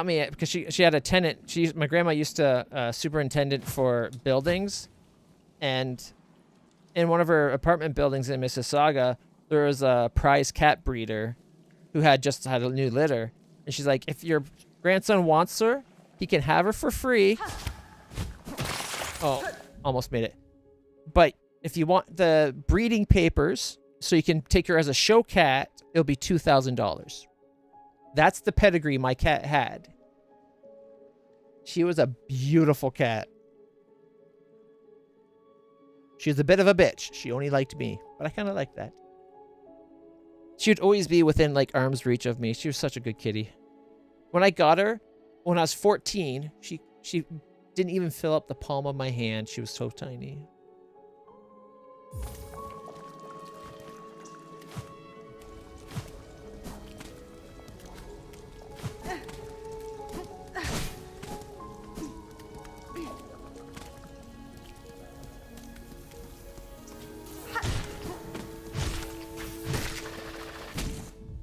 me it because she had a tenant. My grandma used to superintendent for buildings, and in one of her apartment buildings in Mississauga, there was a prize cat breeder who had just had a new litter, and she's like, if your grandson wants her, he can have her for free. Oh, almost made it. But if you want the breeding papers so you can take her as a show cat, it'll be $2,000. That's the pedigree my cat had. She was a beautiful cat. She was a bit of a bitch. She only liked me, but I kind of liked that. She would always be within like arm's reach of me. She was such a good kitty. When I got her, when I was 14, she didn't even fill up the palm of my hand. She was so tiny.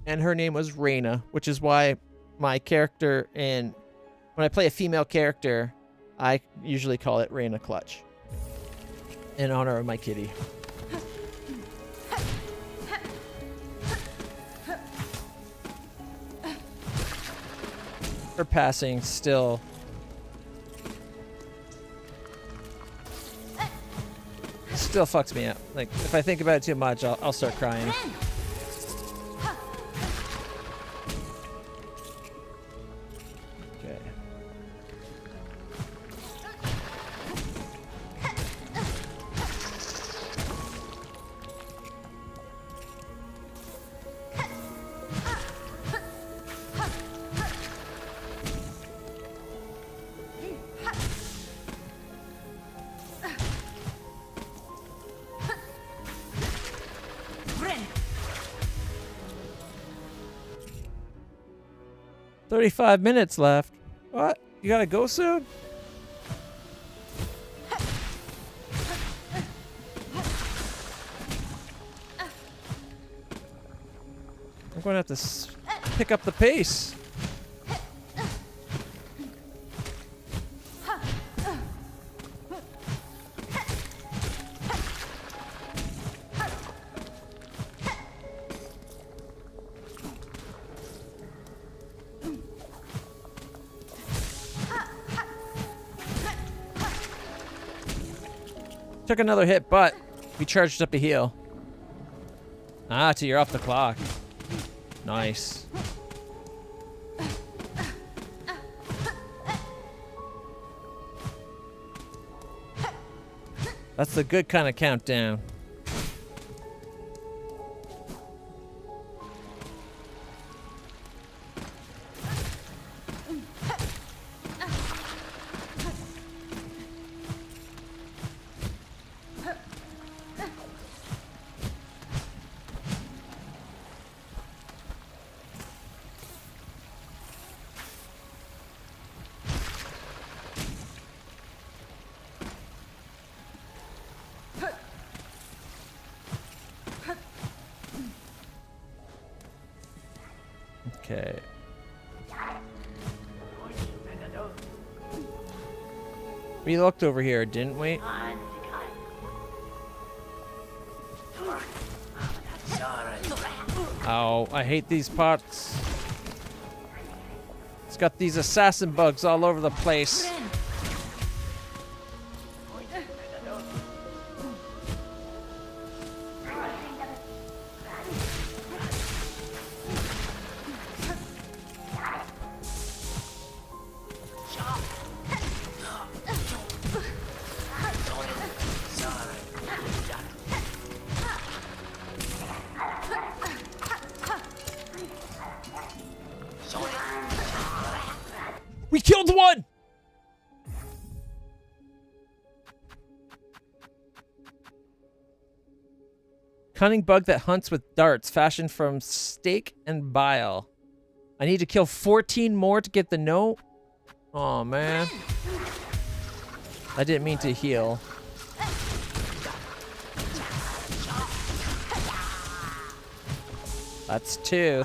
And her name was Raina, which is why my character when I play a female character, I usually call it LitlClutch in honor of my kitty. Her passing still fucks me up. Like, if I think about it too much, I'll start crying. Okay. Ren. 35 minutes left. What? You gotta go soon? I'm gonna have to pick up the pace. Took another hit, but we charged up a heal. Ah, till you're off the clock. Nice. That's the good kind of countdown. Okay. We looked over here, didn't we? Oh, I hate these parts. It's got these assassin bugs all over the place. We killed one! Cunning bug that hunts with darts fashioned from steak and bile. I need to kill 14 more to get the note? Oh man. I didn't mean to heal. That's two.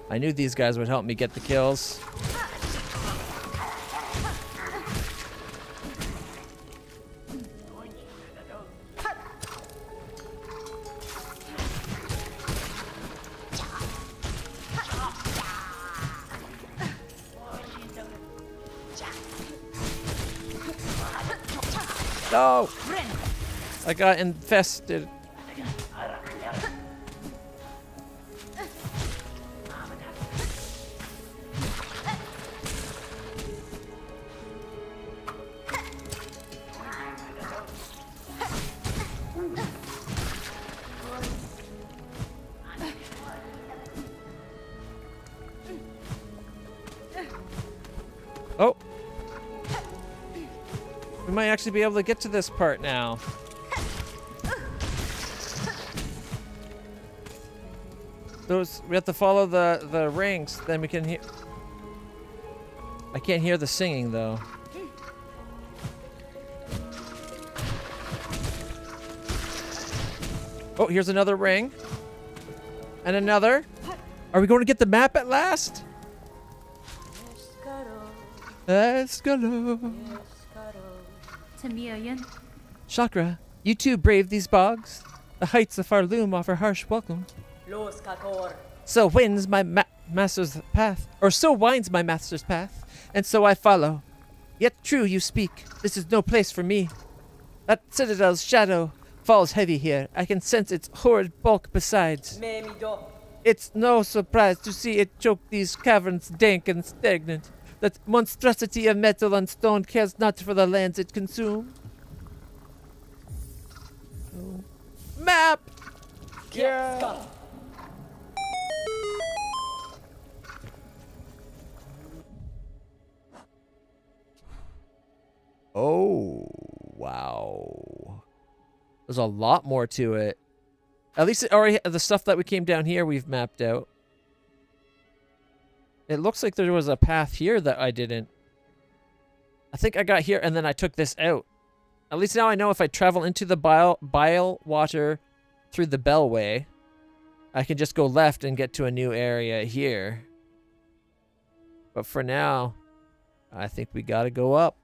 I knew these guys would help me get the kills. No! I got infested. Oh! We might actually be able to get to this part now. We have to follow the rings, then we can hear. I can't hear the singing though. Oh, here's another ring. And another. Are we going to get the map at last? Let's go. Chakra, you too brave these bogs. The heights of Farloom offer harsh welcome. So winds my master's path, or so winds my master's path, and so I follow. Yet true you speak, this is no place for me. That citadel's shadow falls heavy here. I can sense its horrid bulk besides. It's no surprise to see it choke these caverns dank and stagnant. That monstrosity of metal and stone cares not for the lands it consumes. Map! Yeah! Oh, wow. There's a lot more to it. At least the stuff that we came down here we've mapped out. It looks like there was a path here that I didn't. I think I got here and then I took this out. At least now I know if I travel into the bile water through the bellway, I can just go left and get to a new area here. But for now, I think we gotta go up.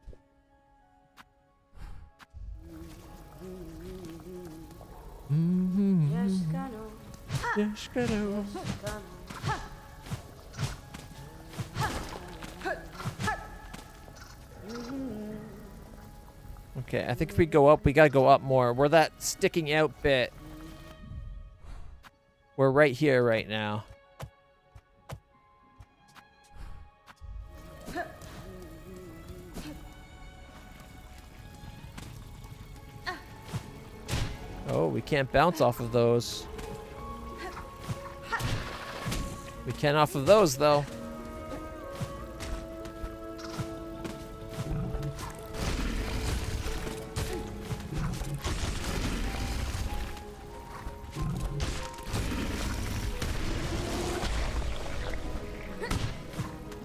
Okay, I think if we go up, we gotta go up more. We're that sticking out bit. We're right here right now. Oh, we can't bounce off of those. We can off of those, though.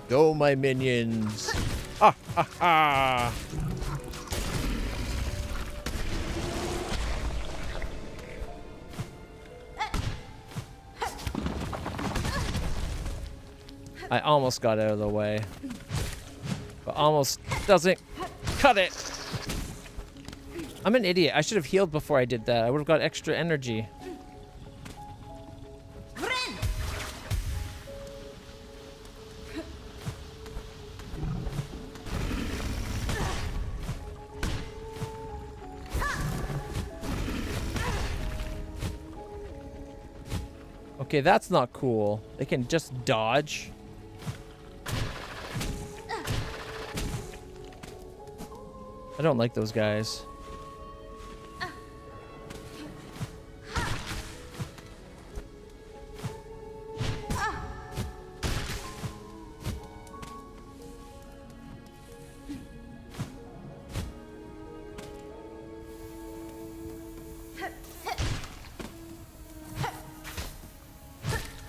Go, my minions. Ha ha ha. I almost got out of the way. But almost doesn't cut it. I'm an idiot. I should have healed before I did that. I would have got extra energy. Okay, that's not cool. They can just dodge. I don't like those guys.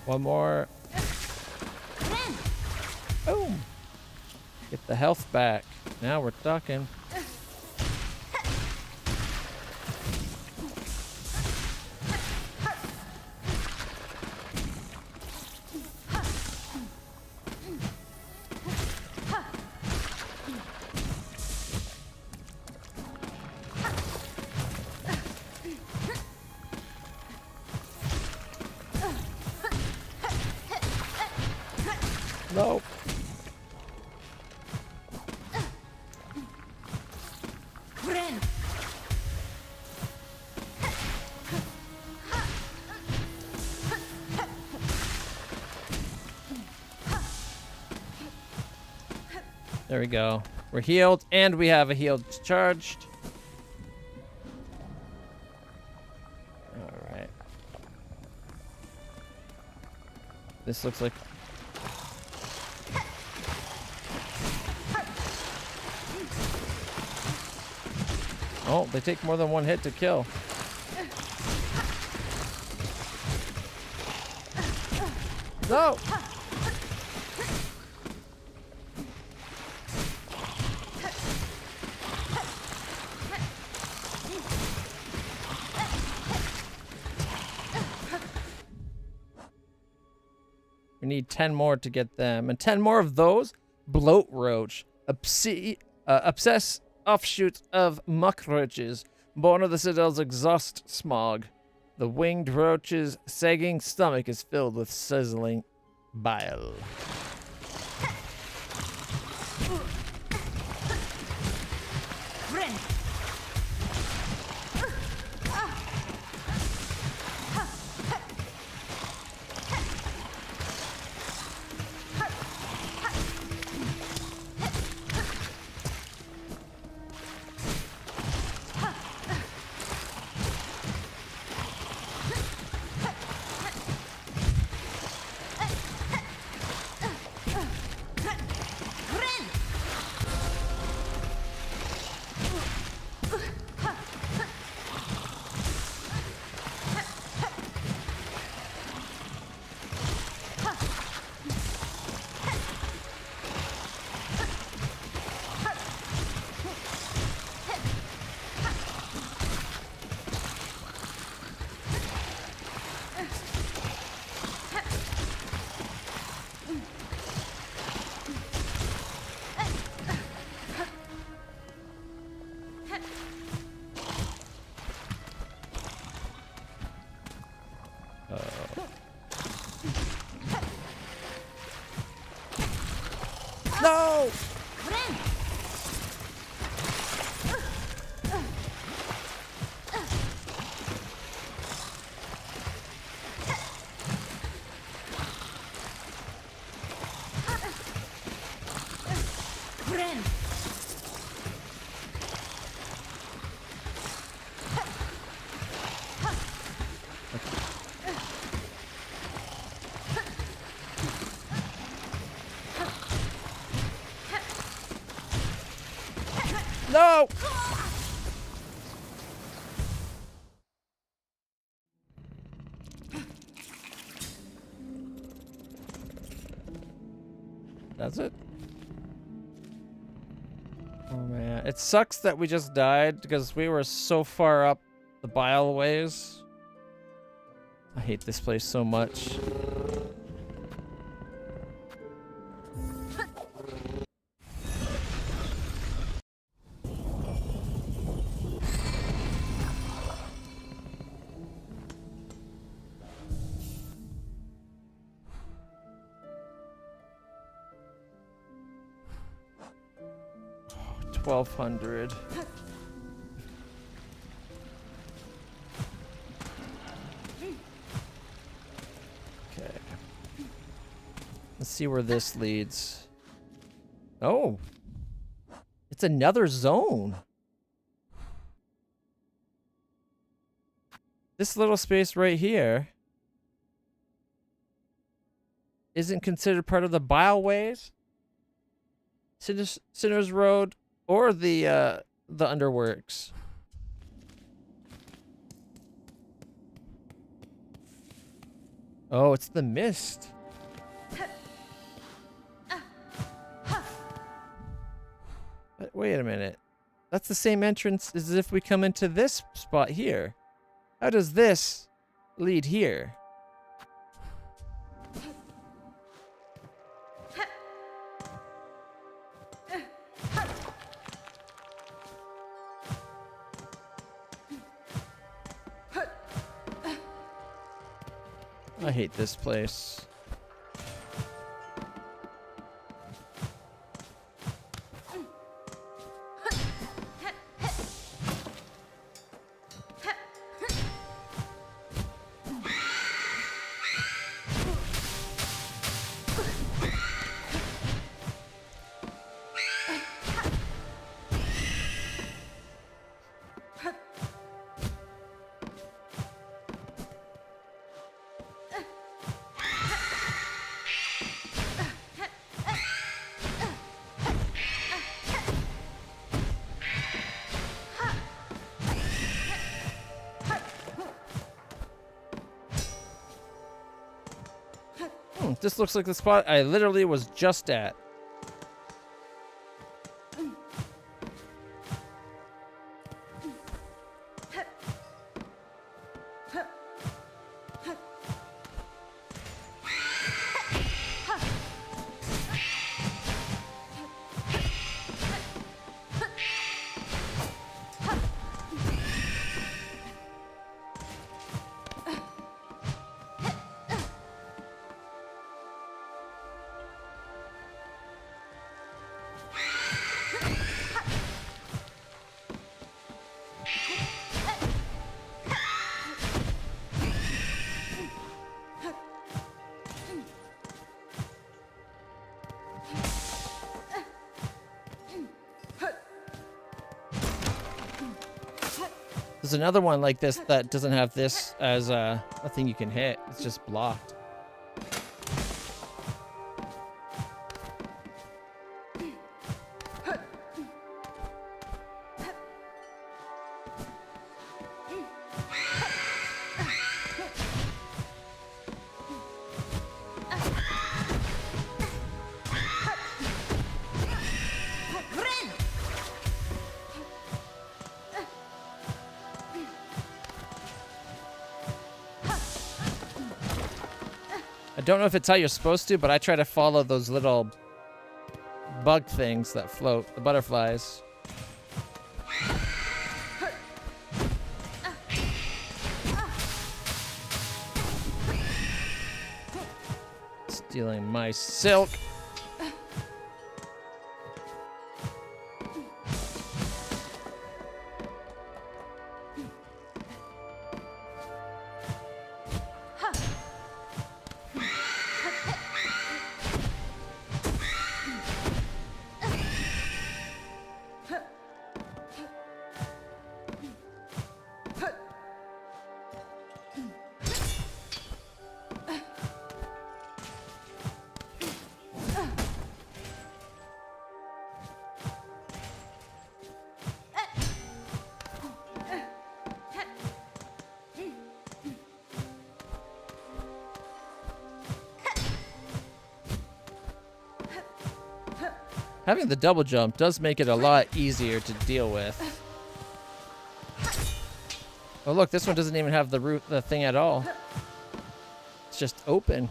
One more. Boom. Get the health back. Now we're talking. No. Friend. There we go. We're healed, and we have a healed charged. All right. This looks like... Oh, they take more than one hit to kill. No! We need 10 more to get them. And 10 more of those. Bloat roach. Obsessed offshoot of muck roaches. Born of the Citadel's exhaust smog. The winged roach's sagging stomach is filled with sizzling bile. Friend. No! Friend. No! That's it? Oh man, it sucks that we just died because we were so far up the bile ways. I hate this place so much. $1,200. Okay. Let's see where this leads. Oh. It's another zone. This little space right here isn't considered part of the bileways, Sinner's Road, or the Underworks. Oh, it's the mist. Wait a minute. That's the same entrance as if we come into this spot here. How does this lead here? I hate this place. This looks like the spot I literally was just at. There's another one like this that doesn't have this as a thing you can hit. It's just blocked. I don't know if it's how you're supposed to, but I try to follow those little bug things that float, the butterflies. Stealing my silk. Having the double jump does make it a lot easier to deal with. Oh look, this one doesn't even have the thing at all. It's just open.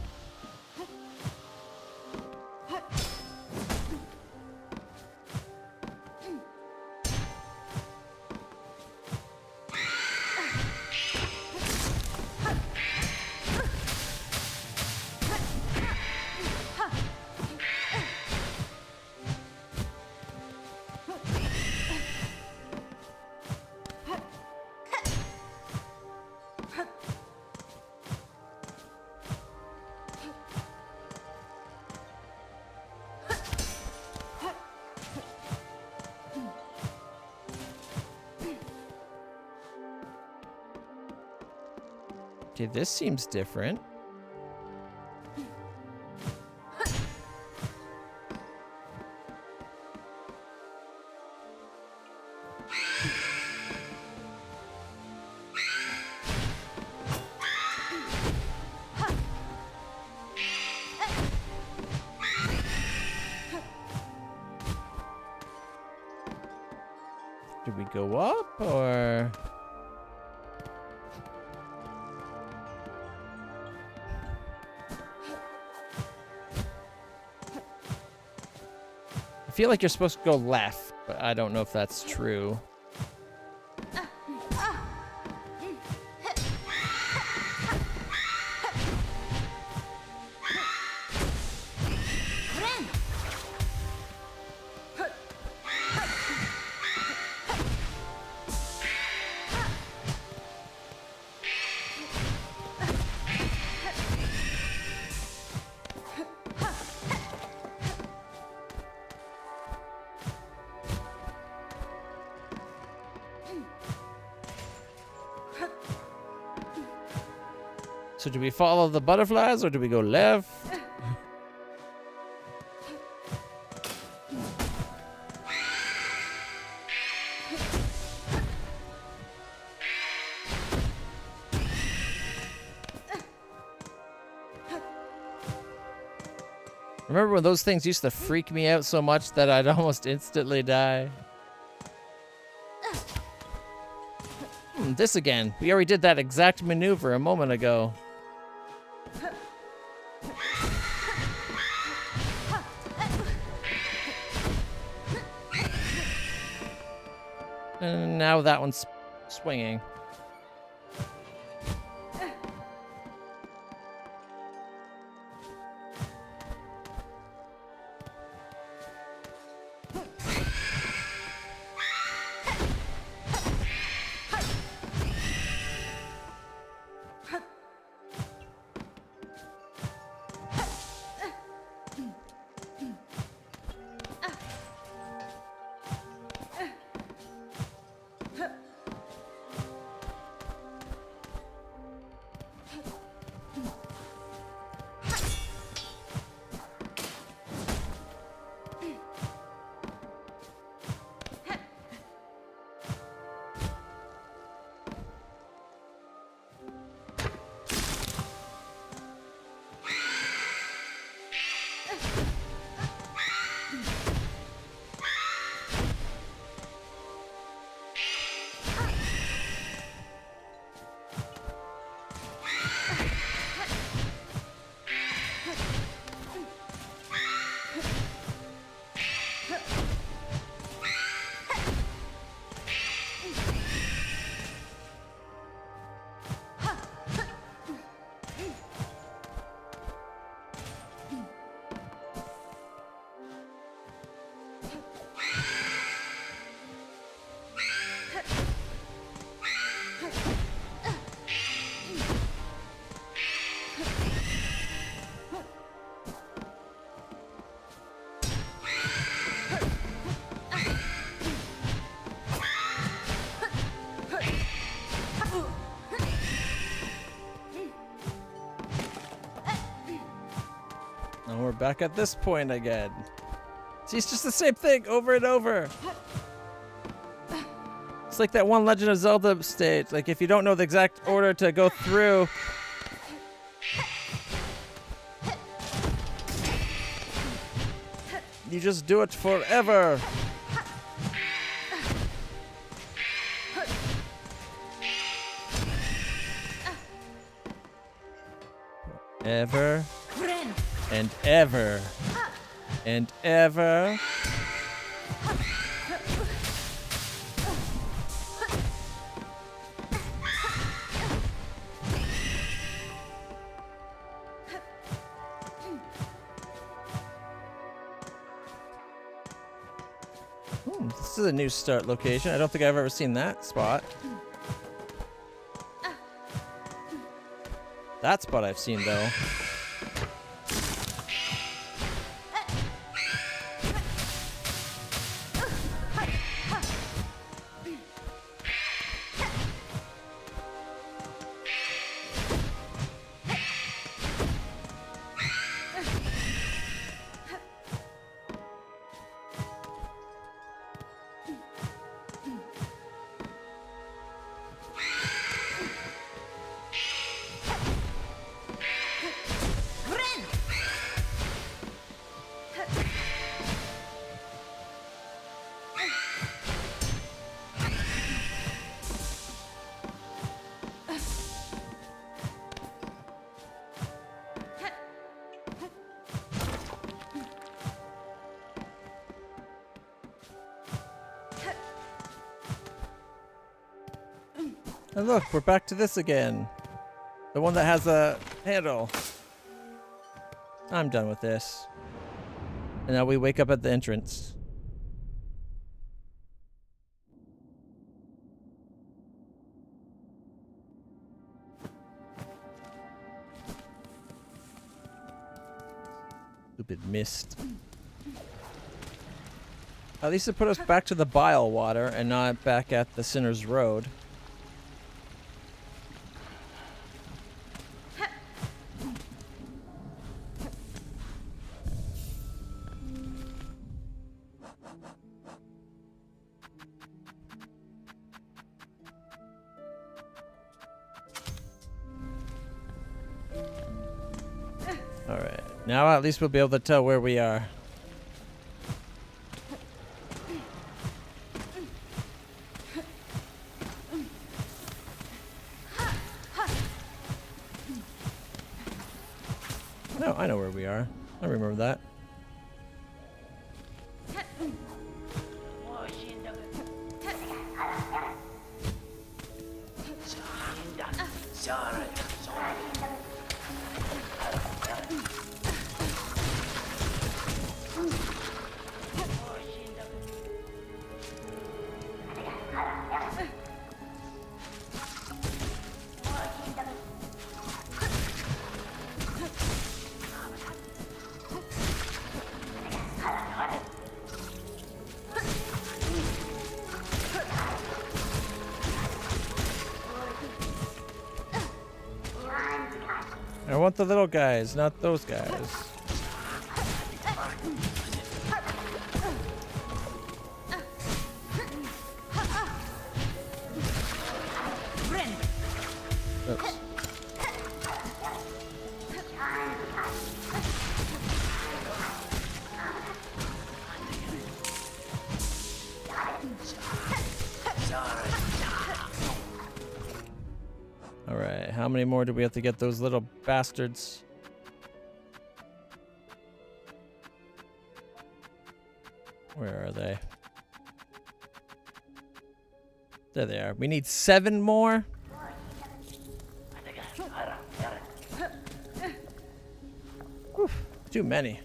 Okay, this seems different. Do we go up or? I feel like you're supposed to go left, but I don't know if that's true. So do we follow the butterflies or do we go left? Remember when those things used to freak me out so much that I'd almost instantly die? This again. We already did that exact maneuver a moment ago. And now that one's swinging. And we're back at this point again. See, it's just the same thing over and over. It's like that one Legend of Zelda stage. Like, if you don't know the exact order to go through, you just do it forever. Ever and ever and ever. This is a new start location. I don't think I've ever seen that spot. That spot I've seen, though. And look, we're back to this again. The one that has a handle. I'm done with this. And now we wake up at the entrance. Stupid mist. At least it put us back to the bile water and not back at the Sinner's Road. Alright, now at least we'll be able to tell where we are. No, I know where we are. I remember that. I want the little guys, not those guys. Oops. Alright, how many more do we have to get those little bastards? Where are they? There they are. We need 7 more? Whew, too many.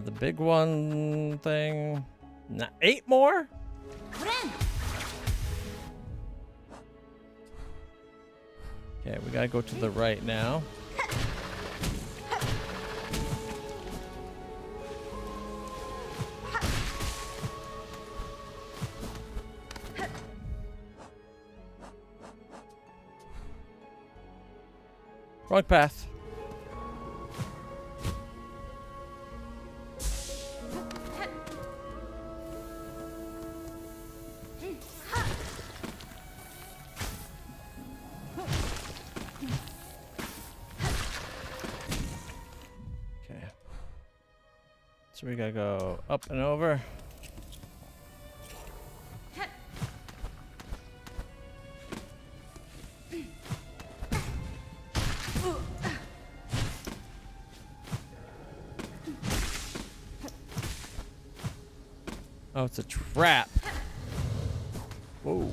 The big one thing. Nah, 8 more? Okay, we gotta go to the right now. Wrong path. So we gotta go up and over. Oh, it's a trap. Whoa.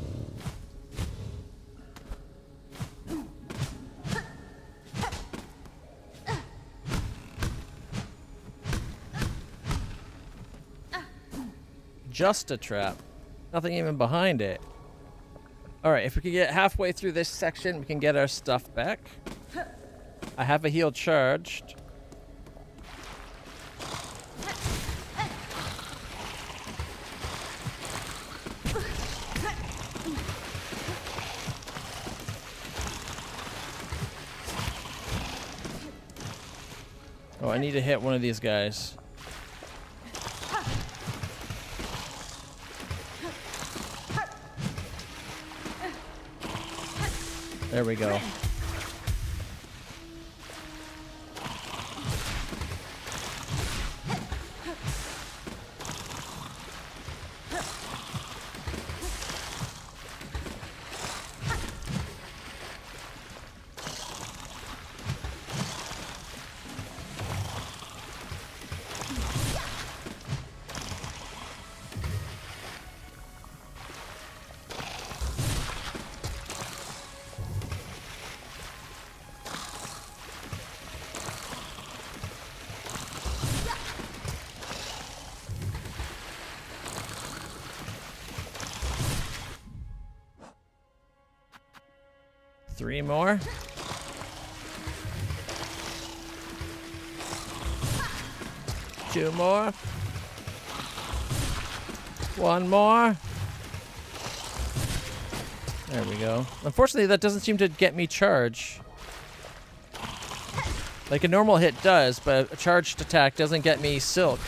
Just a trap. Nothing even behind it. Alright, if we can get halfway through this section, we can get our stuff back. I have a heal charged. Oh, I need to hit one of these guys. There we go. Three more. Two more. One more. There we go. Unfortunately, that doesn't seem to get me charge. Like a normal hit does, but a charged attack doesn't get me silk.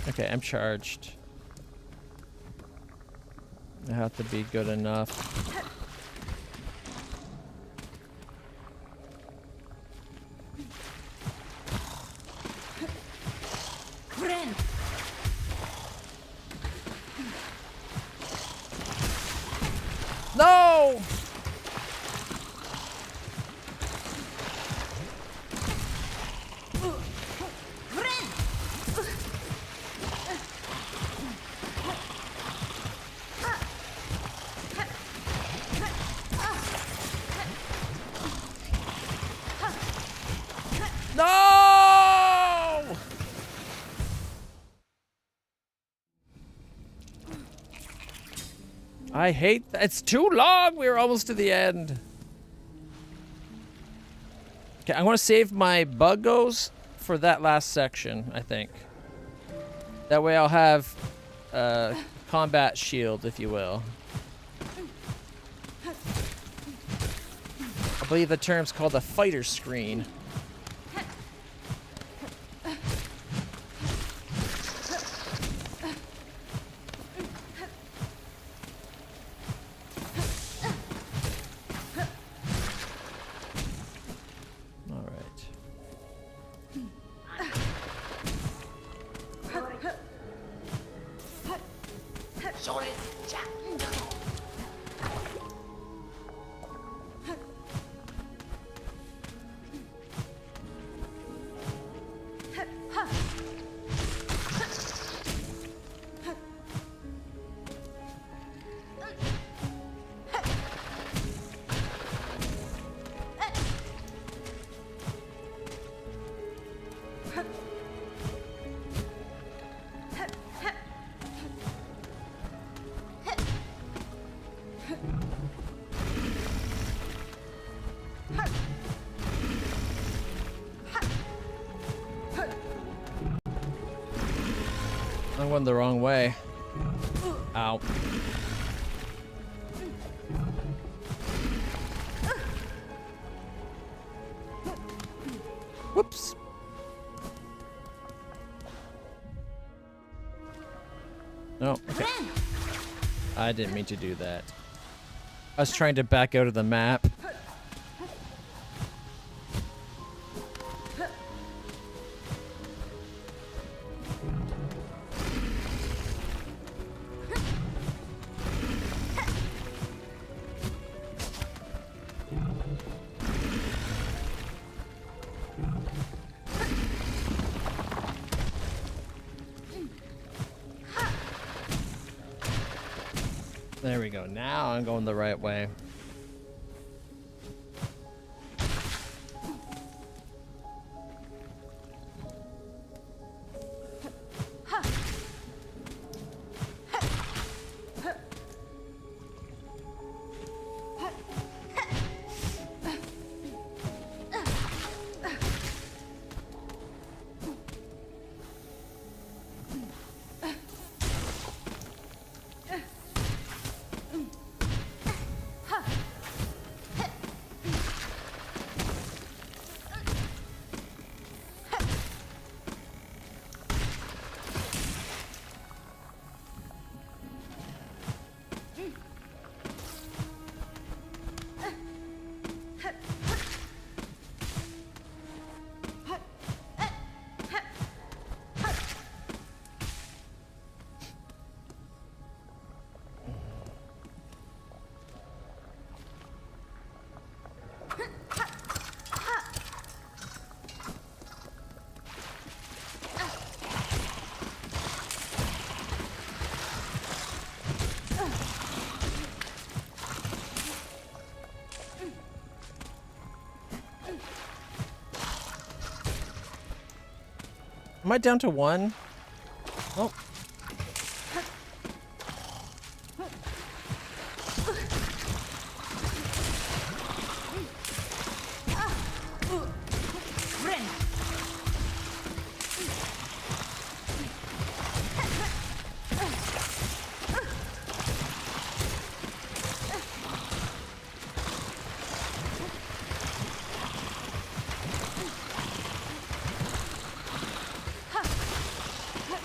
Okay, I'm charged. I have to be good enough. Friend. No! No! I hate that. It's too long. We're almost to the end. Okay, I want to save my buggos for that last section, I think. That way I'll have combat shield, if you will. I believe the term's called a fighter screen. I went the wrong way. Ow. Whoops. No, okay. I didn't mean to do that. I was trying to back out of the map. There we go. Now I'm going the right way. Am I down to 1? Oh. Friend.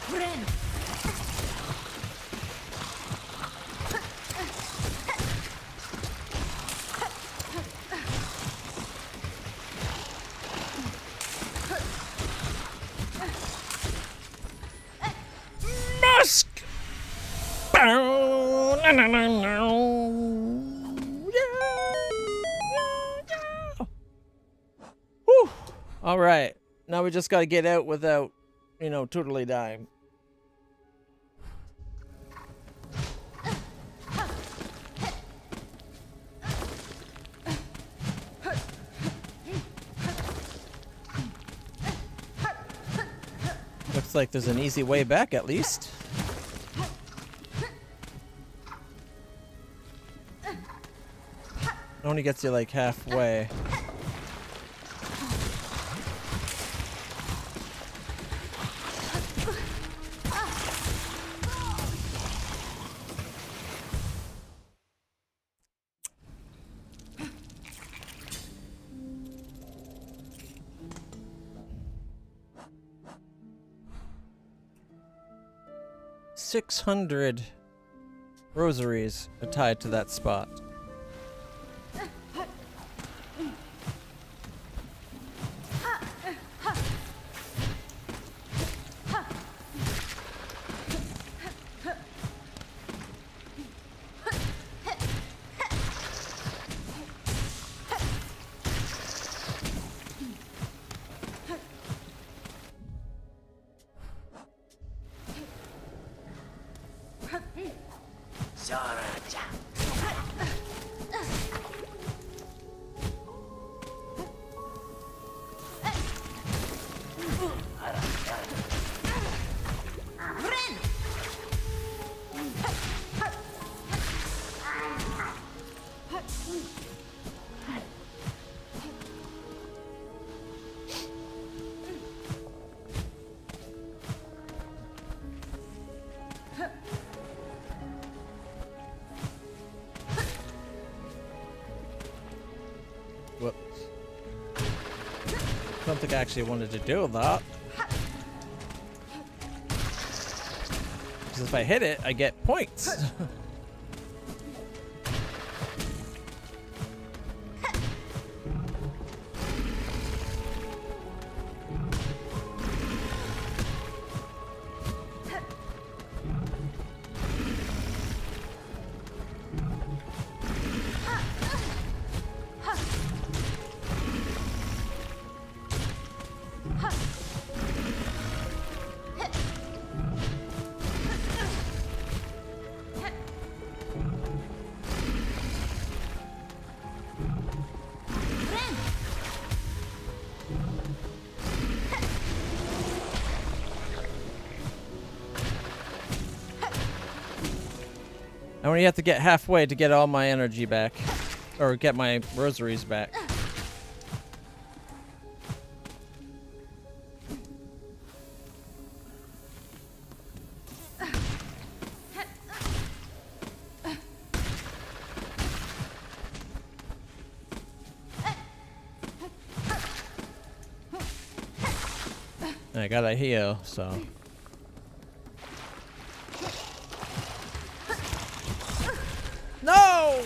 Friend. Musk! Bow, na, na, na, na. Yeah. Whew. All right. Now we just got to get out without, you know, totally dying. Looks like there's an easy way back at least. Only gets you like halfway. $600 rosaries are tied to that spot. Whoops. Don't think I actually wanted to do that. Because if I hit it, I get points. I only have to get halfway to get all my energy back. Or get my rosaries back. I gotta heal, so... No!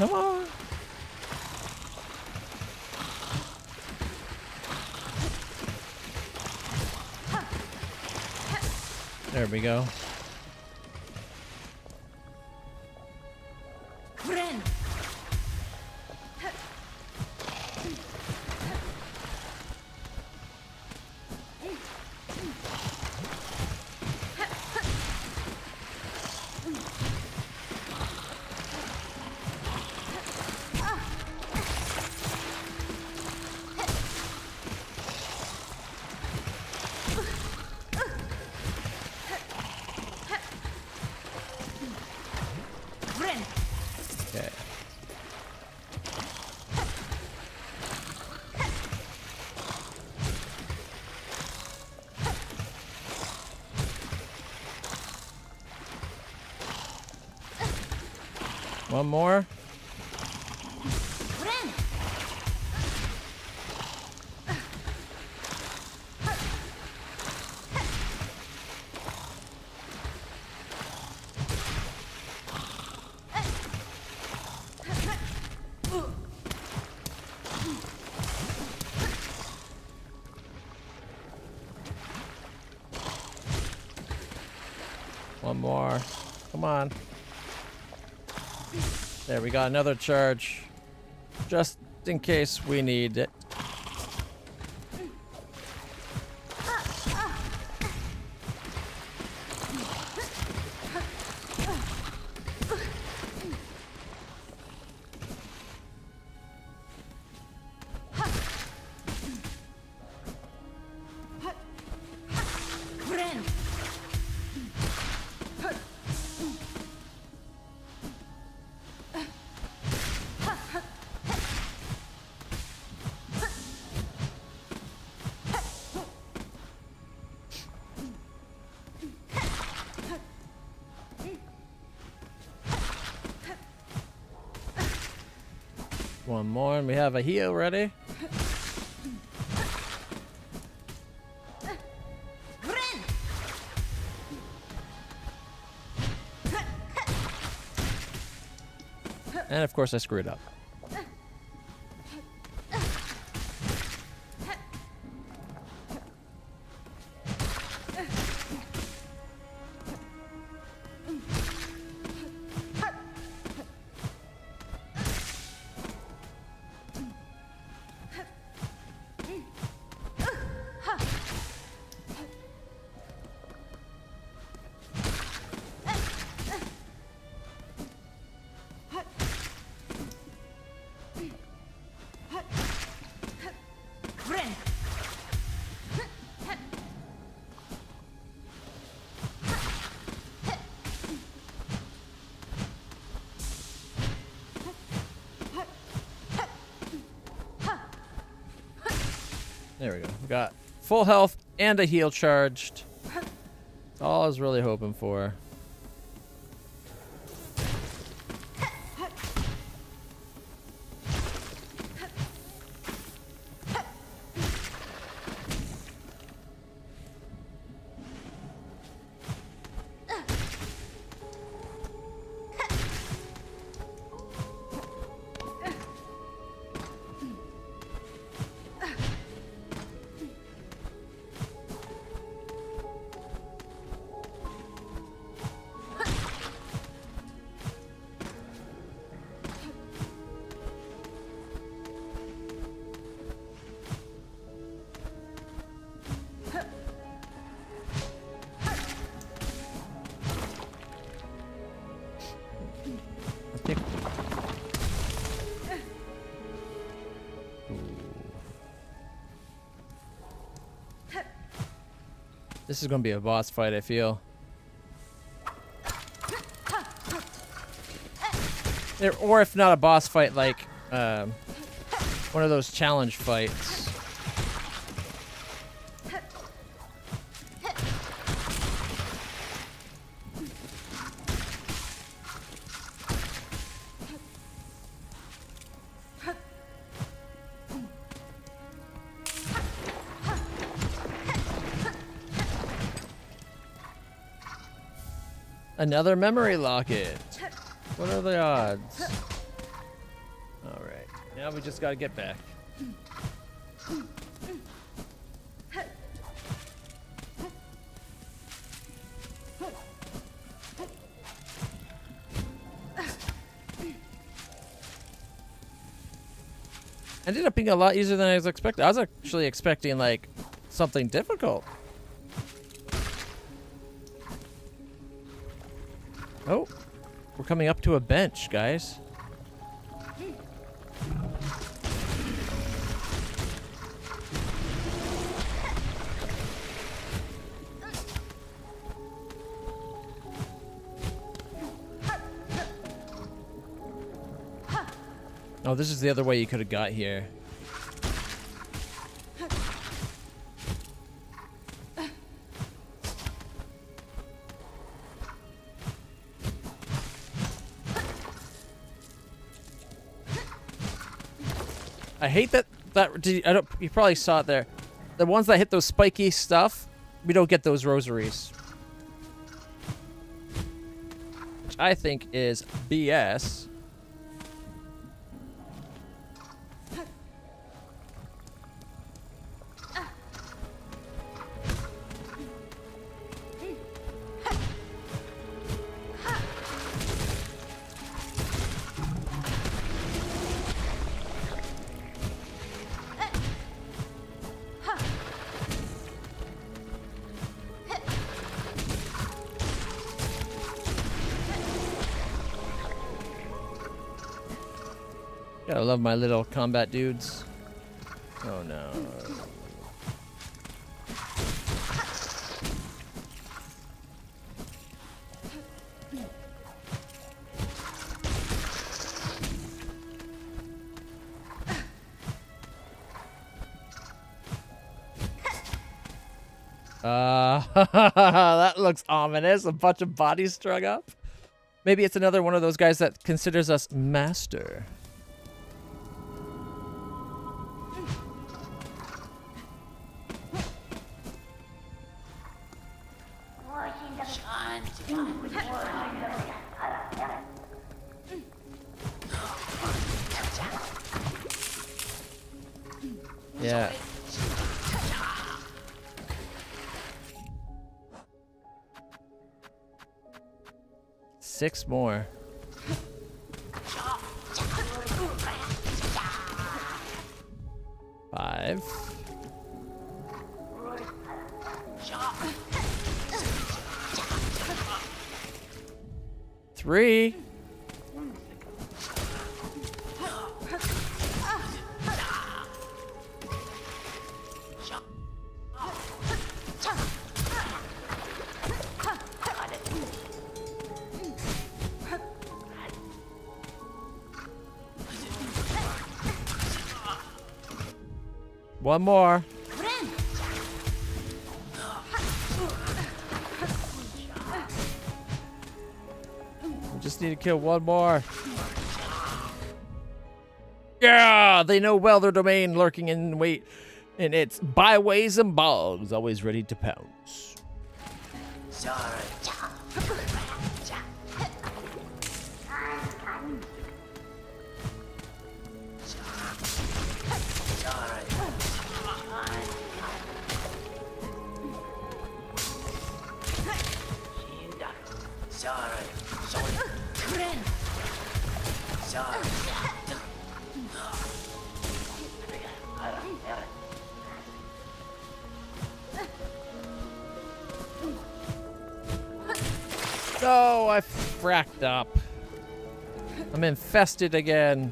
Come on. There we go. Friend. Friend. Okay. One more. Friend. One more. Come on. There, we got another charge. Just in case we need it. Friend. One more, and we have a heal ready. Friend. And of course I screwed up. Friend. There we go. We got full health and a heal charged. That's all I was really hoping for. I think. Ooh. This is gonna be a boss fight, I feel. Or if not a boss fight, like one of those challenge fights. Another memory locket. What are the odds? Now we just gotta get back. Ended up being a lot easier than I was expecting. I was actually expecting like something difficult. Oh, we're coming up to a bench, guys. Oh, this is the other way you could have got here. I hate that. I don't. You probably saw it there. The ones that hit those spiky stuff, we don't get those rosaries, which I think is BS. Gotta love my little combat dudes. Oh no. That looks ominous. A bunch of bodies strung up. Maybe it's another one of those guys that considers us master. Yeah. Six more. Five. Three. One more. We just need to kill one more. Yeah, they know well their domain, lurking in wait, and it's byways and bogs, always ready to pounce. No, I fracked up. I'm infested again.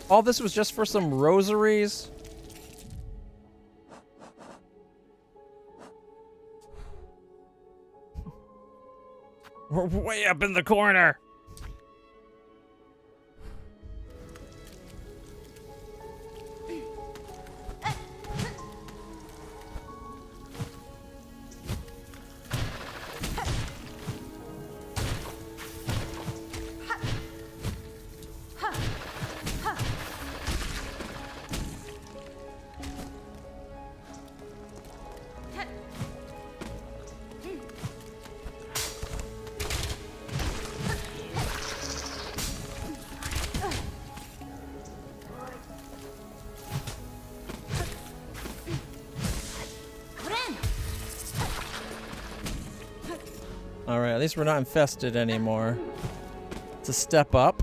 All this was just for some rosaries? We're way up in the corner. Alright, at least we're not infested anymore. It's a step up.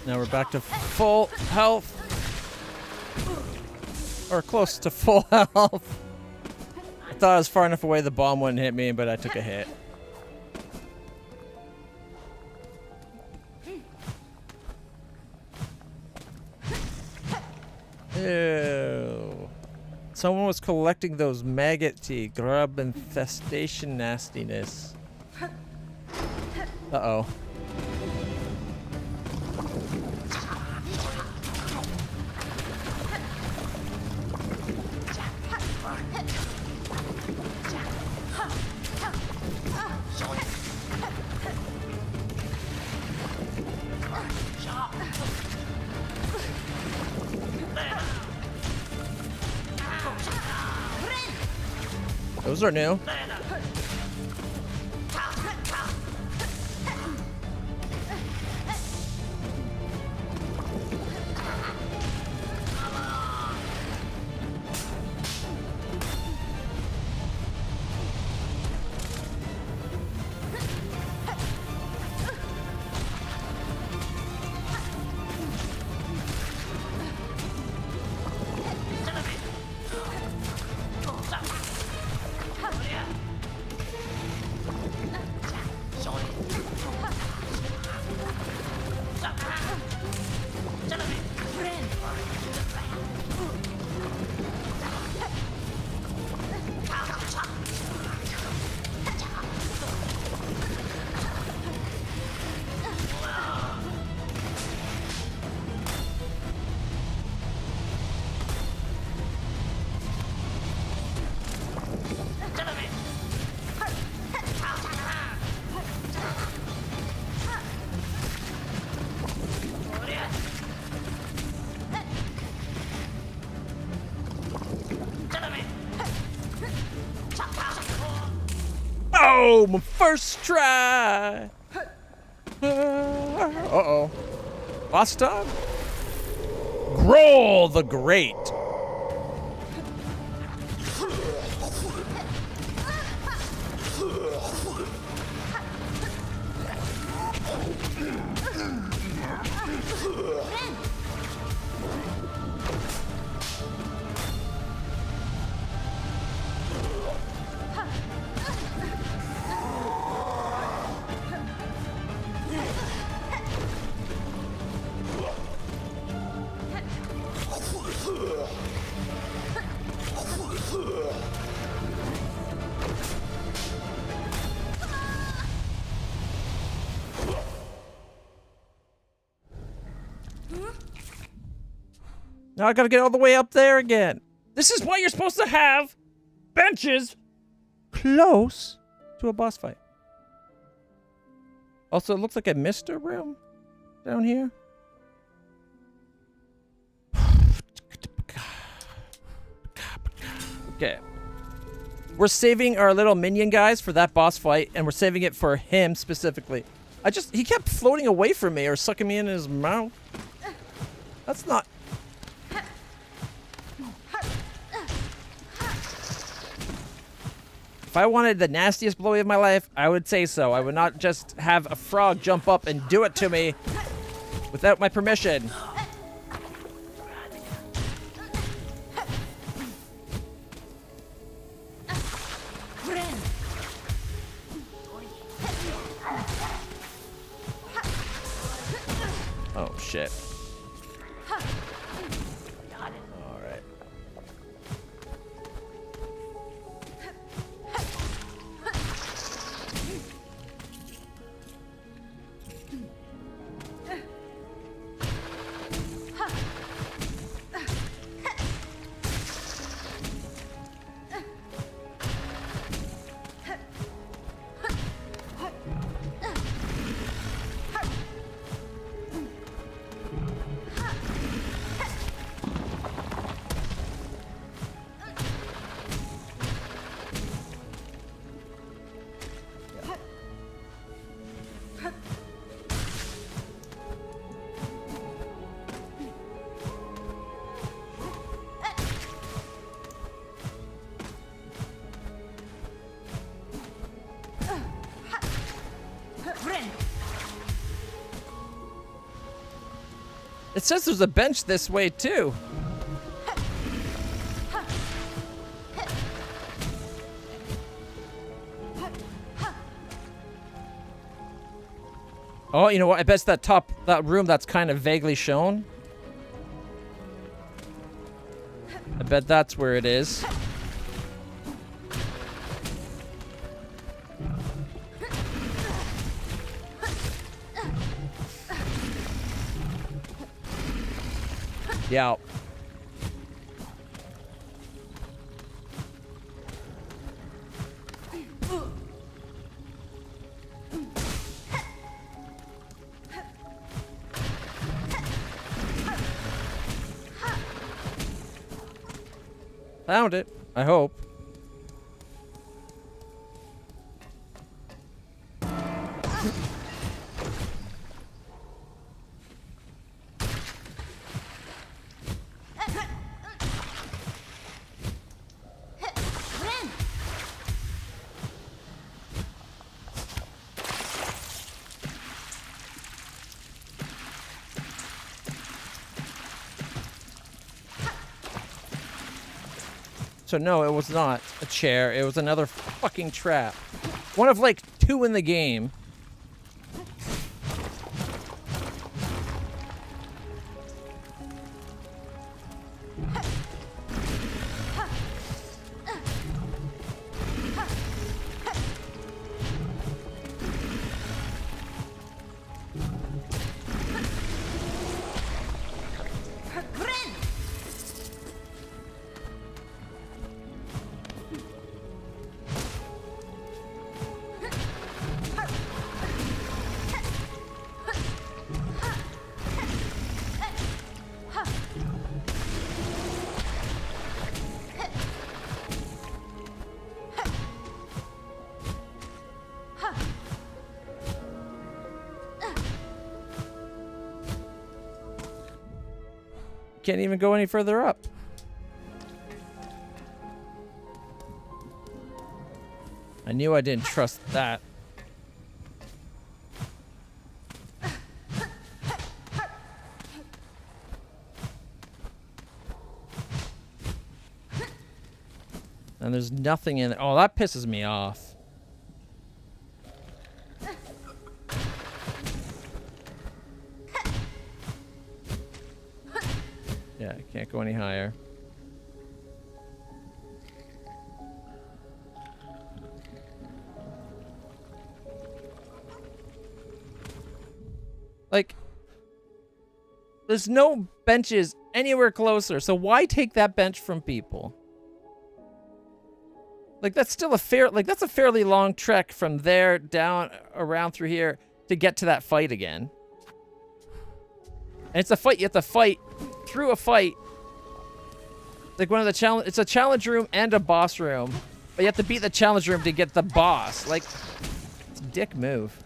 Now we're back to full health. Or close to full health. I thought I was far enough away the bomb wouldn't hit me, but I took a hit. Ew. Someone was collecting those maggoty grub infestation nastiness. Uh-oh. Those are new. Oh, my first try. Uh-oh. Boss time? Growl the Great. Now I gotta get all the way up there again. This is why you're supposed to have benches close to a boss fight. Also, it looks like I missed a room down here. Okay. We're saving our little minion guys for that boss fight, and we're saving it for him specifically. He kept floating away from me or sucking me in his mouth. That's not... If I wanted the nastiest blowy of my life, I would say so. I would not just have a frog jump up and do it to me without my permission. Friend. Oh, shit. All right. Friend. It says there's a bench this way, too. Oh, you know what? I bet it's that room that's kind of vaguely shown. I bet that's where it is. Yeah. Found it, I hope. Friend. So no, it was not a chair. It was another fucking trap. One of like 2 in the game. Friend. Can't even go any further up. I knew I didn't trust that. And there's nothing in there. Oh, that pisses me off. Yeah, I can't go any higher. Like, there's no benches anywhere closer, so why take that bench from people? Like, that's still that's a fairly long trek from there down around through here to get to that fight again. And it's a fight you have to fight through a fight. Like one of the challenge, it's a challenge room and a boss room, but you have to beat the challenge room to get the boss. Like, it's a dick move.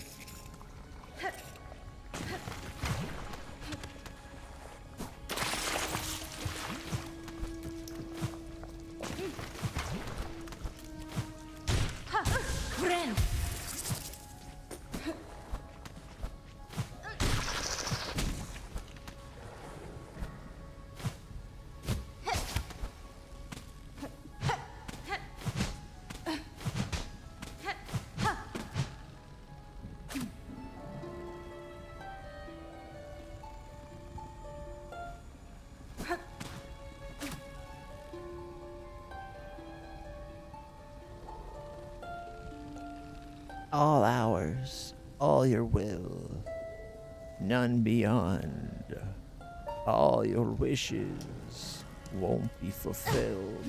All ours, all your will, none beyond. All your wishes won't be fulfilled.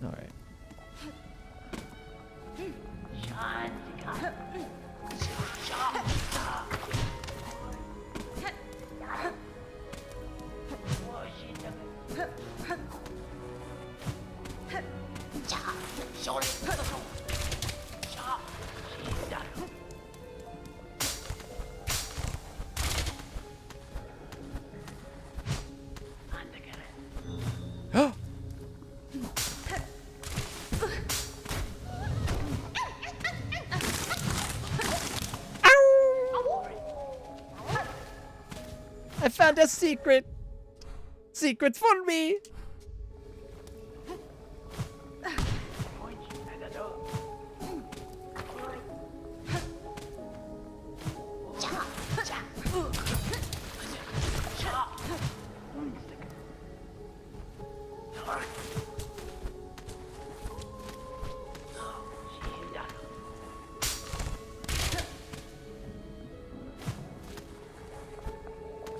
All right. I found a secret. Secret for me.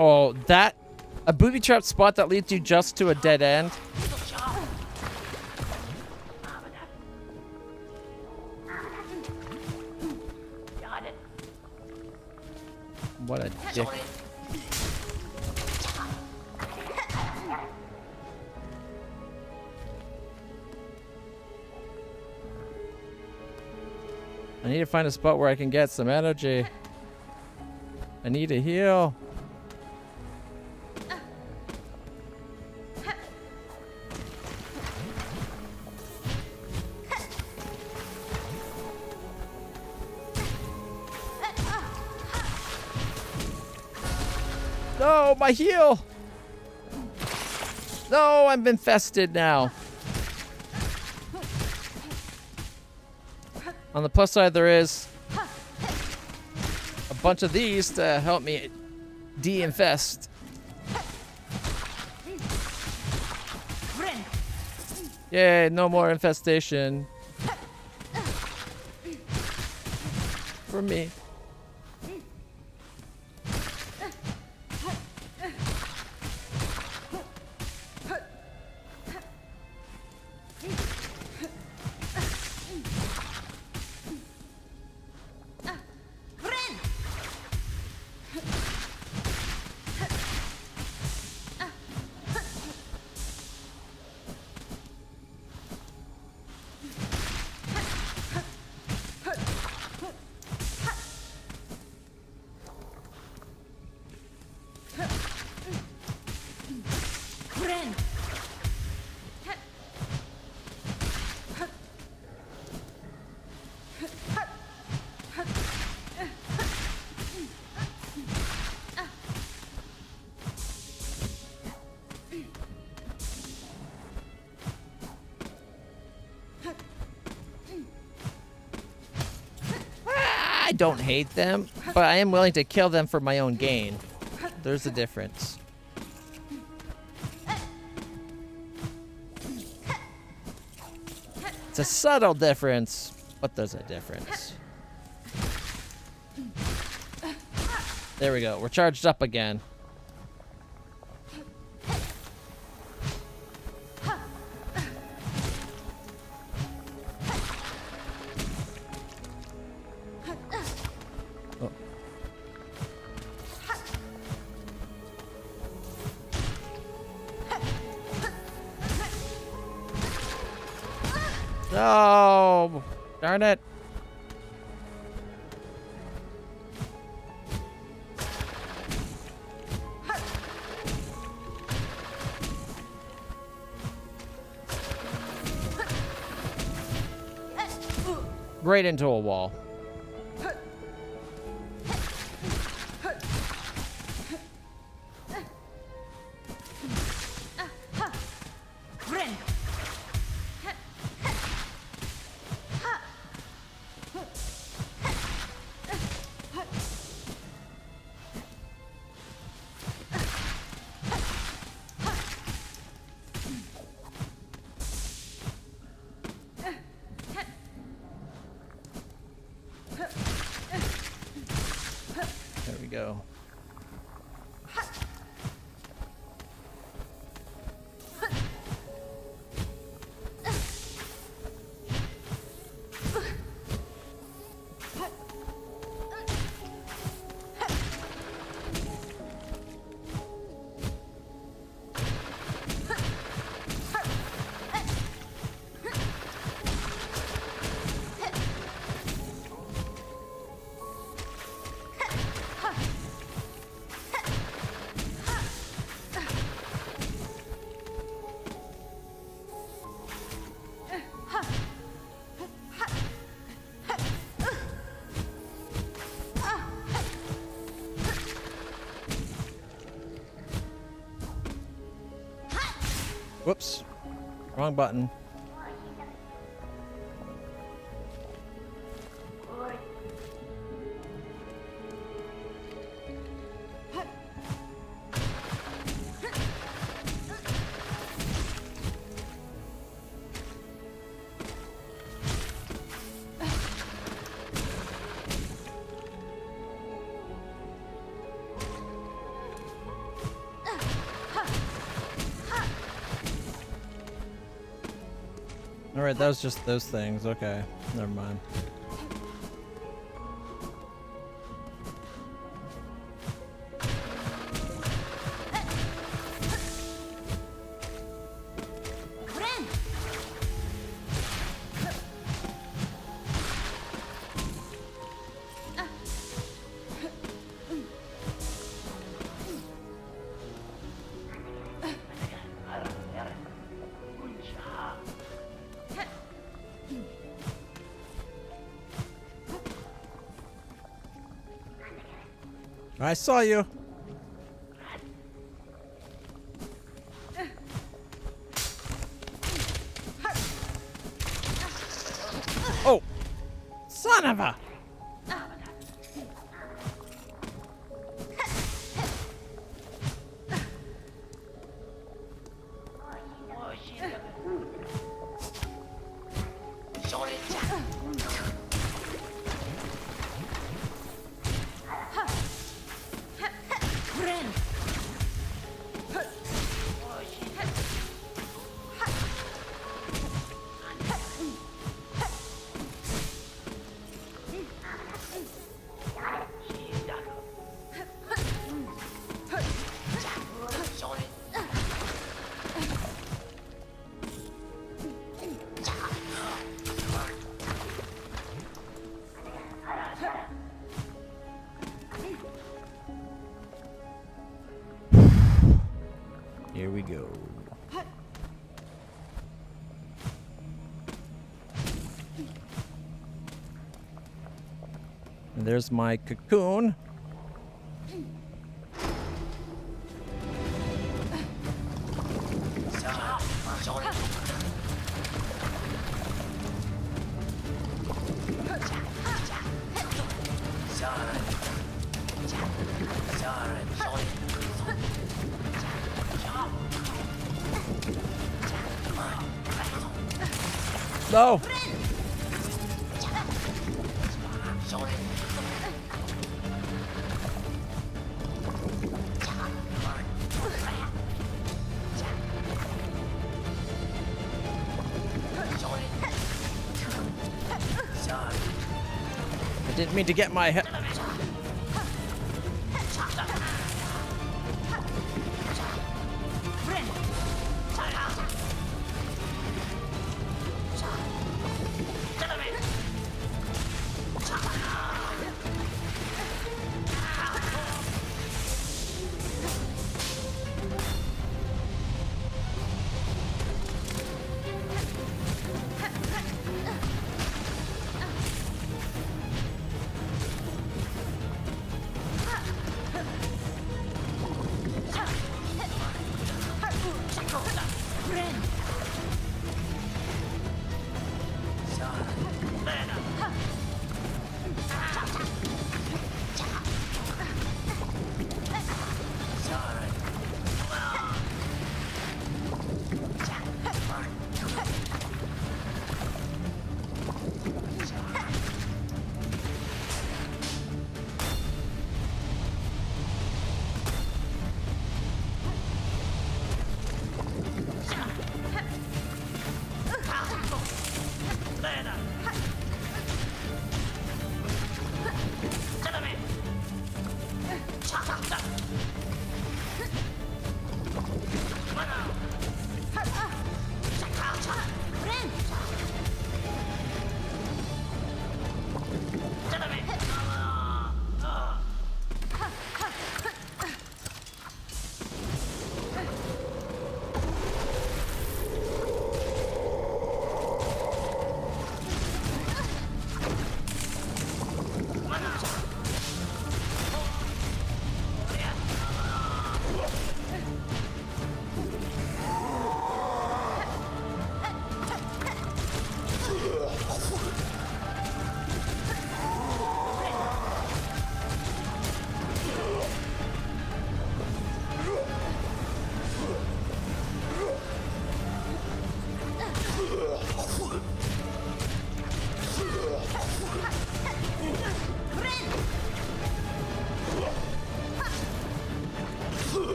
Oh, that... A booby trap spot that leads you just to a dead end? What a dick. I need to find a spot where I can get some energy. I need to heal. No, my heal! No, I'm infested now. On the plus side, there is a bunch of these to help me de-infest. Yay, no more infestation. For me. I don't hate them, but I am willing to kill them for my own gain. There's a difference. It's a subtle difference, but there's a difference. There we go. We're charged up again. No! Darn it. Right into a wall. go. Whoops. Wrong button. Alright, that was just those things. Okay, never mind. Friend! I saw you. Oh, son of a. Friend! Here we go. And there's my cocoon. No. I didn't mean to get my head.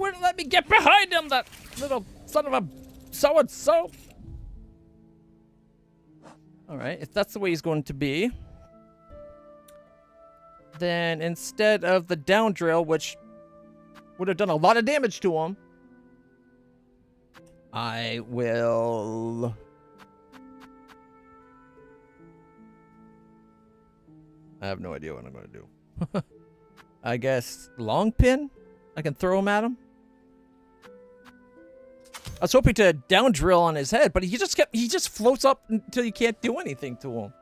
wouldn't let me get behind him, that little son of a so-and-so. Alright, if that's the way he's going to be, then instead of the down drill, which would have done a lot of damage to him, I will... I have no idea what I'm going to do. I guess long pin? I can throw him at him? I was hoping to down drill on his head, but he just floats up until you can't do anything to him.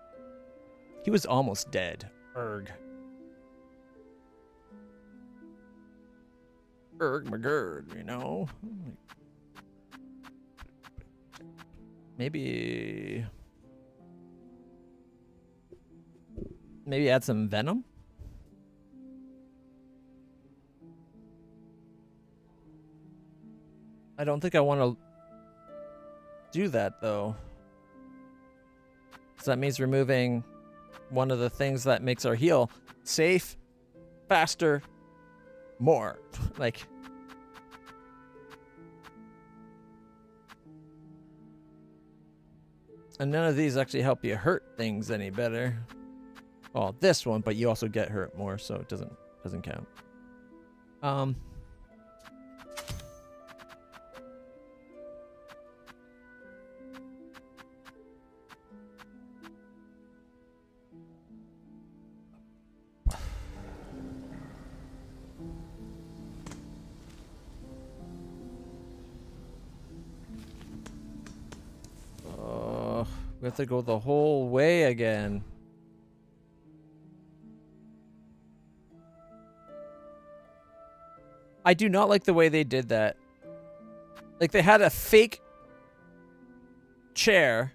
He was almost dead. Erg. Erg McGurd, you know? Maybe add some venom? I don't think I want to do that, though. So that means removing one of the things that makes our heal safe, faster, more. Like... And none of these actually help you hurt things any better. Well, this one, but you also get hurt more, so it doesn't count. We have to go the whole way again. I do not like the way they did that. Like, they had a fake chair.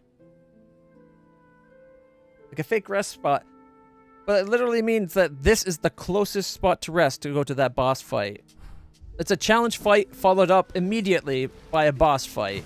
Like a fake rest spot. But it literally means that this is the closest spot to rest to go to that boss fight. It's a challenge fight followed up immediately by a boss fight.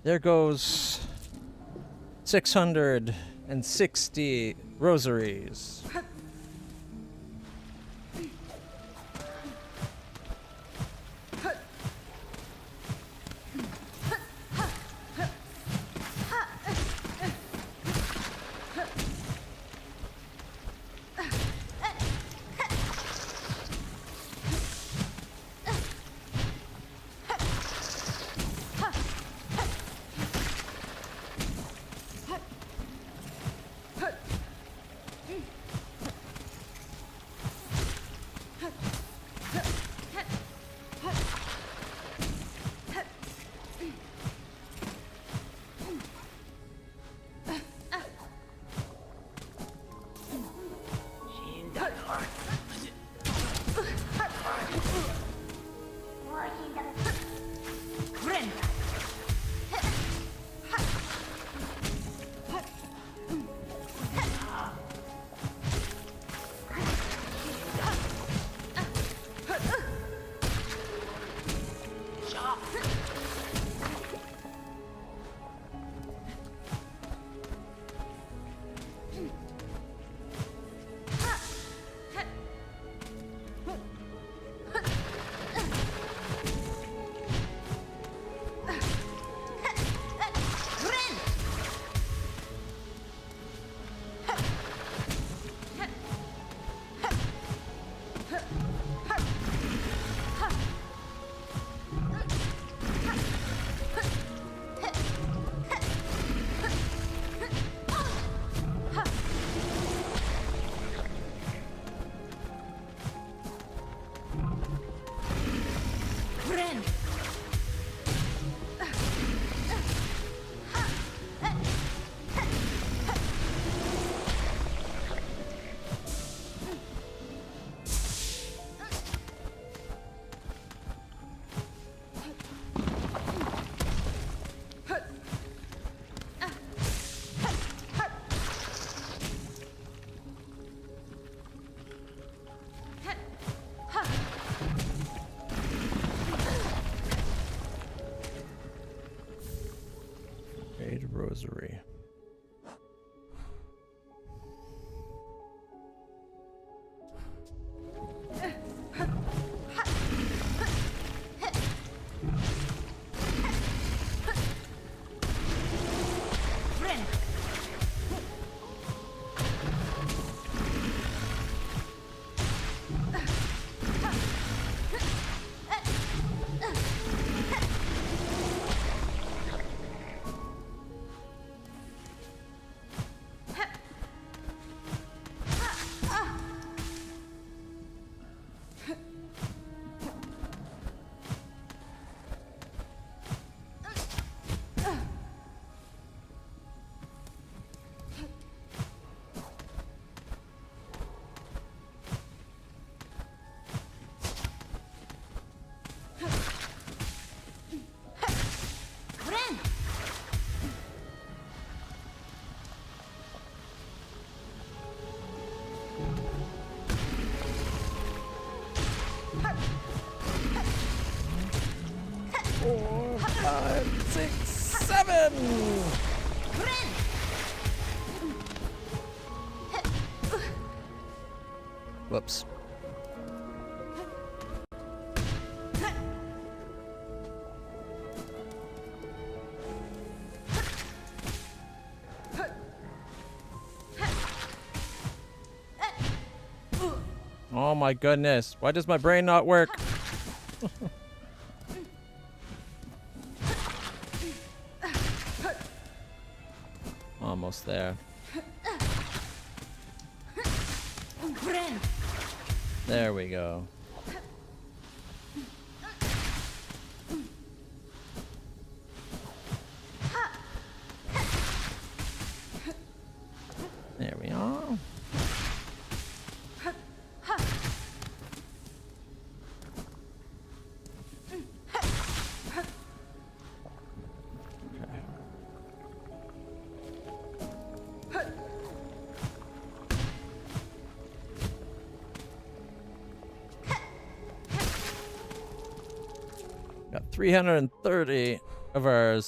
There goes 660 rosaries. Rosary. Whoops. Oh my goodness. Why does my brain not work? Almost there. There we go. There we are. Got 330 of our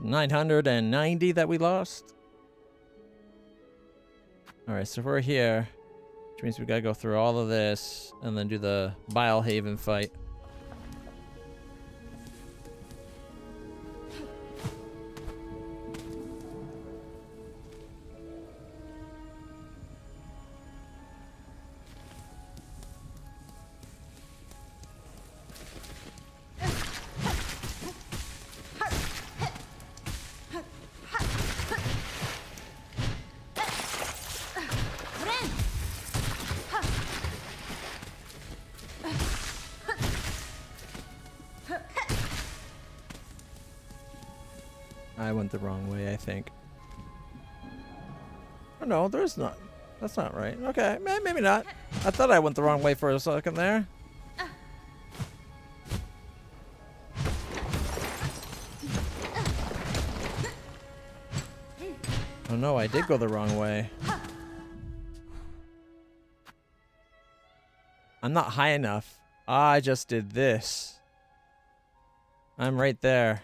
990 that we lost. Alright, so we're here. Which means we gotta go through all of this and then do the Bile Haven fight. I went the wrong way, I think. Oh, no, there's not. That's not right. Okay, maybe not. I thought I went the wrong way for a second there. Oh no, I did go the wrong way. I'm not high enough. I just did this. I'm right there.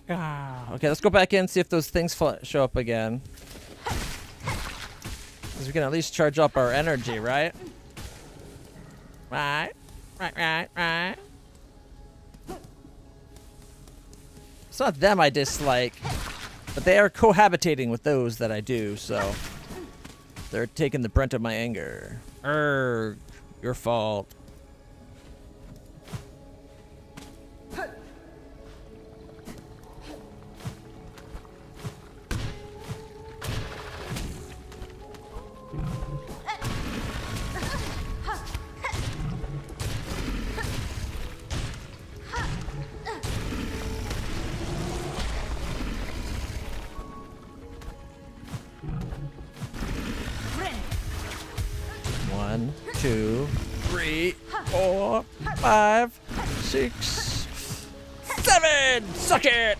Okay, let's go back in, see if those things show up again. Because we can at least charge up our energy, right? Right. It's not them I dislike, but they are cohabitating with those that I do, so they're taking the brunt of my anger. Erg, your fault. One, two, 3, 4, 5, 6, 7! Suck it!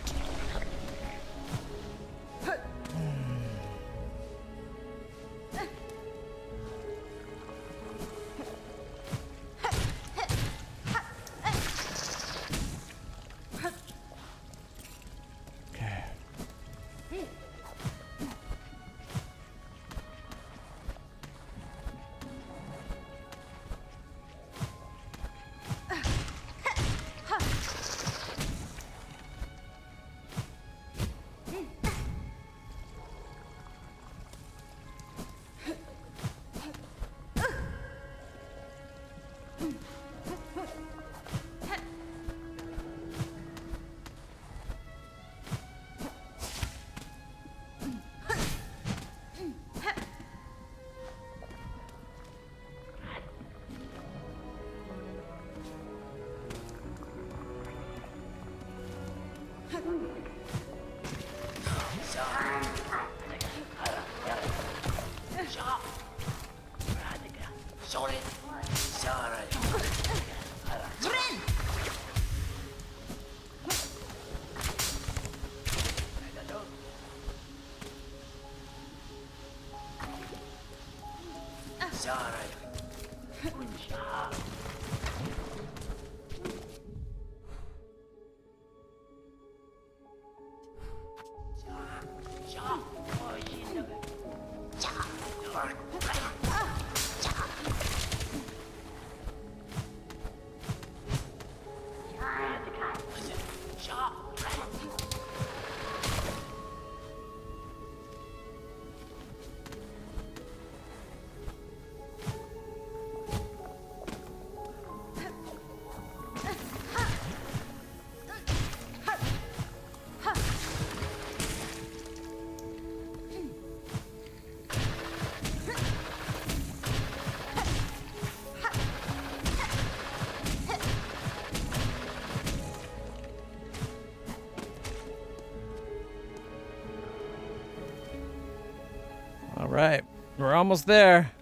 All right, we're almost there.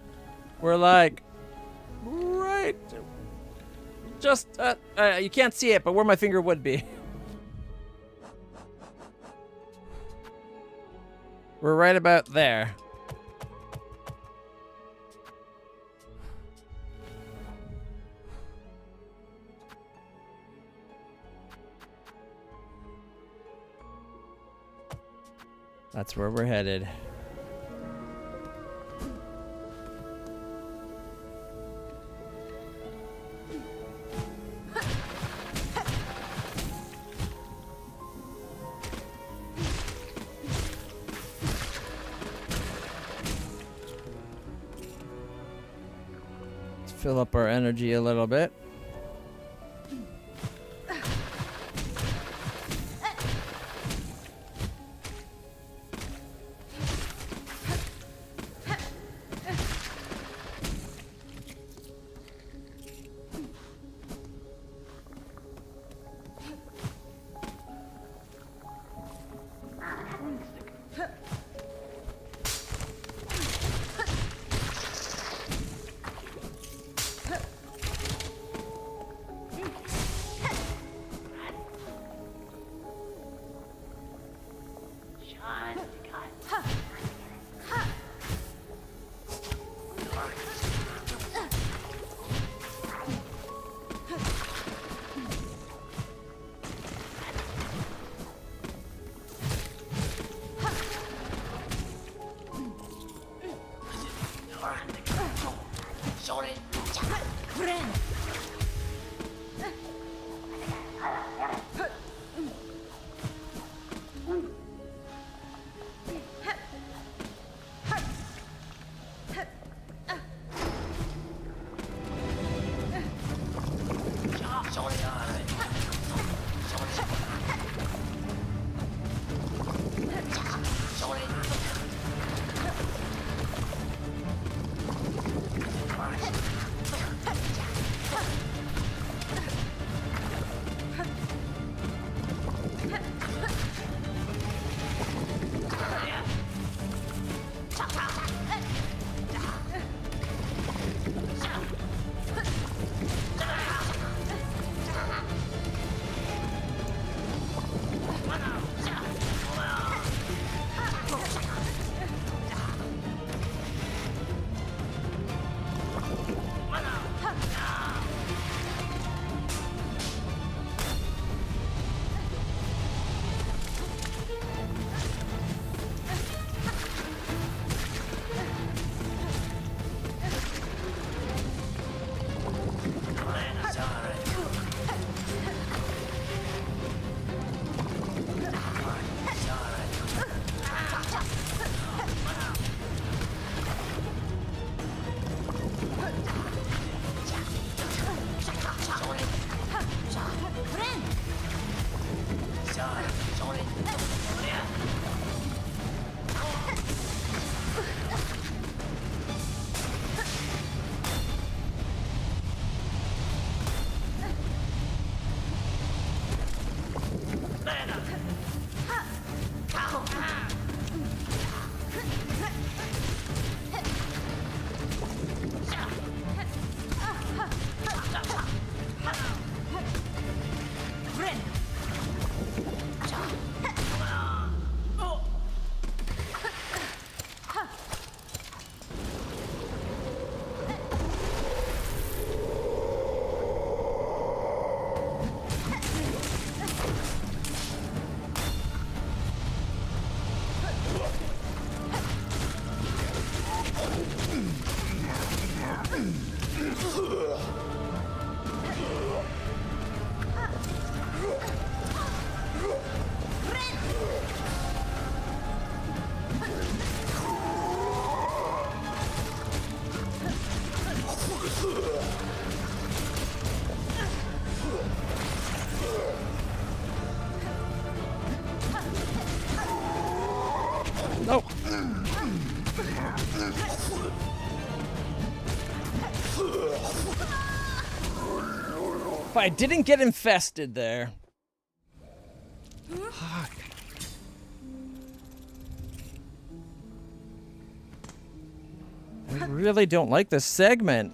We're like right just you can't see it, but where my finger would be. We're right about there. That's where we're headed. Let's fill up our energy a little bit. Friend. No. If I didn't get infested there. Fuck. I really don't like this segment.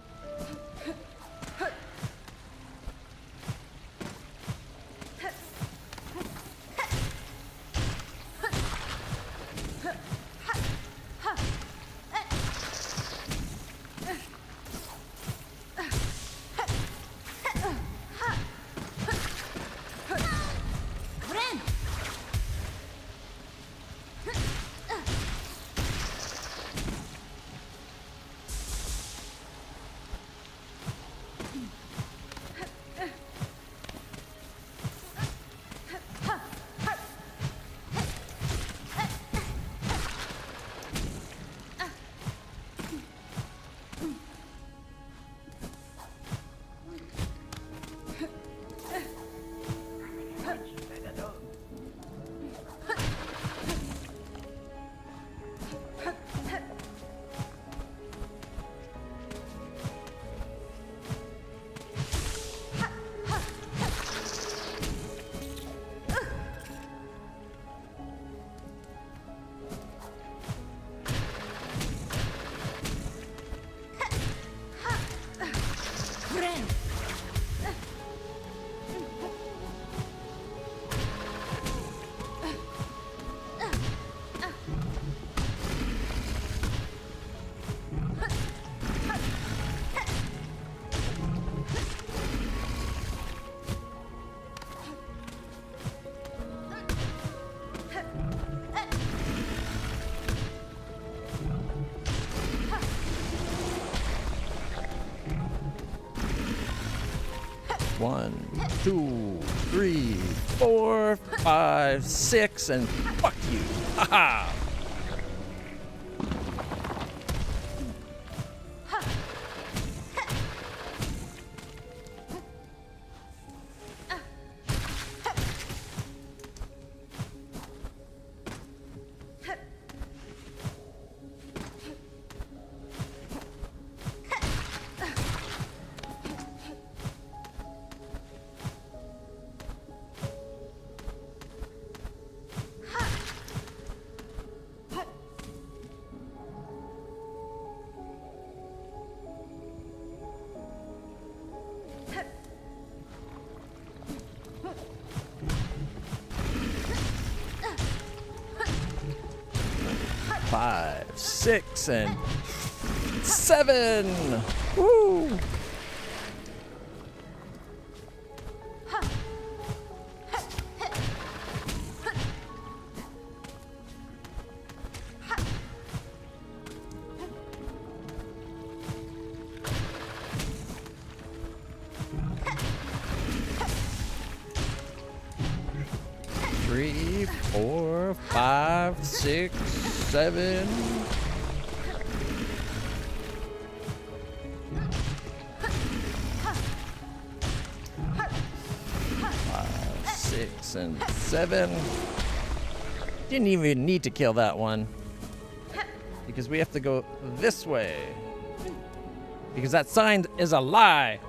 1, 2, 3, 4, 5, 6, and fuck you. Haha. Five, 6, and 7. Woo! Three, 4, 5, 6, 7. 5, 6, and 7. Didn't even need to kill that one. Because we have to go this way. Because that sign is a lie.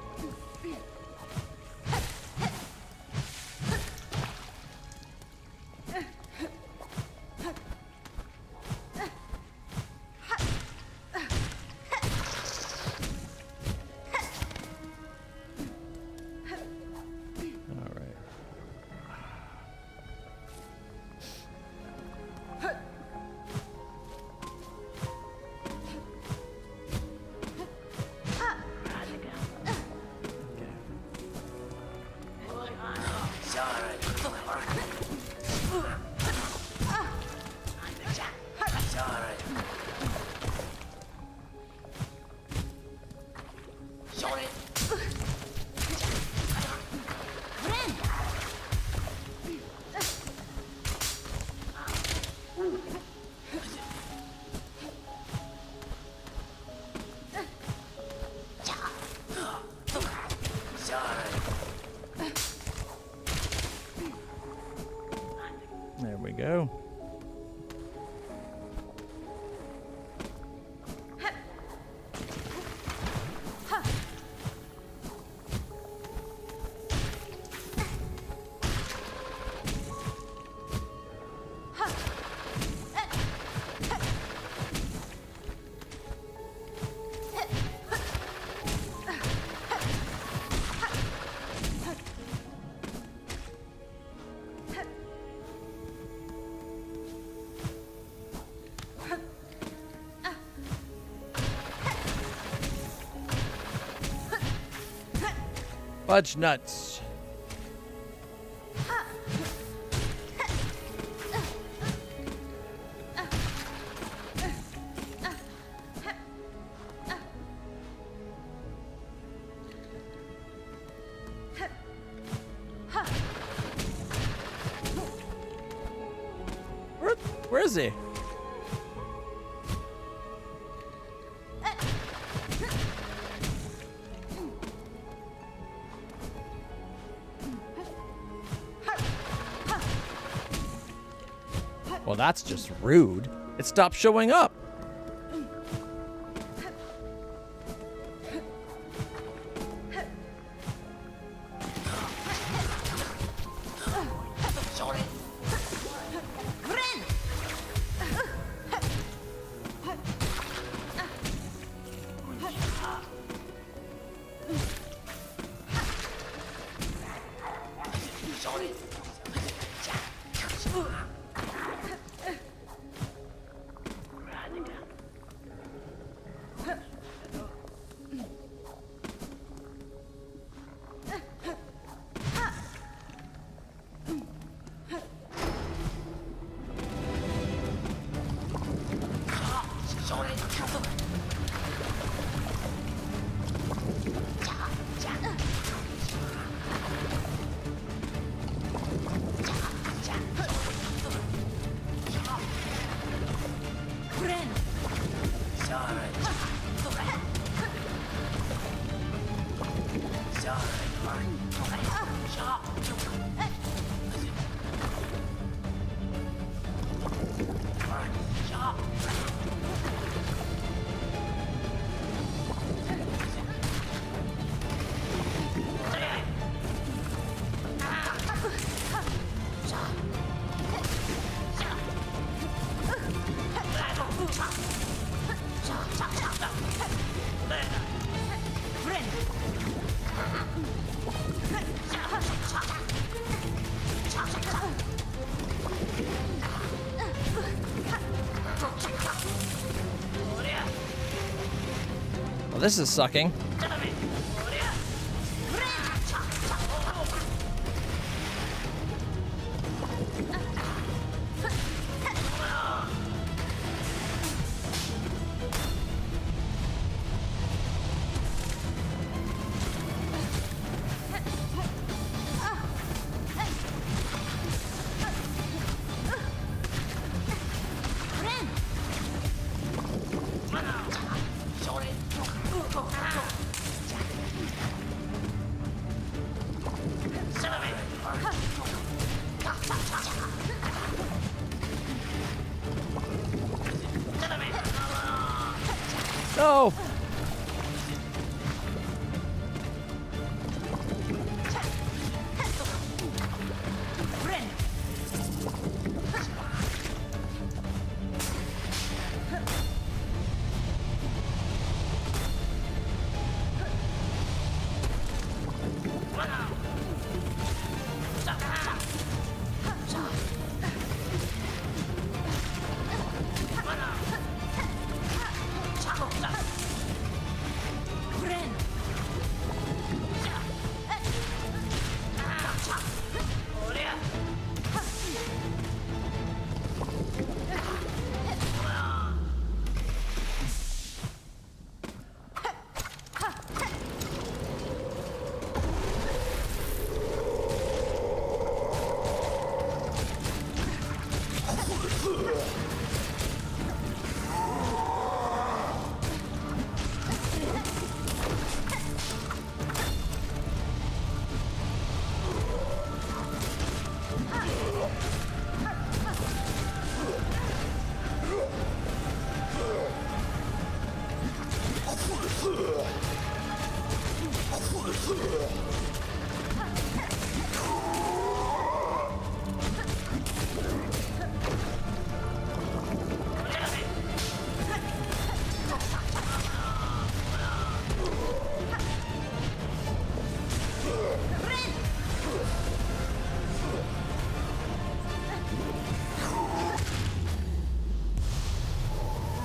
There we go. Fudge nuts. Where is he? Well, that's just rude. It stopped showing up. Well, this is sucking. No!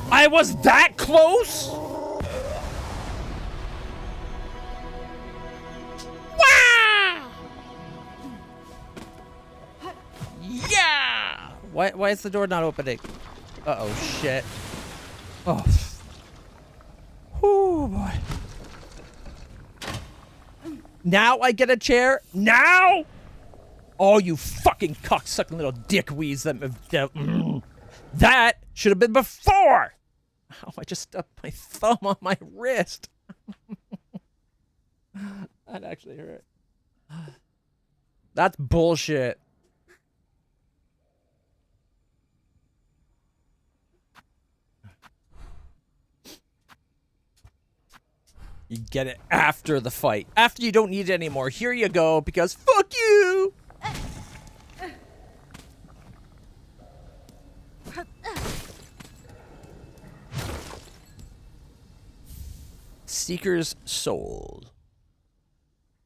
I was that close? Wow! Yeah! Why is the door not opening? Uh-oh, shit. Oh. Oh boy. Now I get a chair? Now? Oh, you fucking cocksucking little dickweeds that should have been before! Ow, I just stubbed my thumb on my wrist. That actually hurt. That's bullshit. You get it after the fight. After you don't need it anymore. Here you go, because fuck you! Seeker's Soul.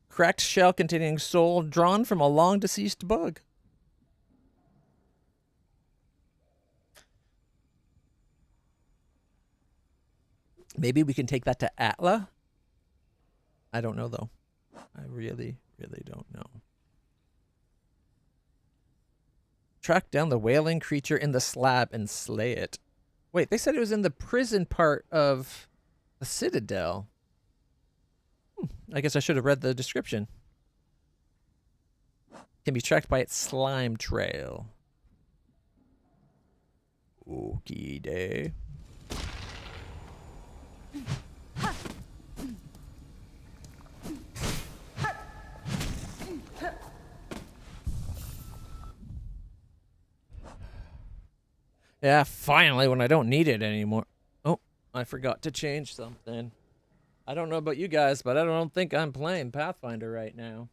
Cracked shell containing soul drawn from a long deceased bug. Maybe we can take that to Atla? I don't know, though. I really, really don't know. Track down the wailing creature in the slab and slay it. Wait, they said it was in the prison part of the Citadel. I guess I should have read the description. Can be tracked by its slime trail. Okie day. Yeah, finally, when I don't need it anymore. Oh, I forgot to change something. I don't know about you guys, but I don't think I'm playing Pathfinder right now.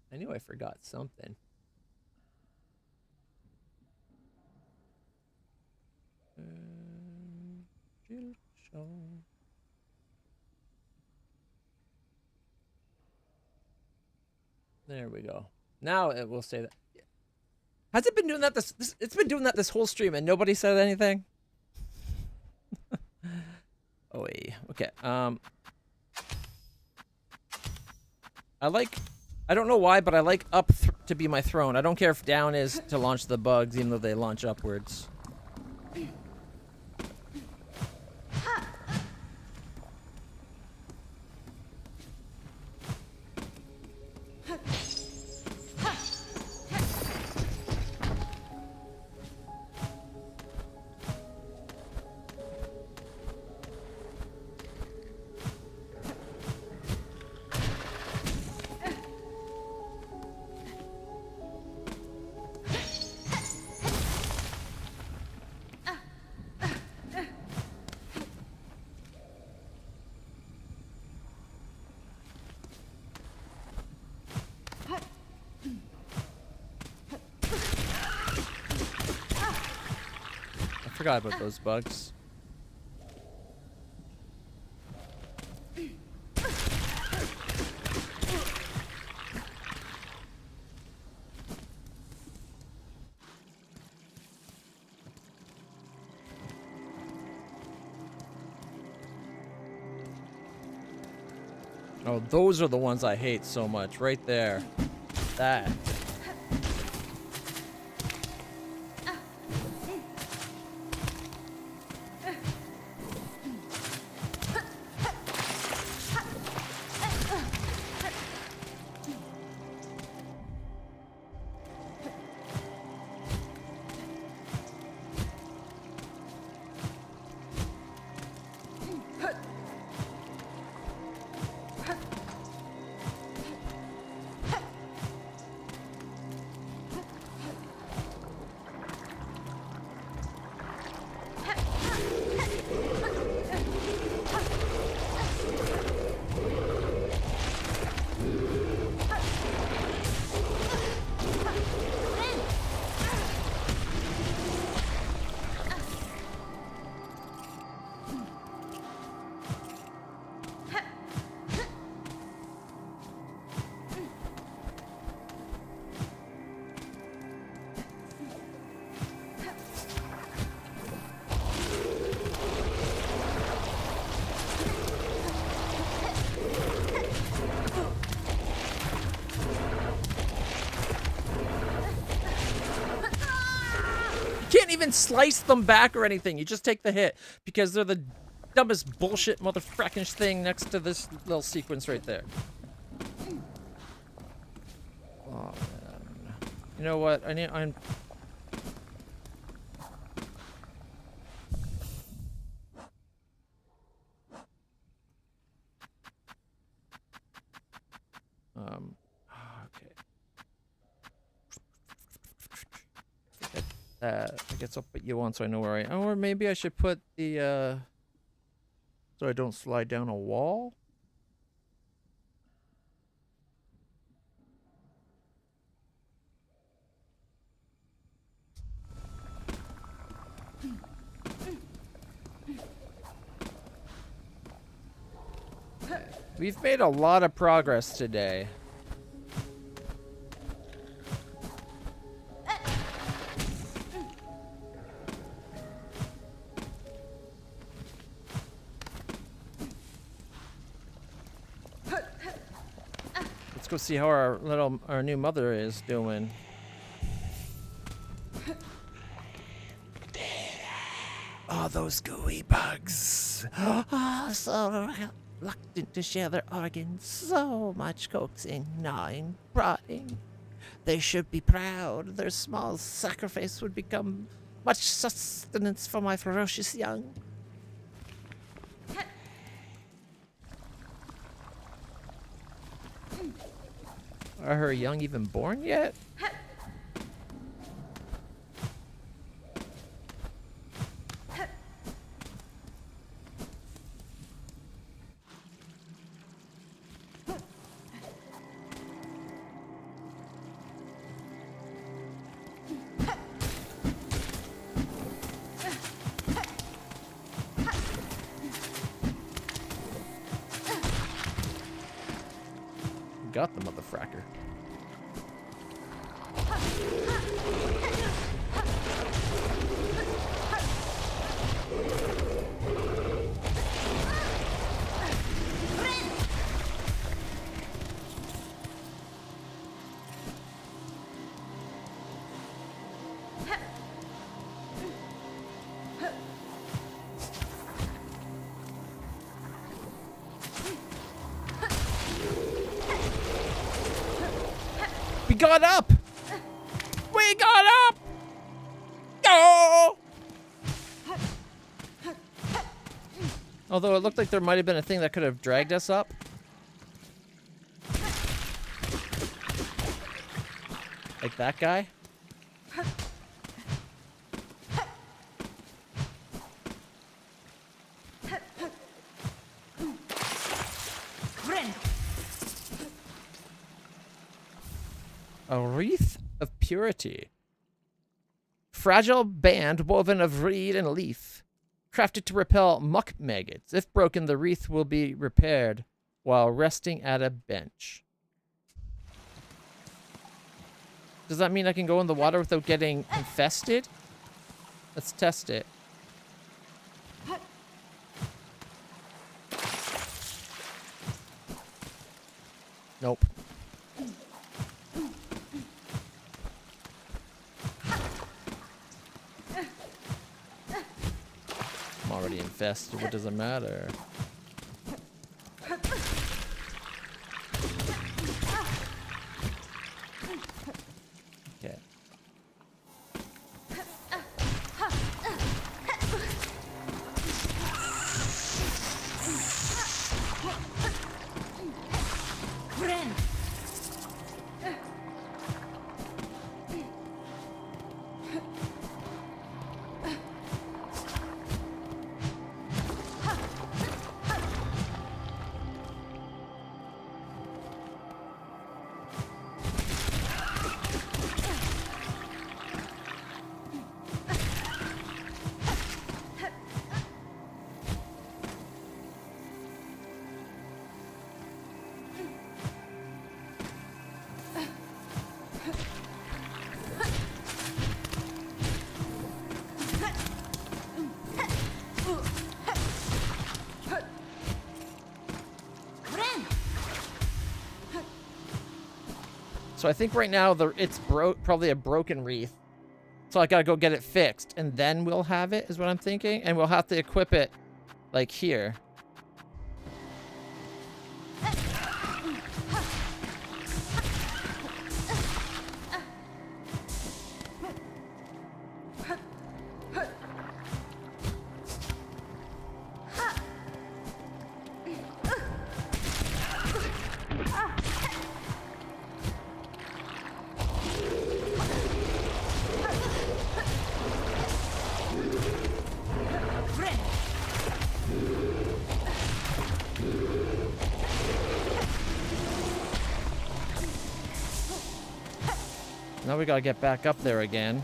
I knew I forgot something. Silksong. There we go. Now it will say that. Has it been doing that it's been doing that this whole stream and nobody said anything? Oh, wait. Okay. I don't know why, but I like up to be my throne. I don't care if down is to launch the bugs, even though they launch upwards. I forgot about those bugs. Oh, those are the ones I hate so much. Right there. That. Even slice them back or anything. You just take the hit because they're the dumbest bullshit motherfucking thing next to this little sequence right there. Oh man. You know what? I'm okay. I guess I'll put you on so I know where I am. Or maybe I should put the, so I don't slide down a wall? We've made a lot of progress today. Let's go see how our new mother is doing. Oh, those gooey bugs. Oh, so reluctant to share their organs. So much coaxing, gnawing, prodding. They should be proud. Their small sacrifice would become much sustenance for my ferocious young. Are her young even born yet? Got the motherfracker. We got up! We got up! Oh! Although it looked like there might have been a thing that could have dragged us up. Like that guy. A wreath of purity. Fragile band woven of reed and leaf. Crafted to repel muck maggots. If broken, the wreath will be repaired while resting at a bench. Does that mean I can go in the water without getting infested? Let's test it. Nope. I'm already infested. What does it matter? Okay. Friend. So I think right now it's probably a broken wreath. So I gotta go get it fixed, and then we'll have it, is what I'm thinking. And we'll have to equip it, like, here. Now we gotta get back up there again.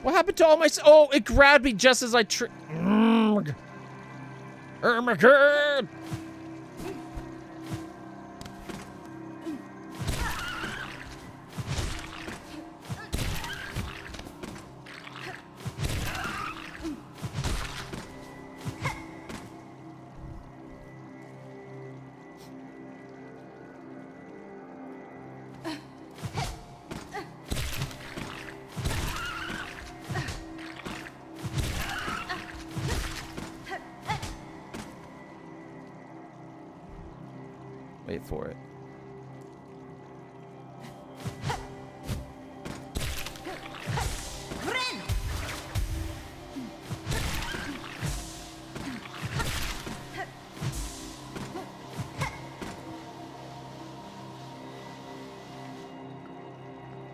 What happened to all my... Oh, it grabbed me just as I... Oh my god! Wait for it. Friend.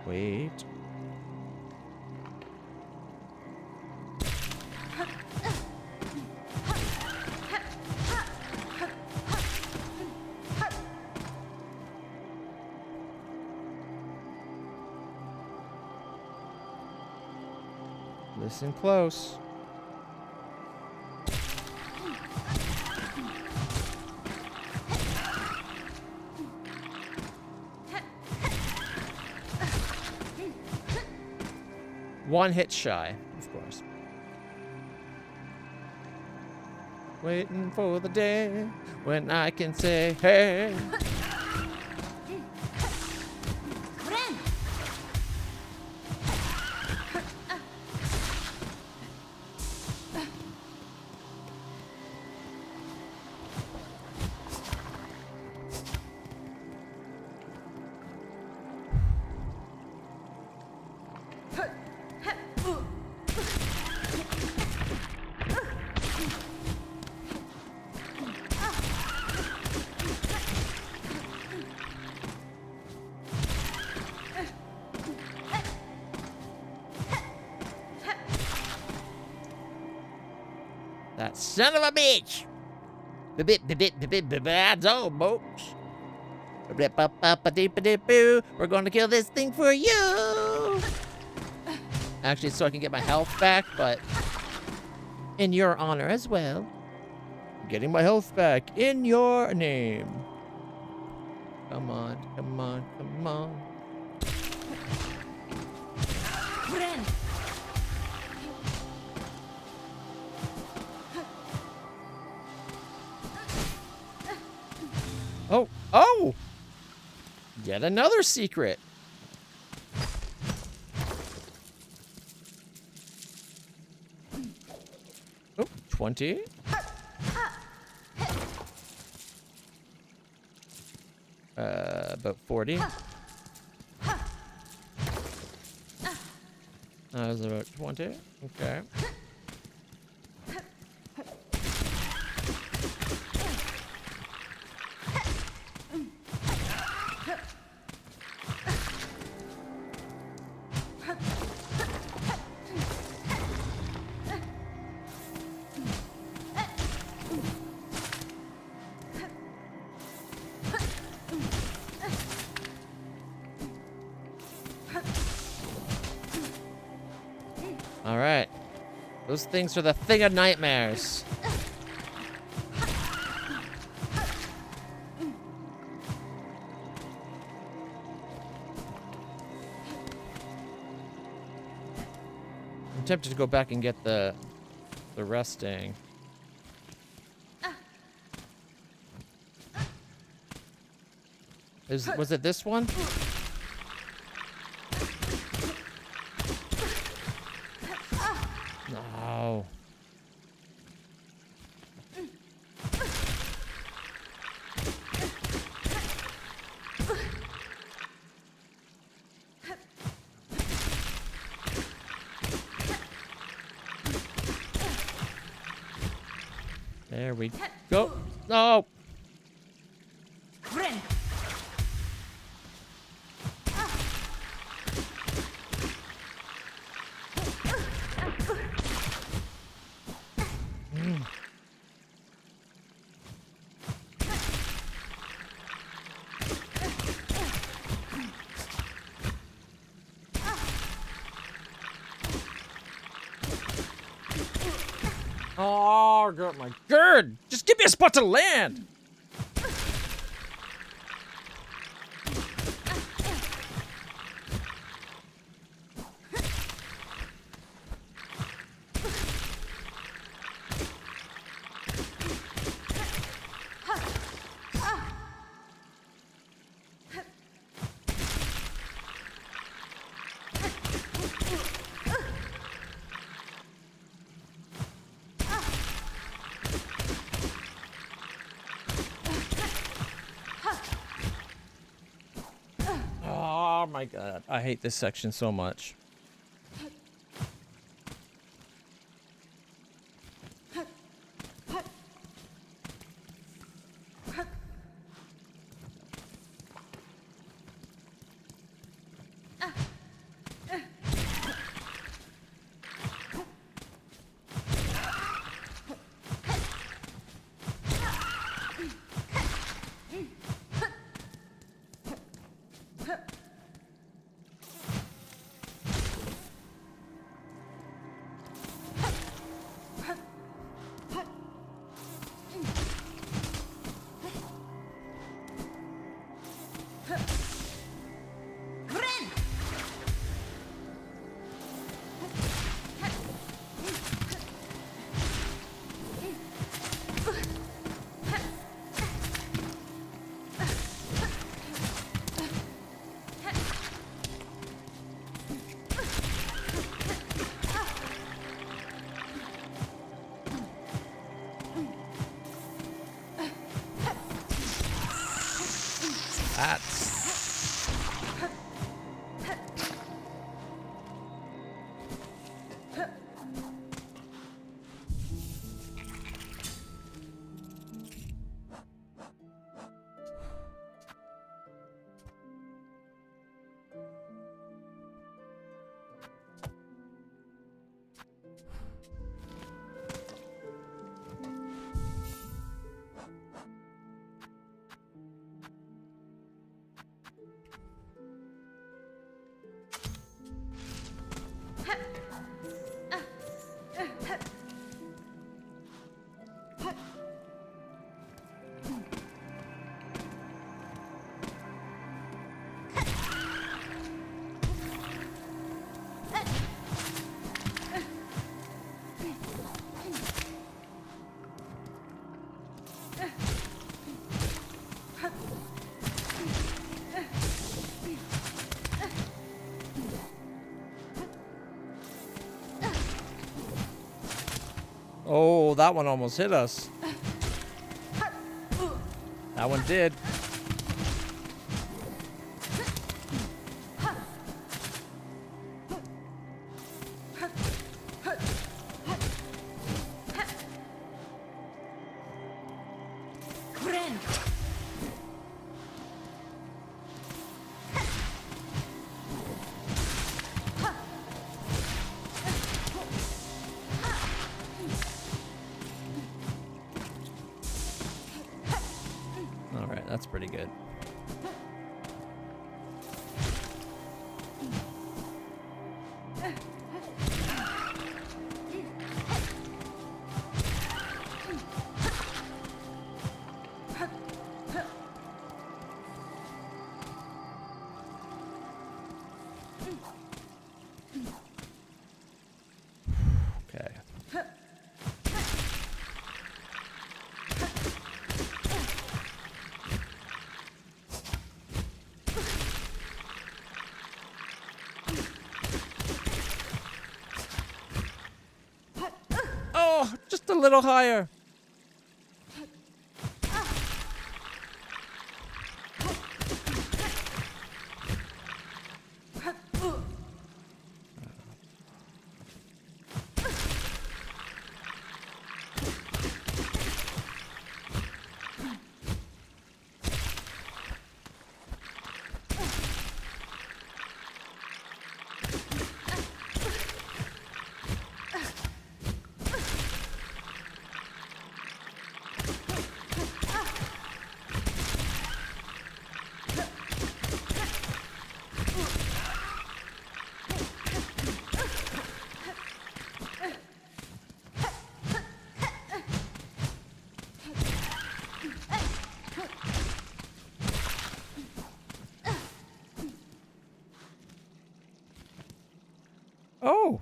Wait. Listen close. One hit shy, of course. Waiting for the day when I can say, hey. Friend. That son of a bitch! That's all, folks. We're going to kill this thing for you! Actually, so I can get my health back, but in your honor as well. Getting my health back in your name. Come on, come on, come on. Friend. Oh, oh! Yet another secret. Oh, 20. About 40. That was about 20. Okay. All right. Those things are the thing of nightmares. I'm tempted to go back and get the resting. Was it this one? No. There we go. No. Friend. Oh, God, my God. Just give me a spot to land. my god. I hate this section so much. Oh, that one almost hit us. That one did. That's pretty good. Okay. Oh, just a little higher. Oh,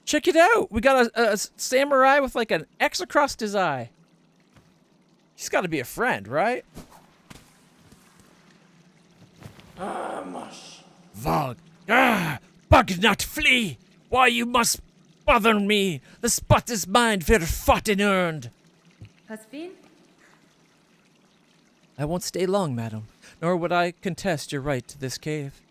check it out. We got a samurai with like an X across his eye. He's got to be a friend, right? Vog. Bug not flee. Why you must bother me? The spot is mine, fair fought and earned. Has been? I won't stay long, madam, nor would I contest your right to this cave.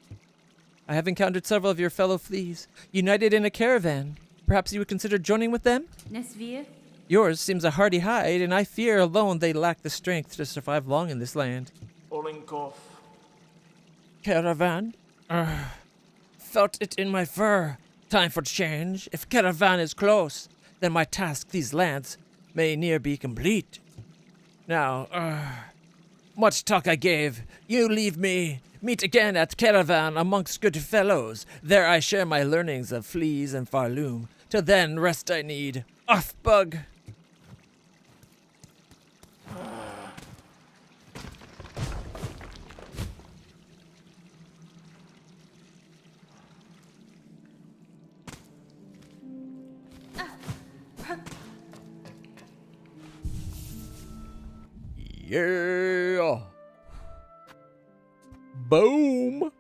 I have encountered several of your fellow fleas, united in a caravan. Perhaps you would consider joining with them? Nesvir? Yours seems a hardy hide, and I fear alone they lack the strength to survive long in this land. Olenkov. Caravan? Felt it in my fur. Time for change. If caravan is close, then my task these lands may near be complete. Now, much talk I gave. You leave me. Meet again at caravan amongst good fellows. There I share my learnings of fleas and farloom. Till then, rest I need. Off, bug. Yeah. Boom.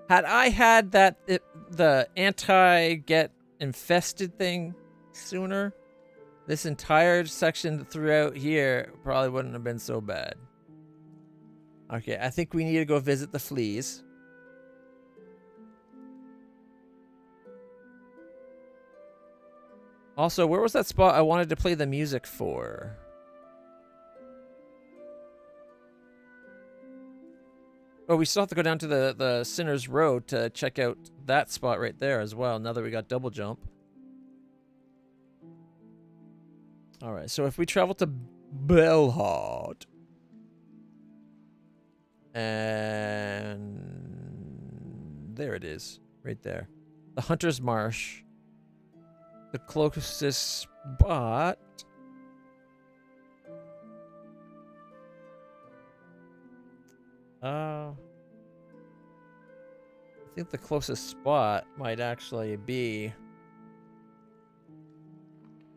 Had I had the anti-get infested thing sooner, this entire section throughout here probably wouldn't have been so bad. Okay, I think we need to go visit the fleas. Also, where was that spot I wanted to play the music for? Oh, we still have to go down to the Sinner's Road to check out that spot right there as well, now that we got double jump. Alright, so if we travel to Belhard. And there it is, right there. The Hunter's Marsh. The closest spot. I think the closest spot might actually be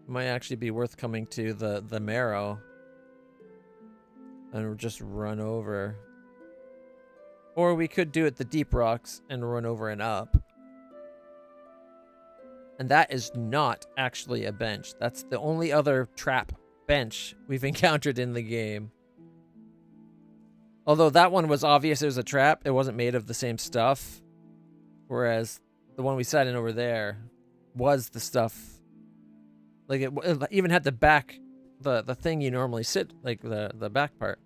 worth coming to the Marrow and just run over. Or we could do it the Deep Rocks and run over and up. And that is not actually a bench. That's the only other trap bench we've encountered in the game. Although that one was obvious it was a trap, it wasn't made of the same stuff. Whereas the one we sat in over there was the stuff. Like it even had the back, the thing you normally sit, like the back part.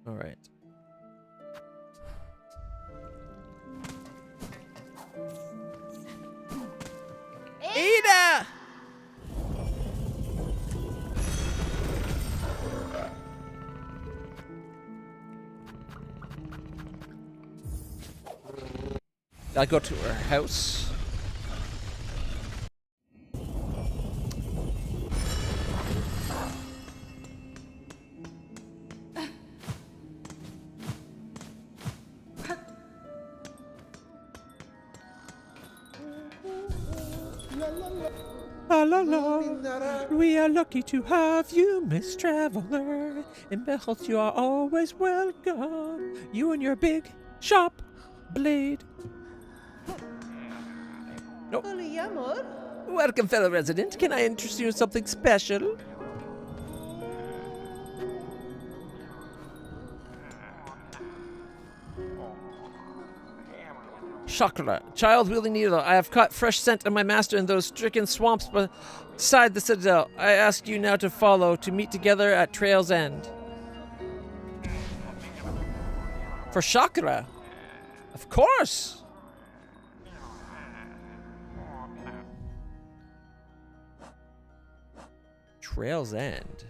All right. Ada! I go to her house. La la la, we are lucky to have you, Miss Traveler. In Bethel, you are always welcome. You and your big, sharp blade. Nope. Welcome, fellow resident. Can I interest you in something special? Chakra, child wielding needle. I have caught fresh scent of my master in those stricken swamps beside the citadel. I ask you now to follow, to meet together at Trail's End. For Chakra? Of course! Trail's End.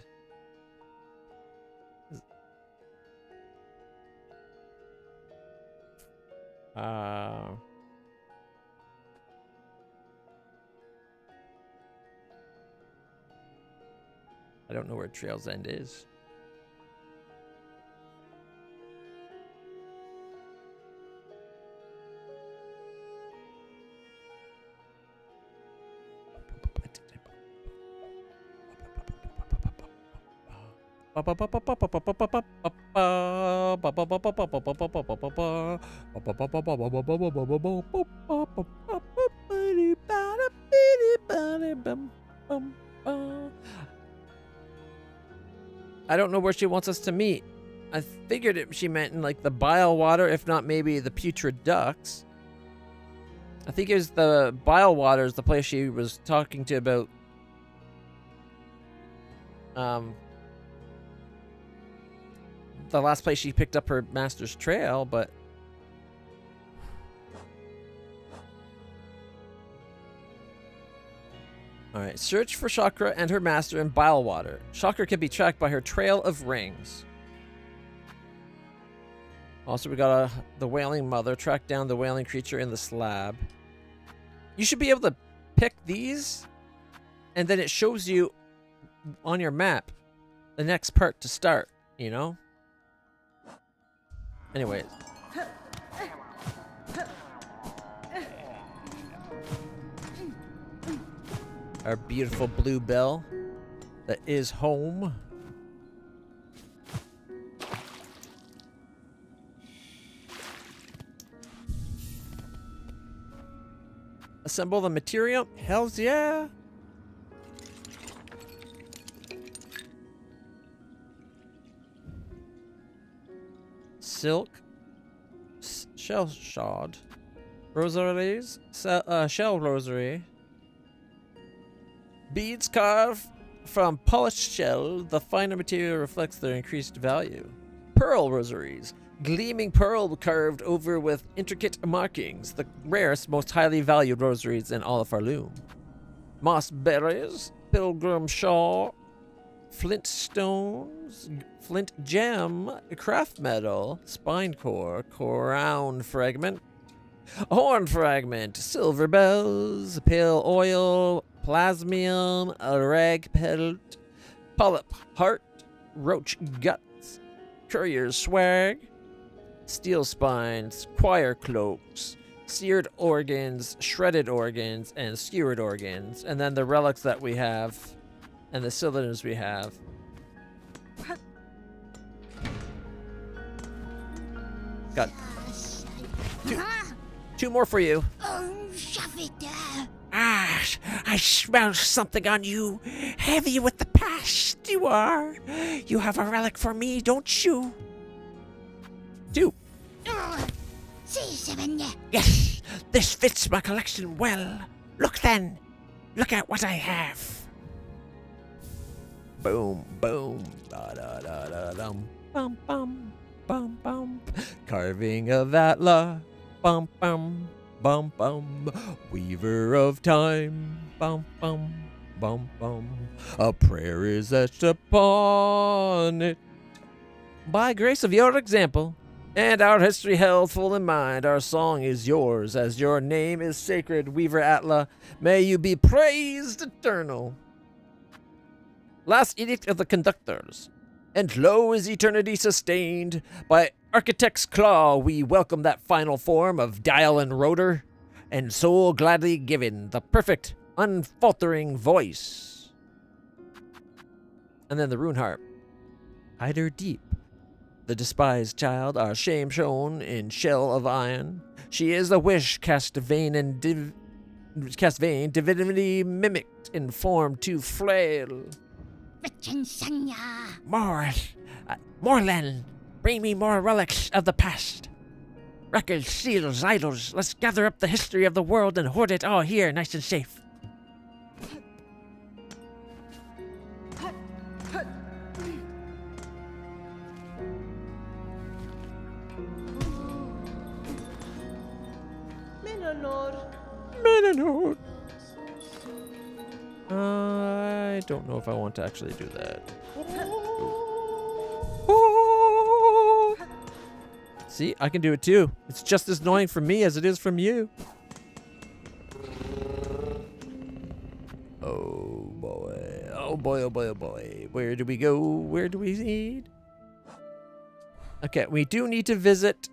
I don't know where Trail's End is. I don't know where she wants us to meet. I figured she meant in like the bile water, if not maybe the putrid ducts. I think it was the bile water is the place she was talking to about. The last place she picked up her master's trail, but. Alright, search for Chakra and her master in bile water. Chakra can be tracked by her trail of rings. Also, we got the wailing mother. Track down the wailing creature in the slab. You should be able to pick these, and then it shows you on your map the next part to start, you know? Anyways. Our beautiful bluebell that is home. Assemble the material? Hells yeah! Silk. Shell shard. Rosaries. Shell rosary. Beads carved from polished shell. The finer material reflects their increased value. Pearl rosaries. Gleaming pearl carved over with intricate markings. The rarest, most highly valued rosaries in all of Farloom. Moss berries. Pilgrim shawl. Flint stones. Flint gem. Craft metal. Spine core. Crown fragment. Horn fragment. Silver bells. Pale oil. Plasmium, a rag pelt, polyp heart, roach guts, courier's swag, steel spines, choir cloaks, seared organs, shredded organs, and skewered organs. And then the relics that we have, and the cylinders we have. Got two more for you. Ah, I smell something on you. Heavy with the past, you are. You have a relic for me, don't you? Two. Yes, this fits my collection well. Look then. Look at what I have. Boom, boom. Da da da da dum. Bum bum. Bum bum. Carving of Atla. Bum bum. Bum bum, weaver of time, bum bum, bum bum. A prayer is etched upon it. By grace of your example, and our history held full in mind, our song is yours, as your name is sacred, Weaver Atla. May you be praised eternal. Last edict of the conductors. And lo is eternity sustained. By architect's claw we welcome that final form of dial and rotor, and so gladly given the perfect, unfaltering voice. And then the rune harp. Hide her deep. The despised child, our shame shown in shell of iron. She is the wish cast vain, divinity mimicked in form too frail. Morland, bring me more relics of the past. Records, seals, idols. Let's gather up the history of the world and hoard it all here, nice and safe. Menonor. I don't know if I want to actually do that. See, I can do it too. It's just as annoying from me as it is from you. Oh boy. Oh boy, oh boy, oh boy. Where do we go? Where do we need? Okay, we do need to visit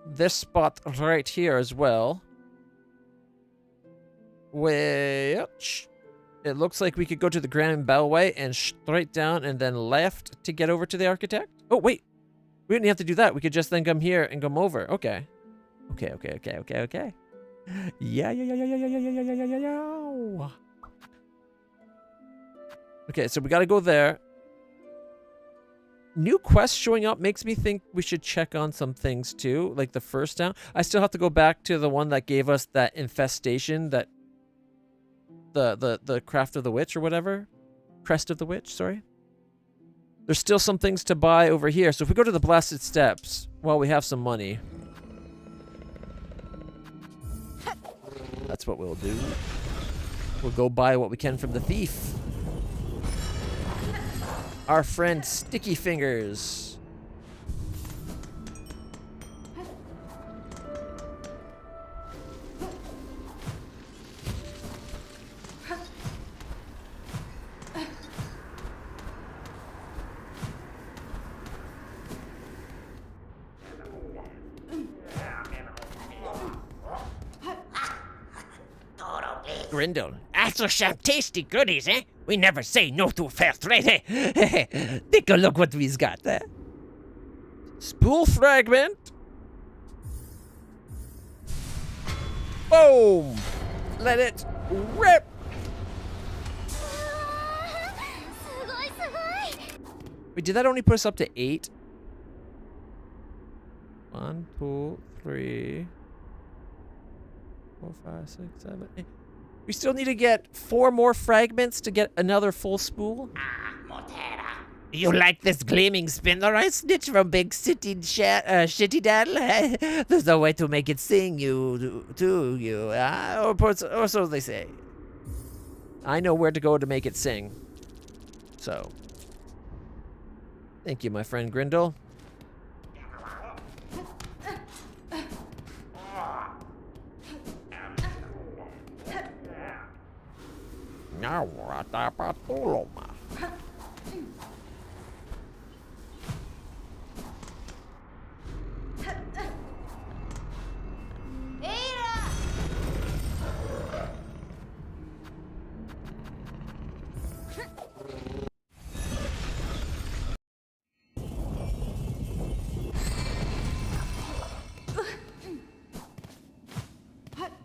this spot right here as well. Which it looks like we could go to the Grand Bellway and straight down and then left to get over to the architect. Oh, wait. We didn't have to do that. We could just then come here and come over. Okay. Okay. Yeah. Okay, so we got to go there. new quests showing up makes me think we should check on some things too, like the first town. I still have to go back to the one that gave us that infestation, that the craft of the witch or whatever. Crest of the witch, sorry. There's still some things to buy over here. So if we go to the Blasted Steps while we have some money, that's what we'll do. We'll go buy what we can from the thief. Our friend Sticky Fingers. Grindle. That's some tasty goodies, eh? We never say no to a fair trade, eh? Take a look what we've got there. Spool fragment. Boom. Let it rip. Wait, did that only put us up to 8? 1, 2, 3, 4, 5, 6, 7, 8. We still need to get 4 more fragments to get another full spool. You like this gleaming spindle I snitched from big city shitty daddle? There's no way to make it sing you, or so they say. I know where to go to make it sing. So, thank you, my friend Grindle.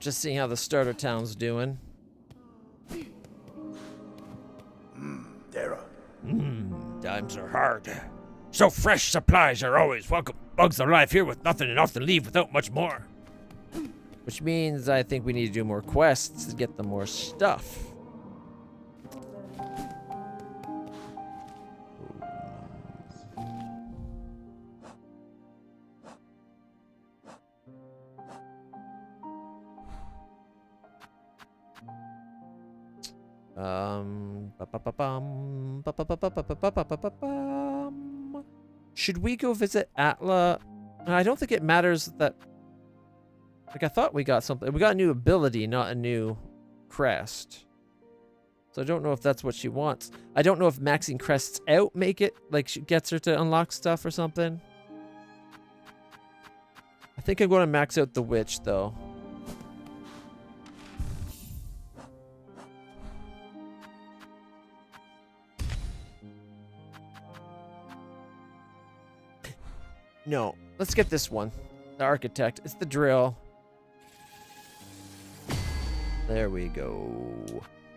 Just seeing how the starter town's doing. Times are hard. So fresh supplies are always welcome. Bugs arrive here with nothing and often leave without much more. Which means I think we need to do more quests to get them more stuff. Should we go visit Atla? I don't think it matters that... Like, I thought we got something. We got a new ability, not a new crest. So I don't know if that's what she wants. I don't know if maxing crests out make it, like, she gets her to unlock stuff or something. I think I'm going to max out the witch, though. No, let's get this one. The architect. It's the drill. There we go.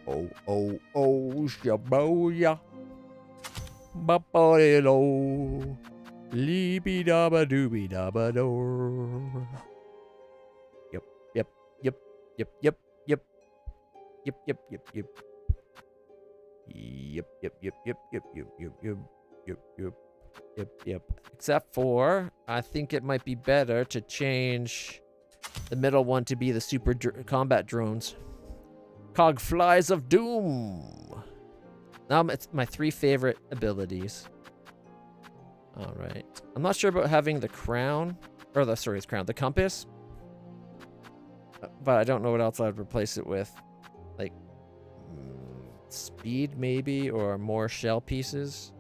Oh, oh, oh, shaboya. Bapalilo. Leepy dabba dooby dabba door. Yep, yep, yep, yep, yep, yep. Yep, yep, yep, yep. Yep, yep, yep, yep, yep, yep, yep, yep, yep, yep. Yep, yep. Except for, I think it might be better to change the middle one to be the super combat drones. Cog Flies of Doom. Now it's my 3 favorite abilities. Alright. I'm not sure about having the crown. Or the, sorry, it's crown. The compass. But I don't know what else I'd replace it with. Like, speed maybe, or more shell pieces.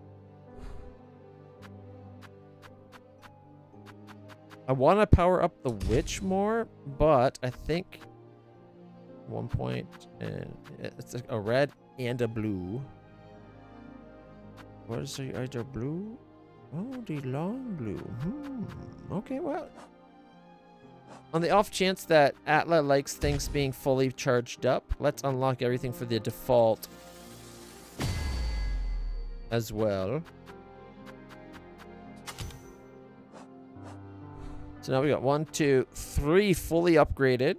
I want to power up the witch more, but I think 1 point and it's a red and a blue. What is the other blue? Oh, the long blue. Okay, well. On the off chance that Atla likes things being fully charged up, let's unlock everything for the default as well. So now we got 1, 2, 3 fully upgraded.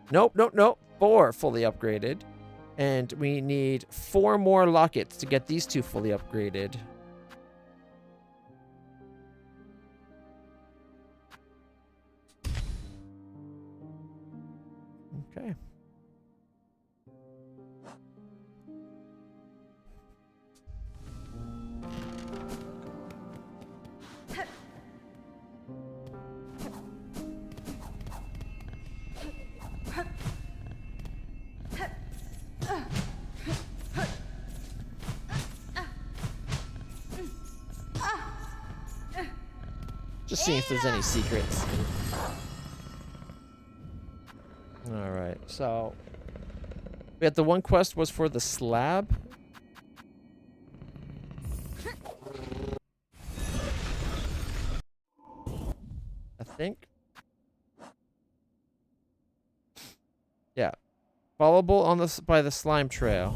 Nope, nope, nope. 4 fully upgraded. And we need 4 more lockets to get these 2 fully upgraded. Okay. Just seeing if there's any secrets. Alright, so we had the one quest was for the slab. I think. Yeah. Followable on the by the slime trail.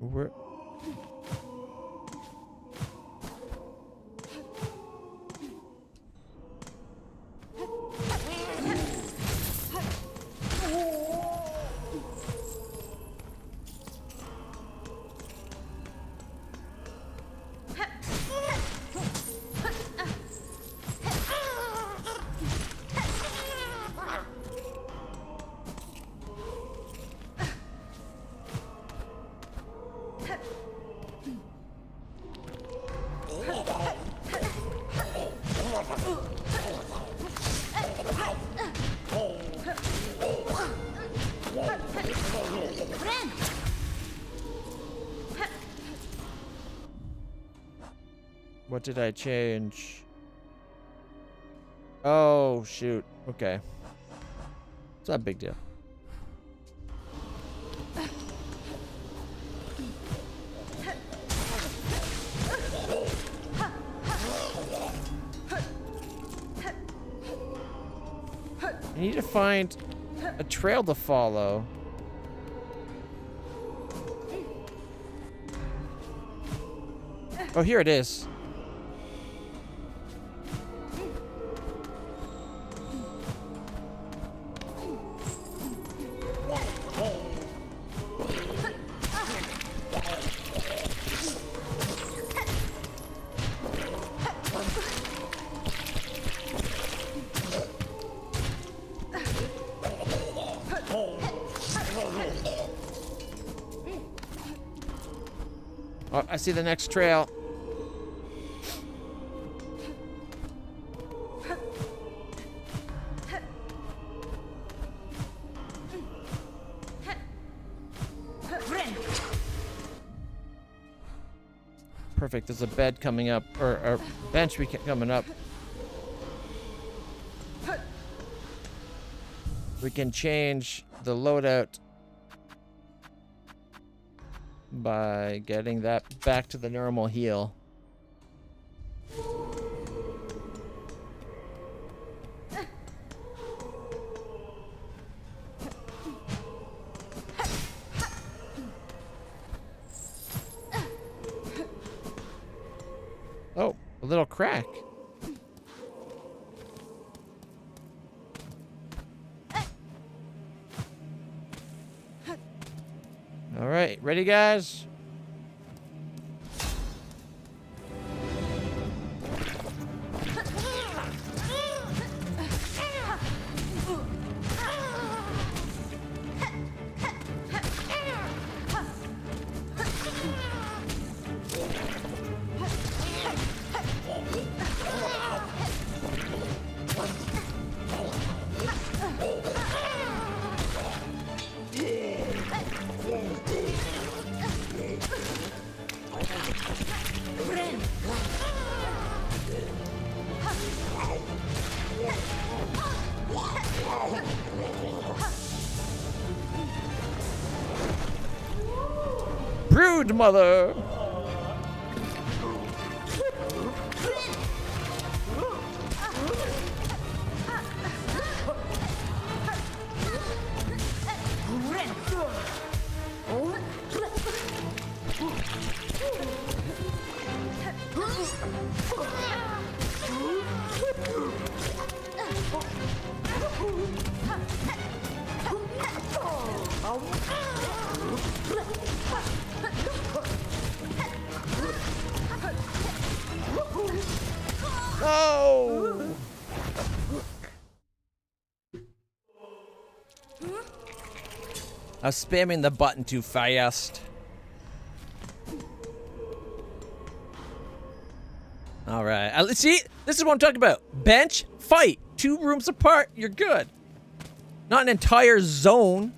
Where? What did I change? Oh, shoot. Okay. It's not a big deal. I need to find a trail to follow. Oh, here it is. Oh, I see the next trail. Perfect. There's a bed coming up, or a bench coming up. We can change the loadout by getting that back to the normal heal. Oh, a little crack. All right, ready, guys? Brood mother. No! I was spamming the button too fast. All right. See, this is what I'm talking about. Bench, fight. 2 rooms apart, you're good. Not an entire zone.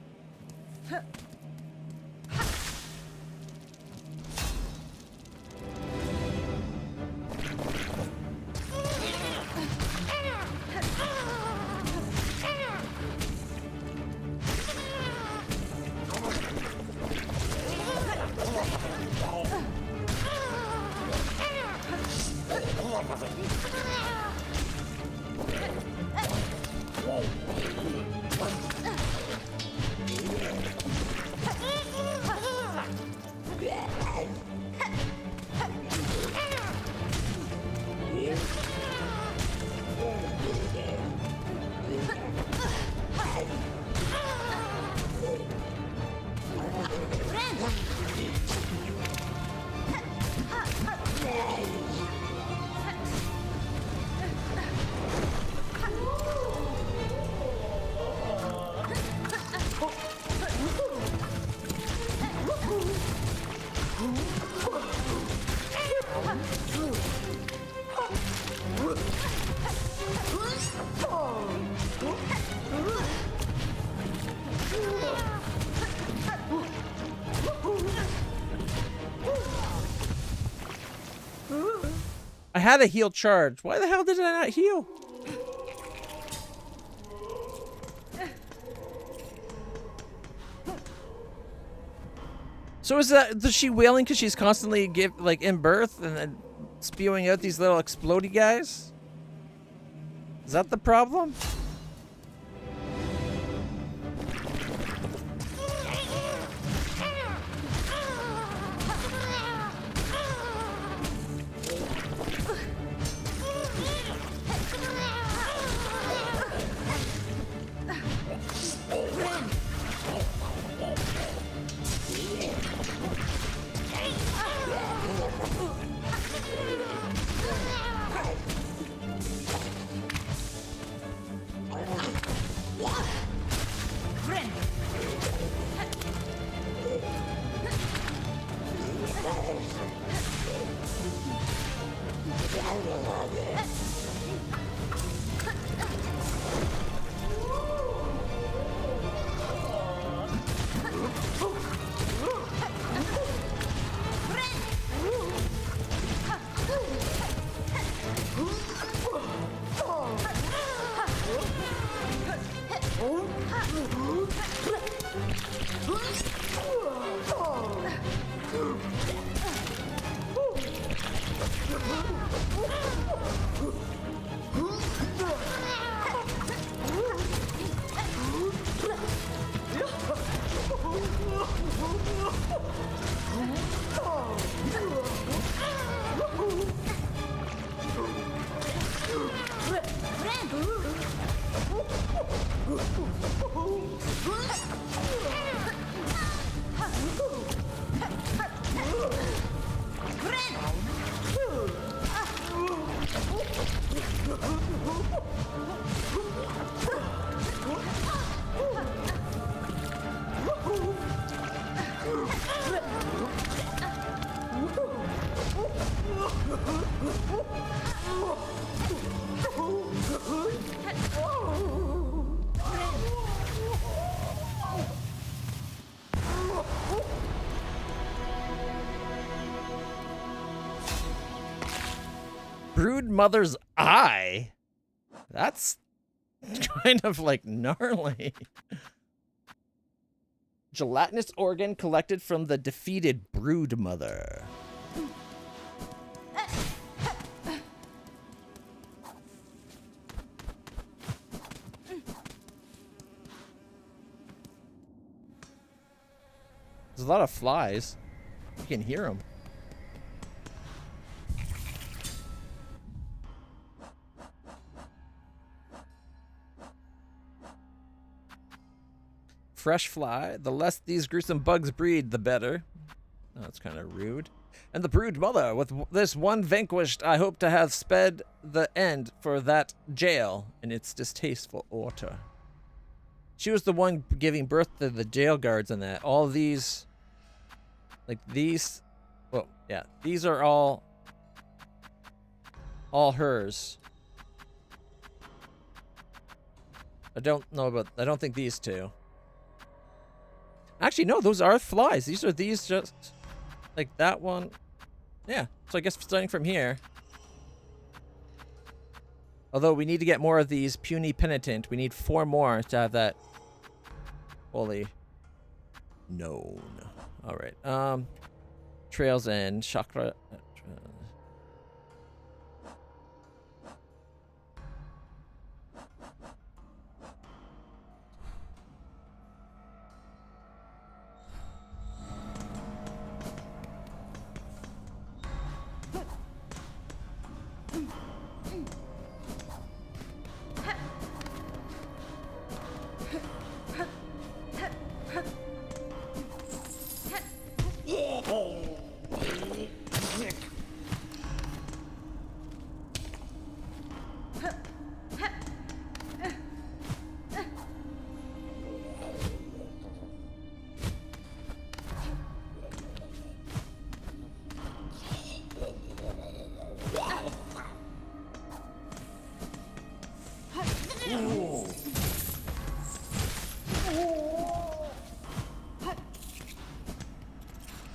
I had a heal charge. Why the hell did I not heal? So is she wailing because she's constantly in birth and then spewing out these little explodey guys? Is that the problem? Brood mother's eye? That's kind of like gnarly. Gelatinous organ collected from the defeated brood mother. There's a lot of flies. You can hear them. Fresh fly. The less these gruesome bugs breed, the better. Oh, that's kind of rude. And the brood mother, with this one vanquished, I hope to have sped the end for that jail in its distasteful order. She was the one giving birth to the jail guards and that. All these, like these, well, yeah, these are all hers. I don't think these two. Actually, no, those are flies. These just like that one. Yeah, so I guess starting from here. Although we need to get more of these puny penitent. We need 4 more to have that fully known. All right. Trails and chakra.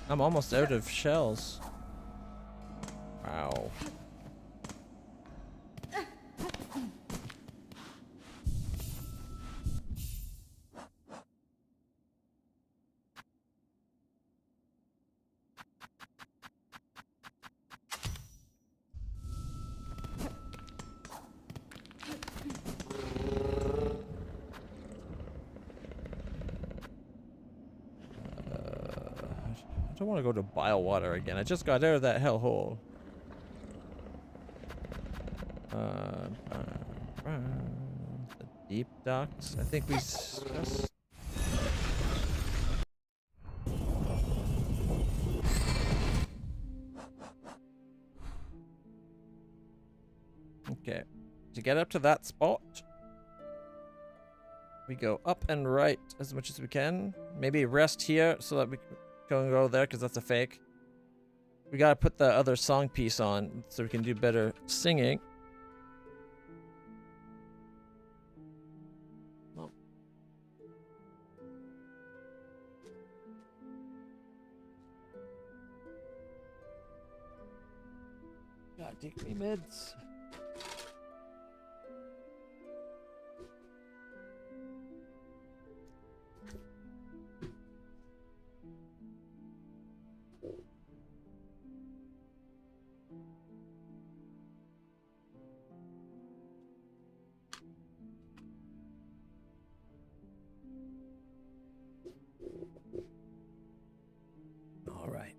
I'm almost out of shells. Wow. I don't want to go to bile water again. I just got out of that hellhole. The deep ducts. I think we just... Okay. To get up to that spot, we go up and right as much as we can. Maybe rest here so that we can go there, because that's a fake. We gotta put the other song piece on so we can do better singing. Oh. Gotta take me meds. All right.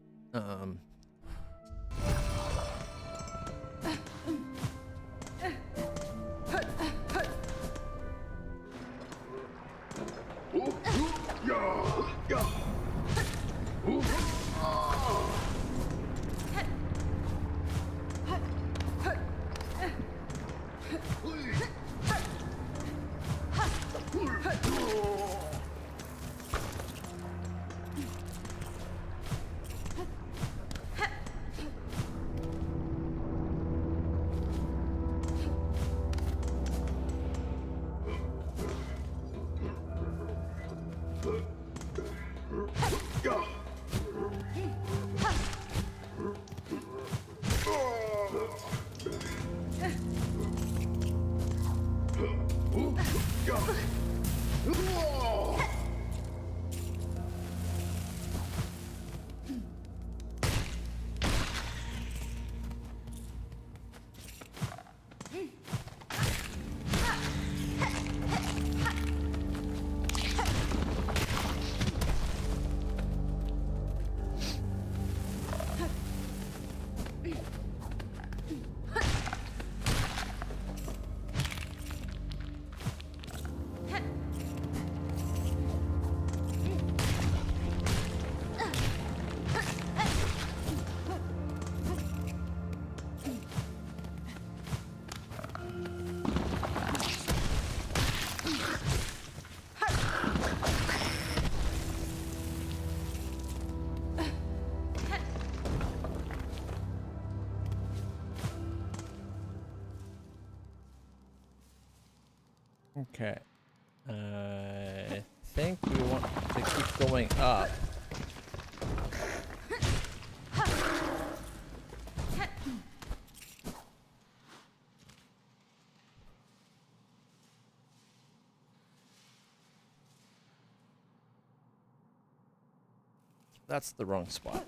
Okay. I think we want to keep going up. That's the wrong spot.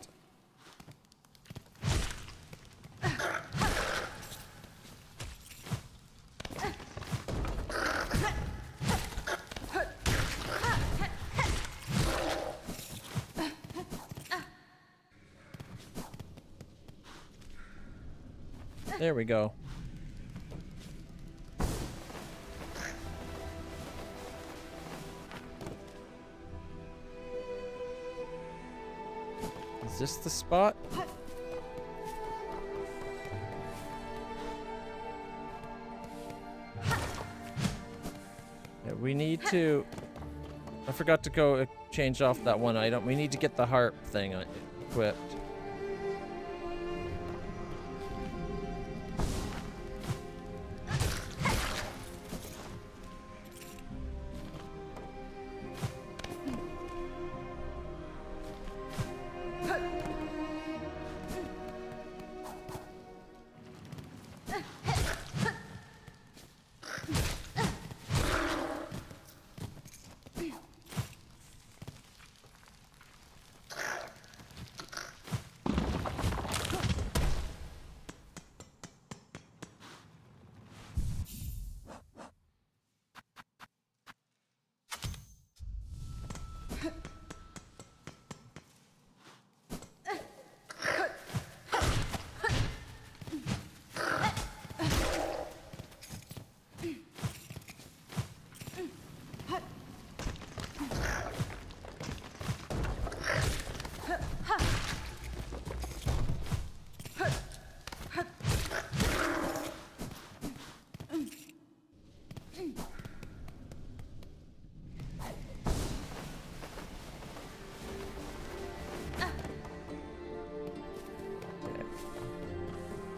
There we go. Is this the spot? Yeah, we need to... I forgot to go change off that one item. We need to get the harp thing equipped.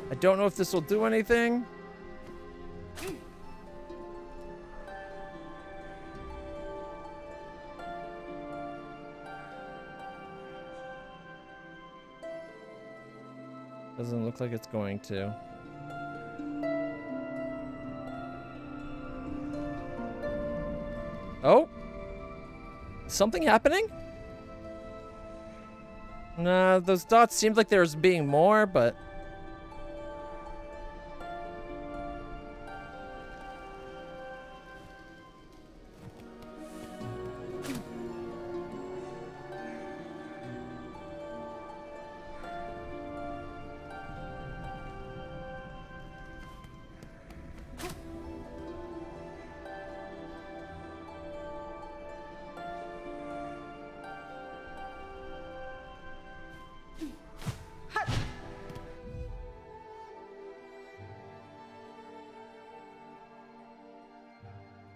I don't know if this will do anything. Doesn't look like it's going to. Oh? Something happening? Nah, those dots seemed like there was being more, but...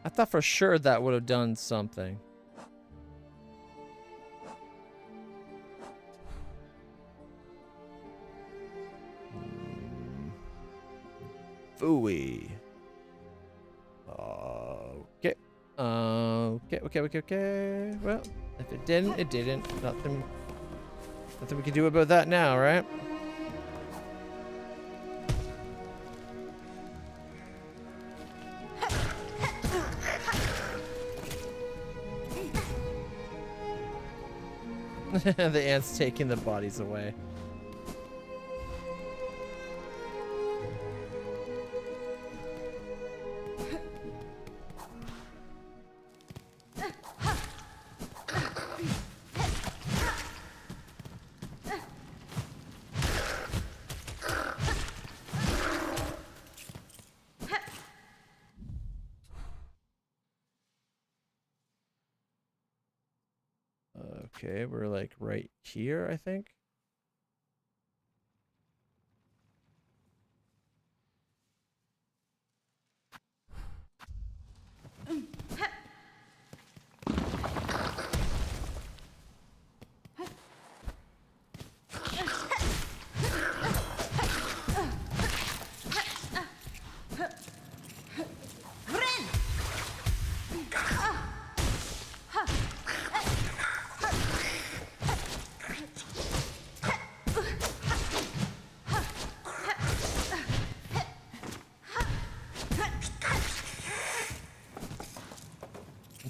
I thought for sure that would have done something. Phooey. Okay. Okay. Well, if it didn't, it didn't. Nothing we can do about that now, right? The ant's taking the bodies away. Okay, we're like right here, I think.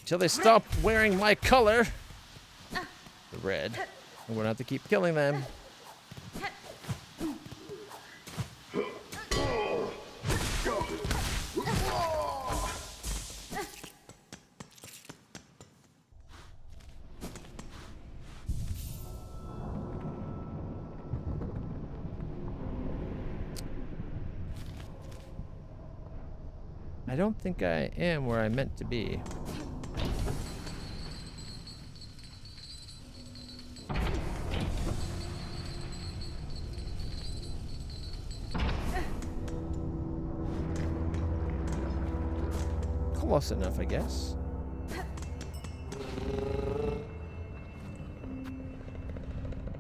Till they stop wearing my color. The red. I'm gonna have to keep killing them. I don't think I am where I meant to be. Close enough, I guess.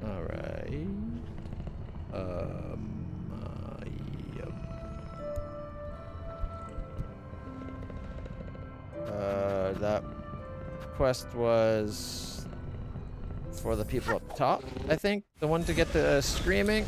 All right. Yep. That quest was for the people up top, I think. The one to get the screaming.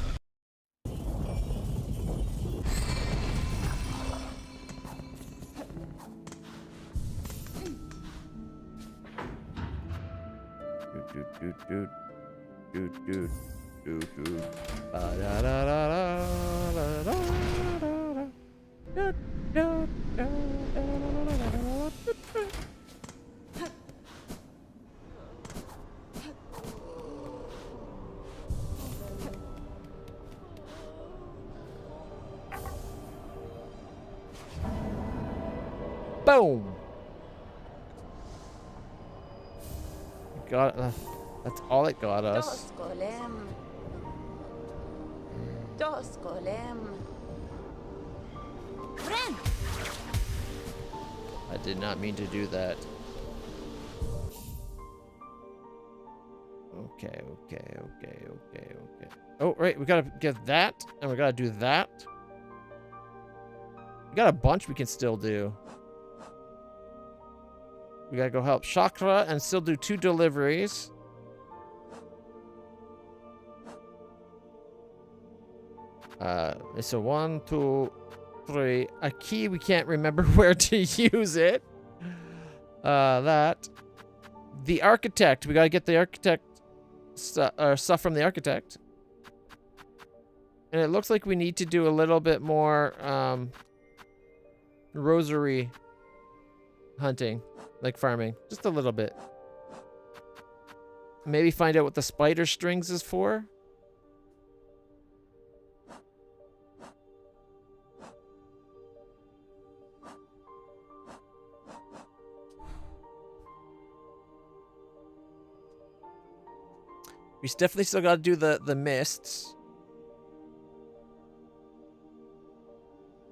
Boom! Got that's all it got us. I did not mean to do that. Okay. Oh, right, we gotta get that, and we gotta do that. We got a bunch we can still do. We gotta go help Chakra and still do 2 deliveries. So 1, 2, 3. A key, we can't remember where to use it. That. The architect. We gotta get the architect stuff from the architect. And it looks like we need to do a little bit more rosary hunting. Like farming. Just a little bit. Maybe find out what the spider strings is for. We definitely still got to do the mists.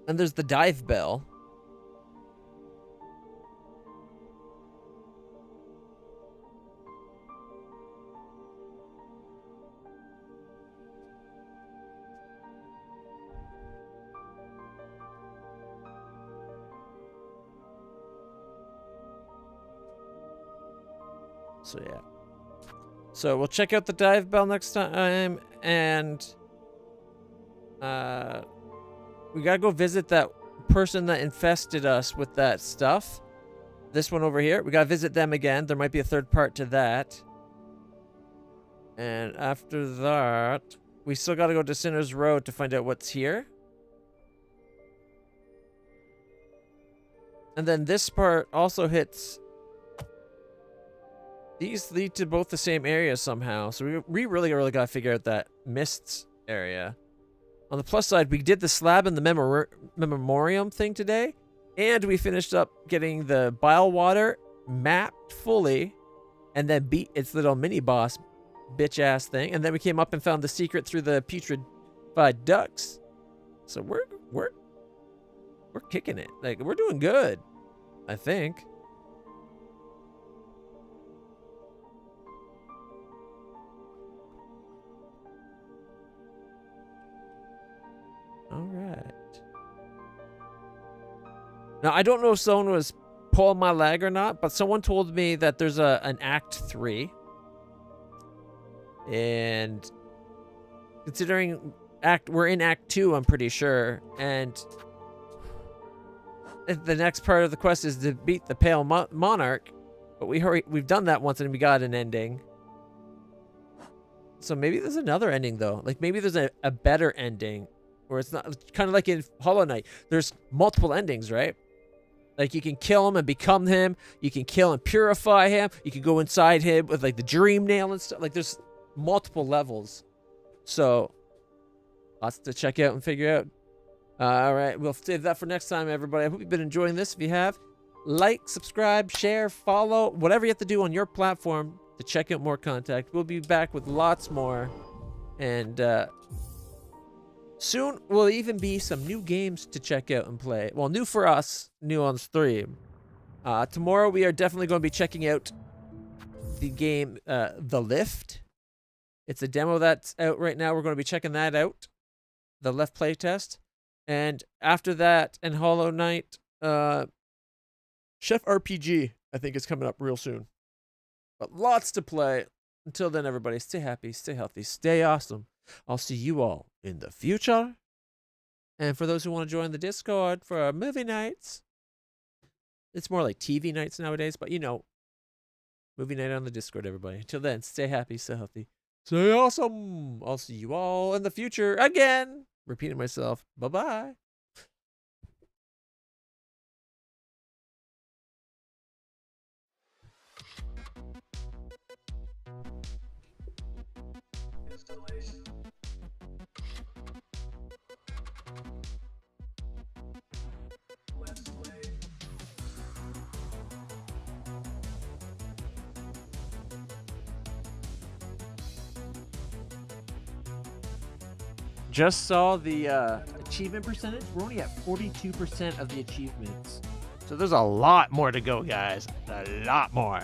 And there's the dive bell. So yeah. So we'll check out the dive bell next time, and we gotta go visit that person that infested us with that stuff. This one over here. We gotta visit them again. There might be a third part to that. And after that, we still gotta go to Sinner's Road to find out what's here. And then this part also hits... These lead to both the same area somehow. So we really gotta figure out that mists area. On the plus side, we did the slab and the memoriam thing today. And we finished up getting the bile water mapped fully. And then beat its little mini boss bitch ass thing. And then we came up and found the secret through the putrefied ducks. So we're kicking it. Like, we're doing good, I think. All right. Now, I don't know if someone was pulling my leg or not, but someone told me that there's an Act 3. And considering we're in Act 2, I'm pretty sure. And the next part of the quest is to beat the Pale Monarch. But we've done that once and we got an ending. So maybe there's another ending though. Like maybe there's a better ending, where it's not kind of like in Hollow Knight. There's multiple endings, right? Like you can kill him and become him. You can kill and purify him. You can go inside him with like the dream nail and stuff. Like there's multiple levels. So lots to check out and figure out. All right, we'll save that for next time, everybody. I hope you've been enjoying this. If you have, like, subscribe, share, follow, whatever you have to do on your platform to check out more content. We'll be back with lots more. And soon will even be some new games to check out and play. Well, new for us, new on stream. Tomorrow we are definitely going to be checking out the game The Lift. It's a demo that's out right now. We're going to be checking that out. The Left playtest. And after that and Hollow Knight, Chef RPG, I think, is coming up real soon. But lots to play. Until then, everybody, stay happy, stay healthy, stay awesome. I'll see you all in the future. And for those who want to join the Discord for movie nights, it's more like TV nights nowadays, but you know, movie night on the Discord, everybody. Until then, stay happy, stay healthy, stay awesome. I'll see you all in the future again. Repeating myself. Bye-bye. Just saw the achievement percentage. We're only at 42% of the achievements. So there's a lot more to go, guys. A lot more.